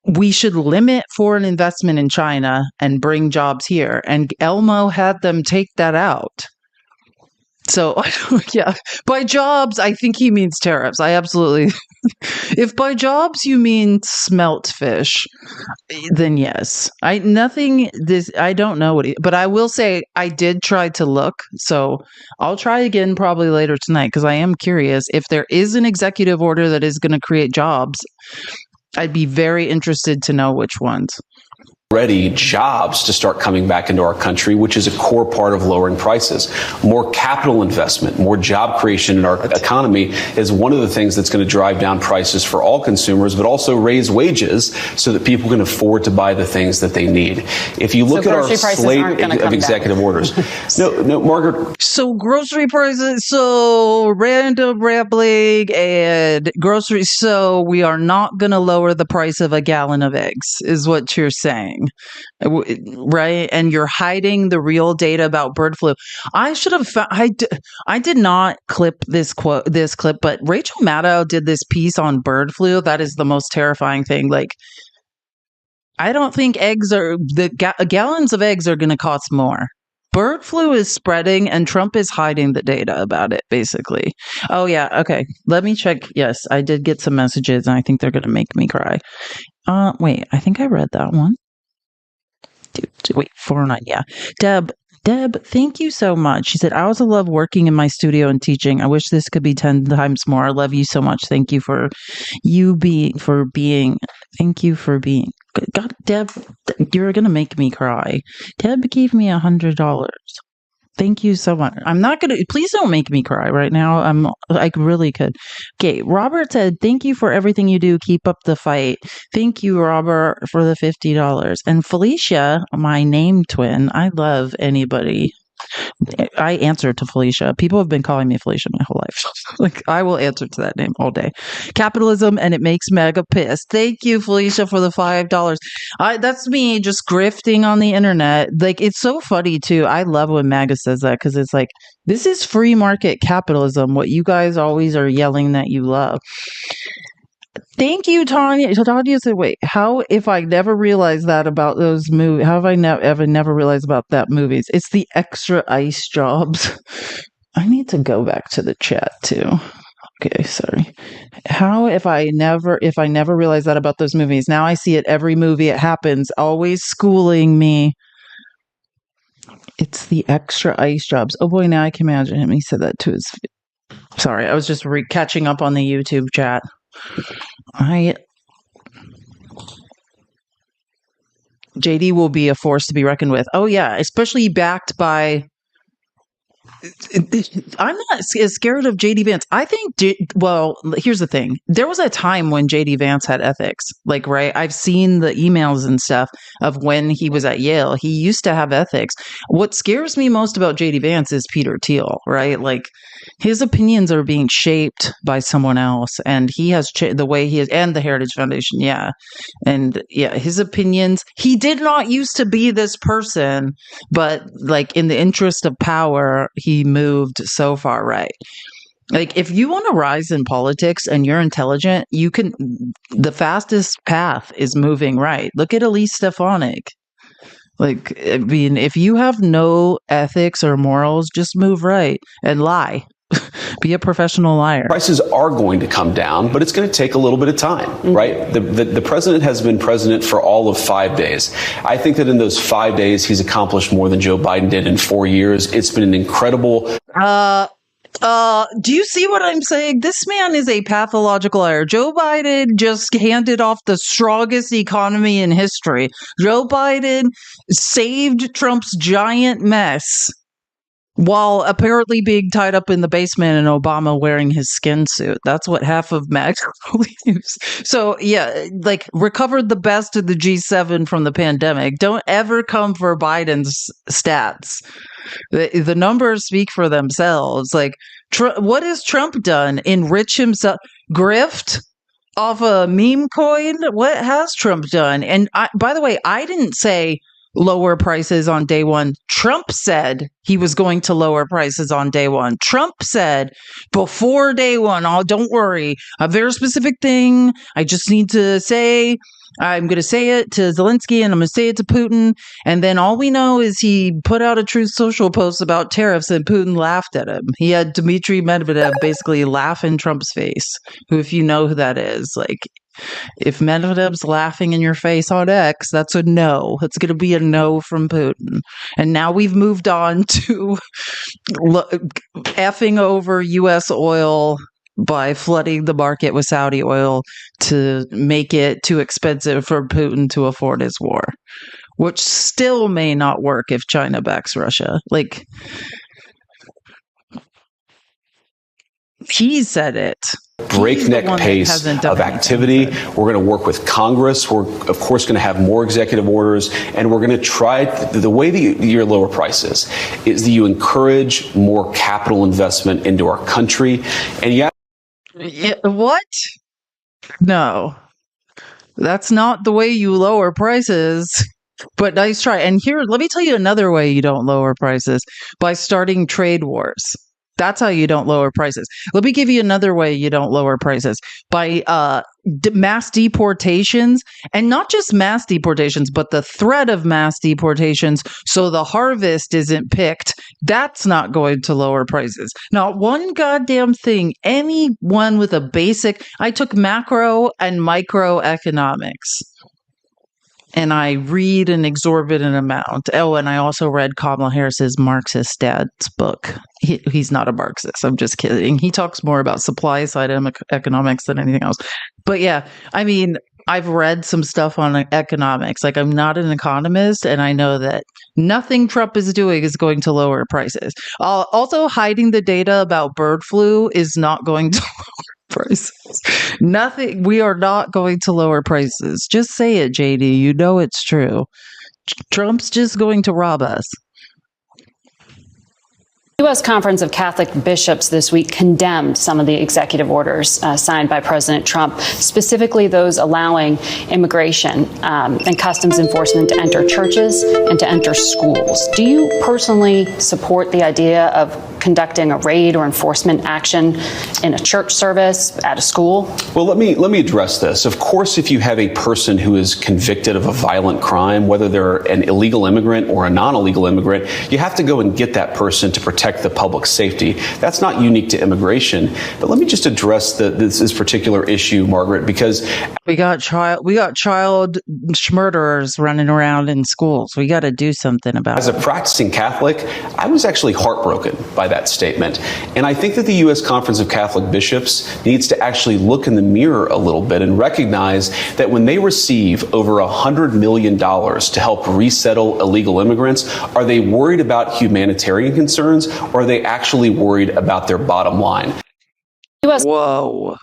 we should limit foreign investment in China and bring jobs here. And Elmo had them take that out. So, yeah, by jobs, I think he means tariffs. I absolutely. If by jobs you mean smelt fish, then yes. I don't know but I will say I did try to look. So I'll try again probably later tonight, because I am curious if there is an executive order that is going to create jobs. I'd be very interested to know which ones. Already jobs to start coming back into our country, which is a core part of lowering prices. More capital investment, more job creation in our economy is one of the things that's going to drive down prices for all consumers, but also raise wages so that people can afford to buy the things that they need. If you look at our slate of executive orders, no, Margaret. So grocery prices, so random rambling and groceries. So we are not going to lower the price of a gallon of eggs, is what you're saying. Right? And you're hiding the real data about bird flu. I should have I did not clip this clip, but Rachel Maddow did this piece on bird flu. That is the most terrifying thing. I don't think gallons of eggs are going to cost more. Bird flu is spreading, and Trump is hiding the data about it, basically. Oh, yeah. Okay. Let me check. Yes, I did get some messages, and I think they're going to make me cry. Wait, I think I read that one. Wait, 409. Yeah. Deb, thank you so much. She said, I also love working in my studio and teaching. I wish this could be 10 times more. I love you so much. Thank you for being. God, Deb, you're going to make me cry. Deb gave me $100. Thank you so much. I'm not going to, please don't make me cry right now. I really could. Okay. Robert said, thank you for everything you do. Keep up the fight. Thank you, Robert, for the $50. And Felicia, my name twin, I love anybody. I answer to Felicia. People have been calling me Felicia my whole life. I will answer to that name all day. Capitalism, and it makes Mega pissed. Thank you, Felicia, for the $5. That's me just grifting on the internet. It's so funny too. I love when MAGA says that, because it's this is free market capitalism. What you guys always are yelling that you love. Thank you, Tanya. So Tanya said, wait, how if I never realized that about those movies? How have I ever never realized about that movies? It's the extra ice jobs. I need to go back to the chat too. Okay, sorry. How if I never realized that about those movies? Now I see it every movie it happens, always schooling me. It's the extra ice jobs. Oh boy, now I can imagine him. He said that to his. Sorry, I was just catching up on the YouTube chat. JD will be a force to be reckoned with. Oh yeah, especially backed by. I'm not as scared of JD Vance. I think, well, here's the thing. There was a time when JD Vance had ethics. Like, right? I've seen the emails and stuff of when he was at Yale. He used to have ethics. What scares me most about JD Vance is Peter Thiel, right? Like, his opinions are being shaped by someone else, and he has the way he is, and the Heritage Foundation, yeah. And yeah, his opinions, he did not used to be this person, but like in the interest of power, he moved so far right. Like, if you want to rise in politics and you're intelligent, you can, the fastest path is moving right. Look at Elise Stefanik. Like, I mean, if you have no ethics or morals, just move right and lie. Be a professional liar. Prices are going to come down, but it's going to take a little bit of time, right? The president has been president for all of 5 days. I think that in those 5 days, he's accomplished more than Joe Biden did in 4 years. It's been an incredible. Do you see what I'm saying? This man is a pathological liar. Joe Biden just handed off the strongest economy in history. Joe Biden saved Trump's giant mess while apparently being tied up in the basement and Obama wearing his skin suit. That's what half of Max believes. So, yeah, like, recovered the best of the G7 from the pandemic. Don't ever come for Biden's stats. The numbers speak for themselves. Like, what has Trump done? Enrich himself? Grift off a meme coin? What has Trump done? And by the way, I didn't say lower prices on day one. Trump said he was going to lower prices on day one. Trump said before day one, oh, don't worry, a very specific thing. I just need to say, I'm going to say it to Zelensky and I'm going to say it to Putin. And then all we know is he put out a Truth Social post about tariffs and Putin laughed at him. He had Dmitry Medvedev basically laugh in Trump's face, who, if you know who that is, like, if Medvedev's laughing in your face on X, that's a no. It's going to be a no from Putin. And now we've moved on to effing over U.S. oil by flooding the market with Saudi oil to make it too expensive for Putin to afford his war, which still may not work if China backs Russia. Like, he said it. Breakneck pace of activity. We're going to work with Congress. We're, of course, going to have more executive orders, and we're going to try the way that you lower prices is that you encourage more capital investment into our country. And yeah, what? No, that's not the way you lower prices. But nice try. And here, let me tell you another way you don't lower prices: by starting trade wars. That's how you don't lower prices. Let me give you another way you don't lower prices: by mass deportations, and not just mass deportations, but the threat of mass deportations. So the harvest isn't picked. That's not going to lower prices. Not one goddamn thing. Anyone with a basic, I took macro and microeconomics. And I read an exorbitant amount. Oh, and I also read Kamala Harris's Marxist dad's book. He's not a Marxist. I'm just kidding. He talks more about supply side economics than anything else. But yeah, I mean, I've read some stuff on economics. Like, I'm not an economist, and I know that nothing Trump is doing is going to lower prices. Also, hiding the data about bird flu is not going to lower prices. Nothing. We are not going to lower prices. Just say it, JD. You know it's true. Trump's just going to rob us. The U.S. Conference of Catholic Bishops this week condemned some of the executive orders signed by President Trump, specifically those allowing immigration and customs enforcement to enter churches and to enter schools. Do you personally support the idea of conducting a raid or enforcement action in a church service, at a school? Well, let me address this. Of course, if you have a person who is convicted of a violent crime, whether they're an illegal immigrant or a non-illegal immigrant, you have to go and get that person to protect the public safety. That's not unique to immigration. But let me just address this particular issue, Margaret, because we got child murderers running around in schools. We got to do something about it. As a practicing Catholic, I was actually heartbroken by that statement. And I think that the U.S. Conference of Catholic Bishops needs to actually look in the mirror a little bit and recognize that when they receive over $100 million to help resettle illegal immigrants, are they worried about humanitarian concerns, or are they actually worried about their bottom line? Whoa.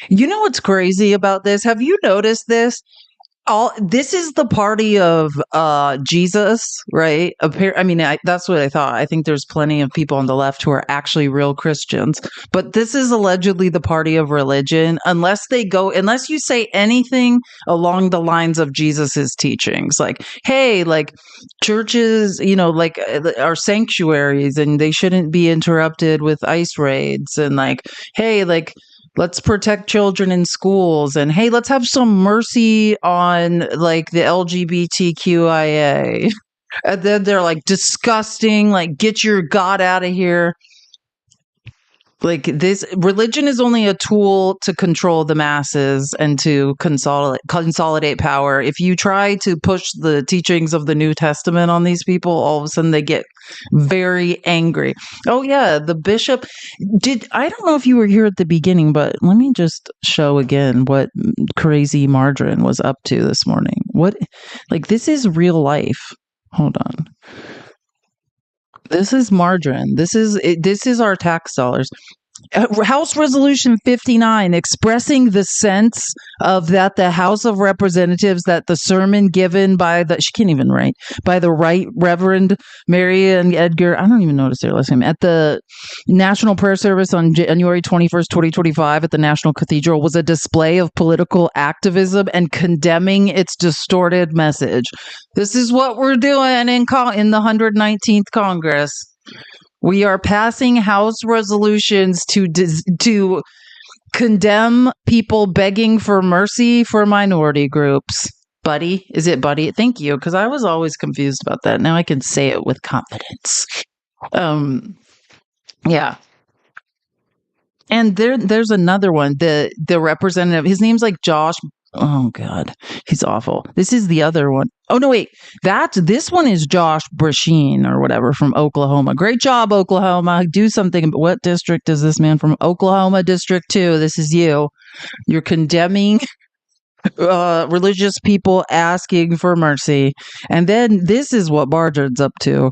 You know what's crazy about this? Have you noticed this? This is the party of Jesus, right? That's what I thought. I think there's plenty of people on the left who are actually real Christians, but this is allegedly the party of religion. Unless you say anything along the lines of Jesus's teachings, like, hey, like churches, are sanctuaries and they shouldn't be interrupted with ICE raids, and like, hey, like, let's protect children in schools, and hey, let's have some mercy on like the LGBTQIA. And then they're like, disgusting, like, get your God out of here. Like, this religion is only a tool to control the masses and to consolidate power. If you try to push the teachings of the New Testament on these people, all of a sudden they get very angry. Oh yeah, the bishop I don't know if you were here at the beginning, but let me just show again what crazy Margarine was up to this morning. This is real life. Hold on. This is Margarine. This is our tax dollars. House Resolution 59 expressing the sense of that the House of Representatives, that the sermon given by she can't even write, by the Right Reverend Mary and Edgar, I don't even notice their last name, at the National Prayer Service on January 21st, 2025 at the National Cathedral was a display of political activism and condemning its distorted message. This is what we're doing in the 119th Congress. We are passing House resolutions to condemn people begging for mercy for minority groups. Buddy? Is it Buddy? Thank you, because I was always confused about that. Now I can say it with confidence. Yeah. And there's another one. The representative, his name's like Josh. Oh God, he's awful. This is the other one. Oh no, wait. This one is Josh Brasheen or whatever from Oklahoma. Great job, Oklahoma. Do something. What district is this man from? Oklahoma District 2. This is you. You're condemning religious people asking for mercy. And then this is what Bargeard's up to.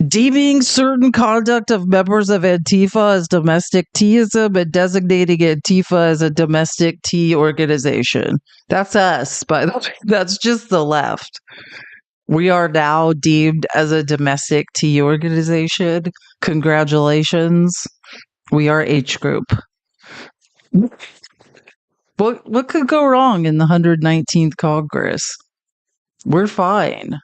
Deeming certain conduct of members of Antifa as domestic teaism and designating Antifa as a domestic tea organization. That's us, by the way. That's just the left. We are now deemed as a domestic tea organization. Congratulations. We are H group. What could go wrong in the 119th Congress? We're fine.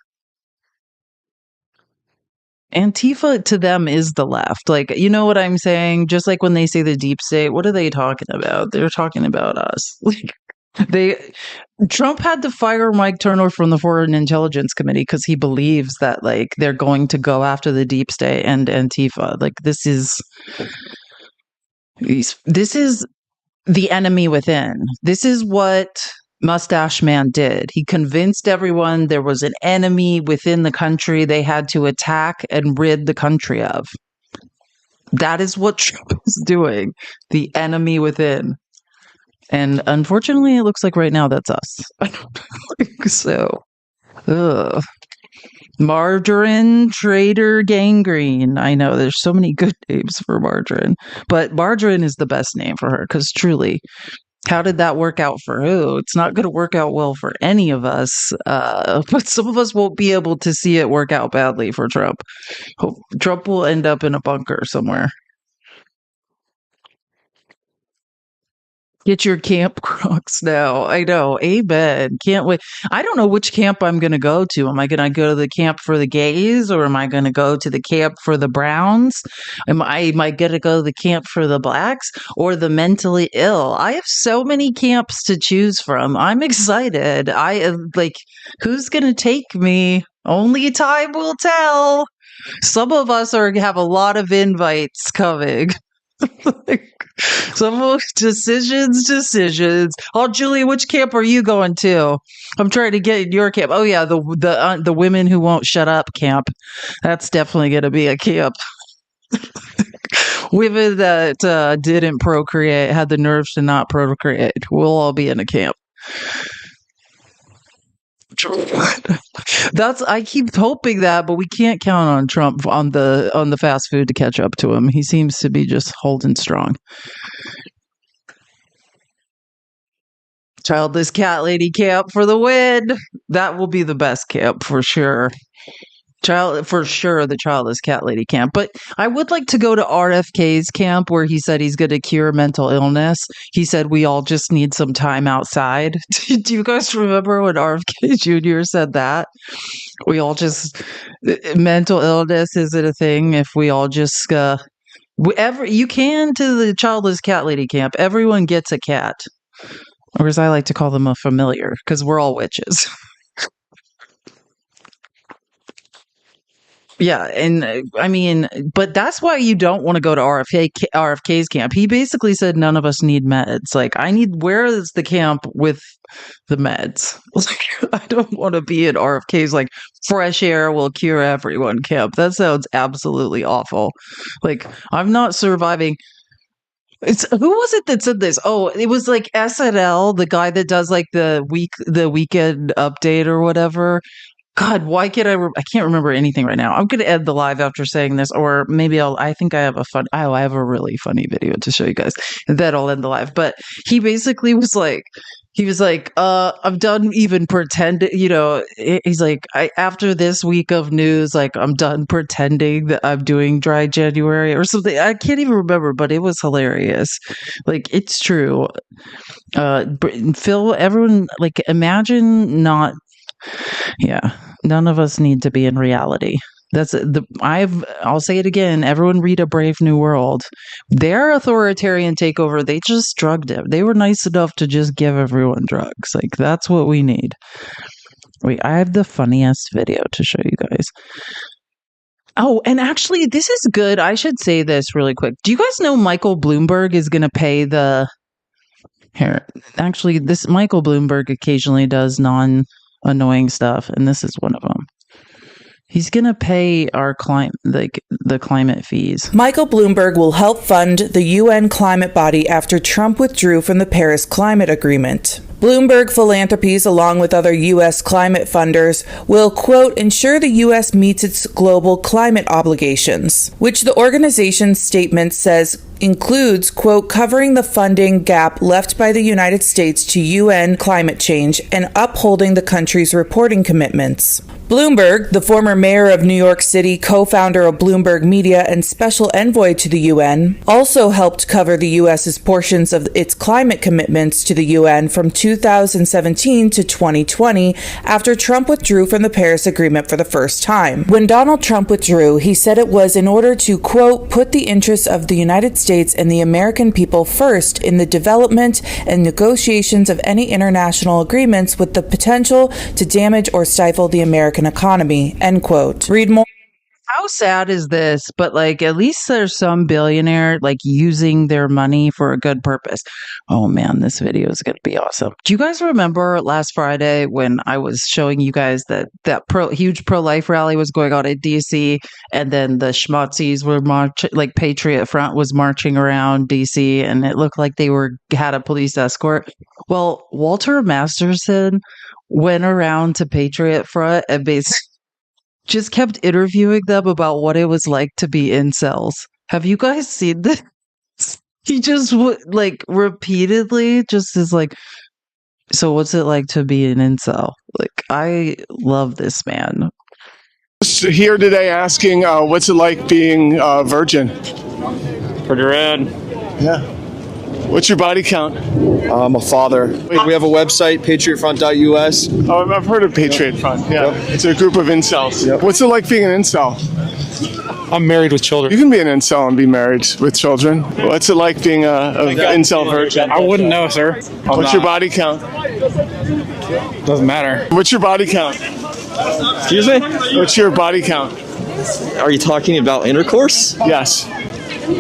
Antifa to them is the left. Like, you know what I'm saying? Just like when they say the deep state, what are they talking about? They're talking about us. Trump had to fire Mike Turner from the Foreign Intelligence Committee because he believes that like they're going to go after the deep state and Antifa. Like, this is the enemy within. This is what Mustache Man did. He convinced everyone there was an enemy within the country they had to attack and rid the country of. That is what Trump is doing. The enemy within. And unfortunately, it looks like right now that's us. So, ugh. Margarine, Trader, Gangrene. I know there's so many good names for Margarine, but Margarine is the best name for her because truly, how did that work out for who? It's not going to work out well for any of us, but some of us won't be able to see it work out badly for Trump. Trump will end up in a bunker somewhere. Get your camp Crocs now. I know. Amen. Can't wait. I don't know which camp I'm going to go to. Am I going to go to the camp for the gays, or am I going to go to the camp for the browns? Am I going to go to the camp for the blacks or the mentally ill? I have so many camps to choose from. I'm excited. Who's going to take me? Only time will tell. Some of us have a lot of invites coming. Some decisions. Oh, Julie, which camp are you going to? I'm trying to get in your camp. Oh yeah, the women who won't shut up camp. That's definitely going to be a camp. Women that didn't procreate, had the nerves to not procreate. We'll all be in a camp. I keep hoping that, but we can't count on Trump on the fast food to catch up to him. He seems to be just holding strong. Childless cat lady camp for the win. That will be the best camp for sure. The childless cat lady camp. But I would like to go to RFK's camp, where he said he's going to cure mental illness. He said we all just need some time outside. Do you guys remember when RFK Jr. said that? We all just mental illness isn't a thing if we all just you can to the childless cat lady camp. Everyone gets a cat, or as I like to call them, a familiar, because we're all witches. Yeah, and but that's why you don't want to go to RFK's camp. He basically said none of us need meds. Where is the camp with the meds? I don't want to be at RFK's fresh air will cure everyone camp. That sounds absolutely awful. I'm not surviving. Who was it that said this? Oh, it was SNL, the guy that does the weekend update or whatever. God, why can't I can't remember anything right now. I'm going to end the live after saying this, or maybe I think I have I have a really funny video to show you guys. Then I'll end the live. But he basically was I'm done even pretending, he's after this week of news, I'm done pretending that I'm doing dry January or something. I can't even remember, but it was hilarious. It's true. Phil, everyone, imagine not, yeah, none of us need to be in reality. I'll say it again. Everyone read A Brave New World. Their authoritarian takeover, they just drugged it. They were nice enough to just give everyone drugs. That's what we need. Wait, I have the funniest video to show you guys. Oh, and actually, this is good. I should say this really quick. Do you guys know Michael Bloomberg is going to pay Here, actually, this Michael Bloomberg occasionally does non-annoying stuff, and this is one of them. He's going to pay our the climate fees. Michael Bloomberg will help fund the UN climate body after Trump withdrew from the Paris Climate Agreement. Bloomberg Philanthropies, along with other U.S. climate funders, will, quote, ensure the U.S. meets its global climate obligations, which the organization's statement says includes, quote, covering the funding gap left by the United States to UN climate change and upholding the country's reporting commitments. Bloomberg, the former mayor of New York City, co-founder of Bloomberg Media and special envoy to the UN, also helped cover the U.S.'s portions of its climate commitments to the UN from 2017 to 2020 after Trump withdrew from the Paris Agreement for the first time. When Donald Trump withdrew, he said it was in order to, quote, put the interests of the United States and the American people first in the development and negotiations of any international agreements with the potential to damage or stifle the American economy, end quote. Read more. How sad is this? But at least there's some billionaire using their money for a good purpose. Oh man, this video is going to be awesome. Do you guys remember last Friday when I was showing you guys that huge pro-life rally was going on in DC, and then the schmutzies were marching, Patriot Front was marching around DC, and it looked like they had a police escort? Well, Walter Masterson went around to Patriot Front and basically just kept interviewing them about what it was like to be incels. Have you guys seen this? He just repeatedly just is so what's it like to be an incel? I love this man. Here today asking what's it like being a virgin? Pretty rad. Yeah. What's your body count? I'm a father. We have a website, patriotfront.us. Oh, I've heard of Patriot Front. Yeah, it's a group of incels. What's it like being an incel? I'm married with children. You can be an incel and be married with children. What's it like being a incel virgin? I wouldn't know, sir. What's your body count? Doesn't matter. What's your body count? Excuse me? What's your body count? Are you talking about intercourse? Yes.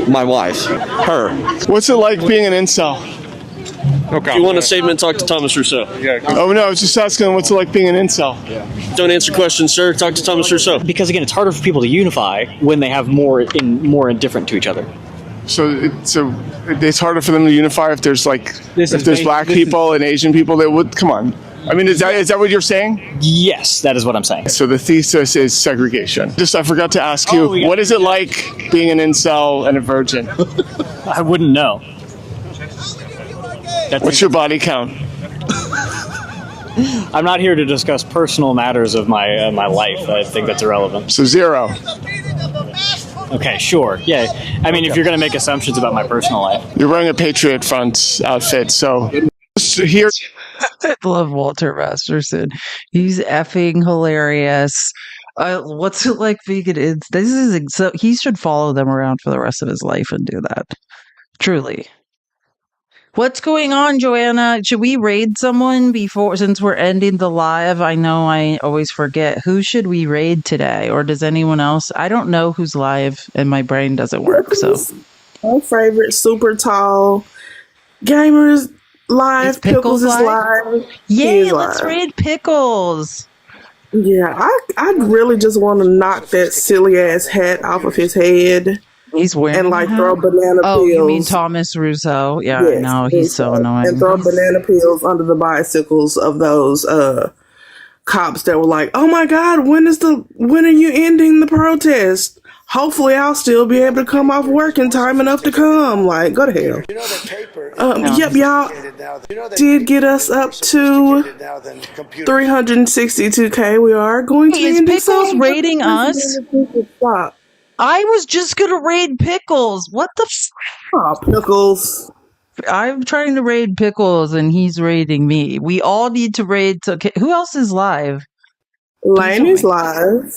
My wife. Her. What's it like being an incel? If you want to save him and talk to Thomas Rousseau. Oh, no, I was just asking what's it like being an incel? Don't answer questions, sir. Talk to Thomas Rousseau. Because again, it's harder for people to unify when they have more indifferent to each other. So it's harder for them to unify if there's black people and Asian people that would come on. I mean, is that what you're saying? Yes, that is what I'm saying. So the thesis is segregation. I forgot to ask you, what is it like being an incel and a virgin? I wouldn't know. What's your body count? I'm not here to discuss personal matters of my life. I think that's irrelevant. So 0. Okay, sure. Yeah. I mean, if you're going to make assumptions about my personal life. You're wearing a Patriot Front outfit, so here. I love Walter Masterson. He's effing hilarious. What's it like being an so he should follow them around for the rest of his life and do that. Truly. What's going on, Joanna? Should we raid someone since we're ending the live? I know I always forget. Who should we raid today? Or does anyone else? I don't know who's live and my brain doesn't work. So my favorite super tall gamers live. Pickles is live. Yay, let's raid Pickles. Yeah, I really just want to knock that silly ass hat off of his head. He's wearing and throw banana peels. Oh, you mean Thomas Rousseau? Yeah, yes, no, he's so annoying. And throw banana peels under the bicycles of those cops that were like, "Oh my God, when are you ending the protest? Hopefully, I'll still be able to come off work in time enough to come." Like, go to hell. You know that paper. Yep, y'all did get us up to 362K. We are going to is Pickles raiding us? I was just gonna raid Pickles. What the? Pickles. I'm trying to raid Pickles, and he's raiding me. We all need to raid. Okay, who else is live? Laney's live.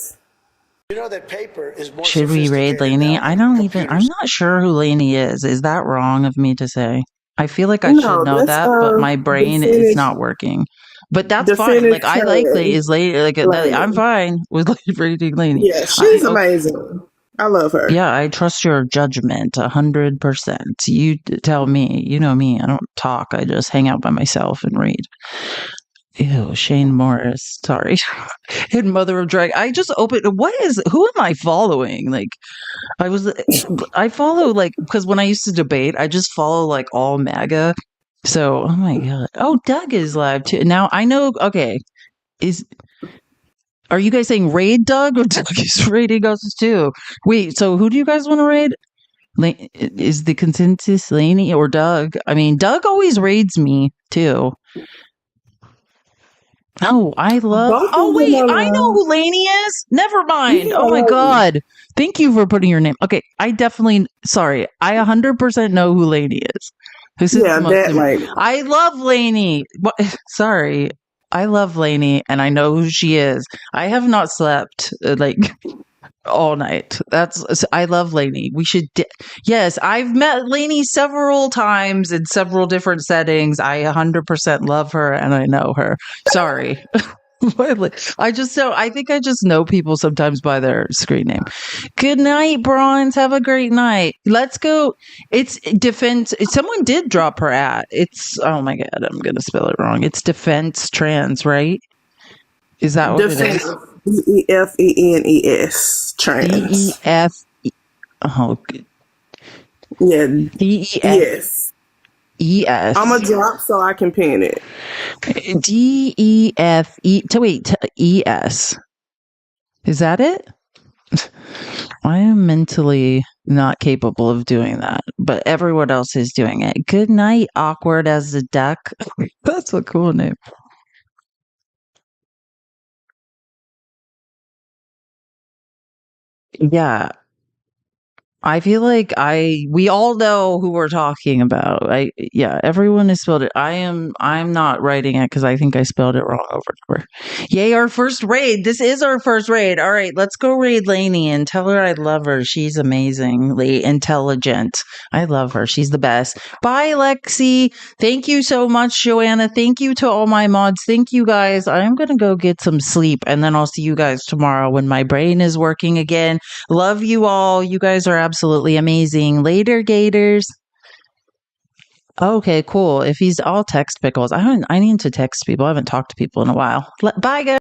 You know that paper is more. Should we raid Laney? I'm not sure who Laney is. Is that wrong of me to say? I feel like I should know that, but my brain is not working. But that's fine. Like I like Laney. I'm fine with raiding Laney. Yeah, she's amazing. I love her. Yeah, I trust your judgment 100%. You tell me. You know me. I don't talk. I just hang out by myself and read. Ew, Shane Morris. Sorry. And Mother of Drag. I just opened. Who am I following? Like, I follow, because when I used to debate, I just follow, all MAGA. So, oh my God. Oh, Doug is live too. Now, I know, okay. Are you guys saying raid Doug, or Doug is raiding us too? Wait, so who do you guys want to raid? Is the consensus Laney or Doug? I mean, Doug always raids me too. Oh, I love. Oh wait, I know who Laney is. Never mind. Oh my God. Thank you for putting your name. Okay, I 100% know who Laney is. I love Laney. Sorry. I love Laney, and I know who she is. I have not slept all night. I love Laney. We should. Yes, I've met Laney several times in several different settings. I 100% love her, and I know her. Sorry. I think I just know people sometimes by their screen name. Good night, Bronze. Have a great night. Let's go. It's defense. Someone did drop her at. It's, oh my God, I'm going to spell it wrong. It's Defense Trans, right? Is that what it is? DEFENES. Trans. DEF. Oh, good. Yeah. DEF. Yes. ES. I'm gonna drop so I can pin it. ES. Is that it? I am mentally not capable of doing that, but everyone else is doing it. Good night, awkward as a duck. That's a cool name. Yeah. I feel like we all know who we're talking about. Everyone has spelled it. I'm not writing it because I think I spelled it wrong over and over. Yay, our first raid. This is our first raid. All right, let's go raid Lainey and tell her I love her. She's amazingly intelligent. I love her. She's the best. Bye, Lexi. Thank you so much, Joanna. Thank you to all my mods. Thank you guys. I'm gonna go get some sleep and then I'll see you guys tomorrow when my brain is working again. Love you all. You guys are absolutely amazing. Later, Gators. Okay, cool. If I'll text Pickles. I need to text people. I haven't talked to people in a while. Bye, guys.